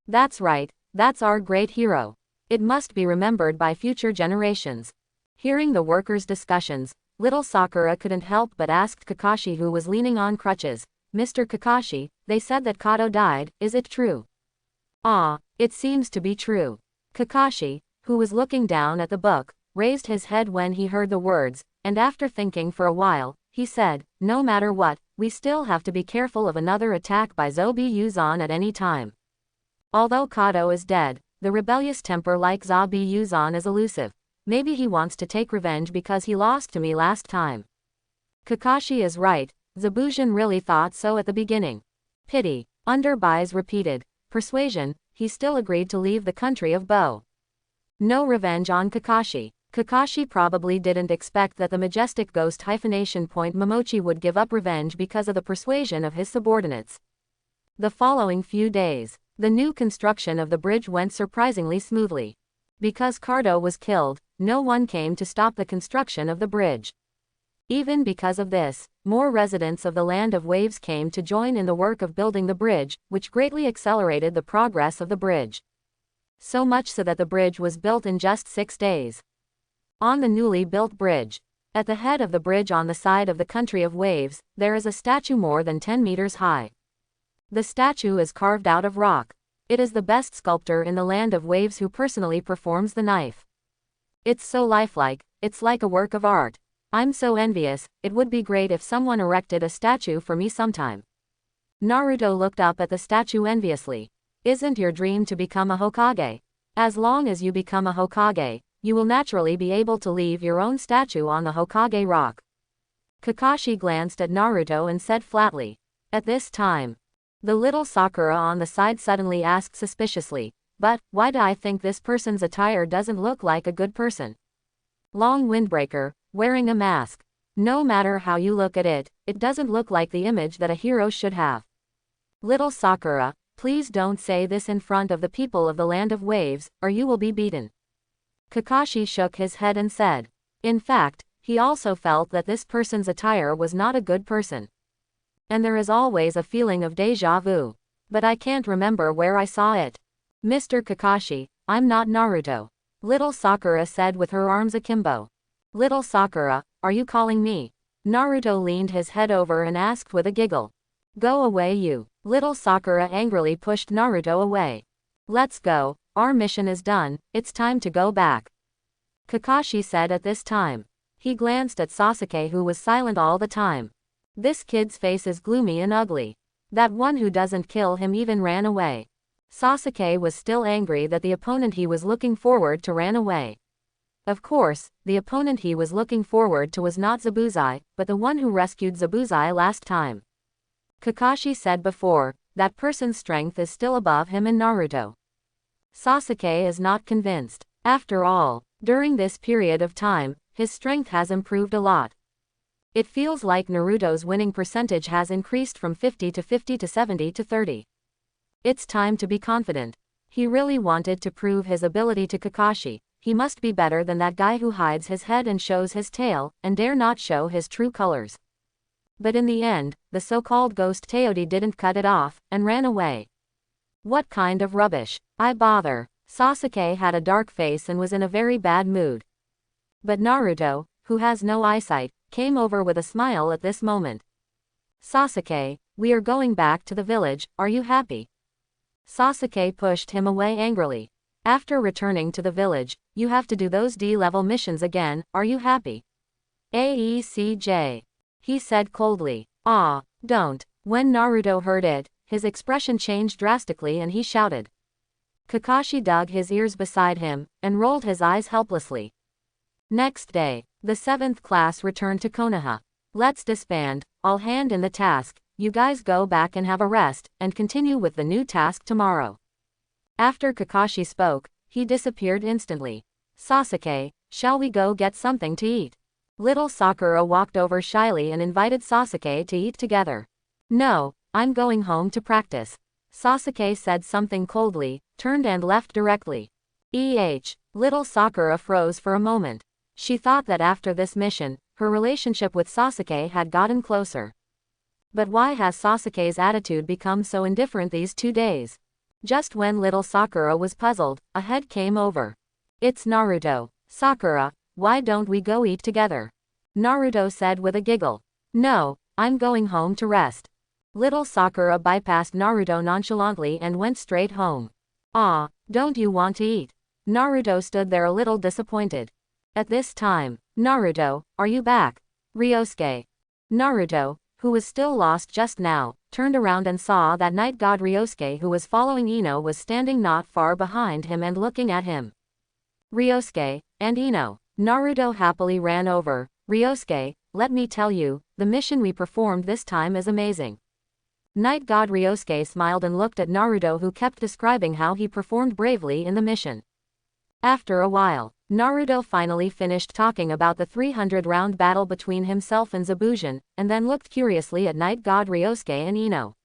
That's right, that's our great hero. It must be remembered by future generations. Hearing the workers' discussions, little Sakura couldn't help but ask Kakashi, who was leaning on crutches, Mr. Kakashi, they said that Kato died, is it true? Ah, it seems to be true. Kakashi, who was looking down at the book, raised his head when he heard the words, and after thinking for a while, he said, no matter what, we still have to be careful of another attack by Zabuza at any time. Although Kato is dead, the rebellious temper like Zabuza is elusive. Maybe he wants to take revenge because he lost to me last time. Kakashi is right, Zabuza really thought so at the beginning. Pity. Under Bai's repeated persuasion, he still agreed to leave the country of Bo. No revenge on Kakashi. Kakashi probably didn't expect that the majestic ghost hyphenation point Momochi would give up revenge because of the persuasion of his subordinates. The following few days, the new construction of the bridge went surprisingly smoothly. Because Kato was killed, no one came to stop the construction of the bridge. Even because of this, more residents of the Land of Waves came to join in the work of building the bridge, which greatly accelerated the progress of the bridge. So much so that the bridge was built in just 6 days. On the newly built bridge, at the head of the bridge on the side of the country of waves, there is a statue more than 10 meters high. The statue is carved out of rock. It is the best sculptor in the Land of Waves who personally performs the knife. It's so lifelike, it's like a work of art. I'm so envious. It would be great if someone erected a statue for me sometime. Naruto looked up at the statue enviously. Isn't your dream to become a Hokage? As long as you become a Hokage, you will naturally be able to leave your own statue on the Hokage rock. Kakashi glanced at Naruto and said flatly. At this time, The little Sakura on the side suddenly asked suspiciously, but, why do I think this person's attire doesn't look like a good person? Long windbreaker, wearing a mask. No matter how you look at it, it doesn't look like the image that a hero should have. Little Sakura, please don't say this in front of the people of the Land of Waves, or you will be beaten. Kakashi shook his head and said. In fact, he also felt that this person's attire was not a good person. And there is always a feeling of déjà vu. But I can't remember where I saw it. Mr. Kakashi, I'm not Naruto. Little Sakura said with her arms akimbo. Little Sakura, are you calling me? Naruto leaned his head over and asked with a giggle. Go away you. Little Sakura angrily pushed Naruto away. Let's go, our mission is done, it's time to go back. Kakashi said at this time. He glanced at Sasuke who was silent all the time. This kid's face is gloomy and ugly. That one who doesn't kill him even ran away. Sasuke was still angry that the opponent he was looking forward to ran away. Of course, the opponent he was looking forward to was not Zabuza, but the one who rescued Zabuza last time. Kakashi said before, that person's strength is still above him and Naruto. Sasuke is not convinced. After all, during this period of time, his strength has improved a lot. It feels like Naruto's winning percentage has increased from 50 to 70 to 30. It's time to be confident. He really wanted to prove his ability to Kakashi. He must be better than that guy who hides his head and shows his tail, and dare not show his true colors. But in the end, the so-called ghost Teodi didn't cut it off, and ran away. What kind of rubbish? I bother. Sasuke had a dark face and was in a very bad mood. But Naruto, who has no eyesight, came over with a smile at this moment. Sasuke, we are going back to the village, are you happy? Sasuke pushed him away angrily. After returning to the village, you have to do those D-level missions again, are you happy? AECJ. He said coldly. Ah, don't. When Naruto heard it, his expression changed drastically and he shouted. Kakashi dug his ears beside him, and rolled his eyes helplessly. Next day, the 7th class returned to Konoha. Let's disband, I'll hand in the task, you guys go back and have a rest, and continue with the new task tomorrow. After Kakashi spoke, he disappeared instantly. Sasuke, shall we go get something to eat? Little Sakura walked over shyly and invited Sasuke to eat together. No, I'm going home to practice. Sasuke said something coldly, turned and left directly. Little Sakura froze for a moment. She thought that after this mission, her relationship with Sasuke had gotten closer. But why has Sasuke's attitude become so indifferent these 2 days? Just when little Sakura was puzzled, a head came over. It's Naruto. Sakura, why don't we go eat together? Naruto said with a giggle. No, I'm going home to rest. Little Sakura bypassed Naruto nonchalantly and went straight home. Ah, don't you want to eat? Naruto stood there a little disappointed. At this time, Naruto, are you back? Ryosuke. Naruto, who was still lost just now, turned around and saw that night god Ryosuke who was following Ino was standing not far behind him and looking at him. Ryosuke, and Ino. Naruto happily ran over. Ryosuke, let me tell you, the mission we performed this time is amazing. Night god Ryosuke smiled and looked at Naruto who kept describing how he performed bravely in the mission. After a while, Naruto finally finished talking about the 300-round battle between himself and Zabuza, and then looked curiously at Night God Ryosuke and Ino.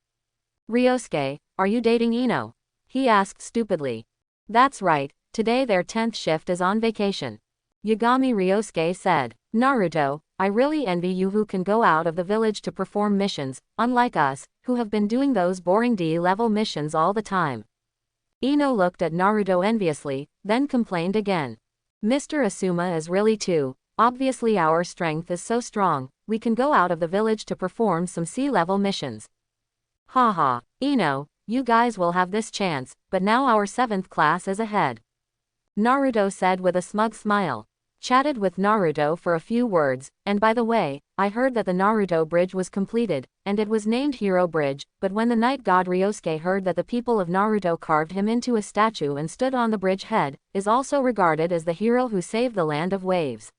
Ryosuke, are you dating Ino? He asked stupidly. That's right, today their 10th shift is on vacation. Yagami Ryosuke said. Naruto, I really envy you who can go out of the village to perform missions, unlike us, who have been doing those boring D-level missions all the time. Ino looked at Naruto enviously, then complained again. Mr. Asuma is really too. Obviously our strength is so strong, we can go out of the village to perform some C-level missions. Haha, Ino, you guys will have this chance, but now our 7th class is ahead. Naruto said with a smug smile. Chatted with Naruto for a few words, and by the way, I heard that the Naruto bridge was completed, and it was named Hero Bridge, but when the night god Ryosuke heard that the people of Naruto carved him into a statue and stood on the bridge head, is also regarded as the hero who saved the land of waves.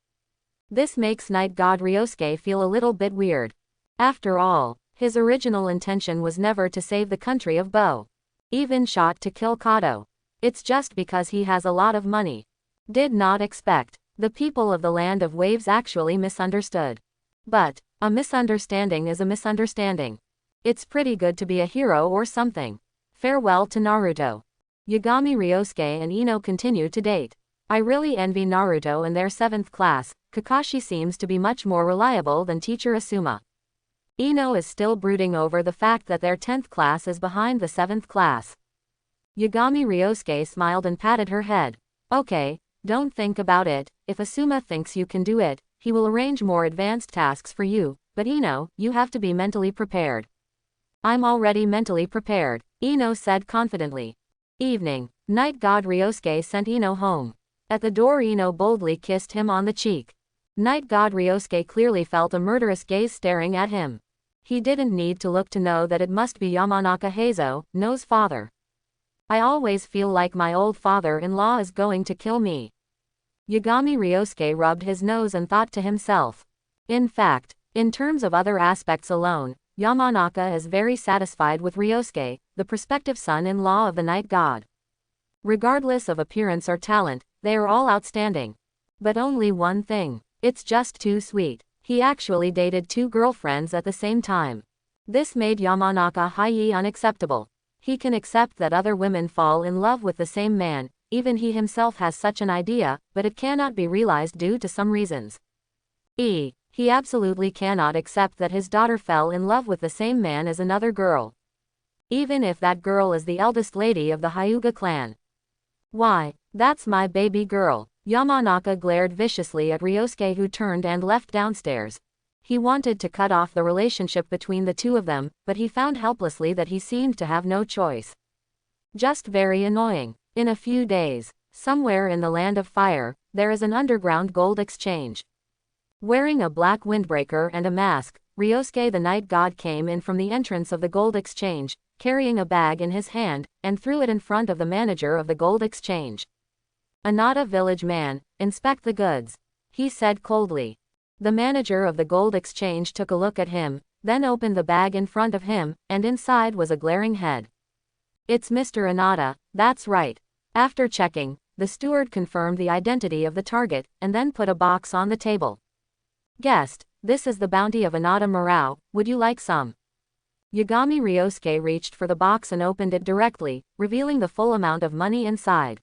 This makes night god Ryosuke feel a little bit weird. After all, His original intention was never to save the country of Bo. Even shot to kill Kato. It's just because he has a lot of money. Did not expect. The people of the Land of Waves actually misunderstood. But a misunderstanding is a misunderstanding. It's pretty good to be a hero or something. Farewell to Naruto. Yagami Ryosuke and Ino continue to date. I really envy Naruto and their 7th class. Kakashi seems to be much more reliable than teacher Asuma. Ino is still brooding over the fact that their 10th class is behind the 7th class. Yagami Ryosuke smiled and patted her head. Okay, don't think about it. If Asuma thinks you can do it, he will arrange more advanced tasks for you, but Ino, you have to be mentally prepared. I'm already mentally prepared, Ino said confidently. Evening. Night God Ryosuke sent Ino home. At the door Ino boldly kissed him on the cheek. Night God Ryosuke clearly felt a murderous gaze staring at him. He didn't need to look to know that it must be Yamanaka Heizo, No's father. I always feel like my old father-in-law is going to kill me. Yagami Ryosuke rubbed his nose and thought to himself. In fact, in terms of other aspects alone, Yamanaka is very satisfied with Ryosuke, the prospective son-in-law of the night god. Regardless of appearance or talent, they are all outstanding. But only one thing. It's just too sweet. He actually dated 2 girlfriends at the same time. This made Yamanaka highly unacceptable. He can accept that other women fall in love with the same man, even he himself has such an idea, but it cannot be realized due to some reasons. He absolutely cannot accept that his daughter fell in love with the same man as another girl. Even if that girl is the eldest lady of the Hyuga clan. Why, that's my baby girl. Yamanaka glared viciously at Ryosuke, who turned and left downstairs. He wanted to cut off the relationship between the two of them, but he found helplessly that he seemed to have no choice. Just very annoying. In a few days, somewhere in the Land of Fire, there is an underground gold exchange. Wearing a black windbreaker and a mask, Ryosuke the night god came in from the entrance of the gold exchange, carrying a bag in his hand, and threw it in front of the manager of the gold exchange. Anata village man, inspect the goods, he said coldly. The manager of the gold exchange took a look at him, then opened the bag in front of him, and inside was a glaring head. It's Mr. Anata, that's right. After checking, the steward confirmed the identity of the target, and then put a box on the table. Guest, this is the bounty of Anata Murao, would you like some? Yagami Ryosuke reached for the box and opened it directly, revealing the full amount of money inside.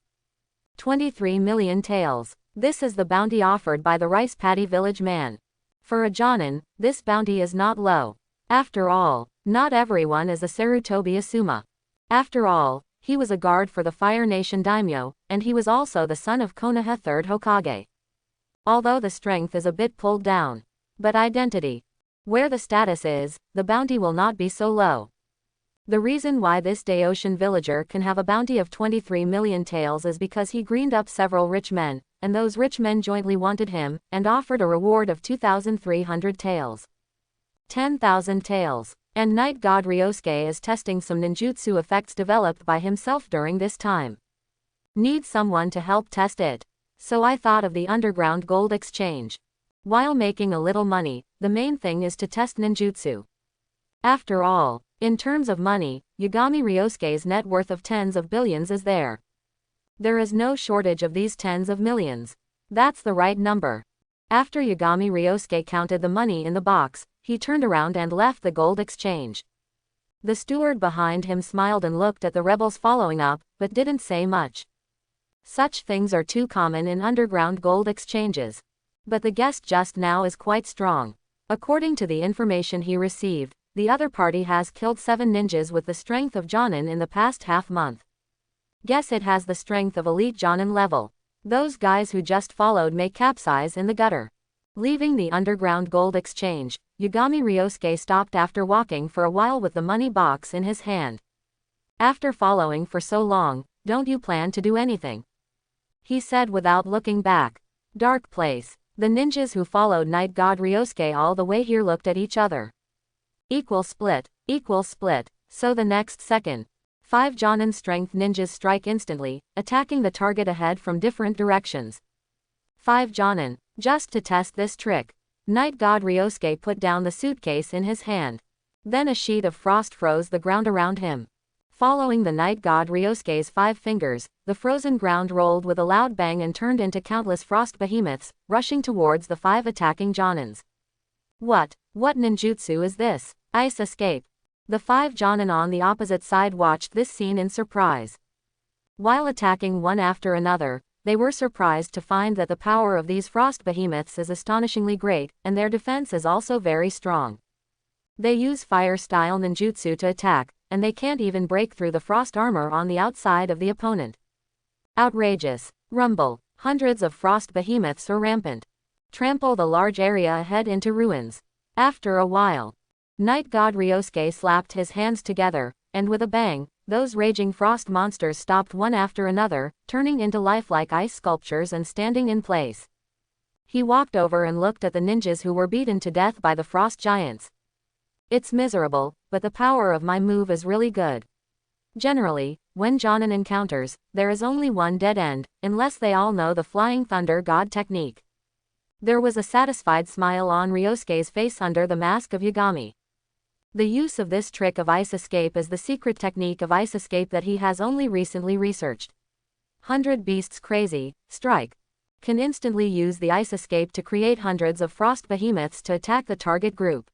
23 million taels. This is the bounty offered by the rice paddy village man. For a Jonin, this bounty is not low. After all, not everyone is a Sarutobi Asuma. After all, he was a guard for the Fire Nation daimyo, and he was also the son of Konoha 3rd Hokage. Although the strength is a bit pulled down. But identity. Where the status is, the bounty will not be so low. The reason why this Daoshin villager can have a bounty of 23 million taels is because he greened up several rich men, and those rich men jointly wanted him, and offered a reward of 2,300 taels. 10,000 taels. And Night God Ryosuke is testing some ninjutsu effects developed by himself during this time. Need someone to help test it. So I thought of the underground gold exchange. While making a little money, the main thing is to test ninjutsu. After all, in terms of money, Yagami Ryosuke's net worth of tens of billions is there. There is no shortage of these tens of millions. That's the right number. After Yagami Ryosuke counted the money in the box, he turned around and left the gold exchange. The steward behind him smiled and looked at the rebels following up, but didn't say much. Such things are too common in underground gold exchanges. But the guest just now is quite strong. According to the information he received, the other party has killed 7 ninjas with the strength of Jonin in the past half-month. Guess it has the strength of elite Jonin level. Those guys who just followed may capsize in the gutter. Leaving the underground gold exchange, Yagami Ryosuke stopped after walking for a while with the money box in his hand. After following for so long, don't you plan to do anything? He said without looking back. Dark place. The ninjas who followed Night God Ryosuke all the way here looked at each other. Equal split. So the next second, 5 Jonin strength ninjas strike instantly, attacking the target ahead from different directions. 5 Jonin. Just to test this trick, Night God Ryosuke put down the suitcase in his hand. Then a sheet of frost froze the ground around him. Following the night god Ryosuke's 5 fingers, the frozen ground rolled with a loud bang and turned into countless frost behemoths, rushing towards the 5 attacking Jonins. What ninjutsu is this? Ice escape. The 5 Jonin on the opposite side watched this scene in surprise. While attacking one after another, they were surprised to find that the power of these frost behemoths is astonishingly great, and their defense is also very strong. They use fire-style ninjutsu to attack, and they can't even break through the frost armor on the outside of the opponent. Outrageous. Rumble. Hundreds of frost behemoths are rampant. Trample the large area ahead into ruins. After a while, Night God Ryosuke slapped his hands together, and with a bang, those raging frost monsters stopped one after another, turning into lifelike ice sculptures and standing in place. He walked over and looked at the ninjas who were beaten to death by the frost giants. It's miserable, but the power of my move is really good. Generally, when Jonin encounters, there is only one dead end, unless they all know the Flying Thunder God technique. There was a satisfied smile on Ryosuke's face under the mask of Yagami. The use of this trick of ice escape is the secret technique of ice escape that he has only recently researched. 100 Beasts Crazy, Strike. Can instantly use the ice escape to create hundreds of frost behemoths to attack the target group.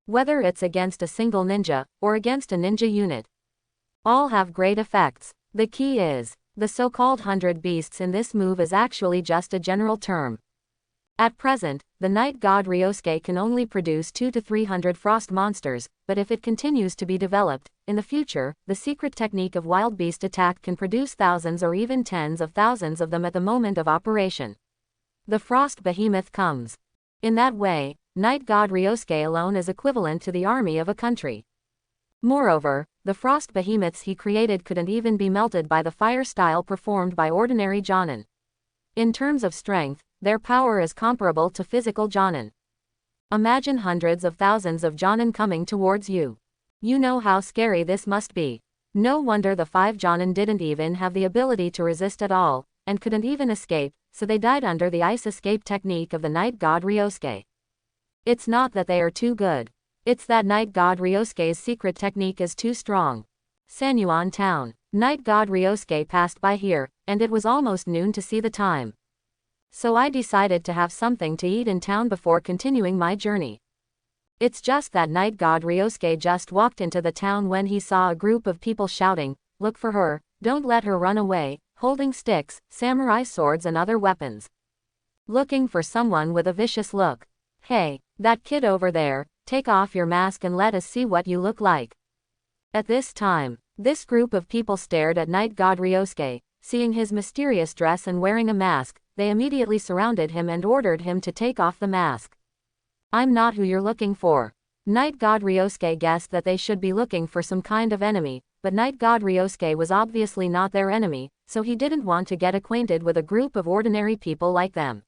Whether it's against a single ninja, or against a ninja unit. All have great effects. The key is, the so-called 100 beasts in this move is actually just a general term. At present, the night god Ryosuke can only produce 200 to 300 frost monsters, but if it continues to be developed, in the future, the secret technique of wild beast attack can produce thousands or even tens of thousands of them at the moment of operation. The frost behemoth comes. In that way, night god Ryosuke alone is equivalent to the army of a country. Moreover, the frost behemoths he created couldn't even be melted by the fire style performed by ordinary Jonin. In terms of strength, their power is comparable to physical Jonin. Imagine hundreds of thousands of Jonin coming towards you. You know how scary this must be. No wonder the 5 Jonin didn't even have the ability to resist at all, and couldn't even escape, so they died under the ice escape technique of the night god Ryosuke. It's not that they are too good. It's that night god Ryosuke's secret technique is too strong. Sanyuan Town. Night god Ryosuke passed by here, and it was almost noon to see the time. So I decided to have something to eat in town before continuing my journey. It's just that night god Ryosuke just walked into the town when he saw a group of people shouting, "Look for her, don't let her run away," holding sticks, samurai swords and other weapons. Looking for someone with a vicious look. "Hey, that kid over there, take off your mask and let us see what you look like." At this time, this group of people stared at night god Ryosuke. Seeing his mysterious dress and wearing a mask, they immediately surrounded him and ordered him to take off the mask. "I'm not who you're looking for." Night god Ryosuke guessed that they should be looking for some kind of enemy, but night god Ryosuke was obviously not their enemy, so he didn't want to get acquainted with a group of ordinary people like them.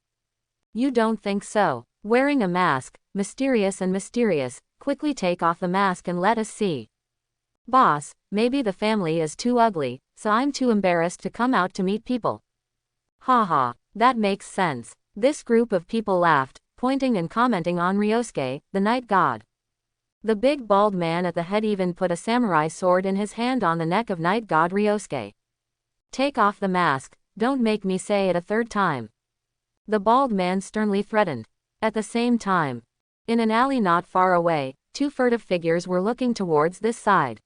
"You don't think so? Wearing a mask, mysterious, quickly take off the mask and let us see." "Boss, maybe the family is too ugly, so I'm too embarrassed to come out to meet people." "Haha, that makes sense." This group of people laughed, pointing and commenting on Ryosuke, the night god. The big bald man at the head even put a samurai sword in his hand on the neck of night god Ryosuke. "Take off the mask, don't make me say it a third time," the bald man sternly threatened. At the same time, in an alley not far away, 2 furtive figures were looking towards this side.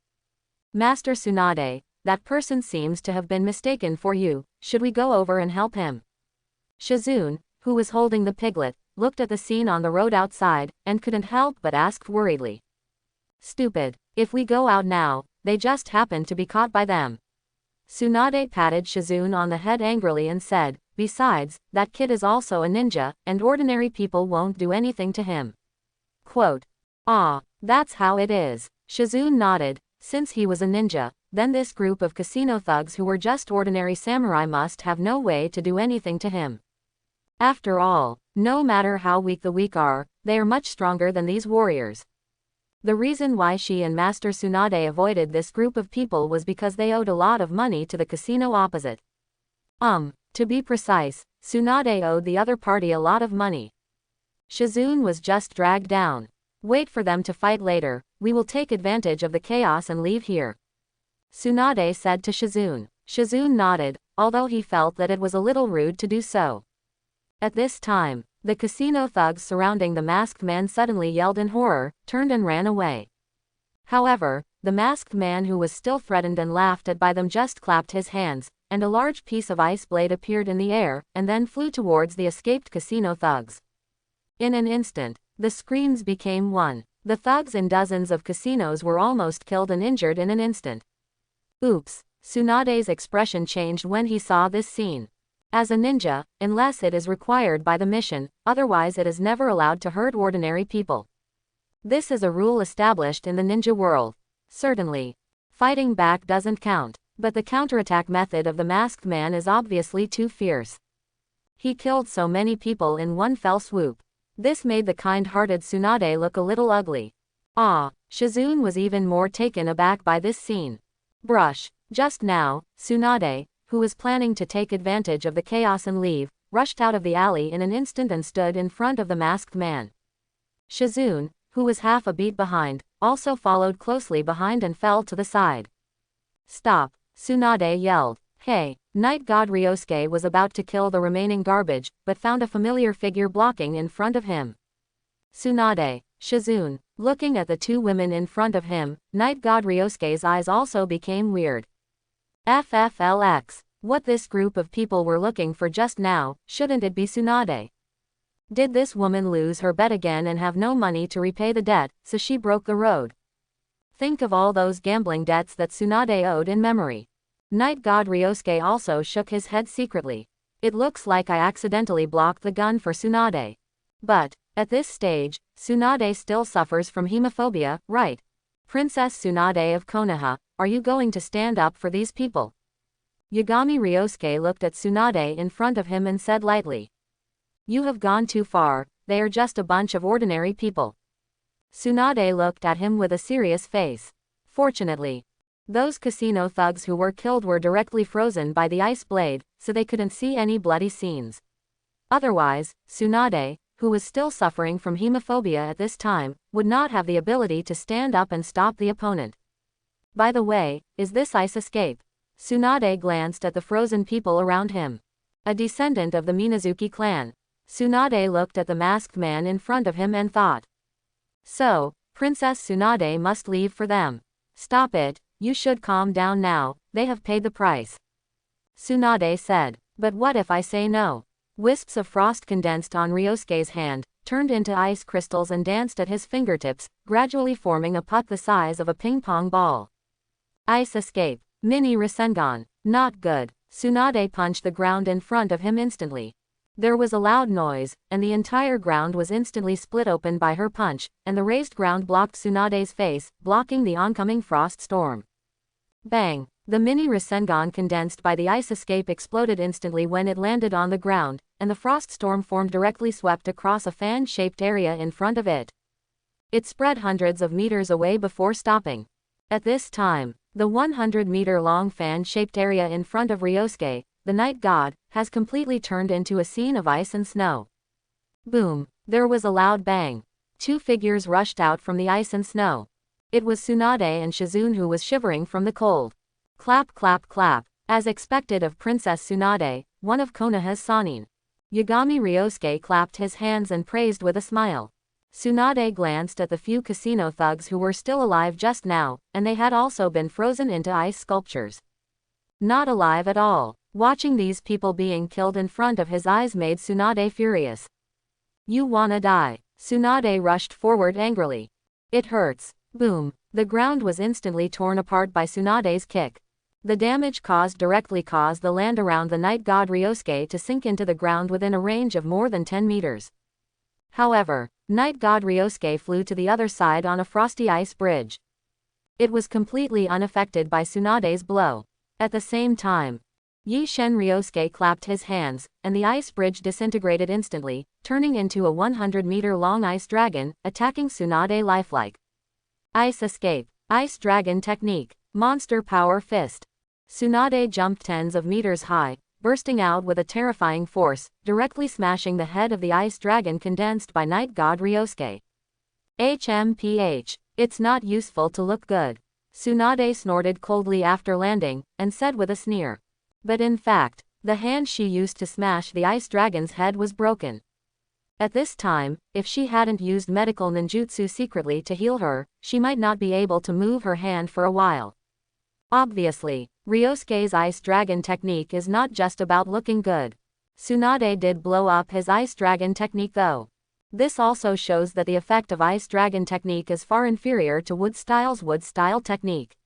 "Master Tsunade, that person seems to have been mistaken for you, should we go over and help him?" Susanoo, who was holding the piglet, looked at the scene on the road outside, and couldn't help but ask worriedly. "Stupid, if we go out now, they just happen to be caught by them." Tsunade patted Susanoo on the head angrily and said, "Besides, that kid is also a ninja, and ordinary people won't do anything to him." Quote, "Ah, that's how it is." Susanoo nodded. Since he was a ninja, then this group of casino thugs who were just ordinary samurai must have no way to do anything to him. After all, no matter how weak the weak are, they are much stronger than these warriors. The reason why she and Master Tsunade avoided this group of people was because they owed a lot of money to the casino opposite. To be precise, Tsunade owed the other party a lot of money. Susanoo was just dragged down. Wait for them to fight later, we will take advantage of the chaos and leave here," Tsunade said to Susanoo. Susanoo nodded, although he felt that it was a little rude to do so. At this time, the casino thugs surrounding the masked man suddenly yelled in horror, turned and ran away. However, the masked man, who was still threatened and laughed at by them, just clapped his hands, and a large piece of ice blade appeared in the air, and then flew towards the escaped casino thugs. In an instant, the screams became one. The thugs in dozens of casinos were almost killed and injured in an instant. Oops, Tsunade's expression changed when he saw this scene. As a ninja, unless it is required by the mission, otherwise it is never allowed to hurt ordinary people. This is a rule established in the ninja world. Certainly, fighting back doesn't count, but the counterattack method of the masked man is obviously too fierce. He killed so many people in one fell swoop. This made the kind-hearted Tsunade look a little ugly. Susanoo was even more taken aback by this scene. Just now, Tsunade, who was planning to take advantage of the chaos and leave, rushed out of the alley in an instant and stood in front of the masked man. Susanoo, who was half a beat behind, also followed closely behind and fell to the side. "Stop," Tsunade yelled. "Hey!" Night God Ryosuke was about to kill the remaining garbage, but found a familiar figure blocking in front of him. Tsunade. Susanoo. Looking at the two women in front of him, Night God Ryosuke's eyes also became weird. FFLX. What this group of people were looking for just now, shouldn't it be Tsunade? Did this woman lose her bet again and have no money to repay the debt, so she broke the road? Think of all those gambling debts that Tsunade owed in memory. Night God Ryosuke also shook his head secretly. It looks like I accidentally blocked the gun for Tsunade. But, at this stage, Tsunade still suffers from hemophobia, right? Princess Tsunade of Konoha, are you going to stand up for these people? Yagami Ryosuke looked at Tsunade in front of him and said lightly. You have gone too far, they are just a bunch of ordinary people. Tsunade looked at him with a serious face. Fortunately, those casino thugs who were killed were directly frozen by the ice blade, so they couldn't see any bloody scenes. Otherwise, Tsunade, who was still suffering from hemophobia at this time, would not have the ability to stand up and stop the opponent. By the way, is this ice escape? Tsunade glanced at the frozen people around him. A descendant of the Minazuki clan. Tsunade looked at the masked man in front of him and thought. So, Princess Tsunade must leave for them. Stop it, you should calm down now, they have paid the price. Tsunade said. But what if I say no? Wisps of frost condensed on Ryosuke's hand, turned into ice crystals and danced at his fingertips, gradually forming a putt the size of a ping-pong ball. Ice escape. Mini Rasengan. Not good. Tsunade punched the ground in front of him instantly. There was a loud noise, and the entire ground was instantly split open by her punch, and the raised ground blocked Tsunade's face, blocking the oncoming frost storm. Bang! The mini Rasengan condensed by the ice escape exploded instantly when it landed on the ground, and the frost storm formed directly swept across a fan-shaped area in front of it. It spread hundreds of meters away before stopping. At this time, the 100-meter-long fan-shaped area in front of Ryosuke, the night god, has completely turned into a scene of ice and snow. Boom! There was a loud bang. Two figures rushed out from the ice and snow. It was Tsunade and Susanoo, who was shivering from the cold. Clap clap clap. As expected of Princess Tsunade, one of Konoha's Sannin. Yagami Ryosuke clapped his hands and praised with a smile. Tsunade glanced at the few casino thugs who were still alive just now, and they had also been frozen into ice sculptures. Not alive at all. Watching these people being killed in front of his eyes made Tsunade furious. You wanna die? Tsunade rushed forward angrily. It hurts. Boom. The ground was instantly torn apart by Tsunade's kick. The damage caused directly caused the land around the night god Ryosuke to sink into the ground within a range of more than 10 meters. However, night god Ryosuke flew to the other side on a frosty ice bridge. It was completely unaffected by Tsunade's blow. At the same time, Yishen Ryosuke clapped his hands, and the ice bridge disintegrated instantly, turning into a 100-meter-long ice dragon, attacking Tsunade lifelike. Ice escape. Ice dragon technique. Monster power fist. Tsunade jumped tens of meters high, bursting out with a terrifying force, directly smashing the head of the ice dragon condensed by night god Ryosuke. HMPH. It's not useful to look good. Tsunade snorted coldly after landing, and said with a sneer. But in fact, the hand she used to smash the ice dragon's head was broken. At this time, if she hadn't used medical ninjutsu secretly to heal her, she might not be able to move her hand for a while. Obviously, Ryosuke's ice dragon technique is not just about looking good. Tsunade did blow up his ice dragon technique though. This also shows that the effect of ice dragon technique is far inferior to wood style technique.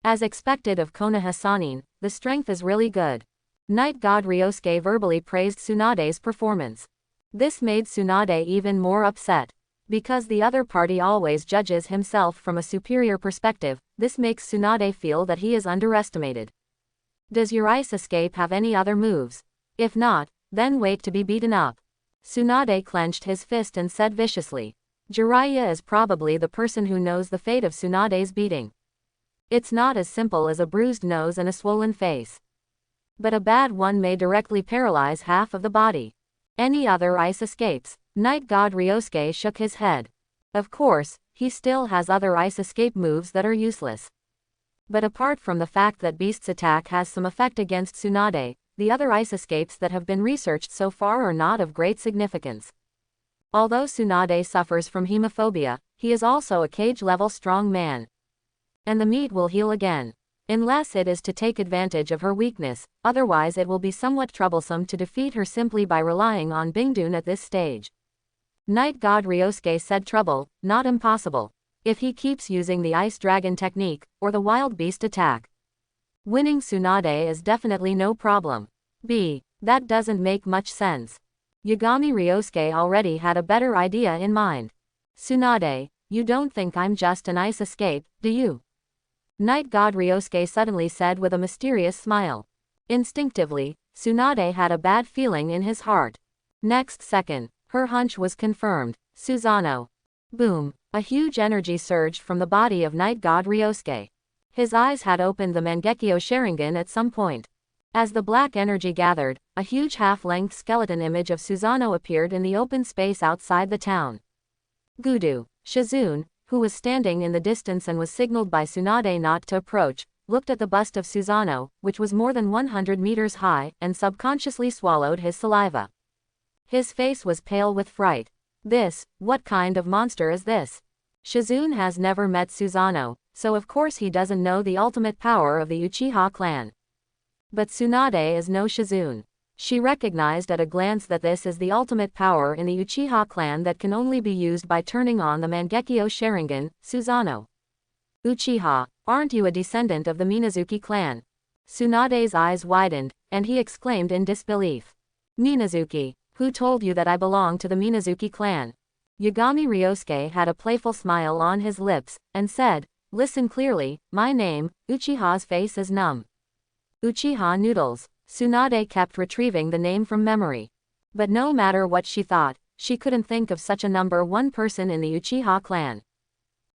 As expected of Konoha Sannin, the strength is really good. Night God Ryosuke verbally praised Tsunade's performance. This made Tsunade even more upset. Because the other party always judges himself from a superior perspective, this makes Tsunade feel that he is underestimated. Does your ice escape have any other moves? If not, then wait to be beaten up. Tsunade clenched his fist and said viciously. Jiraiya is probably the person who knows the fate of Tsunade's beating. It's not as simple as a bruised nose and a swollen face. But a bad one may directly paralyze half of the body. Any other ice escapes? Night God Ryosuke shook his head. Of course, he still has other ice escape moves that are useless. But apart from the fact that Beast's attack has some effect against Tsunade, the other ice escapes that have been researched so far are not of great significance. Although Tsunade suffers from hemophobia, he is also a cage-level strong man. And the meat will heal again. Unless it is to take advantage of her weakness, otherwise it will be somewhat troublesome to defeat her simply by relying on Bingdun at this stage. Night God Ryosuke said trouble, not impossible. If he keeps using the ice dragon technique, or the wild beast attack. Winning Tsunade is definitely no problem. That doesn't make much sense. Yagami Ryosuke already had a better idea in mind. Tsunade, you don't think I'm just an ice escape, do you? Night God Ryosuke suddenly said with a mysterious smile. Instinctively, Tsunade had a bad feeling in his heart. Next second, her hunch was confirmed. Susanoo. Boom, a huge energy surged from the body of Night God Ryosuke. His eyes had opened the Mangekyo Sharingan at some point. As the black energy gathered, a huge half-length skeleton image of Susanoo appeared in the open space outside the town. Gudu, Shizune, who was standing in the distance and was signaled by Tsunade not to approach, looked at the bust of Susanoo, which was more than 100 meters high, and subconsciously swallowed his saliva. His face was pale with fright. What kind of monster is this? Shizune has never met Susanoo, so of course he doesn't know the ultimate power of the Uchiha clan. But Tsunade is no Shizune. She recognized at a glance that this is the ultimate power in the Uchiha clan that can only be used by turning on the Mangekyo Sharingan, Susanoo. Uchiha, aren't you a descendant of the Minazuki clan? Tsunade's eyes widened, and he exclaimed in disbelief. Minazuki, who told you that I belong to the Minazuki clan? Yagami Ryosuke had a playful smile on his lips, and said, listen clearly, my name, Uchiha's face is numb. Uchiha Noodles. Tsunade kept retrieving the name from memory. But no matter what she thought, she couldn't think of such a number one person in the Uchiha clan.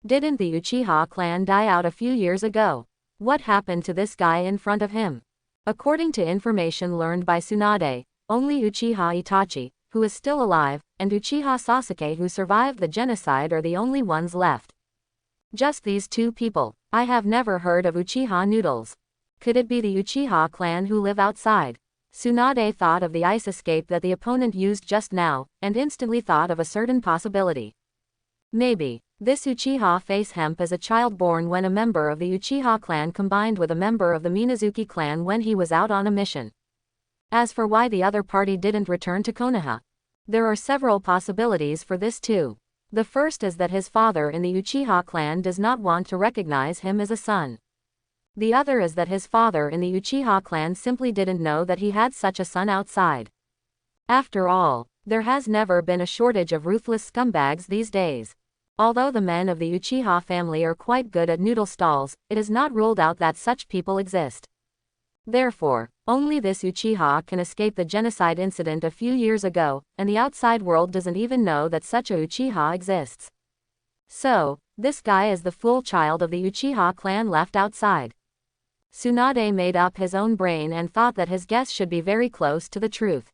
Didn't the Uchiha clan die out a few years ago? What happened to this guy in front of him? According to information learned by Tsunade, only Uchiha Itachi, who is still alive, and Uchiha Sasuke who survived the genocide are the only ones left. Just these two people. I have never heard of Uchiha Noodles. Could it be the Uchiha clan who live outside? Tsunade thought of the ice escape that the opponent used just now, and instantly thought of a certain possibility. Maybe, this Uchiha face hemp is a child born when a member of the Uchiha clan combined with a member of the Minazuki clan when he was out on a mission. As for why the other party didn't return to Konoha, there are several possibilities for this too. The first is that his father in the Uchiha clan does not want to recognize him as a son. The other is that his father in the Uchiha clan simply didn't know that he had such a son outside. After all, there has never been a shortage of ruthless scumbags these days. Although the men of the Uchiha family are quite good at noodle stalls, it is not ruled out that such people exist. Therefore, only this Uchiha can escape the genocide incident a few years ago, and the outside world doesn't even know that such a Uchiha exists. So, this guy is the fool child of the Uchiha clan left outside. Tsunade made up his own brain and thought that his guess should be very close to the truth.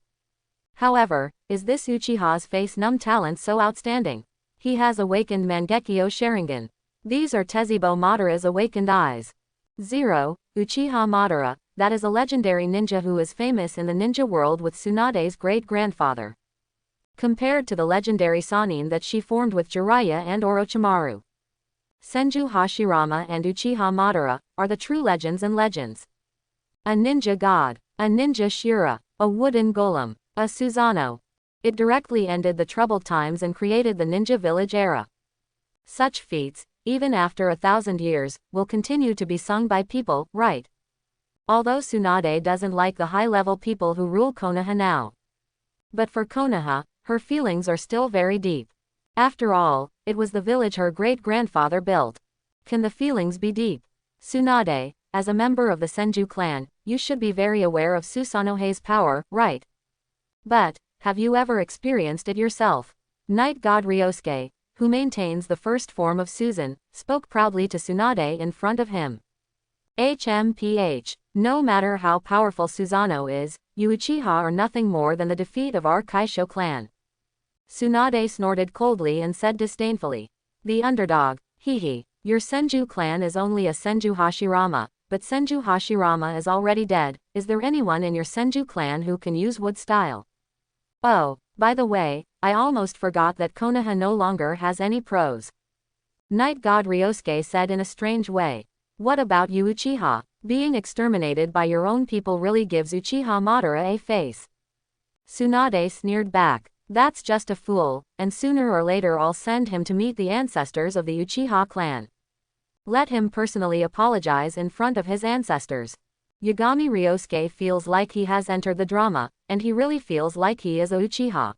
However, is this Uchiha's face numb talent so outstanding? He has awakened Mangekyo Sharingan. These are Tezebo Madara's awakened eyes. 0. Uchiha Madara, that is a legendary ninja who is famous in the ninja world with Tsunade's great-grandfather. Compared to the legendary Sannin that she formed with Jiraiya and Orochimaru. Senju Hashirama and Uchiha Madara are the true legends and legends. A ninja god, a ninja Shura, a wooden golem, a Susanoo. It directly ended the troubled times and created the ninja village era. Such feats, even after 1,000 years, will continue to be sung by people, right? Although Tsunade doesn't like the high-level people who rule Konoha now. But for Konoha, her feelings are still very deep. After all, it was the village her great-grandfather built. Can the feelings be deep? Tsunade, as a member of the Senju clan, you should be very aware of Susanoo's power, right? But, have you ever experienced it yourself? Night God Ryosuke, who maintains the first form of Susan, spoke proudly to Tsunade in front of him. HMPH. No matter how powerful Susanoo is, you Uchiha are nothing more than the defeat of our Kaisho clan. Tsunade snorted coldly and said disdainfully. The underdog, hehe. Your Senju clan is only a Senju Hashirama, but Senju Hashirama is already dead. Is there anyone in your Senju clan who can use wood style? Oh, by the way, I almost forgot that Konoha no longer has any pros. Night God Ryosuke said in a strange way. What about you Uchiha? Being exterminated by your own people really gives Uchiha Madara a face. Tsunade sneered back. That's just a fool, and sooner or later I'll send him to meet the ancestors of the Uchiha clan. Let him personally apologize in front of his ancestors. Yagami Ryosuke feels like he has entered the drama, and he really feels like he is a Uchiha.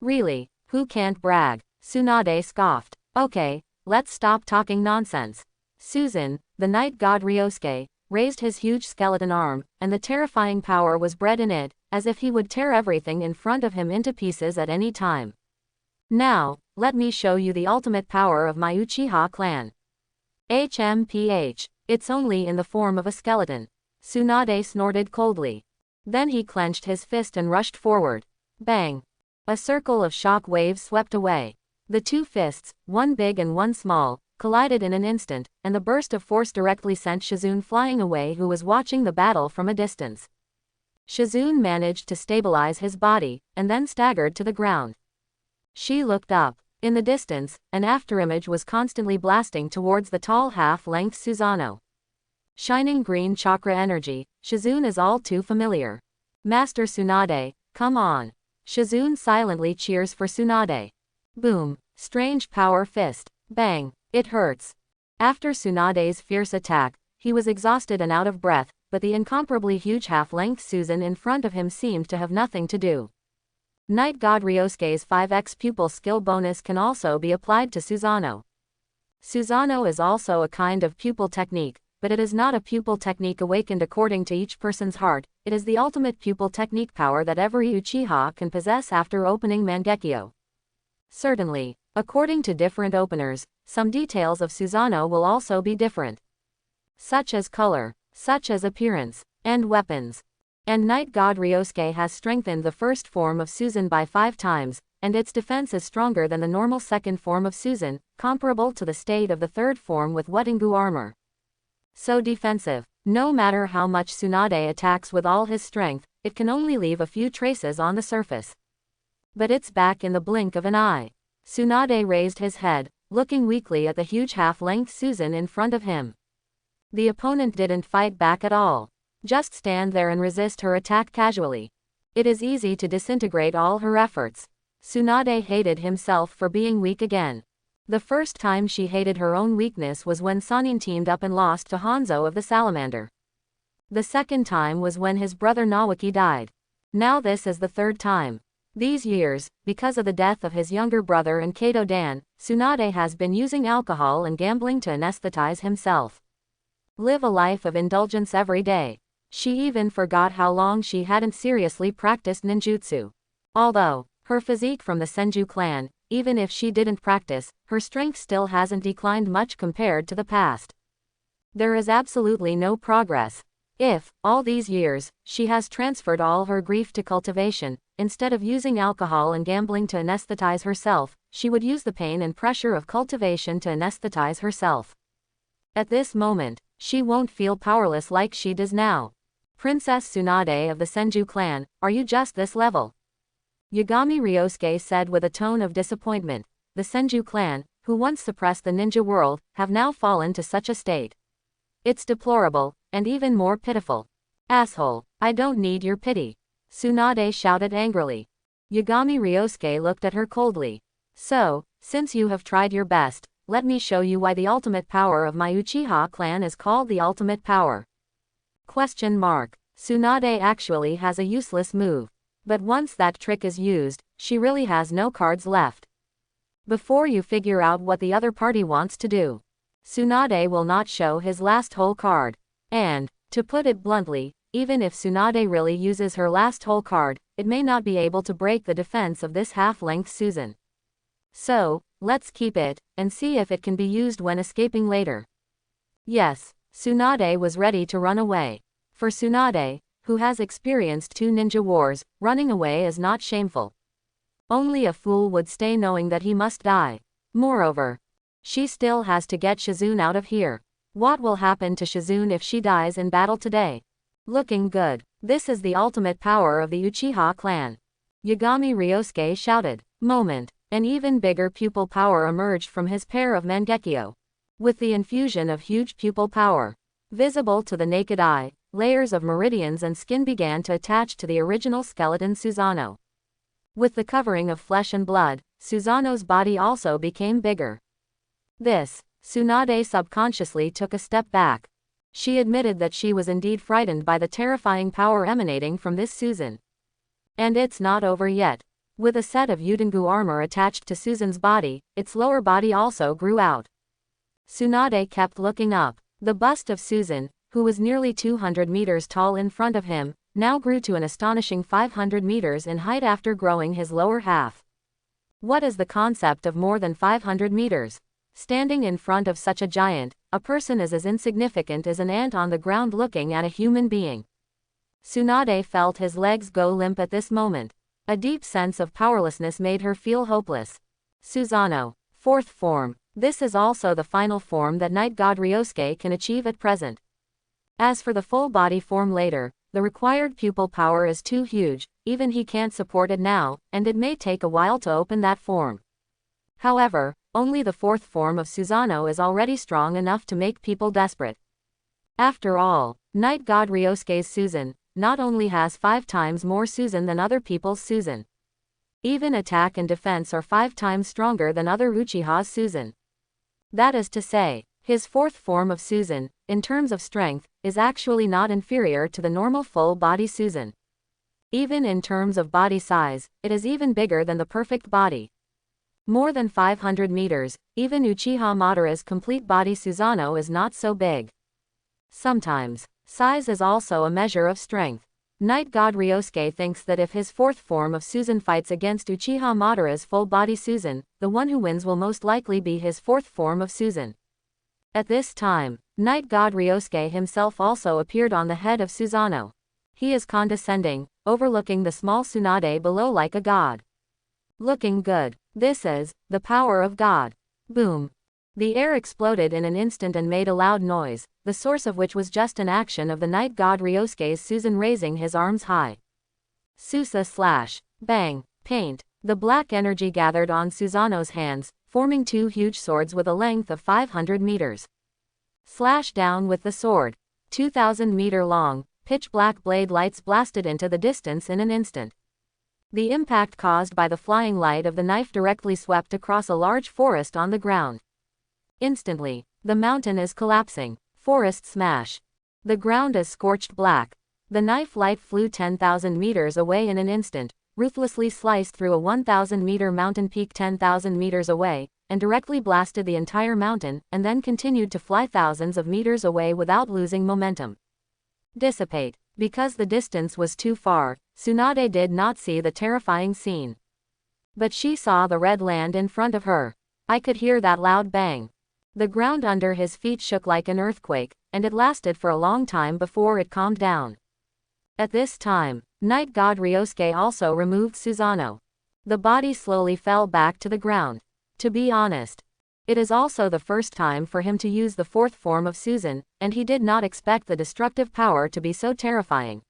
Really, who can't brag? Tsunade scoffed. Okay, let's stop talking nonsense. Susan, the night god Ryosuke, raised his huge skeleton arm, and the terrifying power was bred in it, as if he would tear everything in front of him into pieces at any time. Now, let me show you the ultimate power of my Uchiha clan. HMPH. It's only in the form of a skeleton. Tsunade snorted coldly. Then he clenched his fist and rushed forward. Bang! A circle of shock waves swept away. The two fists, one big and one small, collided in an instant, and the burst of force directly sent Shizune flying away, who was watching the battle from a distance. Shizune managed to stabilize his body, and then staggered to the ground. She looked up. In the distance, an afterimage was constantly blasting towards the tall half-length Susanoo. Shining green chakra energy, Shizune is all too familiar. Master Tsunade, come on. Shizune silently cheers for Tsunade. Boom. Strange power fist. Bang. It hurts. After Tsunade's fierce attack, he was exhausted and out of breath, but the incomparably huge half-length Susan in front of him seemed to have nothing to do. Night God Ryosuke's 5x pupil skill bonus can also be applied to Susanoo. Susanoo is also a kind of pupil technique, but it is not a pupil technique awakened according to each person's heart. It is the ultimate pupil technique power that every Uchiha can possess after opening Mangekyo. Certainly, according to different openers, some details of Susanoo will also be different. Such as color, such as appearance, and weapons. And Night God Ryosuke has strengthened the first form of Susan by 5 times, and its defense is stronger than the normal second form of Susan, comparable to the state of the third form with Watengu armor. So defensive. No matter how much Tsunade attacks with all his strength, it can only leave a few traces on the surface. But it's back in the blink of an eye. Tsunade raised his head, looking weakly at the huge half-length Susan in front of him. The opponent didn't fight back at all. Just stand there and resist her attack casually. It is easy to disintegrate all her efforts. Tsunade hated himself for being weak again. The first time she hated her own weakness was when Sannin teamed up and lost to Hanzo of the Salamander. The second time was when his brother Nawaki died. Now this is the third time. These years, because of the death of his younger brother and Kato Dan, Tsunade has been using alcohol and gambling to anesthetize himself. Live a life of indulgence every day. She even forgot how long she hadn't seriously practiced ninjutsu. Although, her physique from the Senju clan, even if she didn't practice, her strength still hasn't declined much compared to the past. There is absolutely no progress. If, all these years, she has transferred all her grief to cultivation, instead of using alcohol and gambling to anesthetize herself, she would use the pain and pressure of cultivation to anesthetize herself. At this moment, she won't feel powerless like she does now. Princess Tsunade of the Senju clan, are you just this level? Yagami Ryosuke said with a tone of disappointment. The Senju clan, who once suppressed the ninja world, have now fallen to such a state. It's deplorable, and even more pitiful. Asshole, I don't need your pity. Tsunade shouted angrily. Yagami Ryosuke looked at her coldly. So, since you have tried your best, let me show you why the ultimate power of my Uchiha clan is called the ultimate power. Tsunade actually has a useless move. But once that trick is used, she really has no cards left. Before you figure out what the other party wants to do, Tsunade will not show his last whole card. And, to put it bluntly, even if Tsunade really uses her last whole card, it may not be able to break the defense of this half-length Susan. So, let's keep it, and see if it can be used when escaping later. Yes, Tsunade was ready to run away. For Tsunade, who has experienced 2 ninja wars, running away is not shameful. Only a fool would stay knowing that he must die. Moreover, she still has to get Shizune out of here. What will happen to Shizune if she dies in battle today? Looking good. This is the ultimate power of the Uchiha clan. Yagami Ryosuke shouted. Moment. An even bigger pupil power emerged from his pair of Mangekyo. With the infusion of huge pupil power, visible to the naked eye, layers of meridians and skin began to attach to the original skeleton Susanoo. With the covering of flesh and blood, Susanoo's body also became bigger. Tsunade subconsciously took a step back. She admitted that she was indeed frightened by the terrifying power emanating from this Susan. And it's not over yet. With a set of Utengu armor attached to Susan's body, its lower body also grew out. Tsunade kept looking up. The bust of Susan, who was nearly 200 meters tall in front of him, now grew to an astonishing 500 meters in height after growing his lower half. What is the concept of more than 500 meters? Standing in front of such a giant, a person is as insignificant as an ant on the ground looking at a human being. Tsunade felt his legs go limp at this moment. A deep sense of powerlessness made her feel hopeless. Susanoo, 4th form. This is also the final form that Night God Ryosuke can achieve at present. As for the full body form later, the required pupil power is too huge, even he can't support it now, and it may take a while to open that form. However, only the 4th form of Susanoo is already strong enough to make people desperate. After all, Night God Ryosuke's Susan not only has 5 times more Susan than other people's Susan. Even attack and defense are 5 times stronger than other Uchiha's Susan. That is to say, his 4th form of Susan, in terms of strength, is actually not inferior to the normal full-body Susan. Even in terms of body size, it is even bigger than the perfect body. More than 500 meters, even Uchiha Madara's complete body Susanoo is not so big. Sometimes, size is also a measure of strength. Night God Ryosuke thinks that if his 4th form of Susan fights against Uchiha Madara's full-body Susan, the one who wins will most likely be his 4th form of Susan. At this time, Night God Ryosuke himself also appeared on the head of Susanoo. He is condescending, overlooking the small Tsunade below like a god. Looking good. This is the power of God. Boom. The air exploded in an instant and made a loud noise, the source of which was just an action of the Night God Ryosuke's Susan raising his arms high. Susa slash. Bang. Paint. The black energy gathered on Susanoo's hands, forming 2 huge swords with a length of 500 meters. Slash down with the sword. 2,000 meter long, pitch-black blade lights blasted into the distance in an instant. The impact caused by the flying light of the knife directly swept across a large forest on the ground. Instantly, the mountain is collapsing. Forest smash. The ground is scorched black. The knife light flew 10,000 meters away in an instant, ruthlessly sliced through a 1,000-meter mountain peak 10,000 meters away, and directly blasted the entire mountain, and then continued to fly thousands of meters away without losing momentum. Dissipate. Because the distance was too far, Tsunade did not see the terrifying scene. But she saw the red land in front of her. I could hear that loud bang. The ground under his feet shook like an earthquake, and it lasted for a long time before it calmed down. At this time, Night God Ryosuke also removed Susanoo. The body slowly fell back to the ground. To be honest, it is also the first time for him to use the fourth form of Susan, and he did not expect the destructive power to be so terrifying.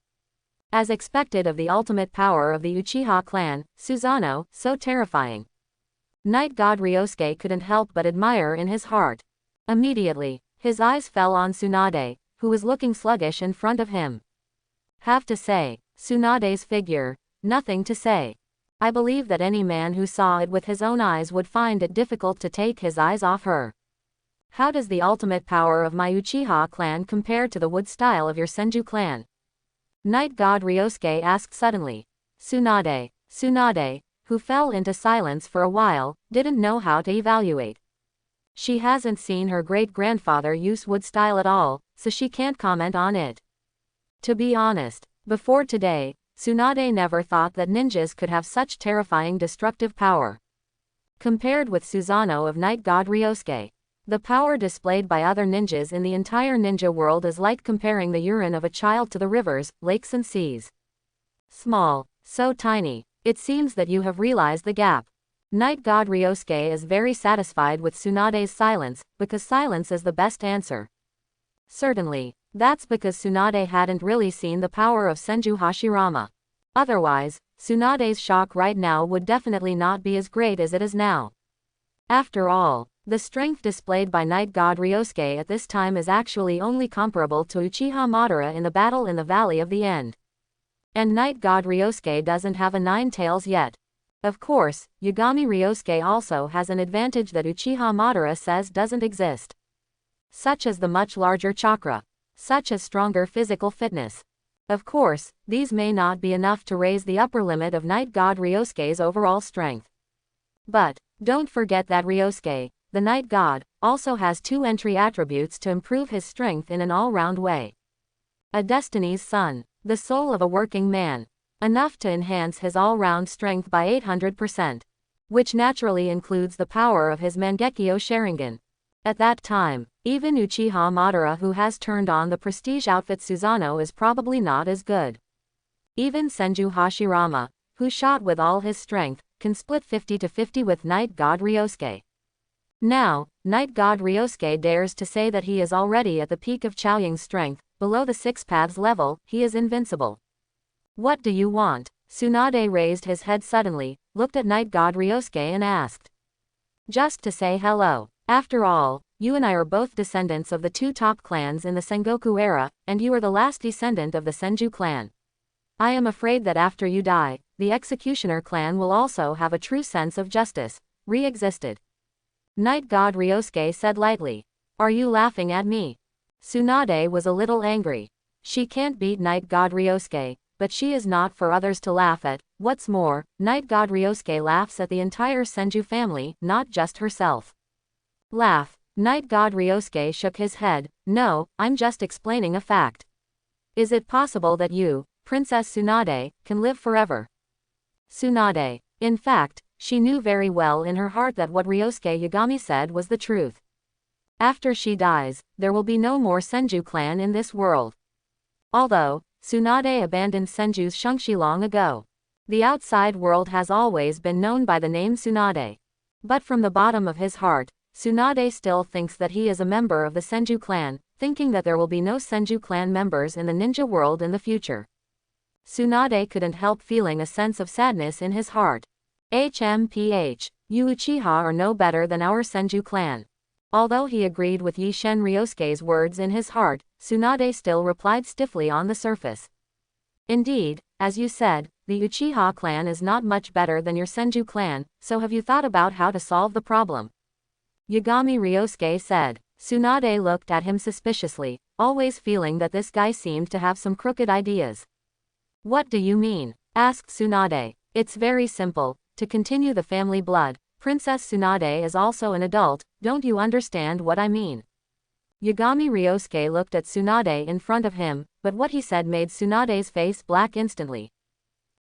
As expected of the ultimate power of the Uchiha clan, Susanoo, so terrifying. Night God Ryosuke couldn't help but admire in his heart. Immediately, his eyes fell on Tsunade, who was looking sluggish in front of him. Have to say, Tsunade's figure, nothing to say. I believe that any man who saw it with his own eyes would find it difficult to take his eyes off her. How does the ultimate power of my Uchiha clan compare to the wood style of your Senju clan? Night God Ryosuke asked suddenly. Tsunade, who fell into silence for a while, didn't know how to evaluate. She hasn't seen her great-grandfather use wood style at all, so she can't comment on it. To be honest, before today, Tsunade never thought that ninjas could have such terrifying destructive power. Compared with Susanoo of Night God Ryosuke, the power displayed by other ninjas in the entire ninja world is like comparing the urine of a child to the rivers, lakes and seas. Small, so tiny, it seems that you have realized the gap. Night God Ryosuke is very satisfied with Tsunade's silence, because silence is the best answer. Certainly, that's because Tsunade hadn't really seen the power of Senju Hashirama. Otherwise, Tsunade's shock right now would definitely not be as great as it is now. After all, the strength displayed by Night God Ryosuke at this time is actually only comparable to Uchiha Madara in the battle in the Valley of the End. And Night God Ryosuke doesn't have a nine tails yet. Of course, Yagami Ryosuke also has an advantage that Uchiha Madara says doesn't exist. Such as the much larger chakra. Such as stronger physical fitness. Of course, these may not be enough to raise the upper limit of Night God Ryosuke's overall strength. But, don't forget that Ryosuke, the Night God, also has two entry attributes to improve his strength in an all-round way. A Destiny's Son, the soul of a working man. Enough to enhance his all-round strength by 800%. Which naturally includes the power of his Mangekyo Sharingan. At that time, even Uchiha Madara, who has turned on the prestige outfit Susanoo, is probably not as good. Even Senju Hashirama, who shot with all his strength, can split 50-50 with Night God Ryosuke. Now, Night God Ryosuke dares to say that he is already at the peak of Chaoyang's strength, below the Six Paths level, he is invincible. What do you want? Tsunade raised his head suddenly, looked at Night God Ryosuke and asked. Just to say hello. After all, you and I are both descendants of the two top clans in the Sengoku era, and you are the last descendant of the Senju clan. I am afraid that after you die, the Executioner clan will also have a true sense of justice, re-existed. Night God Ryosuke said lightly. Are you laughing at me? Tsunade was a little angry. She can't beat Night God Ryosuke, but she is not for others to laugh at. What's more, Night God Ryosuke laughs at the entire Senju family, not just herself. Laugh. Night God Ryosuke shook his head. No, I'm just explaining a fact. Is it possible that you, Princess Tsunade, can live forever? Tsunade. In fact, she knew very well in her heart that what Ryosuke Yagami said was the truth. After she dies, there will be no more Senju clan in this world. Although, Tsunade abandoned Senju's Shungshi long ago. The outside world has always been known by the name Tsunade. But from the bottom of his heart, Tsunade still thinks that he is a member of the Senju clan, thinking that there will be no Senju clan members in the ninja world in the future. Tsunade couldn't help feeling a sense of sadness in his heart. HMPH, you Uchiha are no better than our Senju clan. Although he agreed with Yishen Ryosuke's words in his heart, Tsunade still replied stiffly on the surface. Indeed, as you said, the Uchiha clan is not much better than your Senju clan, so have you thought about how to solve the problem? Yagami Ryosuke said. Tsunade looked at him suspiciously, always feeling that this guy seemed to have some crooked ideas. What do you mean? Asked Tsunade. It's very simple, to continue the family blood. Princess Tsunade is also an adult, don't you understand what I mean? Yagami Ryosuke looked at Tsunade in front of him, but what he said made Tsunade's face black instantly.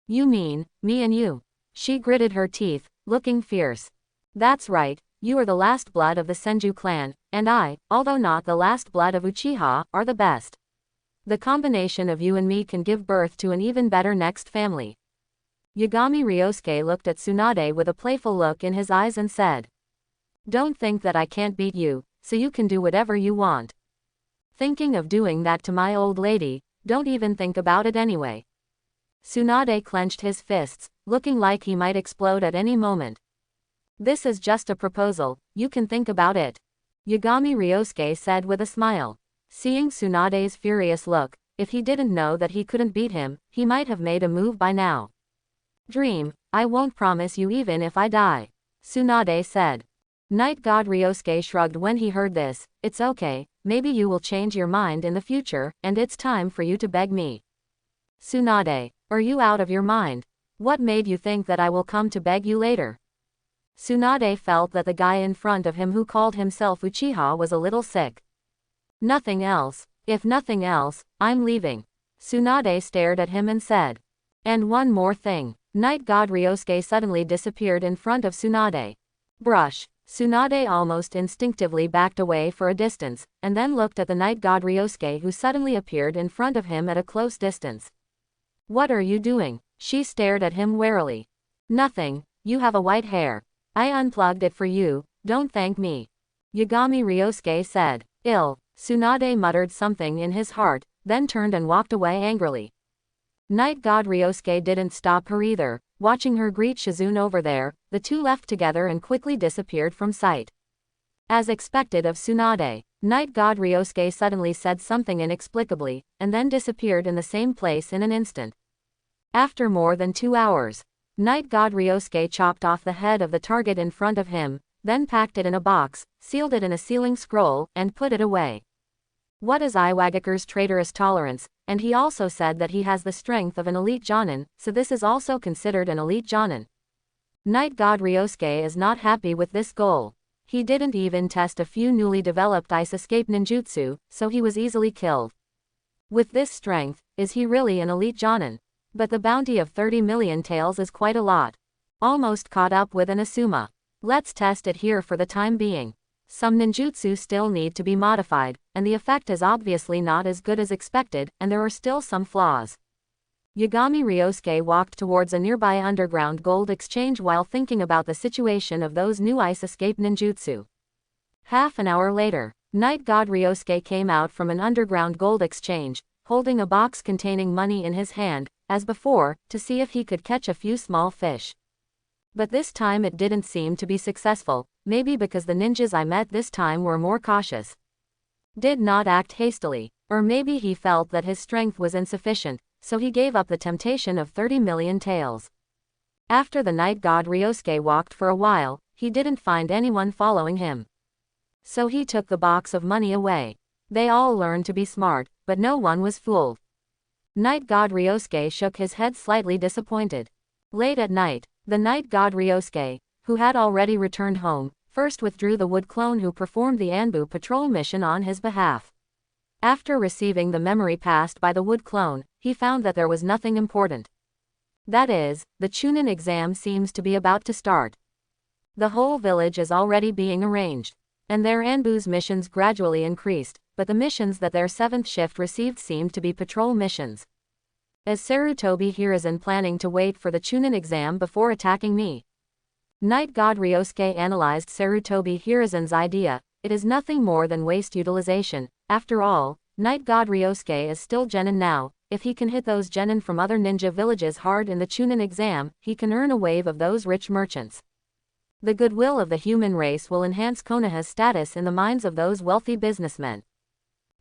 You mean, me and you? She gritted her teeth, looking fierce. That's right, you are the last blood of the Senju clan, and I, although not the last blood of Uchiha, are the best. The combination of you and me can give birth to an even better next family. Yagami Ryosuke looked at Tsunade with a playful look in his eyes and said, "Don't think that I can't beat you, so you can do whatever you want. Thinking of doing that to my old lady, don't even think about it anyway." Tsunade clenched his fists, looking like he might explode at any moment. "This is just a proposal, you can think about it," Yagami Ryosuke said with a smile. Seeing Tsunade's furious look, if he didn't know that he couldn't beat him, he might have made a move by now. "Dream, I won't promise you even if I die," Tsunade said. Night God Ryosuke shrugged when he heard this. "It's okay, maybe you will change your mind in the future, and it's time for you to beg me." "Tsunade, are you out of your mind? What made you think that I will come to beg you later?" Tsunade felt that the guy in front of him who called himself Uchiha was a little sick. "Nothing else. If nothing else, I'm leaving." Tsunade stared at him and said. "And one more thing." Night God Ryosuke suddenly disappeared in front of Tsunade. Brush. Tsunade almost instinctively backed away for a distance, and then looked at the Night God Ryosuke who suddenly appeared in front of him at a close distance. "What are you doing?" She stared at him warily. "Nothing, you have a white hair. I unplugged it for you, don't thank me," Yagami Ryosuke said. "Ill." Tsunade muttered something in his heart, then turned and walked away angrily. Night God Ryosuke didn't stop her either. Watching her greet Shizune over there, the two left together and quickly disappeared from sight. As expected of Tsunade, Night God Ryosuke suddenly said something inexplicably, and then disappeared in the same place in an instant. After more than 2 hours, Night God Ryosuke chopped off the head of the target in front of him, then packed it in a box, sealed it in a sealing scroll, and put it away. What is Iwagakure's traitorous tolerance? And he also said that he has the strength of an elite Jonin, so this is also considered an elite Jonin. Night God Ryosuke is not happy with this goal. He didn't even test a few newly developed ice escape ninjutsu, so he was easily killed. With this strength, is he really an elite Jonin? But the bounty of 30 million taels is quite a lot. Almost caught up with an Asuma. Let's test it here for the time being. Some ninjutsu still need to be modified, and the effect is obviously not as good as expected, and there are still some flaws. Yagami Ryosuke walked towards a nearby underground gold exchange while thinking about the situation of those new ice escape ninjutsu. Half an hour later, Night God Ryosuke came out from an underground gold exchange, holding a box containing money in his hand, as before, to see if he could catch a few small fish. But this time it didn't seem to be successful, maybe because the ninjas I met this time were more cautious. Did not act hastily, or maybe he felt that his strength was insufficient, so he gave up the temptation of 30 million taels. After the Night God Ryosuke walked for a while, he didn't find anyone following him. So he took the box of money away. They all learned to be smart, but no one was fooled. Night God Ryosuke shook his head slightly disappointed. Late at night, the Night God Ryosuke, who had already returned home, first withdrew the wood clone who performed the Anbu patrol mission on his behalf. After receiving the memory passed by the wood clone, he found that there was nothing important. That is, the Chunin exam seems to be about to start. The whole village is already being arranged, and their Anbu's missions gradually increased, but the missions that their 7th shift received seemed to be patrol missions. Is Sarutobi Hiruzen planning to wait for the Chunin exam before attacking me? Night God Ryosuke analyzed Sarutobi Hiruzen's idea. It is nothing more than waste utilization. After all, Night God Ryosuke is still genin now. If he can hit those genin from other ninja villages hard in the Chunin exam, he can earn a wave of those rich merchants. The goodwill of the human race will enhance Konoha's status in the minds of those wealthy businessmen.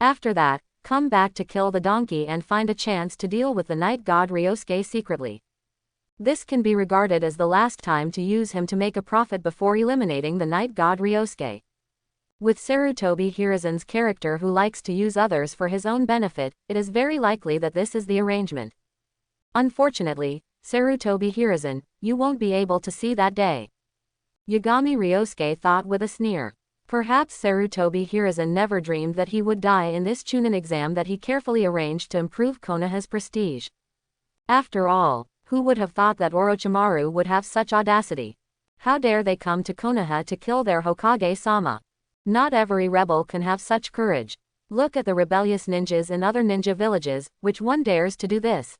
After that, come back to kill the donkey and find a chance to deal with the Night God Ryosuke secretly. This can be regarded as the last time to use him to make a profit before eliminating the Night God Ryosuke. With Sarutobi Hiruzen's character who likes to use others for his own benefit, it is very likely that this is the arrangement. Unfortunately, Sarutobi Hiruzen, you won't be able to see that day. Yagami Ryosuke thought with a sneer. Perhaps Sarutobi Hiruzen never dreamed that he would die in this Chunin exam that he carefully arranged to improve Konoha's prestige. After all, who would have thought that Orochimaru would have such audacity? How dare they come to Konoha to kill their Hokage-sama? Not every rebel can have such courage. Look at the rebellious ninjas in other ninja villages, which one dares to do this?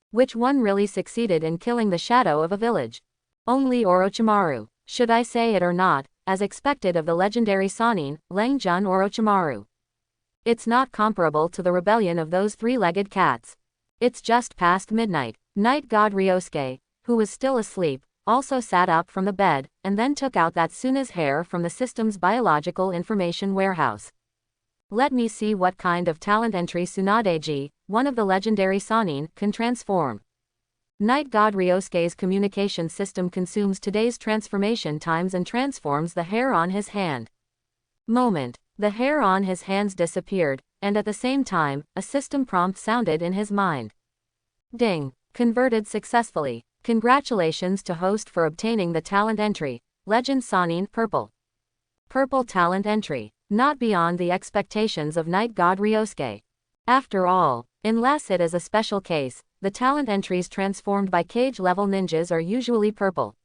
Which one really succeeded in killing the shadow of a village? Only Orochimaru. Should I say it or not, as expected of the legendary Sannin, Langjun Orochimaru. It's not comparable to the rebellion of those three-legged cats. It's just past midnight. Night god Ryosuke, who was still asleep, also sat up from the bed, and then took out that Tsunade's hair from the system's biological information warehouse. Let me see what kind of talent entry Tsunade, one of the legendary Sannin, can transform. Night god Ryosuke's communication system consumes today's transformation times and transforms the hair on his hand. Moment. The hair on his hands disappeared, and at the same time, a system prompt sounded in his mind. Ding. Converted successfully. Congratulations to host for obtaining the talent entry. Legend Sannin Purple. Purple talent entry. Not beyond the expectations of Night god Ryosuke. After all, unless it is a special case, the talent entries transformed by cage-level ninjas are usually purple.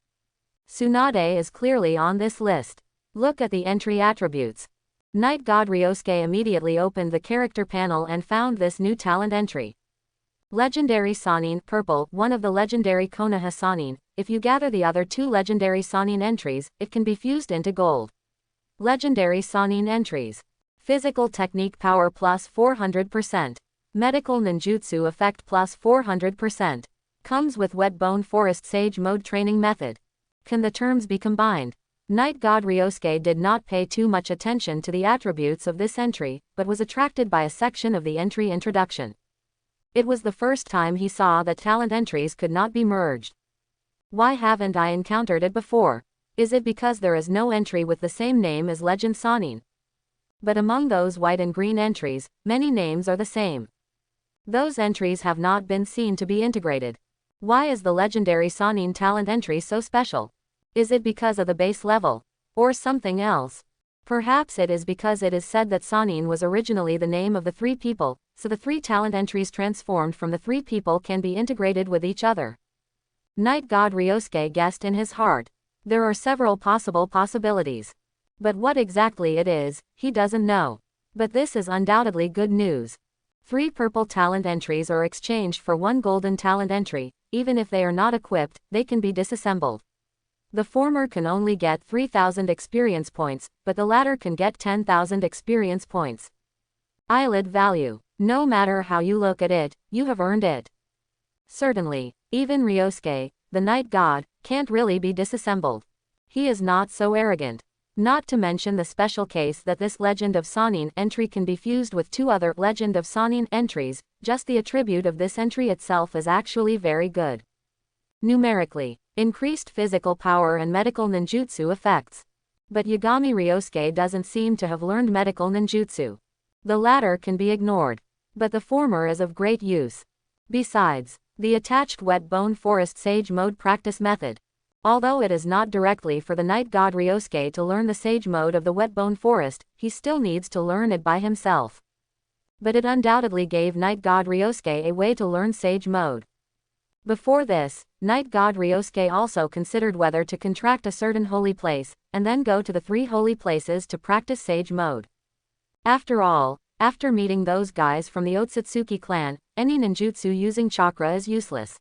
Tsunade is clearly on this list. Look at the entry attributes. Night god Ryosuke immediately opened the character panel and found this new talent entry. Legendary Sannin Purple, one of the legendary Konoha Sannin. If you gather the other two legendary Sannin entries, it can be fused into gold. Legendary Sannin entries. Physical technique power plus 400%. Medical ninjutsu effect plus 400%. Comes with wet bone forest sage mode training method. Can the terms be combined? Night god Ryosuke did not pay too much attention to the attributes of this entry, but was attracted by a section of the entry introduction. It was the first time he saw that talent entries could not be merged. Why haven't I encountered it before? Is it because there is no entry with the same name as Legend Sannin? But among those white and green entries, many names are the same. Those entries have not been seen to be integrated. Why is the legendary Sannin talent entry so special? Is it because of the base level? Or something else? Perhaps it is because it is said that Sannin was originally the name of the three people, so the three talent entries transformed from the three people can be integrated with each other. Night god Ryosuke guessed in his heart. There are several possible possibilities. But what exactly it is, he doesn't know. But this is undoubtedly good news. 3 purple talent entries are exchanged for 1 golden talent entry. Even if they are not equipped, they can be disassembled. The former can only get 3,000 experience points, but the latter can get 10,000 experience points. Eyelid value. No matter how you look at it, you have earned it. Certainly, even Ryosuke, the night god, can't really be disassembled. He is not so arrogant. Not to mention the special case that this Legend of Sannin entry can be fused with 2 other Legend of Sannin entries, just the attribute of this entry itself is actually very good. Numerically, increased physical power and medical ninjutsu effects. But Yagami Ryosuke doesn't seem to have learned medical ninjutsu. The latter can be ignored. But the former is of great use. Besides, the attached wet bone forest sage mode practice method. Although it is not directly for the night god Ryosuke to learn the sage mode of the wet bone forest, he still needs to learn it by himself. But it undoubtedly gave night god Ryosuke a way to learn sage mode. Before this, night god Ryosuke also considered whether to contract a certain holy place, and then go to the 3 holy places to practice sage mode. After all, after meeting those guys from the Otsutsuki clan, any ninjutsu using chakra is useless.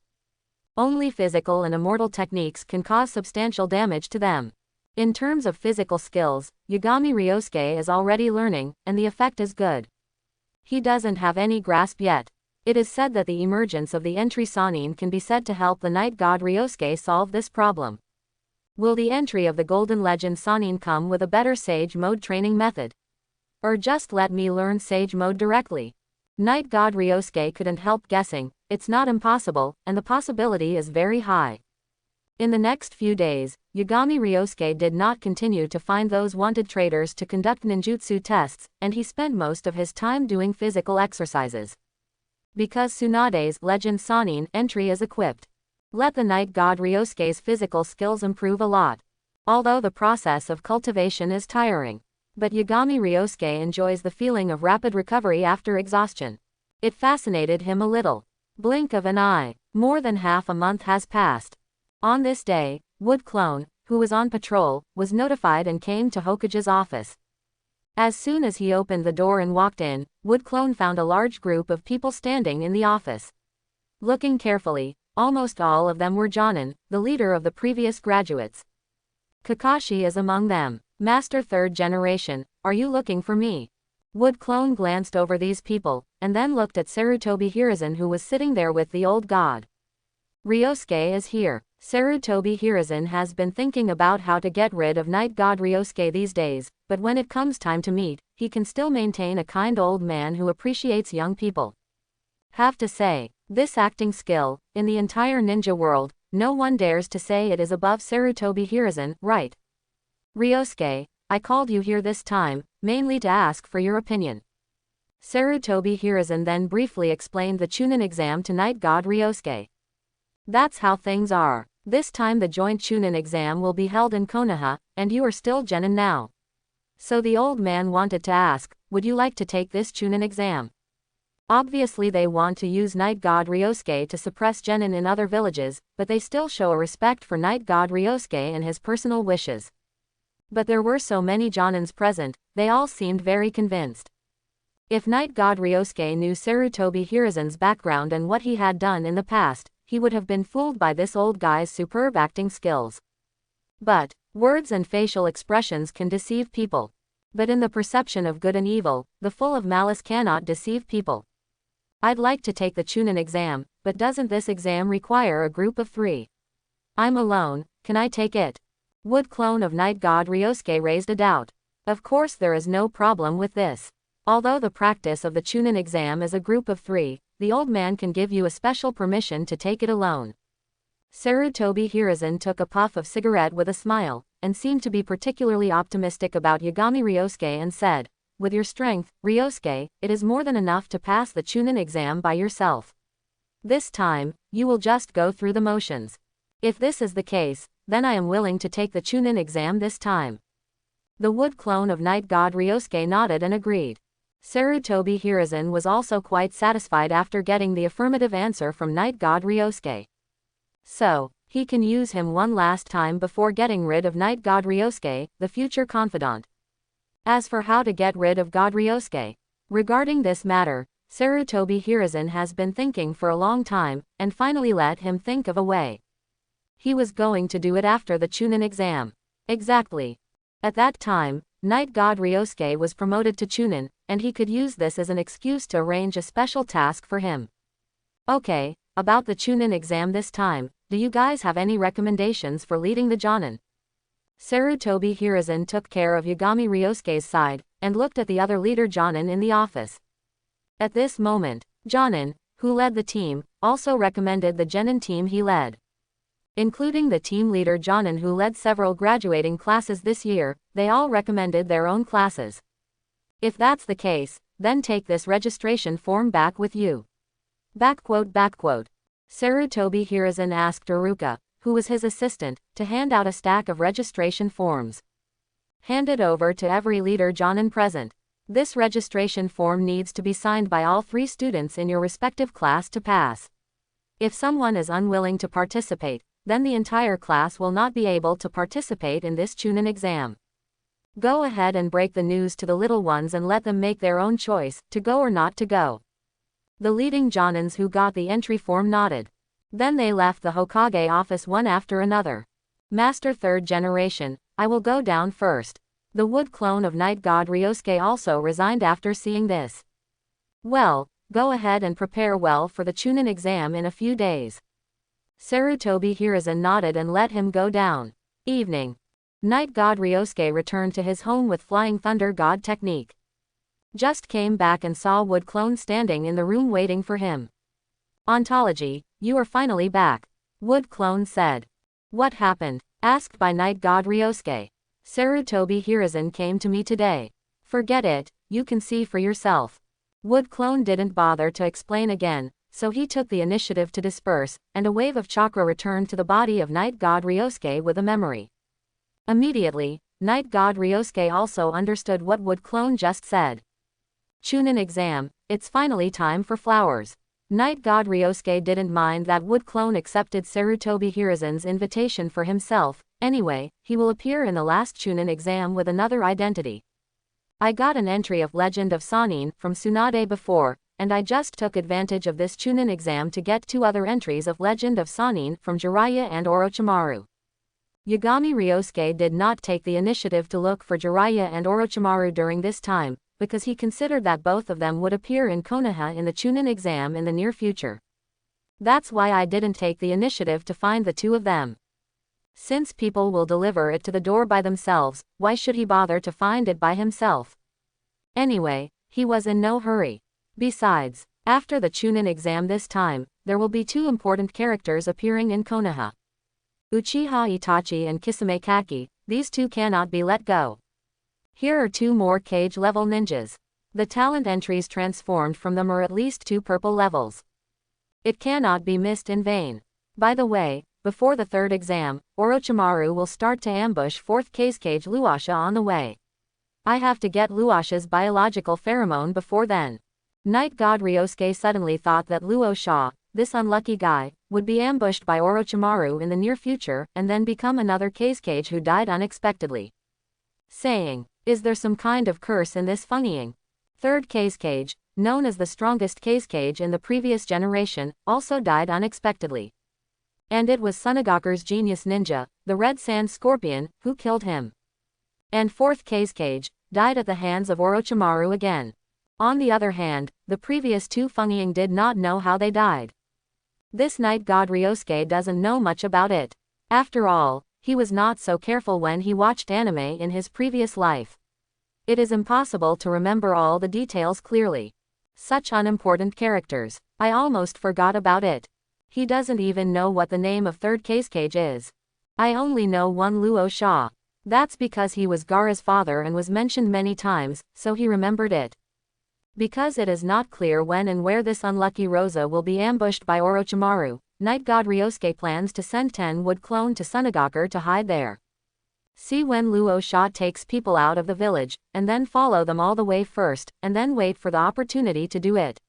Only physical and immortal techniques can cause substantial damage to them. In terms of physical skills, Yagami Ryosuke is already learning, and the effect is good. He doesn't have any grasp yet. It is said that the emergence of the entry Sannin can be said to help the night god Ryosuke solve this problem. Will the entry of the Golden Legend Sannin come with a better sage mode training method? Or just let me learn sage mode directly? Night god Ryosuke couldn't help guessing. It's not impossible, and the possibility is very high. In the next few days, Yagami Ryosuke did not continue to find those wanted traders to conduct ninjutsu tests, and he spent most of his time doing physical exercises. Because Tsunade's Legend Sannin entry is equipped. Let the night god Ryosuke's physical skills improve a lot. Although the process of cultivation is tiring. But Yagami Ryosuke enjoys the feeling of rapid recovery after exhaustion. It fascinated him a little. Blink of an eye. More than half a month has passed. On this day, Wood Clone, who was on patrol, was notified and came to Hokage's office. As soon as he opened the door and walked in, Wood Clone found a large group of people standing in the office. Looking carefully, almost all of them were Chunin, the leader of the previous graduates. Kakashi is among them. Master third generation, are you looking for me? Wood Clone glanced over these people, and then looked at Sarutobi Hiruzen, who was sitting there with the old god. Ryosuke is here. Sarutobi Hiruzen has been thinking about how to get rid of Night God Ryosuke these days, but when it comes time to meet, he can still maintain a kind old man who appreciates young people. Have to say, this acting skill, in the entire ninja world, no one dares to say it is above Sarutobi Hiruzen, right? Ryosuke, I called you here this time, mainly to ask for your opinion. Sarutobi Hiruzen then briefly explained the Chunin exam to Night God Ryosuke. That's how things are. This time the joint Chunin exam will be held in Konoha, and you are still Genin now. So the old man wanted to ask, would you like to take this Chunin exam? Obviously they want to use Night God Ryosuke to suppress Genin in other villages, but they still show a respect for Night God Ryosuke and his personal wishes. But there were so many Jonins present, they all seemed very convinced. If Night God Ryosuke knew Sarutobi Hiruzen's background and what he had done in the past, he would have been fooled by this old guy's superb acting skills. But words and facial expressions can deceive people. But in the perception of good and evil, the full of malice cannot deceive people. I'd like to take the Chunin exam, but doesn't this exam require a group of 3? I'm alone, can I take it? Wood Clone of Night God Ryosuke raised a doubt. Of course there is no problem with this. Although the practice of the Chunin exam is a group of 3, the old man can give you a special permission to take it alone. Sarutobi Hiruzen took a puff of cigarette with a smile, and seemed to be particularly optimistic about Yagami Ryosuke and said, with your strength, Ryosuke, it is more than enough to pass the Chunin exam by yourself. This time, you will just go through the motions. If this is the case, then I am willing to take the Chunin exam this time. The Wood Clone of Night God Ryosuke nodded and agreed. Sarutobi Hiruzen was also quite satisfied after getting the affirmative answer from Night God Ryosuke. So, he can use him one last time before getting rid of Night God Ryosuke, the future confidant. As for how to get rid of God Ryosuke, regarding this matter, Sarutobi Hiruzen has been thinking for a long time, and finally let him think of a way. He was going to do it after the Chunin exam. Exactly. At that time, Night God Ryosuke was promoted to Chunin, and he could use this as an excuse to arrange a special task for him. Okay, about the Chunin exam this time, do you guys have any recommendations for leading the Jonin? Sarutobi Hiruzen took care of Yagami Ryosuke's side, and looked at the other leader Jonin in the office. At this moment, Jonin, who led the team, also recommended the Genin team he led. Including the team leader Jonin, who led several graduating classes this year, they all recommended their own classes. If that's the case, then take this registration form back with you. Sarutobi Hiruzen asked Iruka, who was his assistant, to hand out a stack of registration forms. Hand it over to every leader Jonin present. This registration form needs to be signed by all 3 students in your respective class to pass. If someone is unwilling to participate, then the entire class will not be able to participate in this Chunin exam. Go ahead and break the news to the little ones and let them make their own choice, to go or not to go. The leading Jonins who got the entry form nodded. Then they left the Hokage office one after another. Master third generation, I will go down first. The Wood Clone of Night God Ryosuke also resigned after seeing this. Well, go ahead and prepare well for the Chunin exam in a few days. Sarutobi Hiruzen nodded and let him go down. Evening. Night God Ryosuke returned to his home with Flying Thunder God technique. Just came back and saw Wood Clone standing in the room waiting for him. Ontology, you are finally back. Wood Clone said. What happened? Asked by Night God Ryosuke. Sarutobi Hiruzen came to me today. Forget it, you can see for yourself. Wood Clone didn't bother to explain again, so he took the initiative to disperse, and a wave of chakra returned to the body of Night God Ryosuke with a memory. Immediately, Night God Ryosuke also understood what Wood Clone just said. Chunin exam, it's finally time for flowers. Night God Ryosuke didn't mind that Wood Clone accepted Sarutobi Hiruzen's invitation for himself. Anyway, he will appear in the last Chunin exam with another identity. I got an entry of Legend of Sannin from Tsunade before, and I just took advantage of this Chunin exam to get 2 other entries of Legend of Sannin from Jiraiya and Orochimaru. Yagami Ryosuke did not take the initiative to look for Jiraiya and Orochimaru during this time, because he considered that both of them would appear in Konoha in the Chunin exam in the near future. That's why I didn't take the initiative to find the 2 of them. Since people will deliver it to the door by themselves, why should he bother to find it by himself? Anyway, he was in no hurry. Besides, after the Chunin exam this time, there will be 2 important characters appearing in Konoha. Uchiha Itachi and Kisame Kaki, these 2 cannot be let go. Here are 2 more cage-level ninjas. The talent entries transformed from them are at least 2 purple levels. It cannot be missed in vain. By the way, before the 3rd exam, Orochimaru will start to ambush 4th cage Luasha on the way. I have to get Luasha's biological pheromone before then. Night God Ryosuke suddenly thought that Luosha, this unlucky guy, would be ambushed by Orochimaru in the near future and then become another cage who died unexpectedly. Saying, is there some kind of curse in this funnying? 3rd cage, known as the strongest cage in the previous generation, also died unexpectedly. And it was Tsunagaku's genius ninja, the Red Sand Scorpion, who killed him. And 4th cage died at the hands of Orochimaru again. On the other hand, the previous 2 Fengyin did not know how they died. This Night God Ryosuke doesn't know much about it. After all, he was not so careful when he watched anime in his previous life. It is impossible to remember all the details clearly. Such unimportant characters. I almost forgot about it. He doesn't even know what the name of 3rd cage is. I only know one Luo Sha. That's because he was Gaara's father and was mentioned many times, so he remembered it. Because it is not clear when and where this unlucky Rosa will be ambushed by Orochimaru, Night God Ryosuke plans to send 10 wood clone to Tsunagaku to hide there. See when Luo Sha takes people out of the village, and then follow them all the way first, and then wait for the opportunity to do it.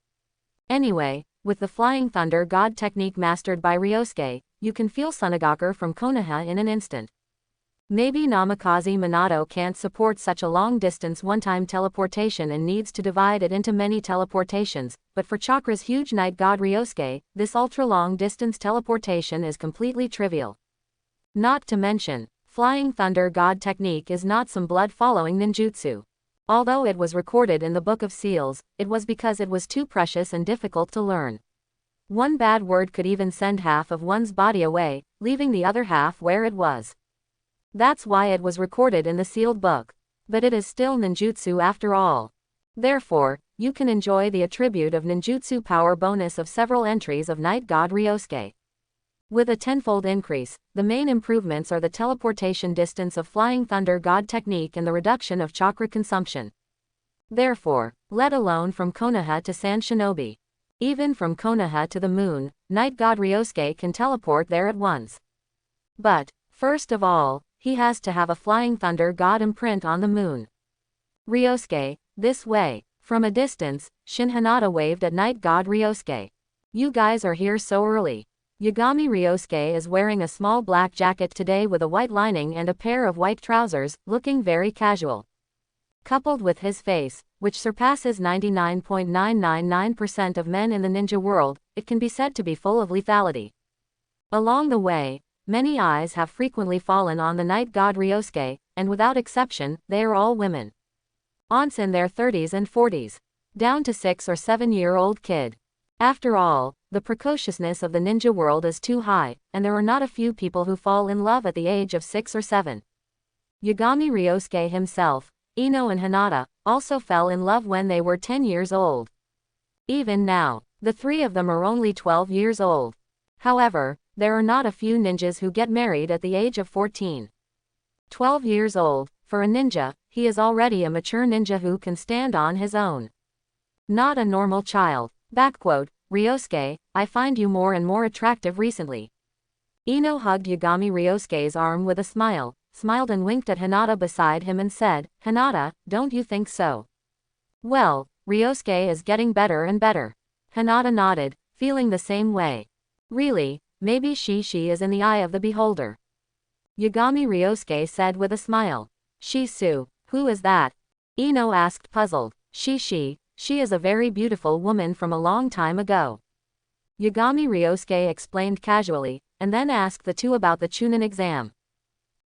Anyway, with the Flying Thunder God technique mastered by Ryosuke, you can feel Tsunagaku from Konoha in an instant. Maybe Namikaze Minato can't support such a long-distance one-time teleportation and needs to divide it into many teleportations, but for Chakra's huge Night God Ryosuke, this ultra-long-distance teleportation is completely trivial. Not to mention, Flying Thunder God technique is not some blood-following ninjutsu. Although it was recorded in the Book of Seals, it was because it was too precious and difficult to learn. One bad word could even send half of one's body away, leaving the other half where it was. That's why it was recorded in the sealed book. But it is still ninjutsu after all. Therefore, you can enjoy the attribute of ninjutsu power bonus of several entries of Night God Ryosuke. With a tenfold increase, the main improvements are the teleportation distance of Flying Thunder God technique and the reduction of chakra consumption. Therefore, let alone from Konoha to Sand Shinobi. Even from Konoha to the moon, Night God Ryosuke can teleport there at once. But, first of all, he has to have a Flying Thunder God imprint on the moon. Ryosuke, this way. From a distance, Shin Hinata waved at Night God Ryosuke. You guys are here so early. Yagami Ryosuke is wearing a small black jacket today with a white lining and a pair of white trousers, looking very casual. Coupled with his face, which surpasses 99.999% of men in the ninja world, it can be said to be full of lethality. Along the way, many eyes have frequently fallen on the Night God Ryosuke, and without exception, they are all women. Aunts in their 30s and 40s. Down to 6 or 7-year-old kid. After all, the precociousness of the ninja world is too high, and there are not a few people who fall in love at the age of 6 or 7. Yagami Ryosuke himself, Ino and Hinata, also fell in love when they were 10 years old. Even now, the 3 of them are only 12 years old. However, there are not a few ninjas who get married at the age of 14. 12 years old, for a ninja, he is already a mature ninja who can stand on his own. Not a normal child. Backquote, Ryosuke, I find you more and more attractive recently. Ino hugged Yagami Ryosuke's arm with a smile, smiled and winked at Hinata beside him and said, Hinata, don't you think so? Well, Ryosuke is getting better and better. Hinata nodded, feeling the same way. Really, maybe she is in the eye of the beholder. Yagami Ryosuke said with a smile. Shisu, who is that? Ino asked puzzled. She is a very beautiful woman from a long time ago. Yagami Ryosuke explained casually, and then asked the two about the Chunin exam.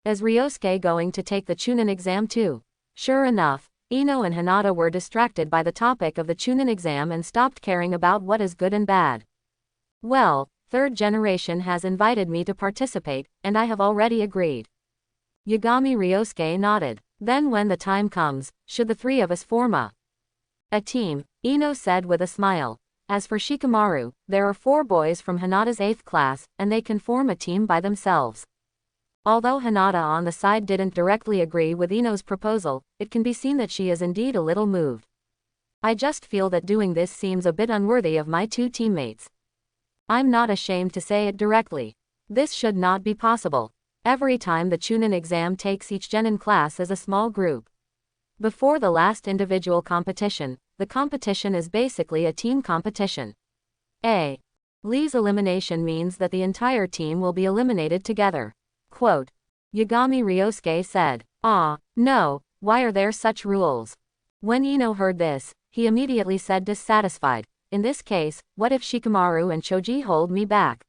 Is Ryosuke going to take the Chunin exam too? Sure enough, Ino and Hinata were distracted by the topic of the Chunin exam and stopped caring about what is good and bad. Well, third generation has invited me to participate, and I have already agreed. Yagami Ryosuke nodded. Then when the time comes, should the three of us form a team, Ino said with a smile. As for Shikamaru, there are 4 boys from Hinata's 8th class, and they can form a team by themselves. Although Hinata on the side didn't directly agree with Ino's proposal, it can be seen that she is indeed a little moved. I just feel that doing this seems a bit unworthy of my 2 teammates. I'm not ashamed to say it directly. This should not be possible. Every time the Chunin exam takes each genin class as a small group. Before the last individual competition, the competition is basically a team competition. Lee's elimination means that the entire team will be eliminated together. Quote. Yagami Ryosuke said. No, why are there such rules? When Ino heard this, he immediately said dissatisfied, in this case, what if Shikamaru and Choji hold me back?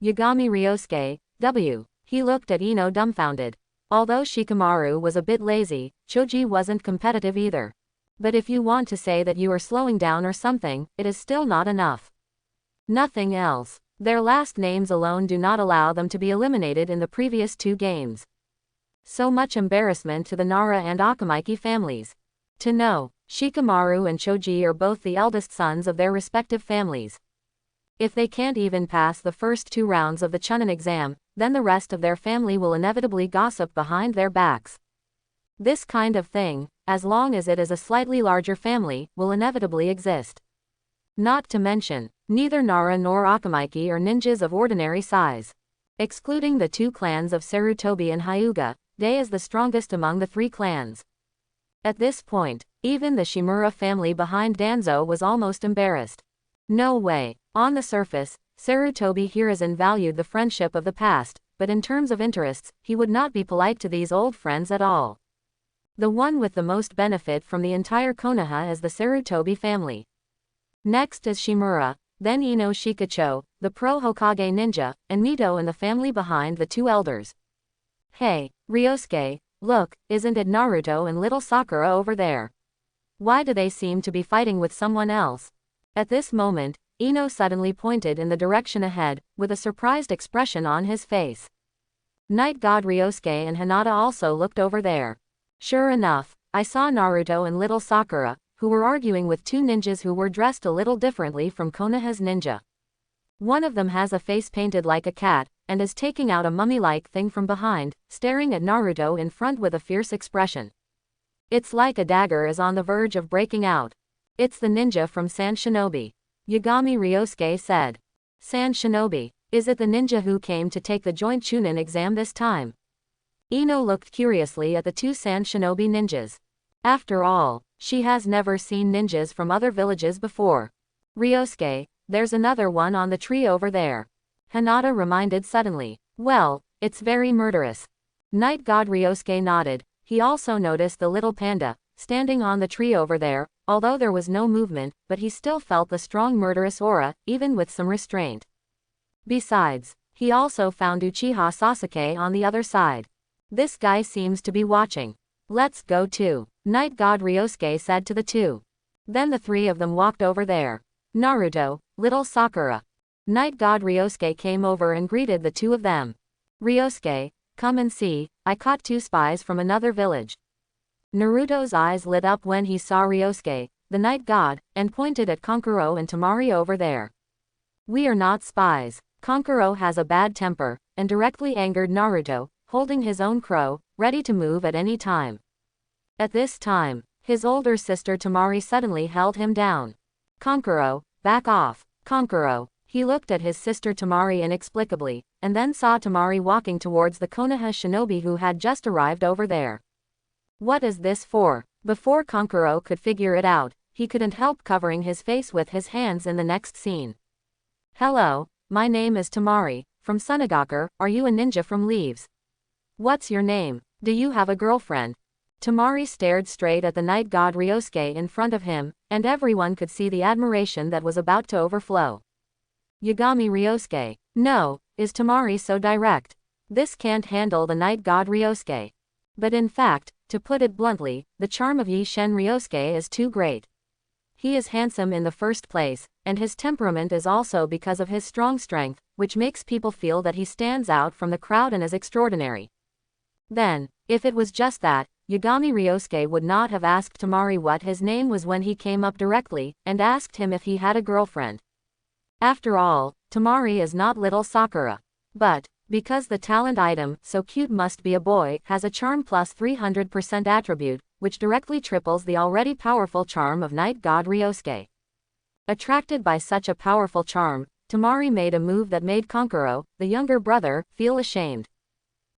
Yagami Ryosuke, He looked at Ino dumbfounded. Although Shikamaru was a bit lazy, Choji wasn't competitive either. But if you want to say that you are slowing down or something, it is still not enough. Nothing else. Their last names alone do not allow them to be eliminated in the previous 2 games. So much embarrassment to the Nara and Akamaiki families. To know, Shikamaru and Choji are both the eldest sons of their respective families. If they can't even pass the first 2 rounds of the Chunin exam, then the rest of their family will inevitably gossip behind their backs. This kind of thing, as long as it is a slightly larger family, will inevitably exist. Not to mention, neither Nara nor Akamaiki are ninjas of ordinary size. Excluding the 2 clans of Sarutobi and Hyuga, Dei is the strongest among the 3 clans. At this point, even the Shimura family behind Danzo was almost embarrassed. No way. On the surface, Sarutobi Hiruzen valued the friendship of the past, but in terms of interests, he would not be polite to these old friends at all. The one with the most benefit from the entire Konoha is the Sarutobi family. Next is Shimura, then Ino Shikacho, the pro Hokage ninja, and Mito and the family behind the 2 elders. Hey, Ryosuke, look, isn't it Naruto and little Sakura over there? Why do they seem to be fighting with someone else? At this moment, Ino suddenly pointed in the direction ahead, with a surprised expression on his face. Night God Ryosuke and Hinata also looked over there. Sure enough, I saw Naruto and little Sakura, who were arguing with 2 ninjas who were dressed a little differently from Konoha's ninja. One of them has a face painted like a cat, and is taking out a mummy-like thing from behind, staring at Naruto in front with a fierce expression. It's like a dagger is on the verge of breaking out. It's the ninja from San Shinobi. Yagami Ryosuke said. San Shinobi, is it the ninja who came to take the joint Chunin exam this time? Ino looked curiously at the 2 San Shinobi ninjas. After all, she has never seen ninjas from other villages before. Ryosuke, there's another one on the tree over there. Hinata reminded suddenly. Well, it's very murderous. Night God Ryosuke nodded. He also noticed the little panda, standing on the tree over there, although there was no movement, but he still felt the strong murderous aura, even with some restraint. Besides, he also found Uchiha Sasuke on the other side. This guy seems to be watching. Let's go too, Night God Ryosuke said to the 2. Then the 3 of them walked over there. Naruto, little Sakura. Night God Ryosuke came over and greeted the 2 of them. Ryosuke, come and see, I caught 2 spies from another village. Naruto's eyes lit up when he saw Ryosuke, the night god, and pointed at Kankuro and Temari over there. We are not spies. Kankuro has a bad temper, and directly angered Naruto, holding his own crow, ready to move at any time. At this time, his older sister Temari suddenly held him down. Kankuro, back off. Kankuro. He looked at his sister Temari inexplicably, and then saw Temari walking towards the Konoha shinobi who had just arrived over there. What is this for? Before Kankuro could figure it out, he couldn't help covering his face with his hands in the next scene. Hello, my name is Temari, from Sunagakur, are you a ninja from Leaves? What's your name? Do you have a girlfriend? Tamari stared straight at the night god Ryosuke in front of him, and everyone could see the admiration that was about to overflow. Yagami Ryosuke. No, is Tamari so direct? This can't handle the night god Ryosuke. But in fact, to put it bluntly, the charm of Yi Shen Ryosuke is too great. He is handsome in the first place, and his temperament is also because of his strong strength, which makes people feel that he stands out from the crowd and is extraordinary. Then, if it was just that, Yagami Ryosuke would not have asked Tamari what his name was when he came up directly, and asked him if he had a girlfriend. After all, Tamari is not little Sakura. But, because the talent item, so cute must be a boy, has a charm plus 300% attribute, which directly triples the already powerful charm of night god Ryosuke. Attracted by such a powerful charm, Tamari made a move that made Kankuro, the younger brother, feel ashamed.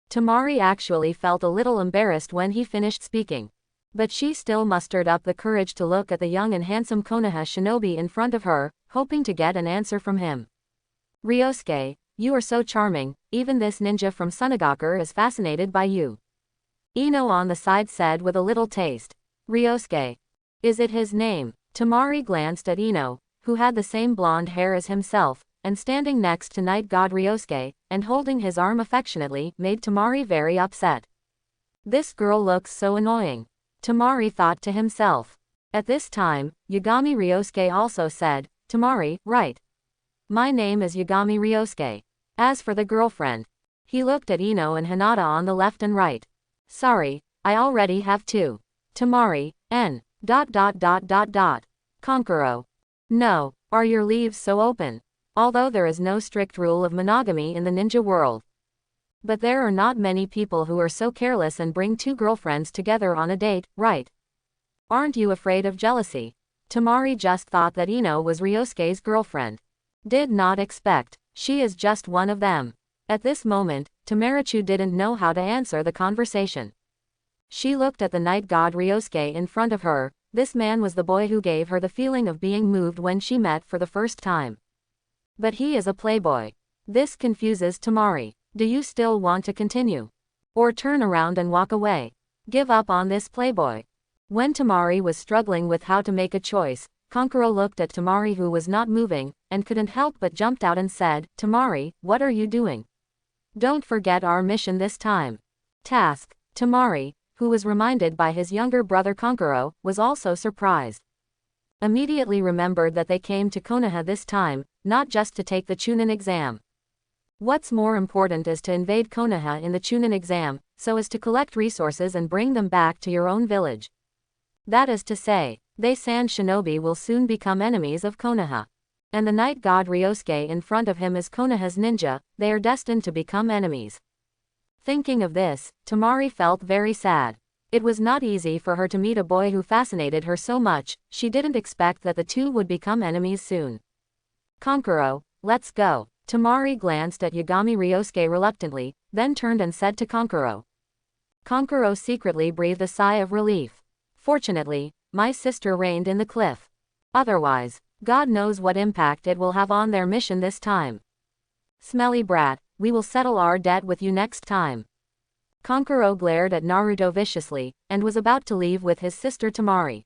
Tamari actually felt a little embarrassed when he finished speaking. But she still mustered up the courage to look at the young and handsome Konoha shinobi in front of her, hoping to get an answer from him. Ryosuke, you are so charming, even this ninja from Tsunade is fascinated by you. Ino on the side said with a little taste. Ryosuke. Is it his name? Tamari glanced at Ino, who had the same blonde hair as himself, and standing next to night god Ryosuke, and holding his arm affectionately, made Tamari very upset. This girl looks so annoying. Tamari thought to himself. At this time, Yagami Ryosuke also said, Tamari, right. My name is Yagami Ryosuke. As for the girlfriend. He looked at Ino and Hinata on the left and right. Sorry, I already have two. Tamari, N. Kankuro. No, are your leaves so open? Although there is no strict rule of monogamy in the ninja world. But there are not many people who are so careless and bring two girlfriends together on a date, right? Aren't you afraid of jealousy? Tamari just thought that Ino was Ryosuke's girlfriend. Did not expect. She is just one of them. At this moment, Tamarichu didn't know how to answer the conversation. She looked at the night god Ryosuke in front of her. This man was the boy who gave her the feeling of being moved when she met for the first time. But he is a playboy. This confuses Tamari. Do you still want to continue? Or turn around and walk away? Give up on this playboy. When Tamari was struggling with how to make a choice, Kankuro looked at Tamari who was not moving, and couldn't help but jumped out and said, Tamari, what are you doing? Don't forget our mission this time. Task. Tamari, who was reminded by his younger brother Kankuro, was also surprised. Immediately remembered that they came to Konoha this time, not just to take the Chunin exam. What's more important is to invade Konoha in the Chunin exam, so as to collect resources and bring them back to your own village. That is to say, they Sand Shinobi will soon become enemies of Konoha. And the night god Ryosuke in front of him is Konoha's ninja, they are destined to become enemies. Thinking of this, Tamari felt very sad. It was not easy for her to meet a boy who fascinated her so much, she didn't expect that the two would become enemies soon. Kankuro, let's go. Tamari glanced at Yagami Ryosuke reluctantly, then turned and said to Kankuro. Kankuro secretly breathed a sigh of relief. Fortunately, my sister reigned in the cliff. Otherwise, God knows what impact it will have on their mission this time. Smelly brat, we will settle our debt with you next time. Kankuro glared at Naruto viciously, and was about to leave with his sister Tamari.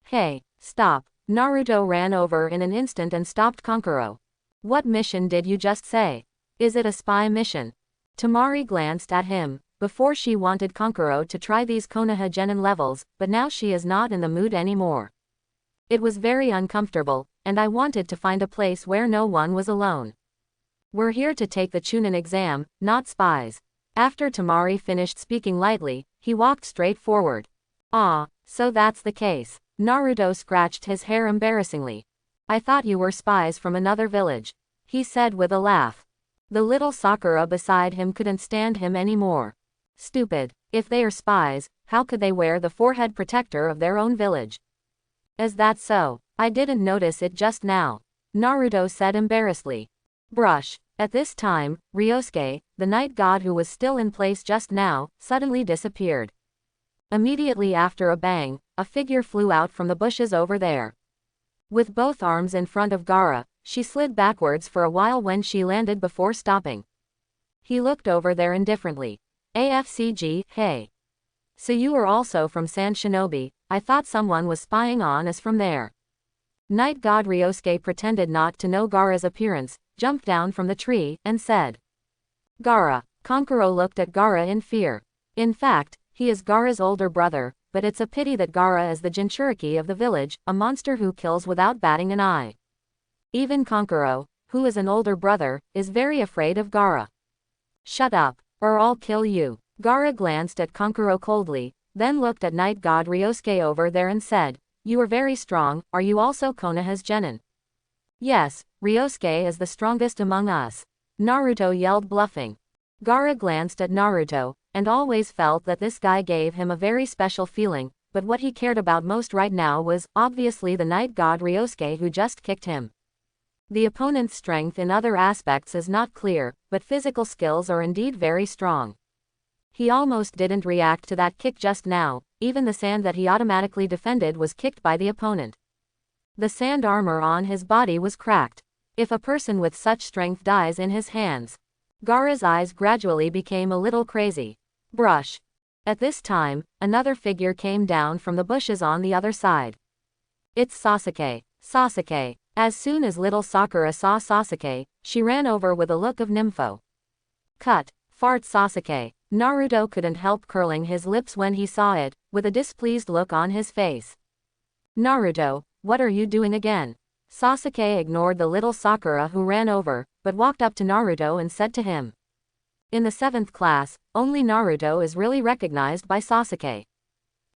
Hey, stop. Naruto ran over in an instant and stopped Kankuro. What mission did you just say? Is it a spy mission? Tamari glanced at him. Before she wanted Kankuro to try these Konoha genin levels, but now she is not in the mood anymore. It was very uncomfortable, and I wanted to find a place where no one was alone. We're here to take the Chunin exam, not spies. After Tamari finished speaking lightly, he walked straight forward. Ah, so that's the case. Naruto scratched his hair embarrassingly. I thought you were spies from another village. He said with a laugh. The little Sakura beside him couldn't stand him anymore. Stupid. If they are spies, how could they wear the forehead protector of their own village? Is that so? I didn't notice it just now. Naruto said embarrassedly. Brush. At this time, Ryosuke, the night god who was still in place just now, suddenly disappeared. Immediately after a bang, a figure flew out from the bushes over there. With both arms in front of Gaara, she slid backwards for a while when she landed before stopping. He looked over there indifferently. AFCG, hey. So you are also from Sand Shinobi. I thought someone was spying on us from there. Night God Ryosuke pretended not to know Gaara's appearance, jumped down from the tree, and said, Gaara. Kankuro looked at Gaara in fear. In fact, he is Gaara's older brother, but it's a pity that Gaara is the Jinchuriki of the village, a monster who kills without batting an eye. Even Kankuro, who is an older brother, is very afraid of Gaara. Shut up, or I'll kill you. Gaara glanced at Kankuro coldly, then looked at Night God Ryosuke over there and said, You are very strong, are you also Konoha's genin? Yes, Ryosuke is the strongest among us. Naruto yelled, bluffing. Gaara glanced at Naruto, and always felt that this guy gave him a very special feeling, but what he cared about most right now was, obviously, the Night God Ryosuke who just kicked him. The opponent's strength in other aspects is not clear, but physical skills are indeed very strong. He almost didn't react to that kick just now, even the sand that he automatically defended was kicked by the opponent. The sand armor on his body was cracked. If a person with such strength dies in his hands. Gaara's eyes gradually became a little crazy. Brush. At this time, another figure came down from the bushes on the other side. It's Sasuke. Sasuke. As soon as little Sakura saw Sasuke, she ran over with a look of nympho. Cut. Fart Sasuke. Naruto couldn't help curling his lips when he saw it, with a displeased look on his face. Naruto, what are you doing again? Sasuke ignored the little Sakura who ran over, but walked up to Naruto and said to him. In the 7th class, only Naruto is really recognized by Sasuke.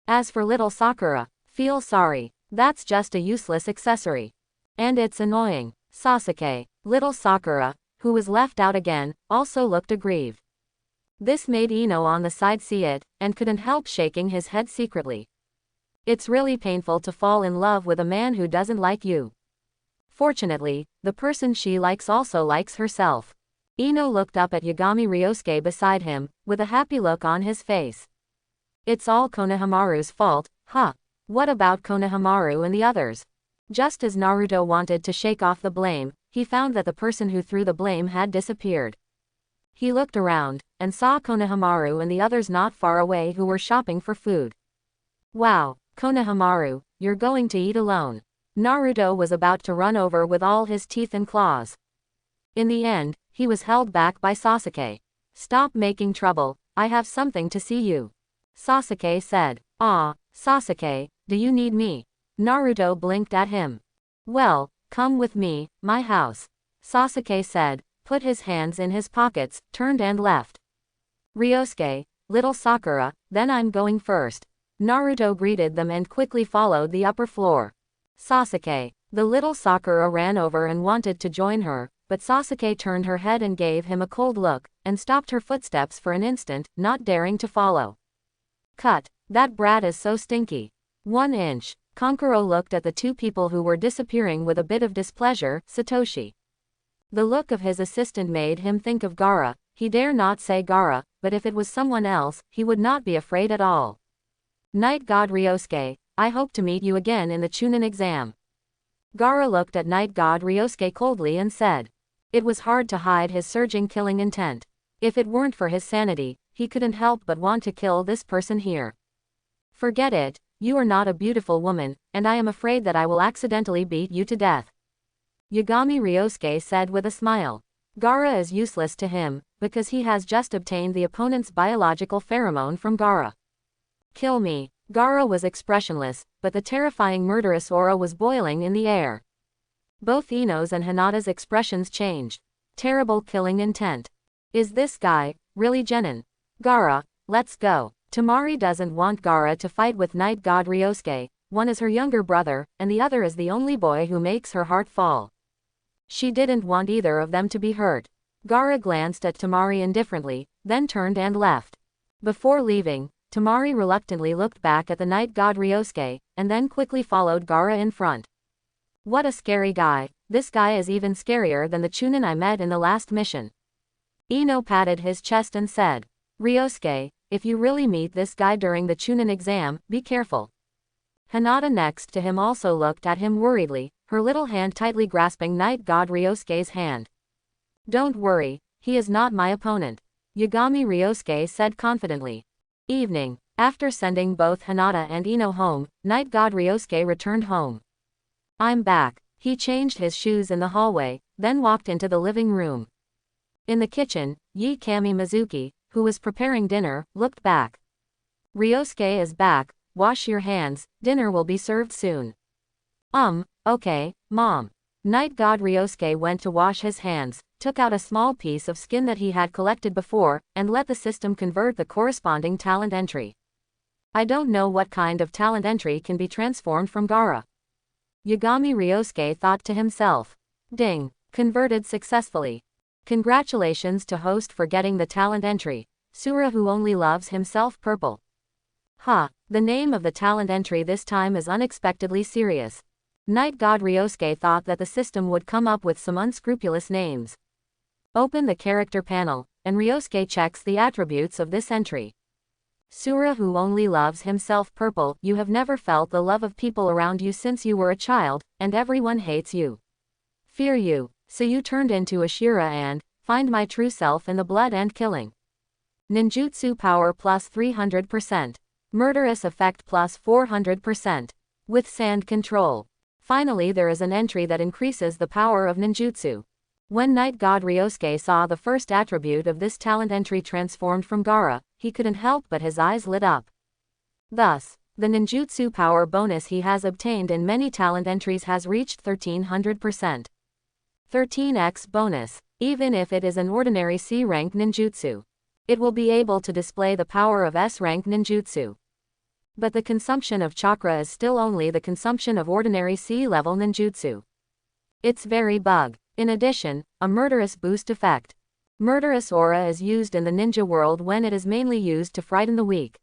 As for little Sakura, feel sorry, that's just a useless accessory. And it's annoying. Sasuke, little Sakura, who was left out again, also looked aggrieved. This made Ino on the side see it, and couldn't help shaking his head secretly. It's really painful to fall in love with a man who doesn't like you. Fortunately, the person she likes also likes herself. Ino looked up at Yagami Ryosuke beside him, with a happy look on his face. It's all Konohamaru's fault, huh? What about Konohamaru and the others? Just as Naruto wanted to shake off the blame, he found that the person who threw the blame had disappeared. He looked around, and saw Konohamaru and the others not far away who were shopping for food. Wow, Konohamaru, you're going to eat alone. Naruto was about to run over with all his teeth and claws. In the end, he was held back by Sasuke. Stop making trouble, I have something to see you. Sasuke said. Ah, Sasuke, do you need me? Naruto blinked at him. Well, come with me, my house. Sasuke said, put his hands in his pockets, turned and left. Ryosuke, little Sakura, then I'm going first. Naruto greeted them and quickly followed the upper floor. Sasuke, the little Sakura ran over and wanted to join her, but Sasuke turned her head and gave him a cold look, and stopped her footsteps for an instant, not daring to follow. Cut, that brat is so stinky. 1 inch. Kankuro looked at the two people who were disappearing with a bit of displeasure. Satoshi. The look of his assistant made him think of Gaara. He dare not say Gaara, but if it was someone else, he would not be afraid at all. Night God Ryosuke, I hope to meet you again in the Chunin exam. Gaara looked at Night God Ryosuke coldly and said. It was hard to hide his surging killing intent. If it weren't for his sanity, he couldn't help but want to kill this person here. Forget it, you are not a beautiful woman, and I am afraid that I will accidentally beat you to death. Yagami Ryosuke said with a smile. Gaara is useless to him, because he has just obtained the opponent's biological pheromone from Gaara. Kill me. Gaara was expressionless, but the terrifying murderous aura was boiling in the air. Both Ino's and Hinata's expressions changed. Terrible killing intent. Is this guy really genin? Gaara, let's go. Temari doesn't want Gaara to fight with Night God Ryosuke. One is her younger brother, and the other is the only boy who makes her heart fall. She didn't want either of them to be hurt. Gaara glanced at Temari indifferently, then turned and left. Before leaving, Temari reluctantly looked back at the Night God Ryosuke, and then quickly followed Gaara in front. What a scary guy. This guy is even scarier than the Chunin I met in the last mission. Ino patted his chest and said, Ryosuke, if you really meet this guy during the Chunin exam, be careful. Hinata next to him also looked at him worriedly, her little hand tightly grasping Night God Ryosuke's hand. Don't worry, he is not my opponent. Yagami Ryosuke said confidently. Evening. After sending both Hinata and Ino home, Night God Ryosuke returned home. I'm back. He changed his shoes in the hallway, then walked into the living room. In the kitchen, Yi Kami Mizuki, who was preparing dinner, looked back. Ryosuke is back, wash your hands, dinner will be served soon. Okay, Mom. Night God Ryosuke went to wash his hands, took out a small piece of skin that he had collected before, and let the system convert the corresponding talent entry. I don't know what kind of talent entry can be transformed from Gaara. Yagami Ryosuke thought to himself. Ding. Converted successfully. Congratulations to host for getting the talent entry. Sura who only loves himself purple. The name of the talent entry this time is unexpectedly serious. Night God Ryosuke thought that the system would come up with some unscrupulous names. Open the character panel, and Ryosuke checks the attributes of this entry. Sura who only loves himself purple. You have never felt the love of people around you since you were a child, and everyone hates you. Fear you, so you turned into a Shira and find my true self in the blood and killing. Ninjutsu power plus 300%. Murderous effect plus 400%. With sand control. Finally there is an entry that increases the power of ninjutsu. When Night God Ryosuke saw the first attribute of this talent entry transformed from Gaara, he couldn't help but his eyes lit up. Thus, the ninjutsu power bonus he has obtained in many talent entries has reached 1300%. 13x bonus. Even if it is an ordinary C-rank ninjutsu, it will be able to display the power of S-rank ninjutsu. But the consumption of chakra is still only the consumption of ordinary C-level ninjutsu. It's very bug. In addition, a murderous boost effect. Murderous aura is used in the ninja world when it is mainly used to frighten the weak.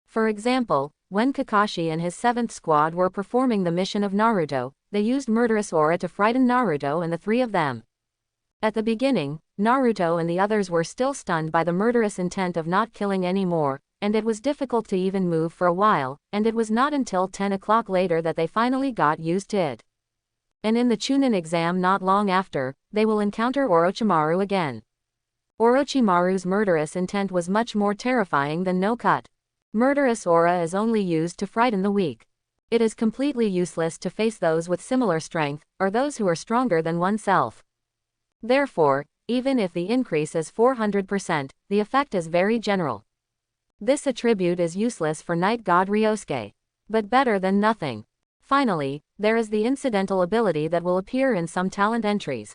For example, when Kakashi and his 7th squad were performing the mission of Naruto, they used murderous aura to frighten Naruto and the three of them. At the beginning, Naruto and the others were still stunned by the murderous intent of not killing anymore, and it was difficult to even move for a while, and it was not until 10 o'clock later that they finally got used to it. And in the Chunin exam not long after, they will encounter Orochimaru again. Orochimaru's murderous intent was much more terrifying than no cut. Murderous aura is only used to frighten the weak. It is completely useless to face those with similar strength, or those who are stronger than oneself. Therefore, even if the increase is 400%, the effect is very general. This attribute is useless for Night God Ryosuke, but better than nothing. Finally, there is the incidental ability that will appear in some talent entries.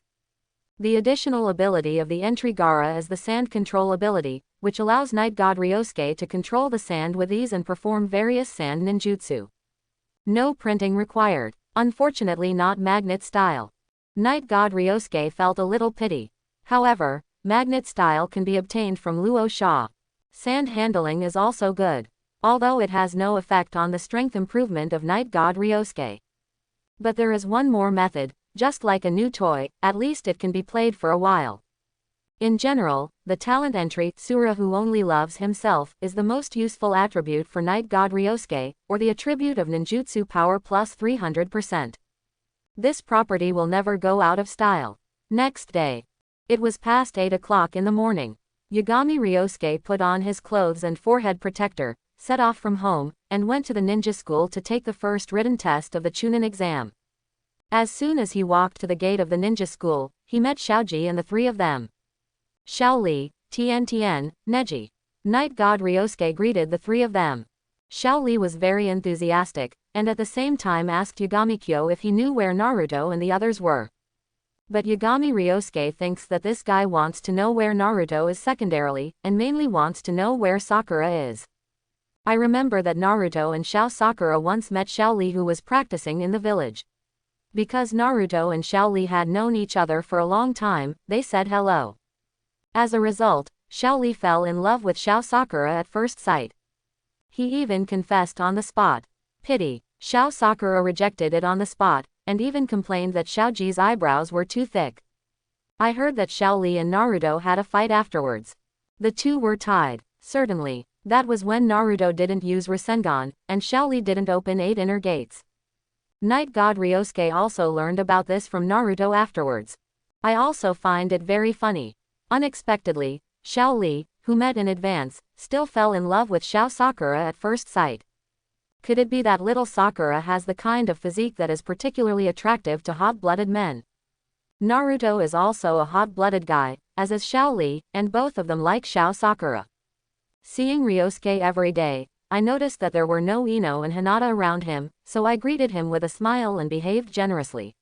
The additional ability of the entry Gaara is the sand control ability, which allows Night God Ryosuke to control the sand with ease and perform various sand ninjutsu. No printing required. Unfortunately not magnet style. Night God Ryosuke felt a little pity. However, magnet style can be obtained from Luo Sha. Sand handling is also good, although it has no effect on the strength improvement of Night God Ryosuke. But there is one more method, just like a new toy, at least it can be played for a while. In general, the talent entry, Sura who only loves himself, is the most useful attribute for Night God Ryosuke, or the attribute of ninjutsu power plus 300%. This property will never go out of style. Next day. It was past 8 o'clock in the morning. Yagami Ryosuke put on his clothes and forehead protector, set off from home, and went to the ninja school to take the first written test of the Chunin exam. As soon as he walked to the gate of the ninja school, he met Xiaoji and the three of them. Xiaoli, Tien, Neji. Night God Ryosuke greeted the three of them. Xiaoli was very enthusiastic, and at the same time asked Yagami-kyo if he knew where Naruto and the others were. But Yagami Ryosuke thinks that this guy wants to know where Naruto is secondarily, and mainly wants to know where Sakura is. I remember that Naruto and Sakura once met Xiaoli who was practicing in the village. Because Naruto and Xiaoli had known each other for a long time, they said hello. As a result, Xiaoli fell in love with Sakura at first sight. He even confessed on the spot. Pity. Sakura rejected it on the spot, and even complained that Xiaoji's eyebrows were too thick. I heard that Xiaoli and Naruto had a fight afterwards. The two were tied. Certainly, that was when Naruto didn't use Rasengan, and Xiaoli didn't open 8 inner gates. Night God Ryosuke also learned about this from Naruto afterwards. I also find it very funny. Unexpectedly, Xiaoli, who met in advance, still fell in love with Xiao Sakura at first sight. Could it be that little Sakura has the kind of physique that is particularly attractive to hot-blooded men? Naruto is also a hot-blooded guy, as is Xiao Li, and both of them like Xiao Sakura. Seeing Ryosuke every day, I noticed that there were no Ino and Hinata around him, so I greeted him with a smile and behaved generously.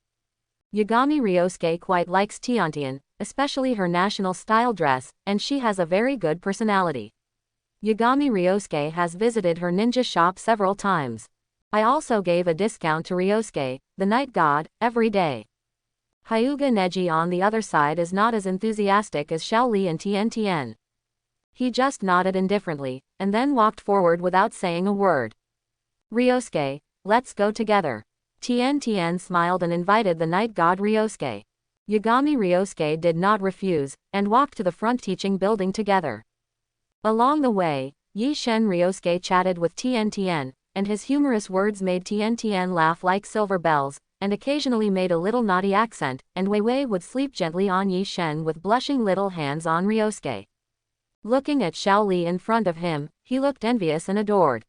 Yagami Ryosuke quite likes Tiantian, especially her national style dress, and she has a very good personality. Yagami Ryosuke has visited her ninja shop several times. I also gave a discount to Ryosuke, the night god, every day. Hyuga Neji on the other side is not as enthusiastic as Xiao Li and Tiantian. He just nodded indifferently, and then walked forward without saying a word. Ryosuke, let's go together. Tiantian smiled and invited the night god Ryosuke. Yagami Ryosuke did not refuse, and walked to the front teaching building together. Along the way, Yi Shen Ryosuke chatted with Tiantian, and his humorous words made Tiantian laugh like silver bells, and occasionally made a little naughty accent, and Wei Wei would sleep gently on Yi Shen with blushing little hands on Ryosuke. Looking at Xiao Li in front of him, he looked envious and adored.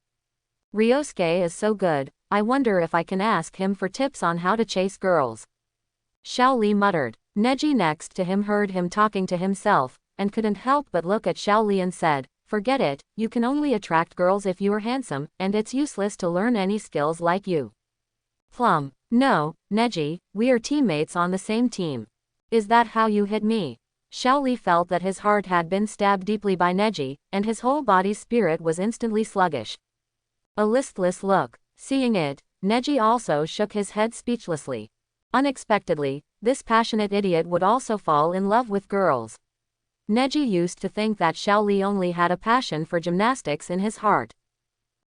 Ryosuke is so good, I wonder if I can ask him for tips on how to chase girls. Xiao Li muttered. Neji next to him heard him talking to himself, and couldn't help but look at Xiao Li and said, "Forget it, you can only attract girls if you are handsome, and it's useless to learn any skills like you." Plum. No, Neji, we are teammates on the same team. Is that how you hit me? Xiao Li felt that his heart had been stabbed deeply by Neji, and his whole body's spirit was instantly sluggish. A listless look. Seeing it, Neji also shook his head speechlessly. Unexpectedly, this passionate idiot would also fall in love with girls. Neji used to think that Xiao Li only had a passion for gymnastics in his heart.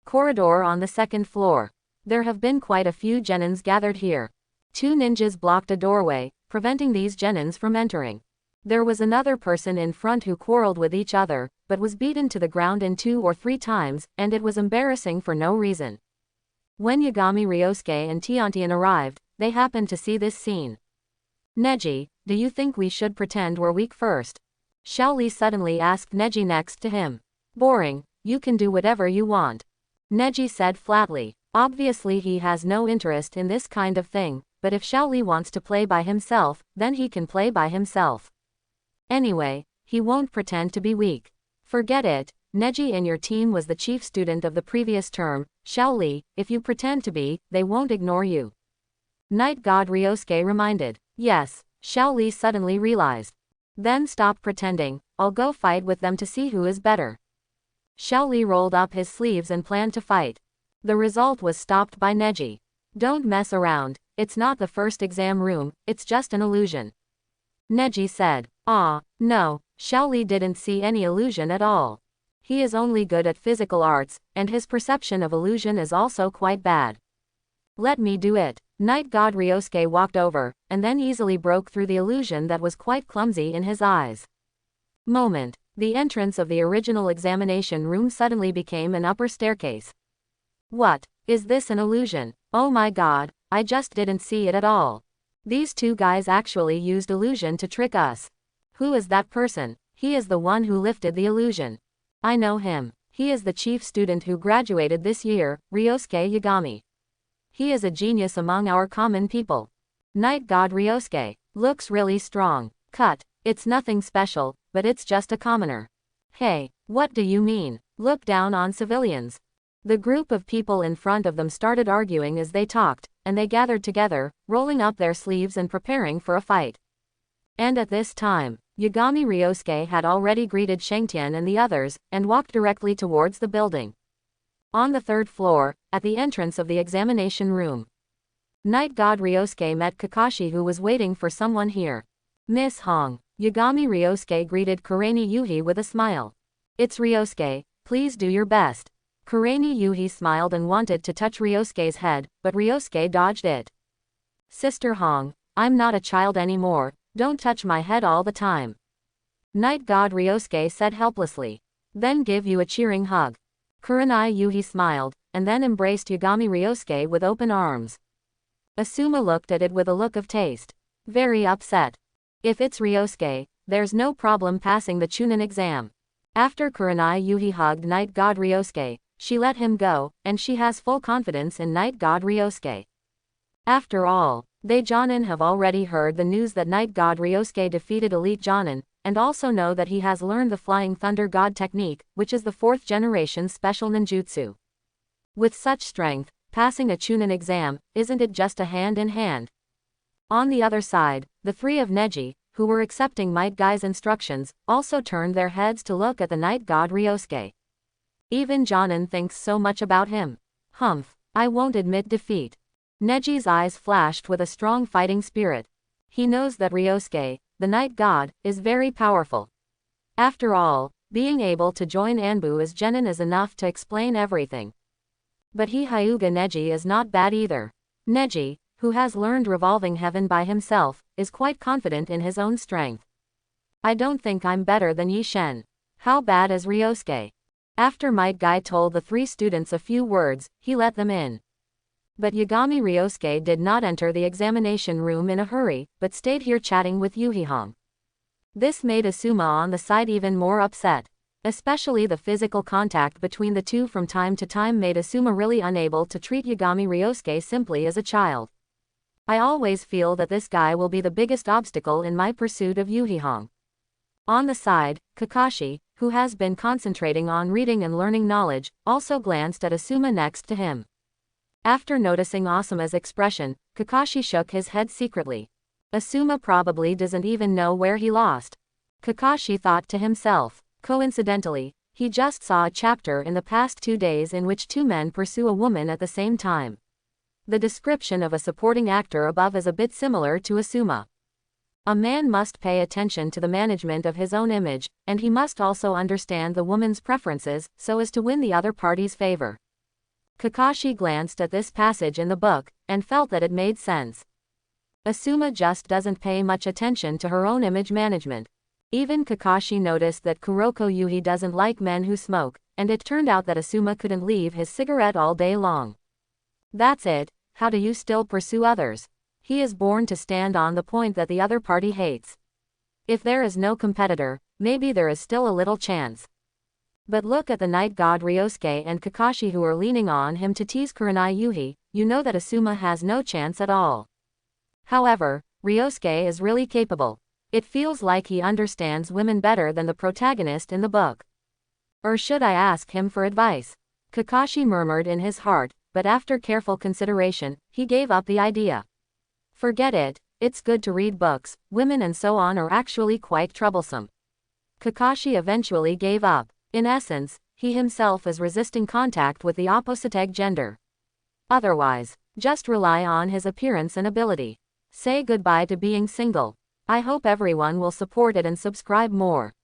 Corridor on the second floor. There have been quite a few genins gathered here. Two ninjas blocked a doorway, preventing these genins from entering. There was another person in front who quarreled with each other, but was beaten to the ground in 2 or 3 times, and it was embarrassing for no reason. When Yagami Ryosuke and Tiantian arrived, they happened to see this scene. Neji, do you think we should pretend we're weak first? Xiao Li suddenly asked Neji next to him. Boring, you can do whatever you want. Neji said flatly. Obviously he has no interest in this kind of thing, but if Xiao Li wants to play by himself, then he can play by himself. Anyway, he won't pretend to be weak. Forget it, Neji in your team was the chief student of the previous term, Xiao Li, if you pretend to be, they won't ignore you. Night God Ryosuke reminded. Yes, Xiao Li suddenly realized. Then stop pretending, I'll go fight with them to see who is better. Xiao Li rolled up his sleeves and planned to fight. The result was stopped by Neji. Don't mess around, it's not the first exam room, it's just an illusion. Neji said. Ah, no, Xiao Li didn't see any illusion at all. He is only good at physical arts, and his perception of illusion is also quite bad. Let me do it. Night God Ryosuke walked over, and then easily broke through the illusion that was quite clumsy in his eyes. Moment. The entrance of the original examination room suddenly became an upper staircase. What? Is this an illusion? Oh my god, I just didn't see it at all. These two guys actually used illusion to trick us. Who is that person? He is the one who lifted the illusion. I know him. He is the chief student who graduated this year, Ryosuke Yagami. He is a genius among our common people. Night God Ryosuke. Looks really strong. Cut. It's nothing special, but it's just a commoner. Hey, what do you mean? Look down on civilians. The group of people in front of them started arguing as they talked, and they gathered together, rolling up their sleeves and preparing for a fight. And at this time, Yagami Ryosuke had already greeted Shengtian and the others, and walked directly towards the building. On the 3rd floor, at the entrance of the examination room, Night God Ryosuke met Kakashi who was waiting for someone here. Miss Hong. Yagami Ryosuke greeted Kureni Yuhi with a smile. It's Ryosuke, please do your best. Kureni Yuhi smiled and wanted to touch Ryosuke's head, but Ryosuke dodged it. Sister Hong, I'm not a child anymore, don't touch my head all the time. Night God Ryosuke said helplessly. Then give you a cheering hug. Kurenai Yuhi smiled, and then embraced Yagami Ryosuke with open arms. Asuma looked at it with a look of taste. Very upset. If it's Ryosuke, there's no problem passing the Chunin exam. After Kurenai Yuhi hugged Night God Ryosuke, she let him go, and she has full confidence in Night God Ryosuke. After all, they Jonin have already heard the news that Night God Ryosuke defeated Elite Jonin, and also know that he has learned the Flying Thunder God technique, which is the 4th generation special ninjutsu. With such strength, passing a Chunin exam, isn't it just a hand in hand? On the other side, the 3 of Neji, who were accepting Might Guy's instructions, also turned their heads to look at the Night God Ryosuke. Even Jonin thinks so much about him. Humph, I won't admit defeat. Neji's eyes flashed with a strong fighting spirit. He knows that Ryosuke, the Night God, is very powerful. After all, being able to join Anbu as Genin is enough to explain everything. But Hyuga Neji is not bad either. Neji, who has learned Revolving Heaven by himself, is quite confident in his own strength. I don't think I'm better than Yi Shen. How bad is Ryosuke? After Might Guy told the 3 students a few words, he let them in. But Yagami Ryosuke did not enter the examination room in a hurry, but stayed here chatting with Yuhi. This made Asuma on the side even more upset. Especially the physical contact between the two from time to time made Asuma really unable to treat Yagami Ryosuke simply as a child. I always feel that this guy will be the biggest obstacle in my pursuit of Yuhi. On the side, Kakashi, who has been concentrating on reading and learning knowledge, also glanced at Asuma next to him. After noticing Asuma's expression, Kakashi shook his head secretly. Asuma probably doesn't even know where he lost. Kakashi thought to himself. Coincidentally, he just saw a chapter in the past 2 days in which 2 men pursue a woman at the same time. The description of a supporting actor above is a bit similar to Asuma. A man must pay attention to the management of his own image, and he must also understand the woman's preferences, so as to win the other party's favor. Kakashi glanced at this passage in the book, and felt that it made sense. Asuma just doesn't pay much attention to her own image management. Even Kakashi noticed that Kuroko Yuhi doesn't like men who smoke, and it turned out that Asuma couldn't leave his cigarette all day long. That's it, how do you still pursue others? He is born to stand on the point that the other party hates. If there is no competitor, maybe there is still a little chance. But look at the Night God Ryosuke and Kakashi who are leaning on him to tease Kurenai Yuhi, you know that Asuma has no chance at all. However, Ryosuke is really capable. It feels like he understands women better than the protagonist in the book. Or should I ask him for advice? Kakashi murmured in his heart, but after careful consideration, he gave up the idea. Forget it, it's good to read books, women and so on are actually quite troublesome. Kakashi eventually gave up. In essence, he himself is resisting contact with the opposite gender. Otherwise, just rely on his appearance and ability. Say goodbye to being single. I hope everyone will support it and subscribe more.